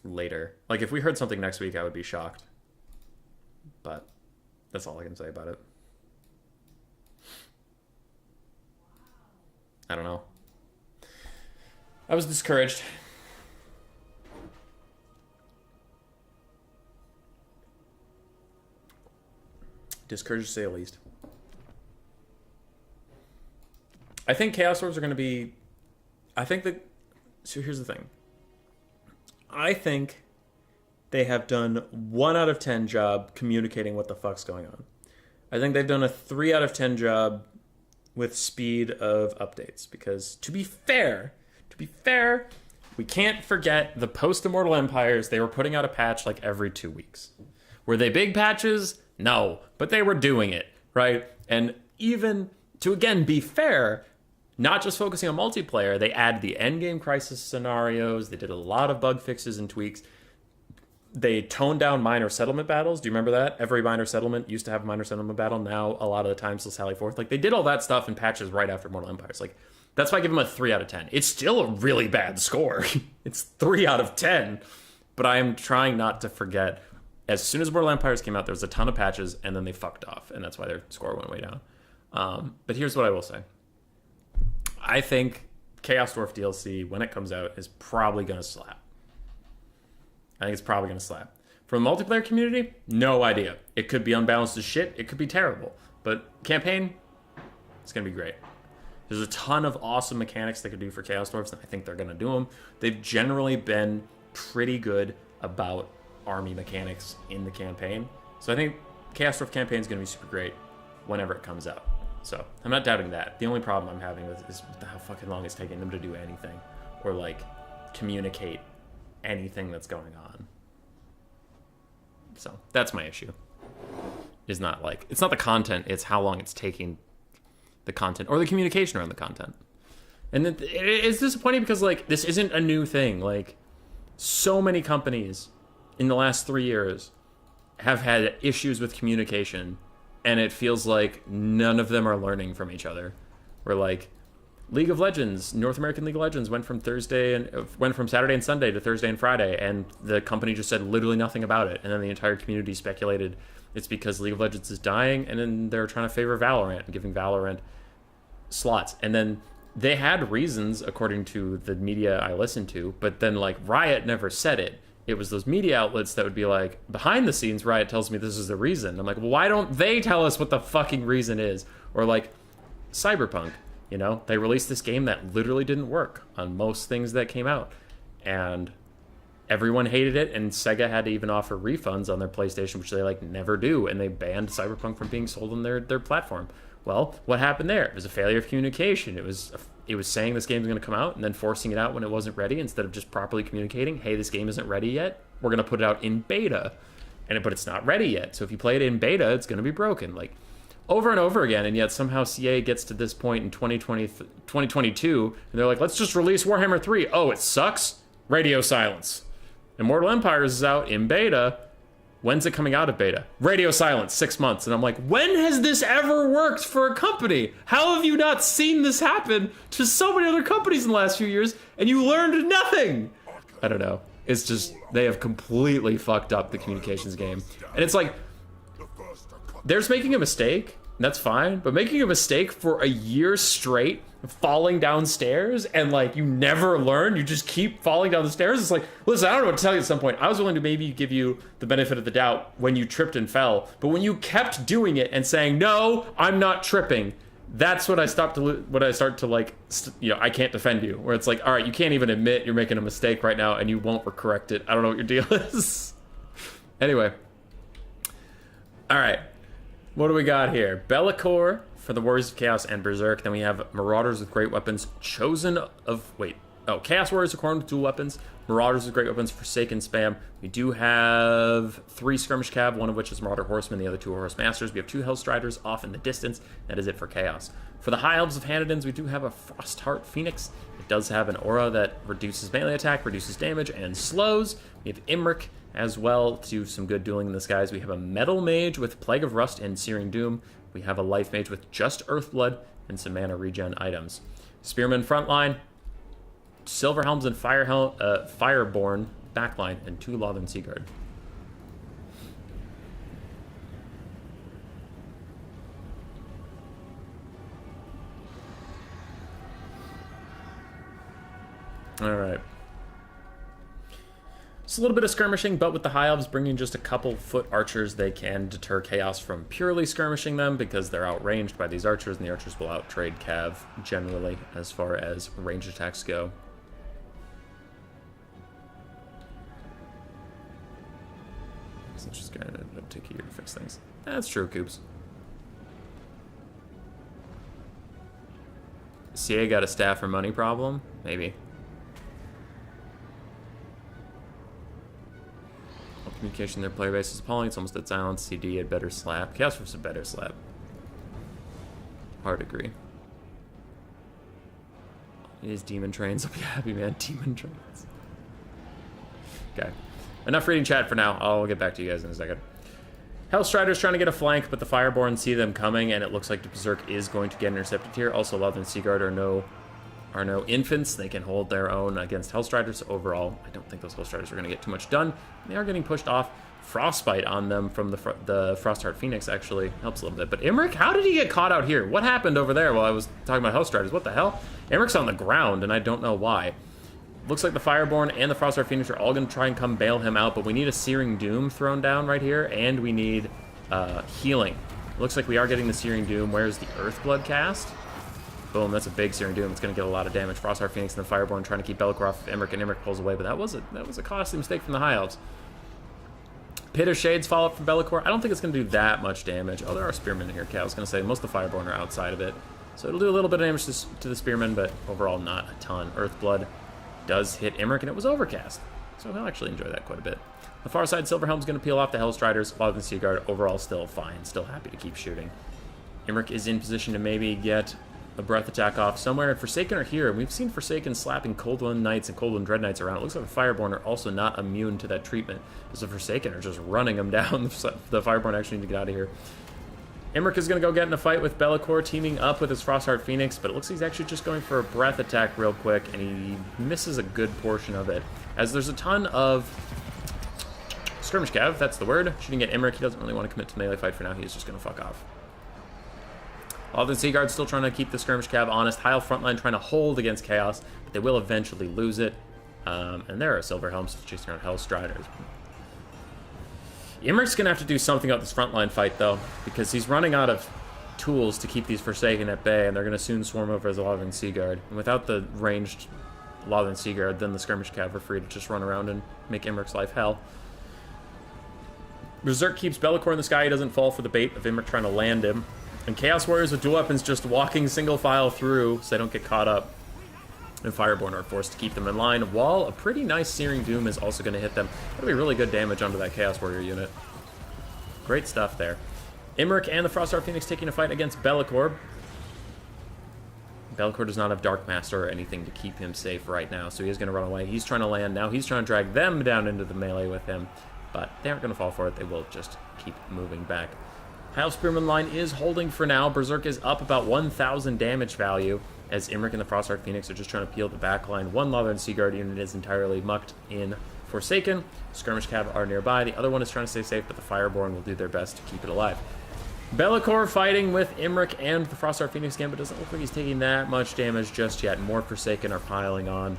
later. Like, if we heard something next week, I would be shocked. But that's all I can say about it. I don't know. I was discouraged. Discouraged to say the least. I think Chaos Dwarves are going to be... So here's the thing. I think they have done 1 out of 10 job communicating what the fuck's going on. I think they've done a 3 out of 10 job with speed of updates. Because to be fair, we can't forget the post-Immortal Empires. They were putting out a patch like every 2 weeks. Were they big patches? No. But they were doing it, right? And even to, again, be fair... Not just focusing on multiplayer, they add the endgame crisis scenarios. They did a lot of bug fixes and tweaks. They toned down minor settlement battles. Do you remember that? Every minor settlement used to have a minor settlement battle. Now, a lot of the times, they'll sally forth. Like, they did all that stuff in patches right after Mortal Empires. Like, that's why I give them a 3 out of 10. It's still a really bad score. It's 3 out of 10. But I am trying not to forget. As soon as Mortal Empires came out, there was a ton of patches, and then they fucked off. And that's why their score went way down. But here's what I will say. I think Chaos Dwarf DLC, when it comes out, is probably going to slap. I think it's probably going to slap. From the multiplayer community, no idea. It could be unbalanced as shit. It could be terrible. But campaign, it's going to be great. There's a ton of awesome mechanics they could do for Chaos Dwarfs, and I think they're going to do them. They've generally been pretty good about army mechanics in the campaign. So I think Chaos Dwarf campaign is going to be super great whenever it comes out. So I'm not doubting that. The only problem I'm having with is how fucking long it's taking them to do anything or like communicate anything that's going on. So that's my issue. It's not the content, it's how long it's taking the content or the communication around the content. And it's disappointing because like this isn't a new thing. Like so many companies in the last 3 years have had issues with communication, and it feels like none of them are learning from each other. We're like League of Legends, North American League of Legends went from Saturday and Sunday to Thursday and Friday, and the company just said literally nothing about it. And then the entire community speculated it's because League of Legends is dying, and then they're trying to favor Valorant and giving Valorant slots. And then they had reasons according to the media I listened to, but then like Riot never said it. It was those media outlets that would be like, behind the scenes, Riot tells me this is the reason. I'm like, well, why don't they tell us what the fucking reason is? Or like Cyberpunk, you know, they released this game that literally didn't work on most things that came out, and everyone hated it, and Sega had to even offer refunds on their PlayStation, which they like never do, and they banned Cyberpunk from being sold on their platform. Well, what happened there? It was a failure of communication. It was saying this game's going to come out and then forcing it out when it wasn't ready instead of just properly communicating, hey, this game isn't ready yet. We're going to put it out in beta. But it's not ready yet. So if you play it in beta, it's going to be broken. Like over and over again, and yet somehow CA gets to this point in 2022, and they're like, let's just release Warhammer 3. Oh, it sucks? Radio silence. Immortal Empires is out in beta. When's it coming out of beta? Radio silence, 6 months. And I'm like, when has this ever worked for a company? How have you not seen this happen to so many other companies in the last few years, and you learned nothing? I don't know. It's just, they have completely fucked up the communications game. And it's like, there's making a mistake, that's fine, but making a mistake for a year straight, falling downstairs, and like you never learn, you just keep falling down the stairs. It's like, listen, I don't know what to tell you at some point. I was willing to maybe give you the benefit of the doubt when you tripped and fell, but when you kept doing it and saying, no, I'm not tripping, that's when I start to like, I can't defend you, where it's like, all right, you can't even admit you're making a mistake right now and you won't correct it. I don't know what your deal is. Anyway. All right. What do we got here? Be'lakor for the Warriors of Chaos and Berserk. Then we have Marauders with Great Weapons, Chaos Warriors according to dual weapons, Marauders with Great Weapons, Forsaken Spam. We do have 3 Skirmish Cav, one of which is Marauder Horsemen, the other 2 are Horse Masters. We have 2 Hellstriders off in the distance. That is it for Chaos. For the High Elves of Hanadins, we do have a Frostheart Phoenix. It does have an aura that reduces melee attack, reduces damage, and slows. We have Imric as well to do some good dueling in the skies. We have a Metal Mage with Plague of Rust and Searing Doom. We have a Life Mage with just Earthblood and some mana regen items. Spearman frontline, Silver Helms and Fireborn backline, and 2 Lothern Seaguard. All right. It's a little bit of skirmishing, but with the High Elves bringing just a couple foot archers, they can deter Chaos from purely skirmishing them because they're outranged by these archers, and the archers will outtrade Cav generally as far as range attacks go. So it's just going to take a year to fix things. That's true, Coops. CA got a staff or money problem? Maybe. Communication, their player base is appalling. It's almost dead silence. CD had better slap. Chaos Force a better slap. Hard to agree. It is Demon Trains. I'll be happy, man. Demon Trains. Okay. Enough reading chat for now. I'll get back to you guys in a second. Hellstrider's trying to get a flank, but the Fireborn see them coming, and it looks like the Berserk is going to get intercepted here. Also, Lothern and Seaguard are no infants. They can hold their own against Hellstriders. So overall, I don't think those Hellstriders are going to get too much done. They are getting pushed off. Frostbite on them from the Frostheart Phoenix actually helps a little bit. But Imric, how did he get caught out here? What happened over there while I was talking about Hellstriders? What the hell? Imric's on the ground, and I don't know why. Looks like the Fireborn and the Frostheart Phoenix are all going to try and come bail him out, but we need a Searing Doom thrown down right here, and we need healing. Looks like we are getting the Searing Doom. Where's the Earthblood cast? Boom, that's a big Searing Doom. It's going to get a lot of damage. Frostheart Phoenix and the Fireborn trying to keep Be'lakor off of Imrik, and Imrik pulls away, but that was a costly mistake from the High Elves. Pit of Shades follow up from Be'lakor. I don't think it's going to do that much damage. Oh, there are Spearmen in here. Okay, I was going to say, most of the Fireborn are outside of it. So it'll do a little bit of damage to the Spearmen, but overall not a ton. Earthblood does hit Imrik, and it was Overcast. So he'll actually enjoy that quite a bit. The far side, Silverhelm's going to peel off the Hellstriders. Lothern Seaguard, overall still fine. Still happy to keep shooting. Imrik is in position to maybe get a breath attack off somewhere, and Forsaken are here. We've seen Forsaken slapping Cold One Knights and Cold One Dread Knights around. It looks like the Fireborn are also not immune to that treatment, as the Forsaken are just running them down. The Fireborn actually need to get out of here. Imrik is going to go get in a fight with Be'lakor, teaming up with his Frostheart Phoenix, but it looks like he's actually just going for a breath attack real quick, and he misses a good portion of it, as there's a ton of Skirmish Cav, that's the word, shooting at Imrik. He doesn't really want to commit to melee fight for now. He's just going to fuck off. Lothern Seaguard still trying to keep the Skirmish Cav honest. Heil frontline trying to hold against Chaos, but they will eventually lose it. And there are Silverhelms chasing around Hellstriders. Imrik's going to have to do something about this frontline fight, though, because he's running out of tools to keep these Forsaken at bay, and they're going to soon swarm over as a Lothern Seaguard. And without the ranged Lothern Seaguard, then the Skirmish Cav are free to just run around and make Imrik's life hell. Berserk keeps Be'lakor in the sky. He doesn't fall for the bait of Imrik trying to land him. And Chaos Warriors with dual weapons just walking single file through so they don't get caught up. And Fireborn are forced to keep them in line, while a pretty nice Searing Doom is also going to hit them. That'll be really good damage onto that Chaos Warrior unit. Great stuff there. Imrik and the Frostheart Phoenix taking a fight against Be'lakor. Be'lakor does not have Dark Master or anything to keep him safe right now, so he is going to run away. He's trying to land now. He's trying to drag them down into the melee with him, but they aren't going to fall for it. They will just keep moving back. Heil Spearman line is holding for now. Berserk is up about 1,000 damage value, as Imrik and the Frostheart Phoenix are just trying to peel the back line. One Lothern Seaguard unit is entirely mucked in Forsaken. Skirmish Cav are nearby. The other one is trying to stay safe, but the Fireborn will do their best to keep it alive. Be'lakor fighting with Imrik and the Frostheart Phoenix again, but doesn't look like he's taking that much damage just yet. More Forsaken are piling on.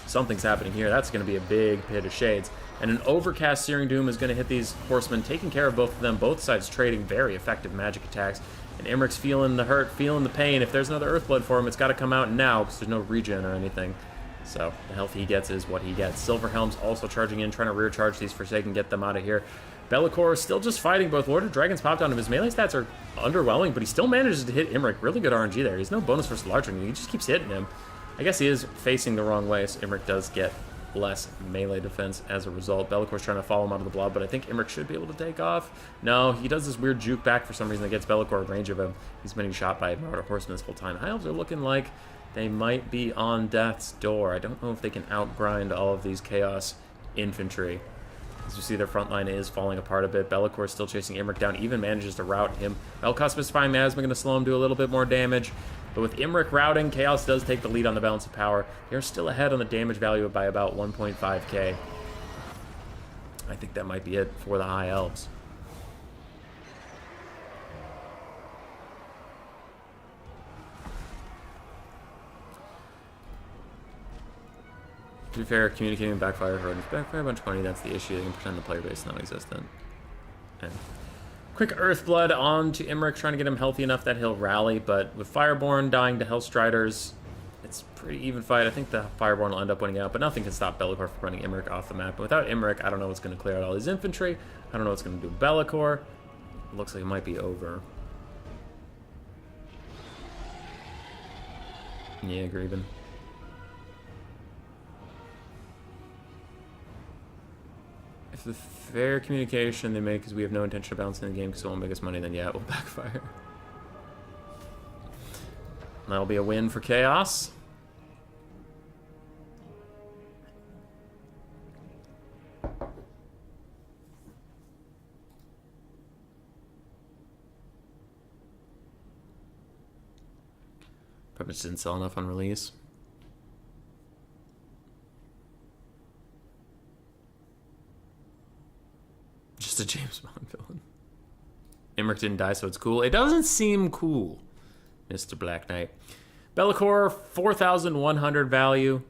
Something's happening here. That's going to be a big Pit of Shades. And an Overcast Searing Doom is going to hit these horsemen, taking care of both of them. Both sides trading very effective magic attacks. And Imrik's feeling the hurt, feeling the pain. If there's another Earthblood for him, it's got to come out now, because there's no regen or anything. So the health he gets is what he gets. Silverhelm's also charging in, trying to rear charge these Forsaken, get them out of here. Be'lakor is still just fighting. Both Lord of Dragons popped on him. His melee stats are underwhelming, but he still manages to hit Imrik. Really good RNG there. He's no bonus versus large one. He just keeps hitting him. I guess he is facing the wrong way, so Imrik does get less melee defense as a result. Be'lakor's trying to follow him out of the blob, but I think Imrik should be able to take off. No, he does this weird juke back for some reason that gets Be'lakor in range of him. He's been shot by a Marauder Horseman this whole time. High Elves are looking like they might be on death's door. I don't know if they can outgrind all of these Chaos infantry. As you see, their front line is falling apart a bit. Be'lakor is still chasing Imrik down, even manages to rout him. Elcos Mystifying Miasma going to slow him, do a little bit more damage. But with Imrik routing, Chaos does take the lead on the balance of power. They're still ahead on the damage value by about 1.5k. I think that might be it for the High Elves. To be fair, communicating backfire for backfire a bunch of money, that's the issue. They can pretend the player base is non-existent. And quick Earthblood on to Imrik, trying to get him healthy enough that he'll rally, but with Fireborn dying to Hellstriders, it's a pretty even fight. I think the Fireborn will end up winning out, but nothing can stop Be'lakor from running Imrik off the map. And without Imrik, I don't know what's going to clear out all his infantry. I don't know what's going to do with Be'lakor. It looks like it might be over. Yeah, Greven. If the fair communication they make is we have no intention of balancing the game because it won't make us money, then yeah, it will backfire. That'll be a win for Chaos. Probably just didn't sell enough on release. Just a James Bond villain. Imrik didn't die, so it's cool. It doesn't seem cool, Mr. Black Knight. Be'lakor, 4,100 value.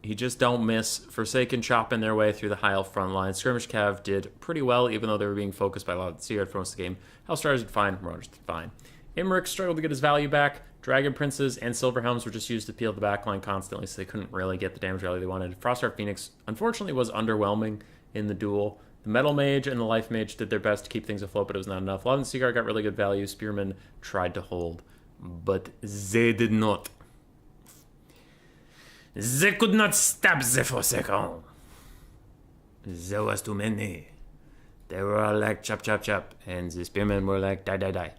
He just don't miss. Forsaken chopping their way through the High Elf front line. Skirmish Cav did pretty well, even though they were being focused by a lot of the Seaguard for most of the game. Hellstriders did fine. Marauders did fine. Imrik struggled to get his value back. Dragon Princes and Silver Helms were just used to peel the backline constantly, so they couldn't really get the damage value they wanted. Frostheart Phoenix, unfortunately, was underwhelming in the duel. The Metal Mage and the Life Mage did their best to keep things afloat, but it was not enough. Love and Seaguard got really good value. Spearmen tried to hold, but they did not. They could not stop the Forsaken. There was too many. They were all like chop, chop, chop, and the Spearmen were like die, die, die.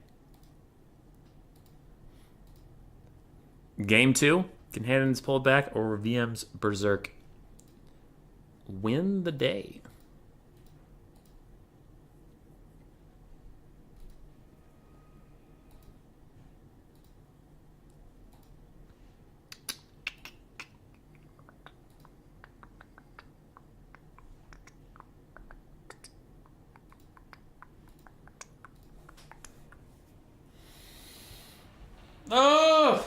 Game 2, can Hannon's pull it back or VM's Berserk win the day? Oh!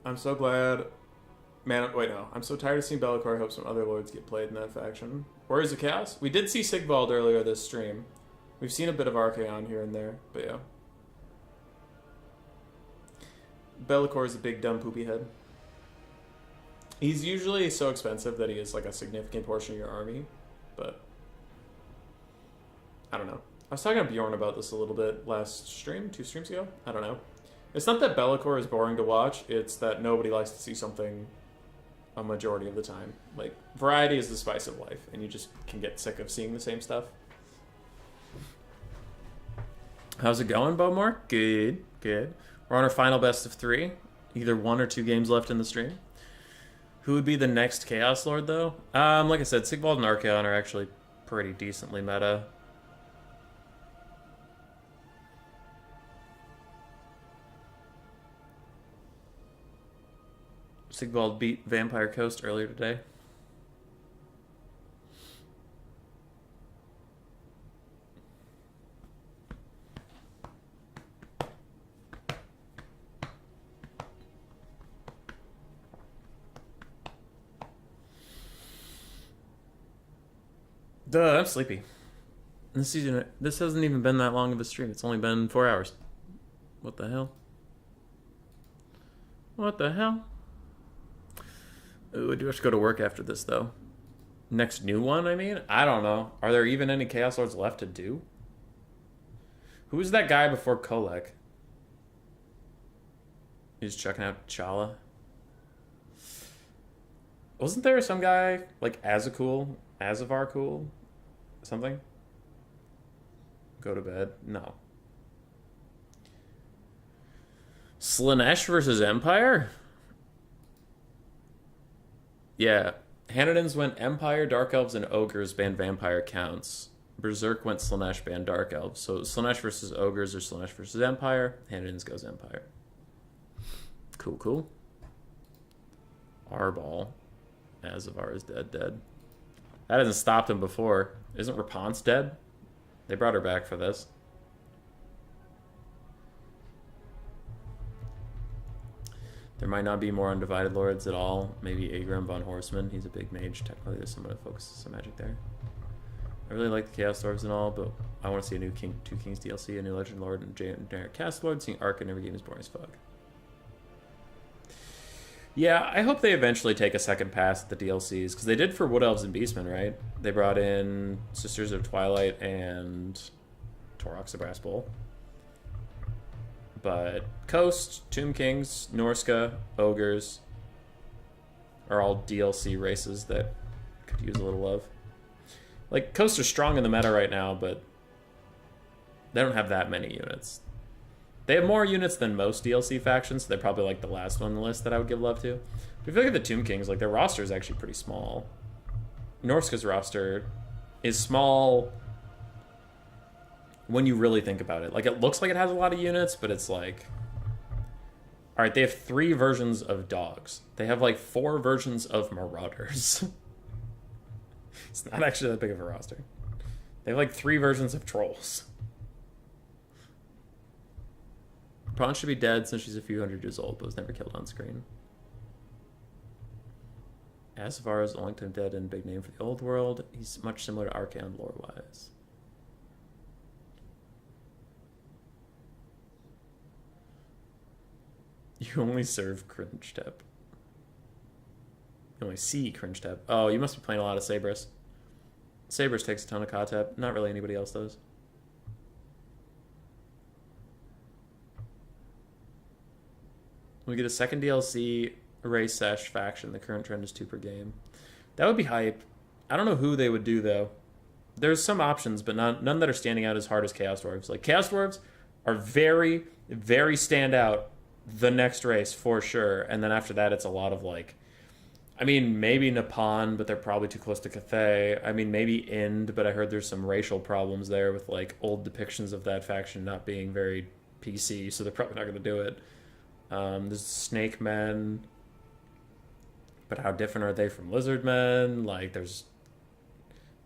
I'm so glad. Man, wait, no. I'm so tired of seeing Be'lakor. I hope some other lords get played in that faction. Warriors of Chaos? We did see Sigvald earlier this stream. We've seen a bit of Archaon here and there, but yeah. Be'lakor is a big, dumb, poopy head. He's usually so expensive that he is like a significant portion of your army, but I don't know. I was talking to Bjorn about this a little bit last stream, 2 streams ago. I don't know. It's not that Be'lakor is boring to watch, it's that nobody likes to see something a majority of the time. Like, variety is the spice of life, and you just can get sick of seeing the same stuff. How's it going, Bowmore? Good, good. We're on our final best of 3. Either 1 or 2 games left in the stream. Who would be the next Chaos Lord, though? Like I said, Sigvald and Archaon are actually pretty decently meta. Sigvald beat Vampire Coast earlier today. Duh, I'm sleepy. This hasn't even been that long of a stream. It's only been 4 hours. What the hell? What the hell? Ooh, I do have to go to work after this, though. Next new one, I mean? I don't know. Are there even any Chaos Lords left to do? Who was that guy before Kolek? He's checking out Chala. Wasn't there some guy, like Azavar cool? Something? Go to bed? No. Slaanesh versus Empire? Yeah, Hanadins went Empire, Dark Elves, and Ogres banned Vampire counts. Berserk went Slaanesh, banned Dark Elves. So Slaanesh versus Ogres or Slaanesh versus Empire. Hanadins goes Empire. Cool, cool. Arbol. Azavar is dead. That hasn't stopped him before. Isn't Rapunzel dead? They brought her back for this. There might not be more Undivided Lords at all. Maybe Agram von Horseman. He's a big mage. Technically, there's someone that focuses some magic there. I really like the Chaos Dwarves and all, but I want to see a new Two Kings DLC, a new Legend Lord, and generic Cast Lord. Seeing Arc in every game is boring as fuck. Yeah, I hope they eventually take a second pass at the DLCs, because they did for Wood Elves and Beastmen, right? They brought in Sisters of Twilight and Torok's the Brass Bowl. But Coast, Tomb Kings, Norska, Ogres are all DLC races that could use a little love. Like, Coast are strong in the meta right now, but they don't have that many units. They have more units than most DLC factions, so they're probably like the last one on the list that I would give love to. But if you look at the Tomb Kings, like, their roster is actually pretty small. Norska's roster is small when you really think about it. Like, it looks like it has a lot of units, but it's like... Alright, they have 3 versions of dogs. They have, like, 4 versions of marauders. It's not actually that big of a roster. They have, like, 3 versions of trolls. Prawn should be dead since she's a few hundred years old, but was never killed on screen. Azavar is the only time dead and big name for the old world. He's much similar to Archaon lore-wise. You only serve cringe tep. You only see cringe tep. Oh, you must be playing a lot of Sabres. Sabres takes a ton of Catep. Not really anybody else does. We get a second DLC, race sesh faction. The current trend is 2 per game. That would be hype. I don't know who they would do, though. There's some options, but none that are standing out as hard as Chaos Dwarves. Like, Chaos Dwarves are very, very stand out the next race, for sure. And then after that, it's a lot of, like... I mean, maybe Nippon, but they're probably too close to Cathay. I mean, maybe Ind, but I heard there's some racial problems there with, like, old depictions of that faction not being very PC, so they're probably not going to do it. There's Snake Men, but how different are they from Lizard Men? Like, there's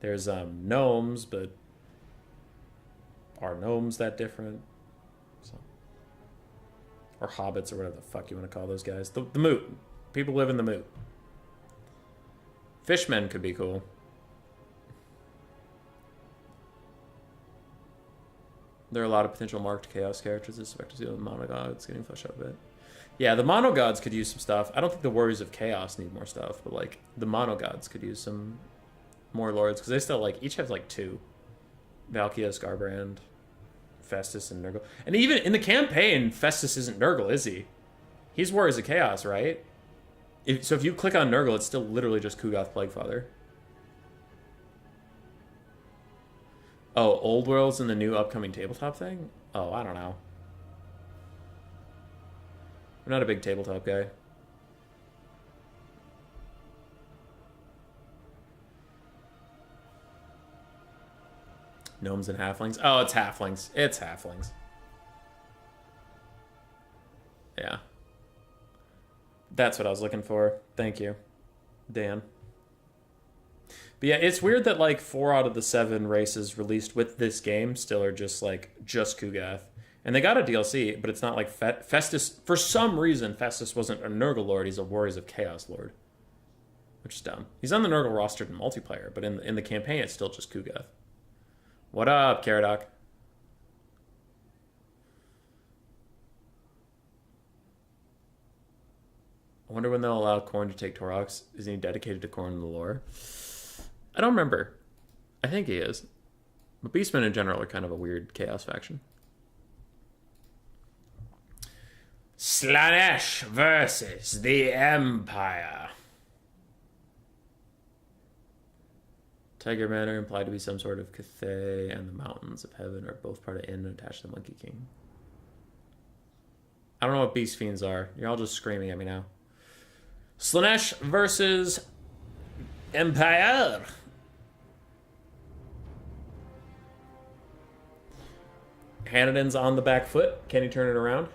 gnomes, but are gnomes that different? So, or hobbits, or whatever the fuck you want to call those guys. The moot. People live in the moot. Fishmen could be cool. There are a lot of potential marked chaos characters. I expect to see the monogods getting fleshed out a bit. Yeah, the monogods could use some stuff. I don't think the warriors of chaos need more stuff, but like the monogods could use some more lords because they still like each have like 2. Valkia, Scarbrand, Festus, and Nurgle. And even in the campaign, Festus isn't Nurgle, is he? He's warriors of chaos, right? So if you click on Nurgle, it's still literally just Kugoth Plaguefather. Oh, Old World's in the new upcoming tabletop thing? Oh, I don't know. I'm not a big tabletop guy. Gnomes and halflings? Oh, it's halflings. It's halflings. Yeah. That's what I was looking for. Thank you, Dan. But yeah, it's weird that like 4 out of the 7 races released with this game still are just Kugath. And they got a DLC, but it's not like Festus. For some reason, Festus wasn't a Nurgle Lord. He's a Warriors of Chaos Lord. Which is dumb. He's on the Nurgle roster in multiplayer, but in the campaign, it's still just Kugath. What up, Caradoc? I wonder when they'll allow Khorne to take Torox. Is he dedicated to Khorne in the lore? I don't remember. I think he is. But Beastmen in general are kind of a weird chaos faction. Slaanesh versus the Empire. Tiger Manor implied to be some sort of Cathay, and the Mountains of Heaven are both part of Inn and attached to the Monkey King. I don't know what Beast Fiends are. You're all just screaming at me now. Slaanesh versus Empire. Hanniden's on the back foot. Can he turn it around?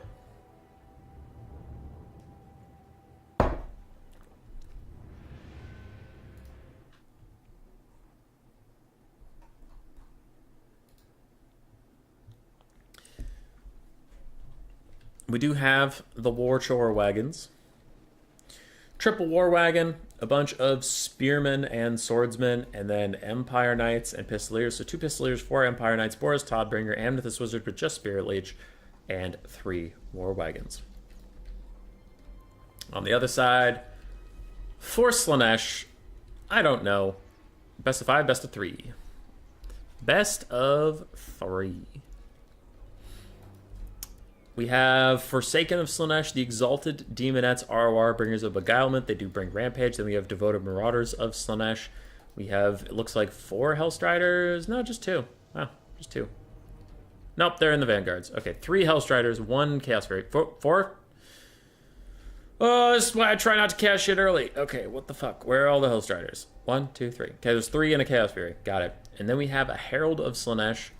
We do have the War Chore wagons. Triple War Wagon, a bunch of Spearmen and Swordsmen, and then Empire Knights and Pistoliers. So 2 Pistoliers, 4 Empire Knights, Boris Toddbringer, Amethyst Wizard with just Spirit Leech, and 3 War Wagons. On the other side, for Slaanesh, I don't know. Best of 5, best of 3. Best of 3. We have Forsaken of Slaanesh, the Exalted Demonettes, ROR, Bringers of Beguilement. They do bring Rampage. Then we have Devoted Marauders of Slaanesh. We have, it looks like 4 Hellstriders. No, just 2. Wow, just 2. Nope, they're in the Vanguards. Okay, 3 Hellstriders, 1 Chaos Fury. 4? Oh, this is why I try not to cast shit early. Okay, what the fuck? Where are all the Hellstriders? 1, 2, 3. Okay, there's 3 and a Chaos Fury. Got it. And then we have a Herald of Slaanesh.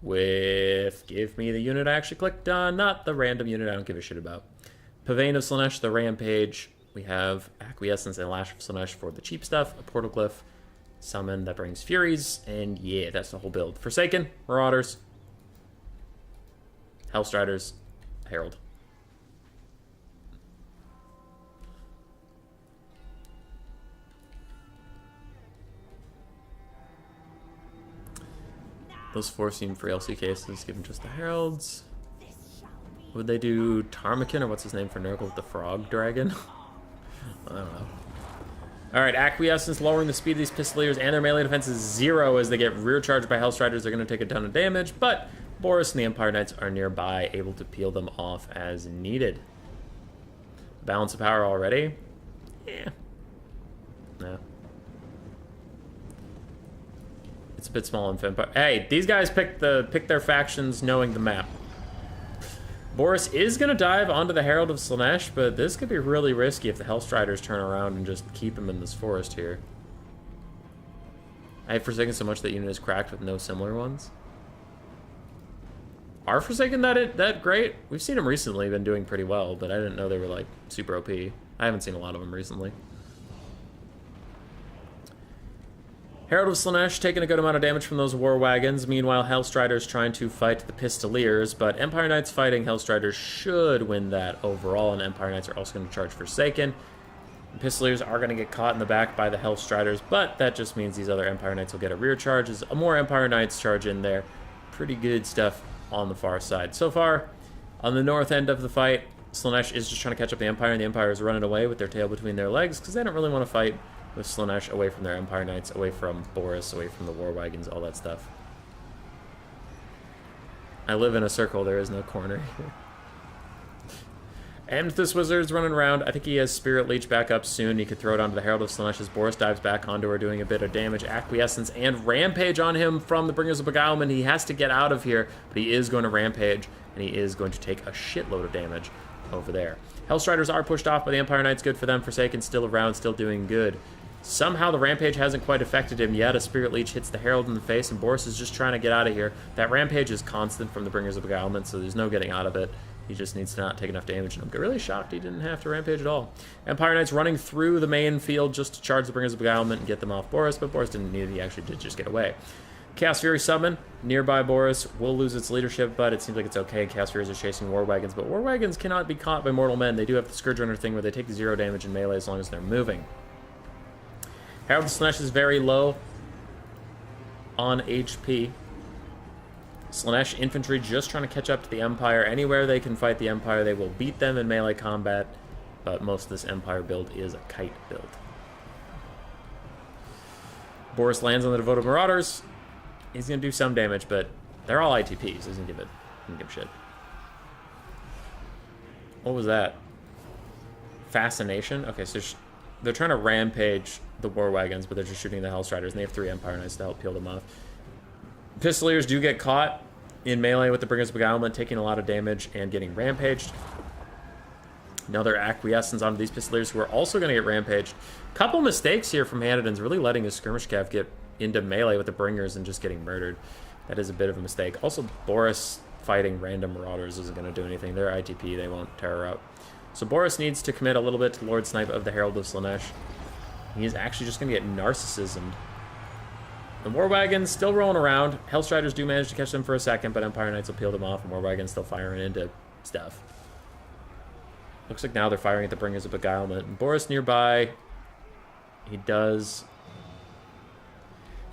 With, give me the unit I actually clicked on, not the random unit I don't give a shit about. Pavane of Slaanesh, the Rampage. We have Acquiescence and Lash of Slaanesh for the cheap stuff. A Portal Glyph, Summon that brings Furies, and yeah, that's the whole build. Forsaken, Marauders, Hellstriders, Herald. Those 4 seem frailty cases, given just the Heralds. Would they do Tarmakin, or what's his name for Nurgle with the frog dragon? I don't know. Alright, Acquiescence, lowering the speed of these Pistoliers and their melee defense is 0 as they get rear charged by Hellstriders. They're going to take a ton of damage, but Boris and the Empire Knights are nearby, able to peel them off as needed. Balance of power already? Yeah. No. It's a bit small in Empire. Hey, these guys picked their factions knowing the map. Boris is going to dive onto the Herald of Slaanesh, but this could be really risky if the Hellstriders turn around and just keep him in this forest here. I hate Forsaken so much that unit is cracked with no similar ones. Are Forsaken that great? We've seen them recently, been doing pretty well, but I didn't know they were like super OP. I haven't seen a lot of them recently. Herald of Slaanesh taking a good amount of damage from those war wagons. Meanwhile, Hellstriders trying to fight the Pistoliers, but Empire Knights fighting Hellstriders should win that overall, and Empire Knights are also going to charge Forsaken. The Pistoliers are going to get caught in the back by the Hellstriders, but that just means these other Empire Knights will get a rear charge as more Empire Knights charge in there. Pretty good stuff on the far side. So far, on the north end of the fight, Slaanesh is just trying to catch up the Empire, and the Empire is running away with their tail between their legs because they don't really want to fight with Slaanesh, away from their Empire Knights, away from Boris, away from the War Wagons, all that stuff. I live in a circle, there is no corner here. And this Wizard's running around. I think he has Spirit Leech back up soon. He could throw it onto the Herald of Slaanesh as Boris dives back onto her, doing a bit of damage. Acquiescence and Rampage on him from the Bringers of Beguilement. He has to get out of here, but he is going to Rampage, and he is going to take a shitload of damage over there. Hellstriders are pushed off by the Empire Knights. Good for them. Forsaken still around, still doing good. Somehow the Rampage hasn't quite affected him yet. A Spirit Leech hits the Herald in the face, and Boris is just trying to get out of here. That Rampage is constant from the Bringers of Beguilement, so there's no getting out of it. He just needs to not take enough damage, and I'm really shocked he didn't have to Rampage at all. Empire Knights running through the main field just to charge the Bringers of Beguilement and get them off Boris, but Boris didn't need it. He actually did just get away. Chaos Fury summon nearby Boris will lose its leadership, but it seems like it's okay. Chaos Furies are chasing War Wagons, but War Wagons cannot be caught by mortal men. They do have the Scourge Runner thing where they take 0 damage in melee as long as they're moving. Herald of Slaanesh is very low on HP. Slaanesh infantry just trying to catch up to the Empire. Anywhere they can fight the Empire, they will beat them in melee combat, but most of this Empire build is a kite build. Boris lands on the Devoted Marauders. He's going to do some damage, but they're all ITPs. Doesn't give a shit. What was that? Fascination? Okay, so they're trying to rampage the War Wagons, but they're just shooting the Hellstriders, and they have 3 Empire Knights to help peel them off. Pistoliers do get caught in melee with the Bringers of Beguilement, taking a lot of damage and getting rampaged. Another Acquiescence onto these Pistoliers, who are also going to get rampaged. Couple mistakes here from Hanniden's, really letting his Skirmish Cav get into melee with the Bringers and just getting murdered. That is a bit of a mistake. Also, Boris fighting random Marauders isn't going to do anything. They're ITP, they won't tear her out. So Boris needs to commit a little bit to Lord Snipe of the Herald of Slaanesh. He's actually just going to get narcissismed. The War Wagons still rolling around. Hellstriders do manage to catch them for a second, but Empire Knights will peel them off, and War Wagons still firing into stuff. Looks like now they're firing at the Bringers of Beguilement. And Boris nearby. He does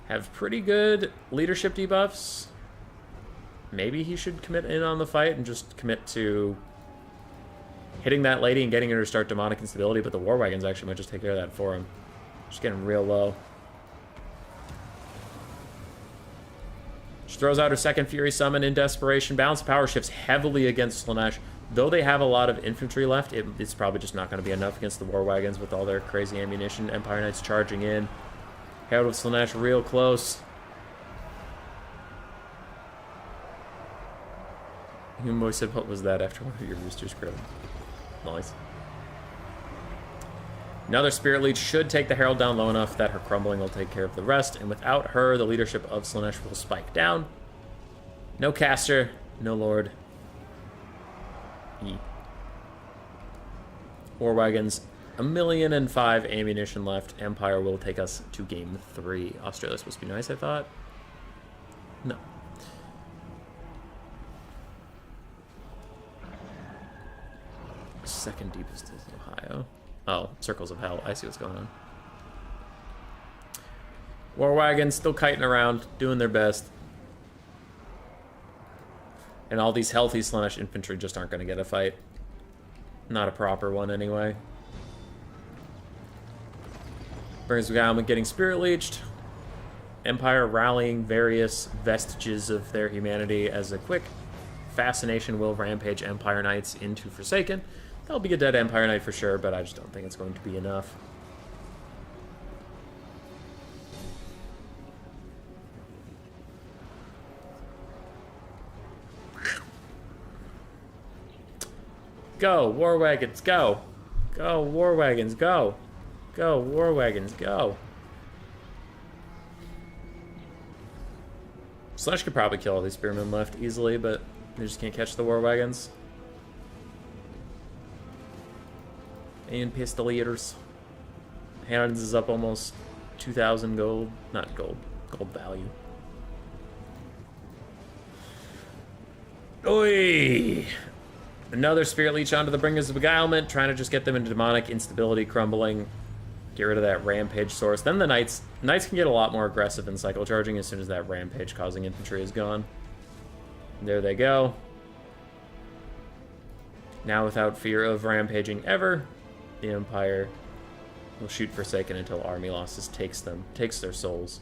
have pretty good leadership debuffs. Maybe he should commit in on the fight and just commit to hitting that lady and getting her to start demonic instability, but the War Wagons actually might just take care of that for him. Just getting real low. She throws out her second Fury Summon in desperation. Balance of power shifts heavily against Slaanesh. Though they have a lot of infantry left, it's probably just not going to be enough against the War Wagons with all their crazy ammunition. Empire Knights charging in. Herald of Slaanesh real close. Human Boy said, what was that after one of your roosters crowed? Nice. Another Spirit Leech should take the Herald down low enough that her crumbling will take care of the rest, and without her, the leadership of Slaanesh will spike down. No caster, no Lord. War Wagons, 1,000,005 ammunition left. Empire will take us to game 3. Australia's supposed to be nice, I thought. No. Second deepest is Ohio. Oh, Circles of Hell. I see what's going on. War Wagons still kiting around, doing their best. And all these healthy Slaanesh infantry just aren't going to get a fight. Not a proper one, anyway. Brings Beguilement getting Spirit Leeched. Empire rallying various vestiges of their humanity as a quick Fascination will rampage Empire Knights into Forsaken. That'll be a dead Empire Knight for sure, but I just don't think it's going to be enough. Go, War Wagons, go! Go, War Wagons, go! Go, War Wagons, go! Slash could probably kill all these Spearmen left easily, but they just can't catch the War Wagons. And Pistoliers. Hands is up almost 2,000 gold. Not gold. Gold value. Oi! Another Spirit Leech onto the Bringers of Beguilement, trying to just get them into demonic instability, crumbling. Get rid of that Rampage source. Then the Knights can get a lot more aggressive in cycle charging as soon as that Rampage causing infantry is gone. There they go. Now without fear of rampaging ever, the Empire will shoot Forsaken until army losses takes their souls.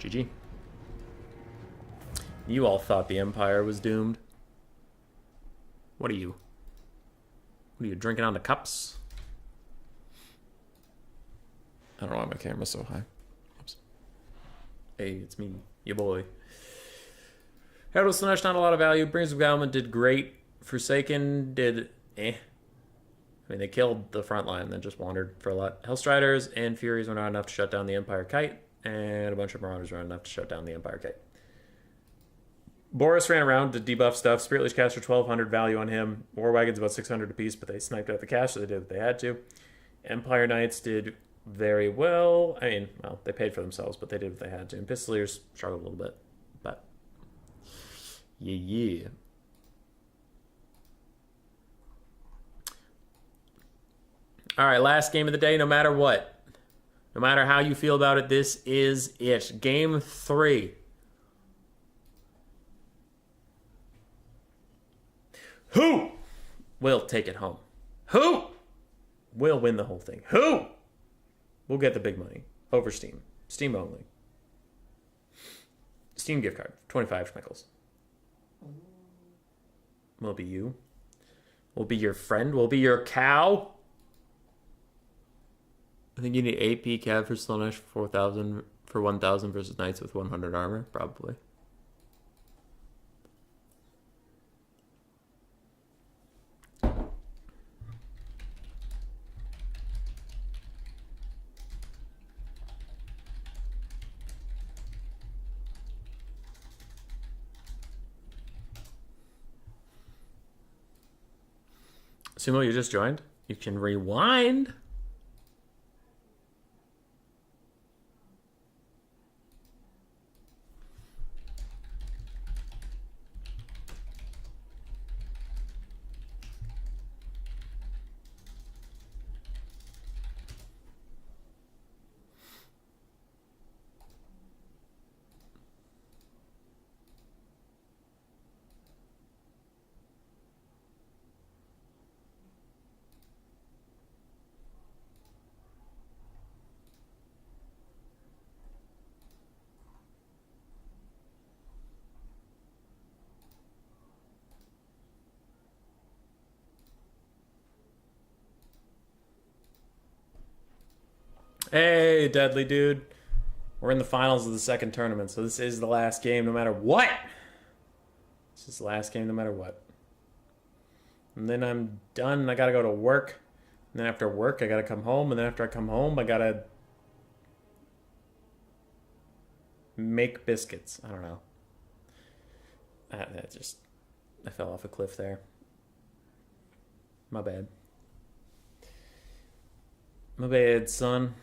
GG. You all thought the Empire was doomed. What are you? What are you, drinking on the cups? I don't know why my camera's so high. Oops. Hey, it's me, your boy. Herald Slaanesh, not a lot of value. Brings of Beguilement did great. Forsaken did eh. I mean, they killed the front line, then just wandered for a lot. Hellstriders and Furies were not enough to shut down the Empire Kite, and a bunch of Marauders were not enough to shut down the Empire Kite. Boris ran around to debuff stuff. Spirit Leech caster 1,200 value on him. War Wagons about 600 apiece, but they sniped out the cash, so they did what they had to. Empire Knights did very well. I mean, well, they paid for themselves, but they did what they had to. And Pistoliers struggled a little bit, but yeah. All right, last game of the day, no matter what. No matter how you feel about it, this is it. Game 3. Who will take it home? Who will win the whole thing? Who will get the big money over Steam? Steam only. Steam gift card, 25 schmeckles. Will it be you? Will it be your friend? Will it be your cow? I think you need AP cab for Slaanesh for 4,000 for 1,000 versus Knights with 100 armor, probably. Sumo, you just joined? You can rewind. Hey, Deadly Dude. We're in the finals of the second tournament, so this is the last game no matter what. This is the last game no matter what. And then I'm done, and I gotta go to work. And then after work, I gotta come home. And then after I come home, I gotta make biscuits. I don't know. I fell off a cliff there. My bad. My bad, son.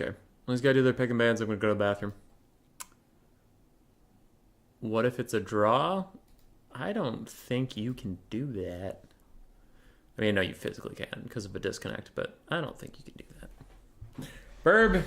Okay. Let's go do their pick and bans. I'm gonna go to the bathroom. What if it's a draw? I don't think you can do that. I mean, no, you physically can because of a disconnect, but I don't think you can do that. Burb.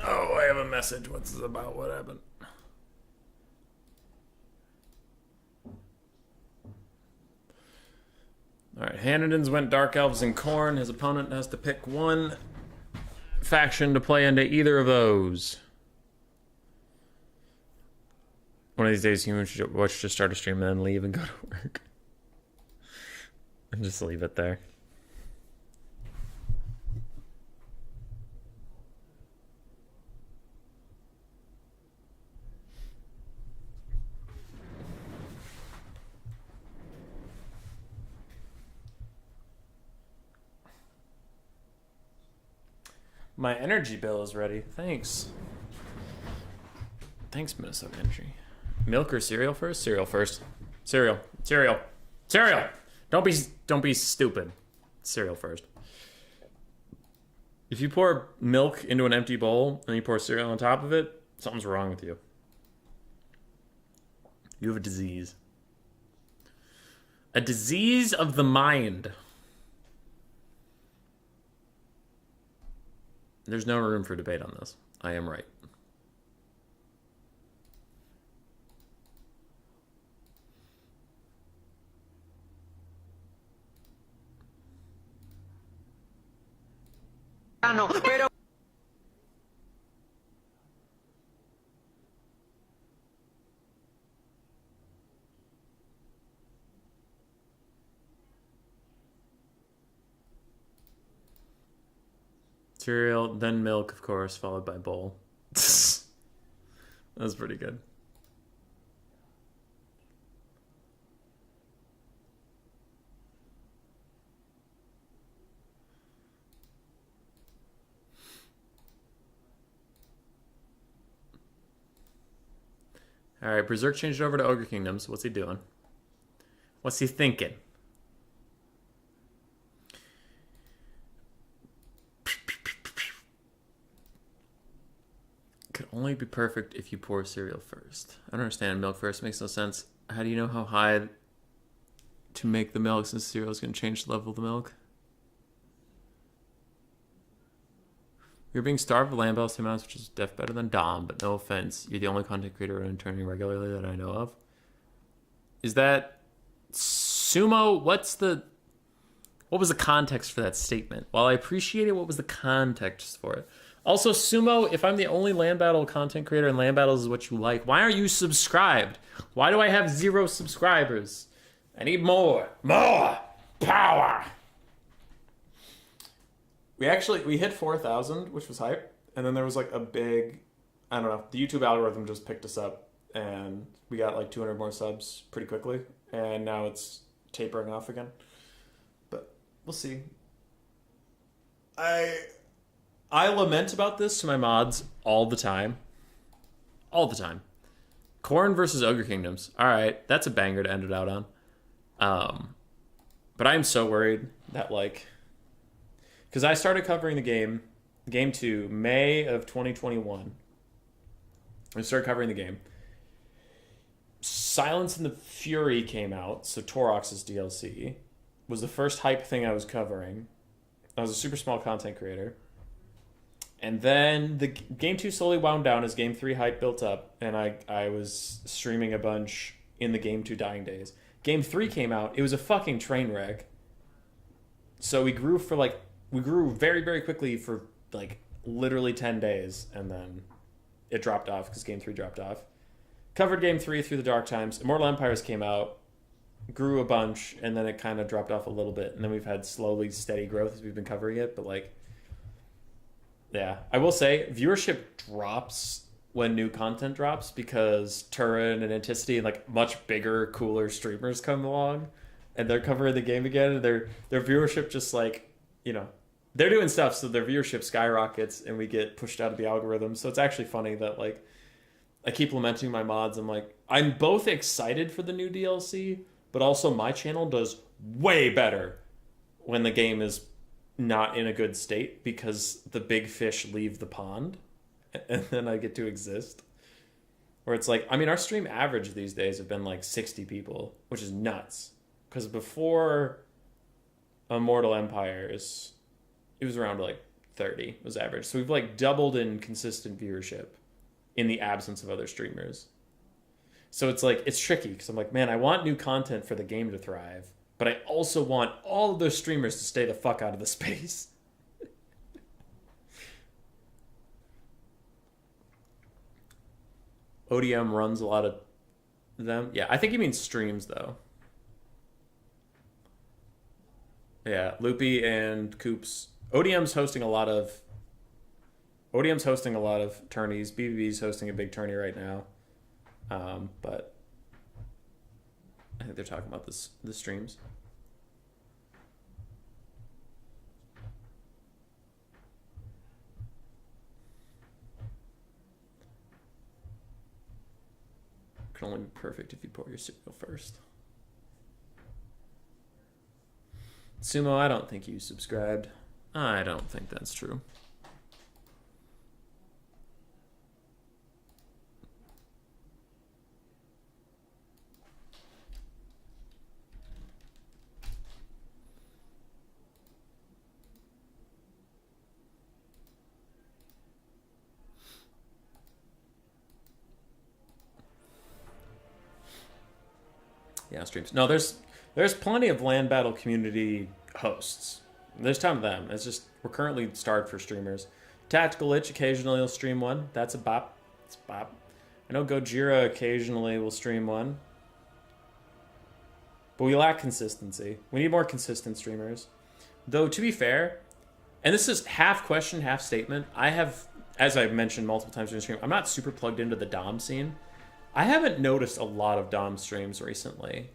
Oh, I have a message. What's this about? What happened? Alright, Hanniden's went Dark Elves and Khorne. His opponent has to pick one faction to play into either of those. One of these days, humans should watch just start a stream and then leave and go to work. And just leave it there. My energy bill is ready. Thanks. Thanks, Minnesota Energy. Milk or cereal first? Cereal first. Cereal. Cereal. Cereal. Don't be stupid. Cereal first. If you pour milk into an empty bowl and you pour cereal on top of it, something's wrong with you. You have a disease. A disease of the mind. There's no room for debate on this. I am right. Cereal, then milk, of course, followed by bowl. That was pretty good. Alright, Berserk changed over to Ogre Kingdoms. What's he doing? What's he thinking? Could only be perfect if you pour cereal first. I don't understand. Milk first makes no sense. How do you know how high to make the milk since cereal is going to change the level of the milk? You're being starved of land balance amounts, which is def better than Dom, but no offense. You're the only content creator interning regularly that I know of. Is that Sumo? What was the context for that statement? While I appreciate it, what was the context for it? Also, Sumo, if I'm the only land battle content creator and land battles is what you like, why aren't you subscribed? Why do I have 0 subscribers? I need more. More power. we hit 4,000, which was hype, and then there was like a big, I don't know, the YouTube algorithm just picked us up, and we got like 200 more subs pretty quickly, and now it's tapering off again. But we'll see. I lament about this to my mods all the time. All the time. Khorne versus Ogre Kingdoms. All right, that's a banger to end it out on. But I am so worried that, like, because I started covering the game 2, May of 2021. I started covering the game. Silence and the Fury came out, so Torox's DLC was the first hype thing I was covering. I was a super small content creator. And then the Game 2 slowly wound down as Game 3 hype built up, and I was streaming a bunch in the Game 2 dying days. Game 3 came out. It was a fucking train wreck. So we grew very, very quickly for like literally 10 days, and then it dropped off because Game 3 dropped off. Covered Game 3 through the dark times. Immortal Empires came out, grew a bunch, and then it kind of dropped off a little bit. And then we've had slowly steady growth as we've been covering it, but like... Yeah, I will say viewership drops when new content drops because Turin and Anticity and like much bigger, cooler streamers come along and they're covering the game again, and their viewership just like, you know, they're doing stuff so their viewership skyrockets and we get pushed out of the algorithm. So it's actually funny that like I keep lamenting my mods. I'm like, I'm both excited for the new DLC, but also my channel does way better when the game is not in a good state because the big fish leave the pond and then I get to exist. Where it's like, I mean, our stream average these days have been like 60 people, which is nuts. Because before Immortal Empires, it was around like 30 was average. So we've like doubled in consistent viewership in the absence of other streamers. So it's like, it's tricky because I'm like, man, I want new content for the game to thrive. But I also want all of those streamers to stay the fuck out of the space. ODM runs a lot of them. Yeah, I think he means streams, though. Yeah, Loopy and Coops. ODM's hosting a lot of tourneys. BBB's hosting a big tourney right now. But I think they're talking about the streams. Can only be perfect if you pour your cereal first. Sumo, I don't think you subscribed. I don't think that's true. Yeah, streams. No, there's plenty of land battle community hosts. There's time of them. It's just we're currently starved for streamers. Tactical Itch occasionally will stream one. That's a bop. It's a bop. I know Gojira occasionally will stream one. But we lack consistency. We need more consistent streamers. Though, to be fair, and this is half question, half statement, I have, as I've mentioned multiple times during the stream, I'm not super plugged into the Dom scene. I haven't noticed a lot of Dom streams recently.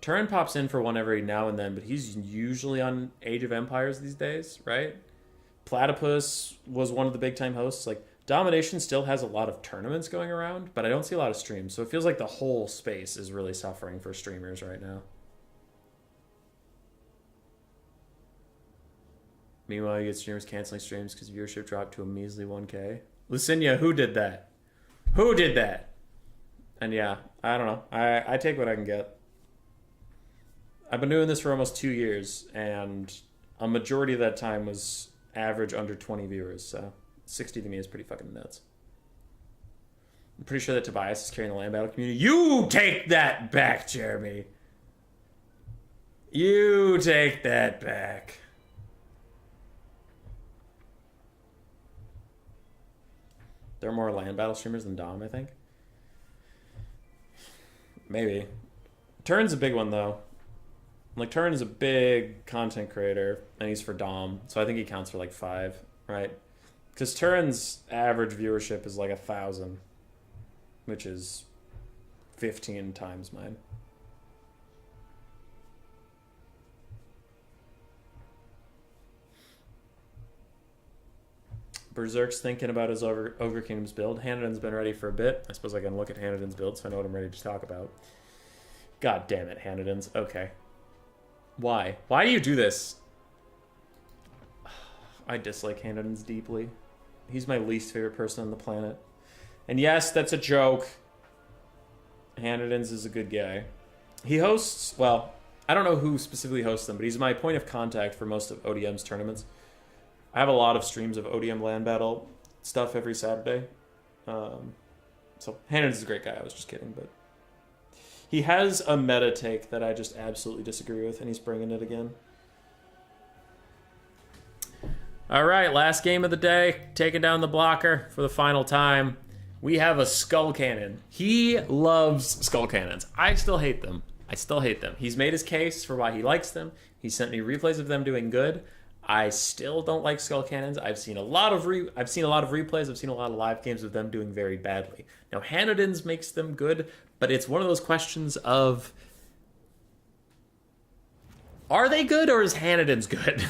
Turin pops in for one every now and then, but he's usually on Age of Empires these days, right? Platypus was one of the big-time hosts. Like, Domination still has a lot of tournaments going around, but I don't see a lot of streams. So it feels like the whole space is really suffering for streamers right now. Meanwhile, you get streamers canceling streams because viewership dropped to a measly 1K. Lucinia, who did that? Who did that? And yeah, I don't know. I take what I can get. I've been doing this for almost 2 years, and a majority of that time was average under 20 viewers, so 60 to me is pretty fucking nuts. I'm pretty sure that Tobias is carrying the land battle community. You take that back, Jeremy. You take that back. There are more land battle streamers than Dom, I think. Maybe. Turn's a big one, though. Like, Turin is a big content creator, and he's for Dom, so I think he counts for like 5, right? Because Turin's average viewership is like 1,000, which is 15 times mine. Berserk's thinking about his Ogre Kingdoms build. Hanadan's been ready for a bit. I suppose I can look at Hanadan's build so I know what I'm ready to talk about. God damn it, Hanadan's. Okay. Why? Why do you do this? I dislike Hanadan's deeply. He's my least favorite person on the planet. And yes, that's a joke. Hanadan's is a good guy. He hosts, well, I don't know who specifically hosts them, but he's my point of contact for most of ODM's tournaments. I have a lot of streams of ODM land battle stuff every Saturday. So Hanadan's a great guy. I was just kidding, but he has a meta take that I just absolutely disagree with, and he's bringing it again. All right, last game of the day. Taking down the blocker for the final time. We have a Skull Cannon. He loves Skull Cannons. I still hate them. I still hate them. He's made his case for why he likes them. He sent me replays of them doing good. I still don't like Skull Cannons. I've seen a lot of replays. I've seen a lot of live games of them doing very badly. Now, Hanadan's makes them good, but it's one of those questions of, are they good or is Hanadan's good?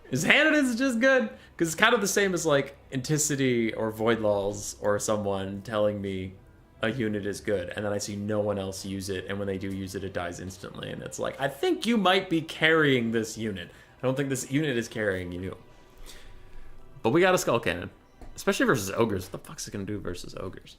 Is Hanadan's just good? Because it's kind of the same as like Anticity or Void Lulls or someone telling me a unit is good, and then I see no one else use it, and when they do use it, it dies instantly, and it's like, I think you might be carrying this unit. I don't think this unit is carrying you. But we got a Skull Cannon. Especially versus Ogres. What the fuck's it gonna do versus Ogres?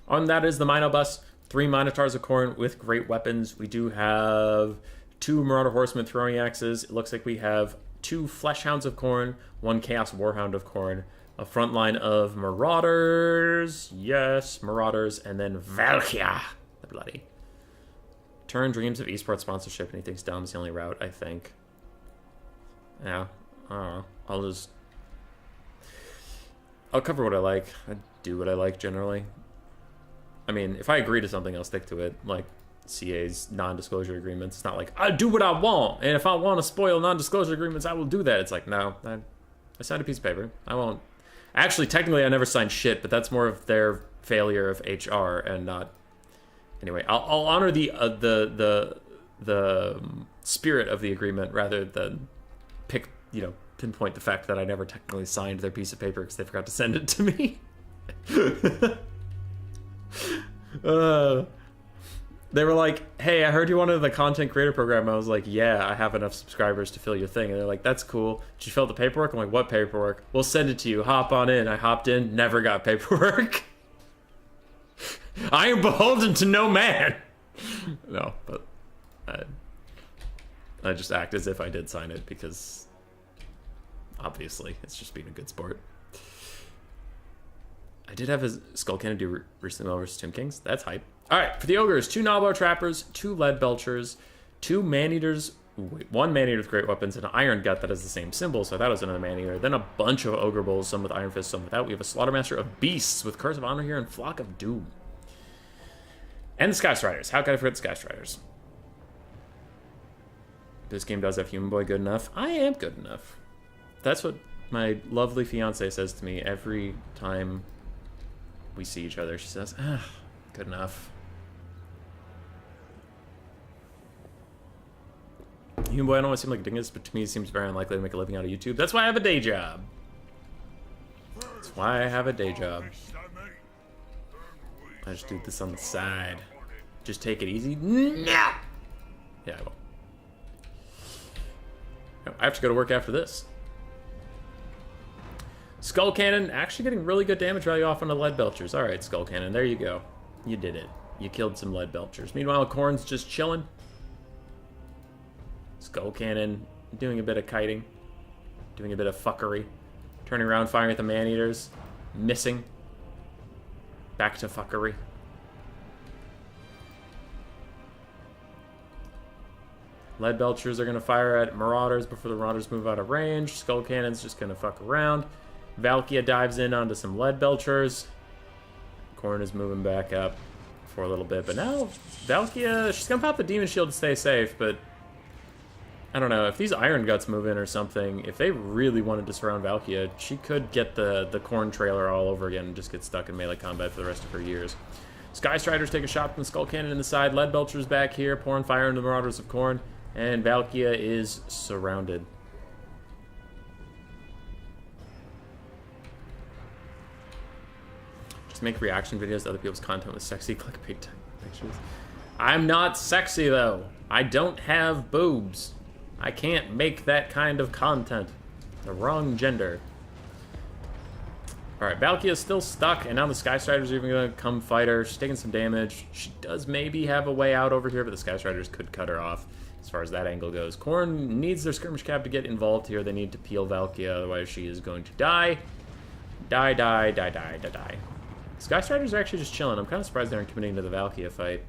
On that is the Mino Bus. 3 Minotaurs of Khorne with great weapons. We do have 2 Marauder Horsemen throwing axes. It looks like we have 2 Fleshhounds of Khorne, 1 Chaos Warhound of Khorne, a front line of Marauders, yes, Marauders, and then Valkia, the bloody. Turin dreams of esports sponsorship, and he thinks Dom's the only route, I think. Yeah, I don't know. I'll cover what I like. I do what I like, generally. I mean, if I agree to something, I'll stick to it, like CA's non-disclosure agreements. It's not like, I do what I want, and if I want to spoil non-disclosure agreements, I will do that. It's like, no, I signed a piece of paper. I won't. Actually, technically, I never signed shit, but that's more of their failure of HR and not. Anyway, I'll honor the spirit of the agreement rather than pinpoint the fact that I never technically signed their piece of paper because they forgot to send it to me. They were like, hey, I heard you wanted the content creator program. I was like, yeah, I have enough subscribers to fill your thing. And they're like, that's cool. Did you fill out the paperwork? I'm like, what paperwork? We'll send it to you. Hop on in. I hopped in, never got paperwork. I am beholden to no man. No, but I just act as if I did sign it because obviously it's just being a good sport. I did have a Skull Cannon do recently well versus Tomb Kings. That's hype. All right, for the Ogres, 2 Gnawblower Trappers, 2 Lead Belchers, 2 Man-Eaters, 1 Man-Eater with Great Weapons, and an Iron Gut that has the same symbol, so that was another Man-Eater. Then a bunch of Ogre Bulls, some with Iron Fist, some without. We have a Slaughtermaster of Beasts with Curse of Honor here and Flock of Doom. And the Sky Striders. How can I forget the Sky Striders? This game does have Human Boy good enough. I am good enough. That's what my lovely fiance says to me every time we see each other. She says, good enough. Human Boy, I don't want to seem like a dingus, but to me it seems very unlikely to make a living out of YouTube. That's why I have a day job. That's why I have a day job. I just do this on the side. Just take it easy. No! Yeah, I will. I have to go to work after this. Skull Cannon, actually getting really good damage value off on the Lead Belchers. Alright, Skull Cannon, there you go. You did it. You killed some Lead Belchers. Meanwhile, Khorne's just chilling. Skull Cannon doing a bit of kiting. Doing a bit of fuckery. Turning around, firing at the Man-Eaters. Missing. Back to fuckery. Lead Belchers are going to fire at Marauders before the Marauders move out of range. Skull Cannon's just going to fuck around. Valkia dives in onto some Lead Belchers. Khorne is moving back up for a little bit, but now Valkia, she's gonna pop the Demon Shield to stay safe, but I don't know, if these Iron Guts move in or something, if they really wanted to surround Valkia, she could get the Khorne trailer all over again and just get stuck in melee combat for the rest of her years. Sky Striders take a shot from the Skull Cannon in the side, Lead Belcher's back here, pouring fire into the Marauders of Khorne, and Valkia is surrounded. Just make reaction videos to other people's content with sexy clickbait pictures. I'm not sexy, though. I don't have boobs. I can't make that kind of content. The wrong gender. Alright, Valkia is still stuck, and now the Sky Striders are even going to come fight her. She's taking some damage. She does maybe have a way out over here, but the Sky Striders could cut her off as far as that angle goes. Khorne needs their Skirmish Cab to get involved here. They need to peel Valkia, otherwise she is going to die. Die, die, die, die, die, die. Sky Striders are actually just chilling. I'm kind of surprised they aren't committing to the Valkia fight.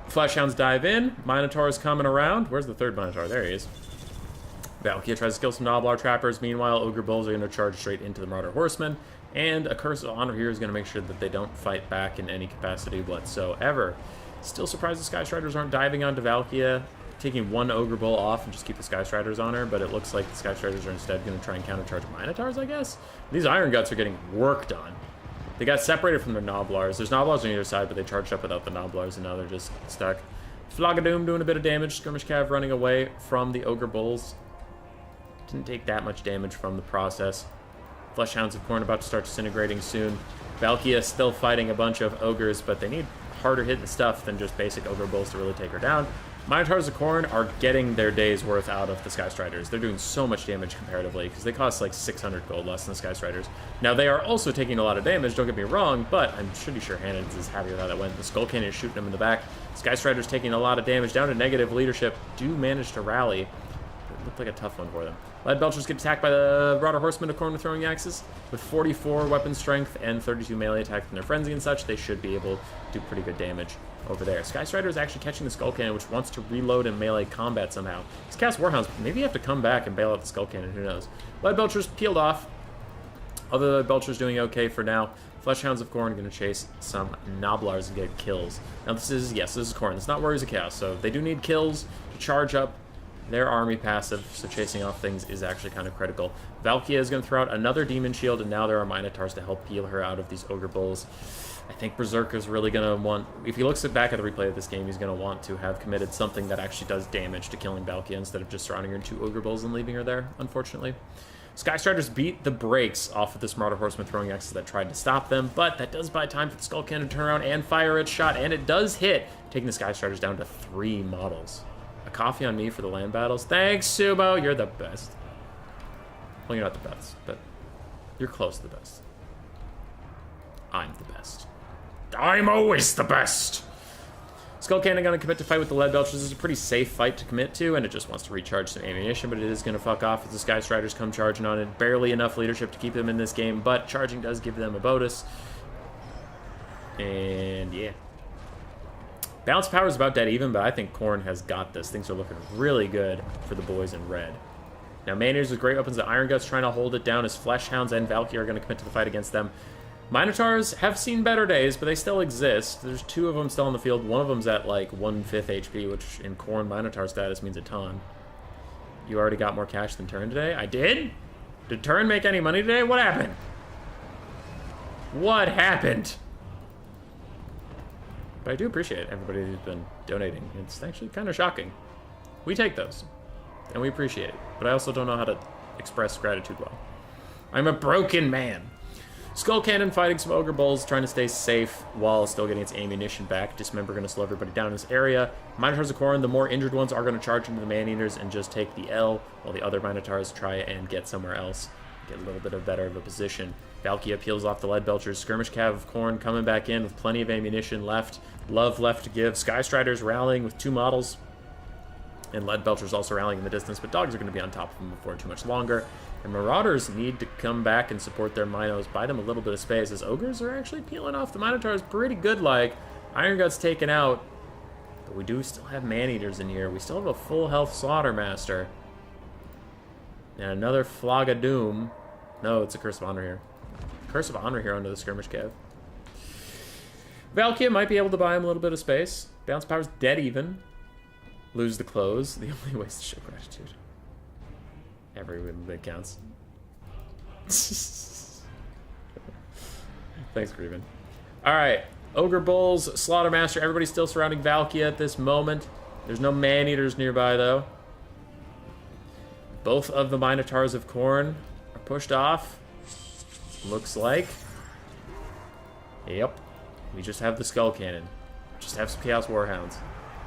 Fleshhounds dive in. Minotaur's coming around. Where's the third Minotaur? There he is. Valkia tries to kill some Noblar Trappers. Meanwhile, Ogre Bulls are going to charge straight into the Marauder Horsemen. And a Curse of Honor here is going to make sure that they don't fight back in any capacity whatsoever. Still surprised the Sky Striders aren't diving onto Valkia, taking one Ogre Bull off and just keep the Sky Striders on her. But it looks like the Sky Striders are instead going to try and countercharge Minotaurs, I guess? These Iron Guts are getting worked on. They got separated from their Noblars. There's Noblars on either side, but they charged up without the Noblars, and now they're just stuck. Flagadoom doing a bit of damage. Skirmish Cav running away from the Ogre Bulls. Didn't take that much damage from the process. Fleshhounds of Khorne about to start disintegrating soon. Valkia still fighting a bunch of Ogres, but they need harder hitting stuff than just basic Ogre Bulls to really take her down. Minotaurs of Khorne are getting their day's worth out of the Sky Striders. They're doing so much damage comparatively, because they cost like 600 gold less than the Sky Striders. Now, they are also taking a lot of damage, don't get me wrong, but I'm pretty sure Hannons is happy with how that went. The Skull Cannon is shooting him in the back. Sky Striders taking a lot of damage, down to negative leadership, do manage to rally. It looked like a tough one for them. Lead Belchers get attacked by the Marauder Horsemen of Khorne with throwing axes. With 44 weapon strength and 32 melee attack from their frenzy and such, they should be able to do pretty good damage over there. Sky Strider is actually catching the Skull Cannon, which wants to reload in melee combat somehow. He's cast Warhounds. Maybe you have to come back and bail out the Skull Cannon. Who knows? Lead Belchers peeled off. Other Lead Belchers doing okay for now. Fleshhounds of Khorne going to chase some Noblars and get kills. Now this is Khorne. It's not Warriors of Chaos, so they do need kills to charge up their army passive, so chasing off things is actually kind of critical. Valkia is going to throw out another Demon Shield, and now there are Minotaurs to help peel her out of these Ogre Bulls. I think Berserker's really going to want, if he looks back at the replay of this game, he's going to want to have committed something that actually does damage to killing Valkia instead of just surrounding her in 2 Ogre Bulls and leaving her there, unfortunately. Sky Striders beat the brakes off of this Marauder Horseman throwing axes that tried to stop them, but that does buy time for the Skull Cannon to turn around and fire its shot, and it does hit, taking the Sky Striders down to 3 models. A coffee on me for the land battles. Thanks, Subo. You're the best. Well, you're not the best, but you're close to the best. I'm the best. I'm always the best. Skull Cannon going to commit to fight with the Lead Belchers. This is a pretty safe fight to commit to, and it just wants to recharge some ammunition, but it is going to fuck off as the Sky Striders come charging on it. Barely enough leadership to keep them in this game, but charging does give them a bonus. And yeah. Balance power is about dead even, but I think Khorne has got this. Things are looking really good for the boys in red. Now, Maneaters with great weapons. The Iron Guts trying to hold it down as Fleshhounds and Valkyrie are going to commit to the fight against them. Minotaurs have seen better days, but they still exist. There's 2 of them still on the field. One of them's at like 1/5 HP, which in Khorne Minotaur status means a ton. You already got more cash than Turn today? I did? Did Turn make any money today? What happened? What happened? But I do appreciate everybody who's been donating. It's actually kind of shocking. We take those, and we appreciate it. But I also don't know how to express gratitude well. I'm a broken man. Skull Cannon fighting some Ogre Bulls, trying to stay safe while still getting its ammunition back. Dismember going to slow everybody down in this area. Minotaurs of Khorne, the more injured ones, are going to charge into the Maneaters and just take the L, while the other Minotaurs try and get somewhere else, get a little bit better of a position. Valkia peels off the Lead Belchers. Skirmish Cav of Khorne coming back in with plenty of ammunition left. Love left to give. Sky Striders rallying with 2 models. And Lead Belchers also rallying in the distance, but dogs are going to be on top of them before too much longer. And Marauders need to come back and support their Minos, buy them a little bit of space, as Ogres are actually peeling off the Minotaurs pretty good like. Iron Guts taken out, but we do still have Maneaters in here. We still have a full health Slaughtermaster. And another Flag of Doom. No, it's a Curse of Honor here. Curse of Honor here onto the Skirmish Cav. Valkia might be able to buy him a little bit of space. Bounce Power's dead even. Lose the clothes. The only way is to show gratitude. Every win that counts. Thanks, Grieven. Alright. Ogre Bulls, Slaughtermaster. Everybody's still surrounding Valkia at this moment. There's no Man-Eaters nearby, though. Both of the Minotaurs of Khorne are pushed off. Looks like. Yep. We just have the Skull Cannon. Just have some Chaos Warhounds.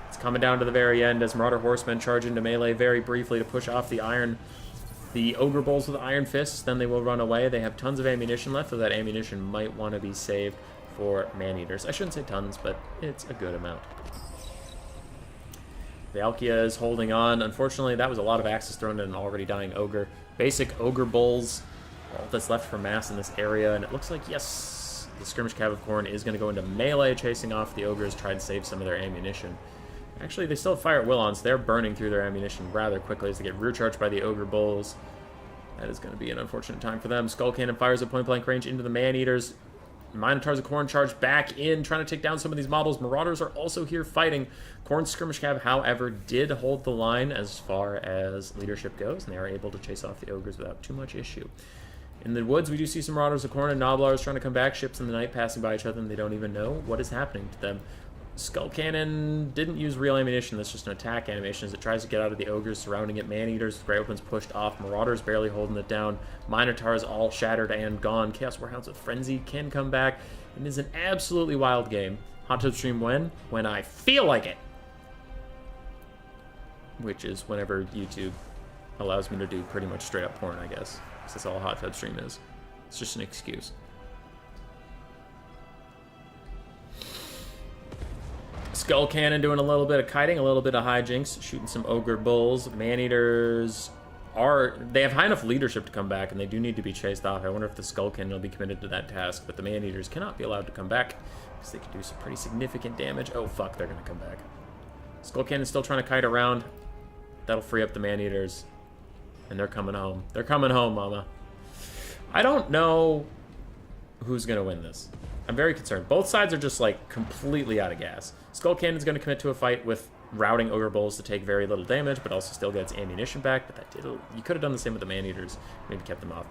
It's coming down to the very end as Marauder Horsemen charge into melee very briefly to push off the Ogre Bulls with Iron Fists. Then they will run away. They have tons of ammunition left, so that ammunition might want to be saved for Man-Eaters. I shouldn't say tons, but it's a good amount. Valkia is holding on. Unfortunately, that was a lot of axes thrown at an already dying Ogre. Basic Ogre Bulls, all that's left for mass in this area, and it looks like, yes, the Skirmish Cav of Khorne is going to go into melee, chasing off the Ogres, try and save some of their ammunition. Actually, they still have Fire at Will on, so they're burning through their ammunition rather quickly as they get rear charged by the Ogre Bulls. That is going to be an unfortunate time for them. Skull Cannon fires at point-blank range into the Man-Eaters. Minotaurs of Khorne charge back in, trying to take down some of these models. Marauders are also here fighting. Khorne's Skirmish Cav, however, did hold the line as far as leadership goes, and they are able to chase off the Ogres without too much issue. In the woods, we do see some Marauders of Khorne and Noblars trying to come back. Ships in the night passing by each other, and they don't even know what is happening to them. Skull Cannon didn't use real ammunition. That's just an attack animation as it tries to get out of the Ogres surrounding it. Man-Eaters, Grey Weapons pushed off. Marauders barely holding it down. Minotaurs all shattered and gone. Chaos Warhounds with Frenzy can come back. It is an absolutely wild game. Hot Tub Stream when? When I feel like it. Which is whenever YouTube allows me to do pretty much straight up porn, I guess. Because that's all a Hot Tub Stream is. It's just an excuse. Skull Cannon doing a little bit of kiting, a little bit of hijinks, shooting some Ogre Bulls. Man-Eaters they have high enough leadership to come back, and they do need to be chased off. I wonder if the Skull Cannon will be committed to that task, but the Man-Eaters cannot be allowed to come back, because they can do some pretty significant damage. Oh, fuck, they're going to come back. Skull Cannon's still trying to kite around. That'll free up the Man-Eaters, and they're coming home. They're coming home, mama. I don't know who's going to win this. I'm very concerned. Both sides are just, like, completely out of gas. Skull Cannon's going to commit to a fight with routing Ogre Bulls to take very little damage, but also still gets ammunition back. But that did... You could have done the same with the Man-Eaters. Maybe kept them off.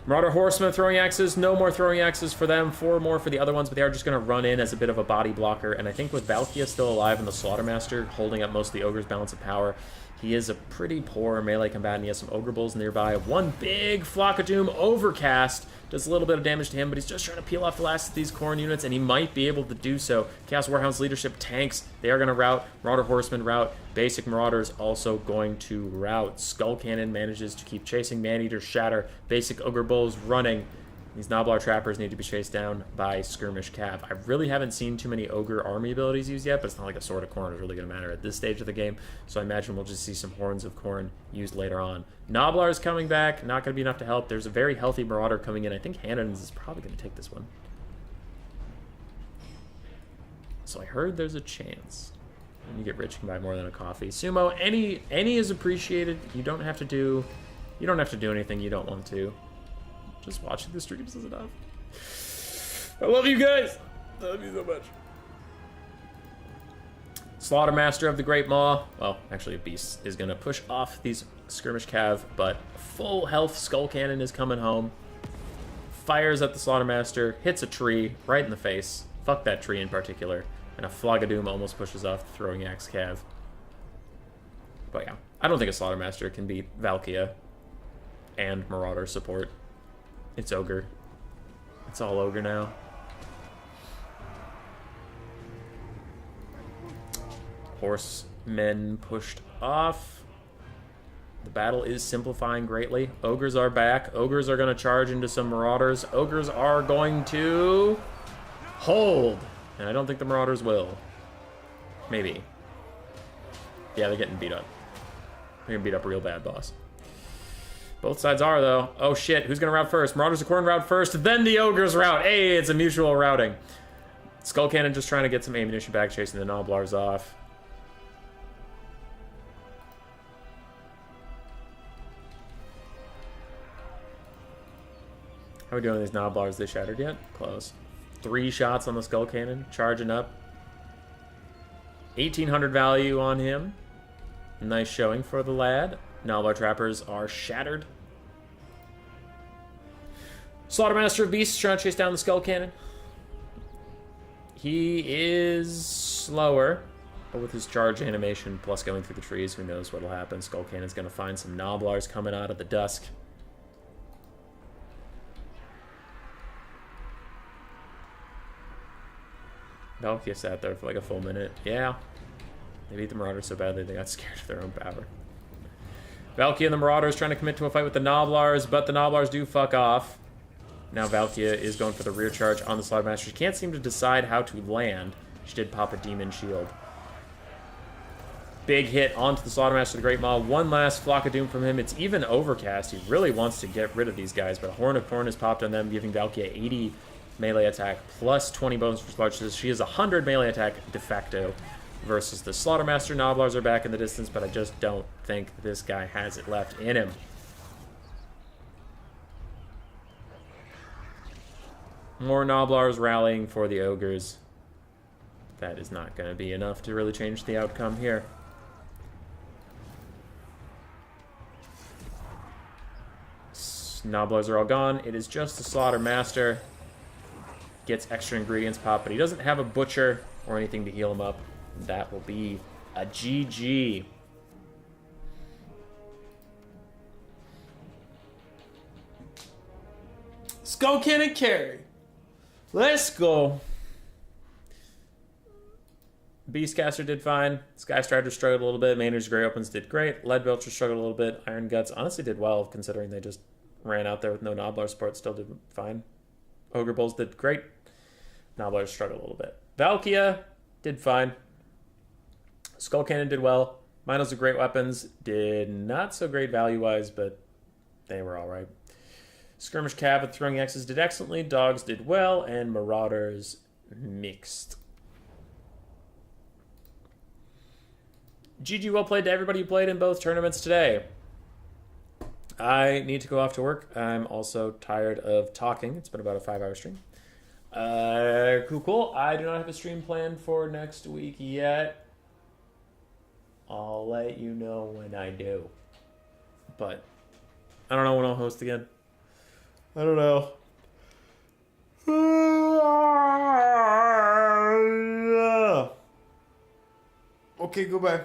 Marauder Horsemen throwing axes. No more throwing axes for them. 4 more for the other ones, but they are just going to run in as a bit of a body blocker. And I think with Valkia still alive and the Slaughtermaster holding up most of the Ogre's balance of power, he is a pretty poor melee combatant. He has some Ogre Bulls nearby. One big Flock of Doom overcast. Does a little bit of damage to him, but he's just trying to peel off the last of these Khorne units, and he might be able to do so. Chaos Warhound's leadership tanks. They are going to rout. Marauder Horsemen rout. Basic Marauders also going to rout. Skull Cannon manages to keep chasing. Man-Eaters shatter. Basic Ogre Bulls running. These Noblar Trappers need to be chased down by Skirmish Cav. I really haven't seen too many Ogre army abilities used yet, but it's not like a Sword of Khorne is really going to matter at this stage of the game, so I imagine we'll just see some Horns of Khorne used later on. Noblar's coming back, not going to be enough to help. There's a very healthy Marauder coming in. I think Hanon's is probably going to take this one. So I heard there's a chance. When you get rich, you can buy more than a coffee. Sumo, any is appreciated. You don't have to do anything you don't want to. Just watching the streams is enough. I love you guys. I love you so much. Slaughtermaster of the Great Maw. Well, actually, a beast is going to push off these Skirmish Cav, but full health Skull Cannon is coming home. Fires at the Slaughtermaster, hits a tree right in the face. Fuck that tree in particular. And a Flogadoom almost pushes off the Throwing Axe Cav. But yeah, I don't think a Slaughtermaster can beat Valkia and Marauder support. It's Ogre. It's all Ogre now. Horsemen pushed off. The battle is simplifying greatly. Ogres are back. Ogres are going to charge into some Marauders. Ogres are going to hold. And I don't think the Marauders will. Maybe. Yeah, they're getting beat up. They're going to beat up real bad, boss. Both sides are, though. Oh, shit. Who's going to rout first? Marauders of Khorne rout first, then the Ogres rout. Hey, it's a mutual routing. Skull Cannon just trying to get some ammunition back, chasing the Noblars off. How are we doing with these Gnoblars? They shattered yet? Close. 3 shots on the Skull Cannon. Charging up. 1,800 value on him. Nice showing for the lad. Gnoblar Trappers are shattered. Slaughtermaster of Beasts trying to chase down the Skull Cannon. He is slower, but with his charge animation plus going through the trees, who knows what'll happen. Skull Cannon's going to find some Gnoblars coming out of the dusk. Valkia sat there for like a full minute. Yeah. They beat the Marauders so badly they got scared of their own power. Valkia and the Marauders trying to commit to a fight with the Gnoblars, but the Gnoblars do fuck off. Now Valkia is going for the rear charge on the Slaughtermaster. She can't seem to decide how to land. She did pop a Demon Shield. Big hit onto the Slaughtermaster, the Great Maw. One last Flock of Doom from him. It's even Overcast. He really wants to get rid of these guys, but a Horn of Corn is popped on them, giving Valkia 80 melee attack plus 20 bonus for Slarches. She is 100 melee attack de facto versus the Slaughtermaster. Gnoblars are back in the distance, but I just don't think this guy has it left in him. More Gnoblars rallying for the Ogres. That is not going to be enough to really change the outcome here. Gnoblars are all gone. It is just the Slaughtermaster. Gets extra ingredients pop, but he doesn't have a Butcher or anything to heal him up. That will be a GG. Skull Cannon carry. Let's go. Beastcaster did fine. Skystrider struggled a little bit. Maynard's Grey Opens did great. Leadbelcher struggled a little bit. Iron Guts honestly did well, considering they just ran out there with no Gnoblar support. Still did fine. Ogre Bulls did great. Gnoblars struggled a little bit. Valkia did fine. Skull Cannon did well. Minos of Great Weapons did not so great value-wise, but they were all right. Skirmish Cav with Throwing Axes did excellently. Dogs did well, and Marauders mixed. GG, well played to everybody who played in both tournaments today. I need to go off to work. I'm also tired of talking. It's been about a 5-hour stream. Cool. I do not have a stream planned for next week yet. I'll let you know when I do. But I don't know when I'll host again. I don't know. Okay, goodbye.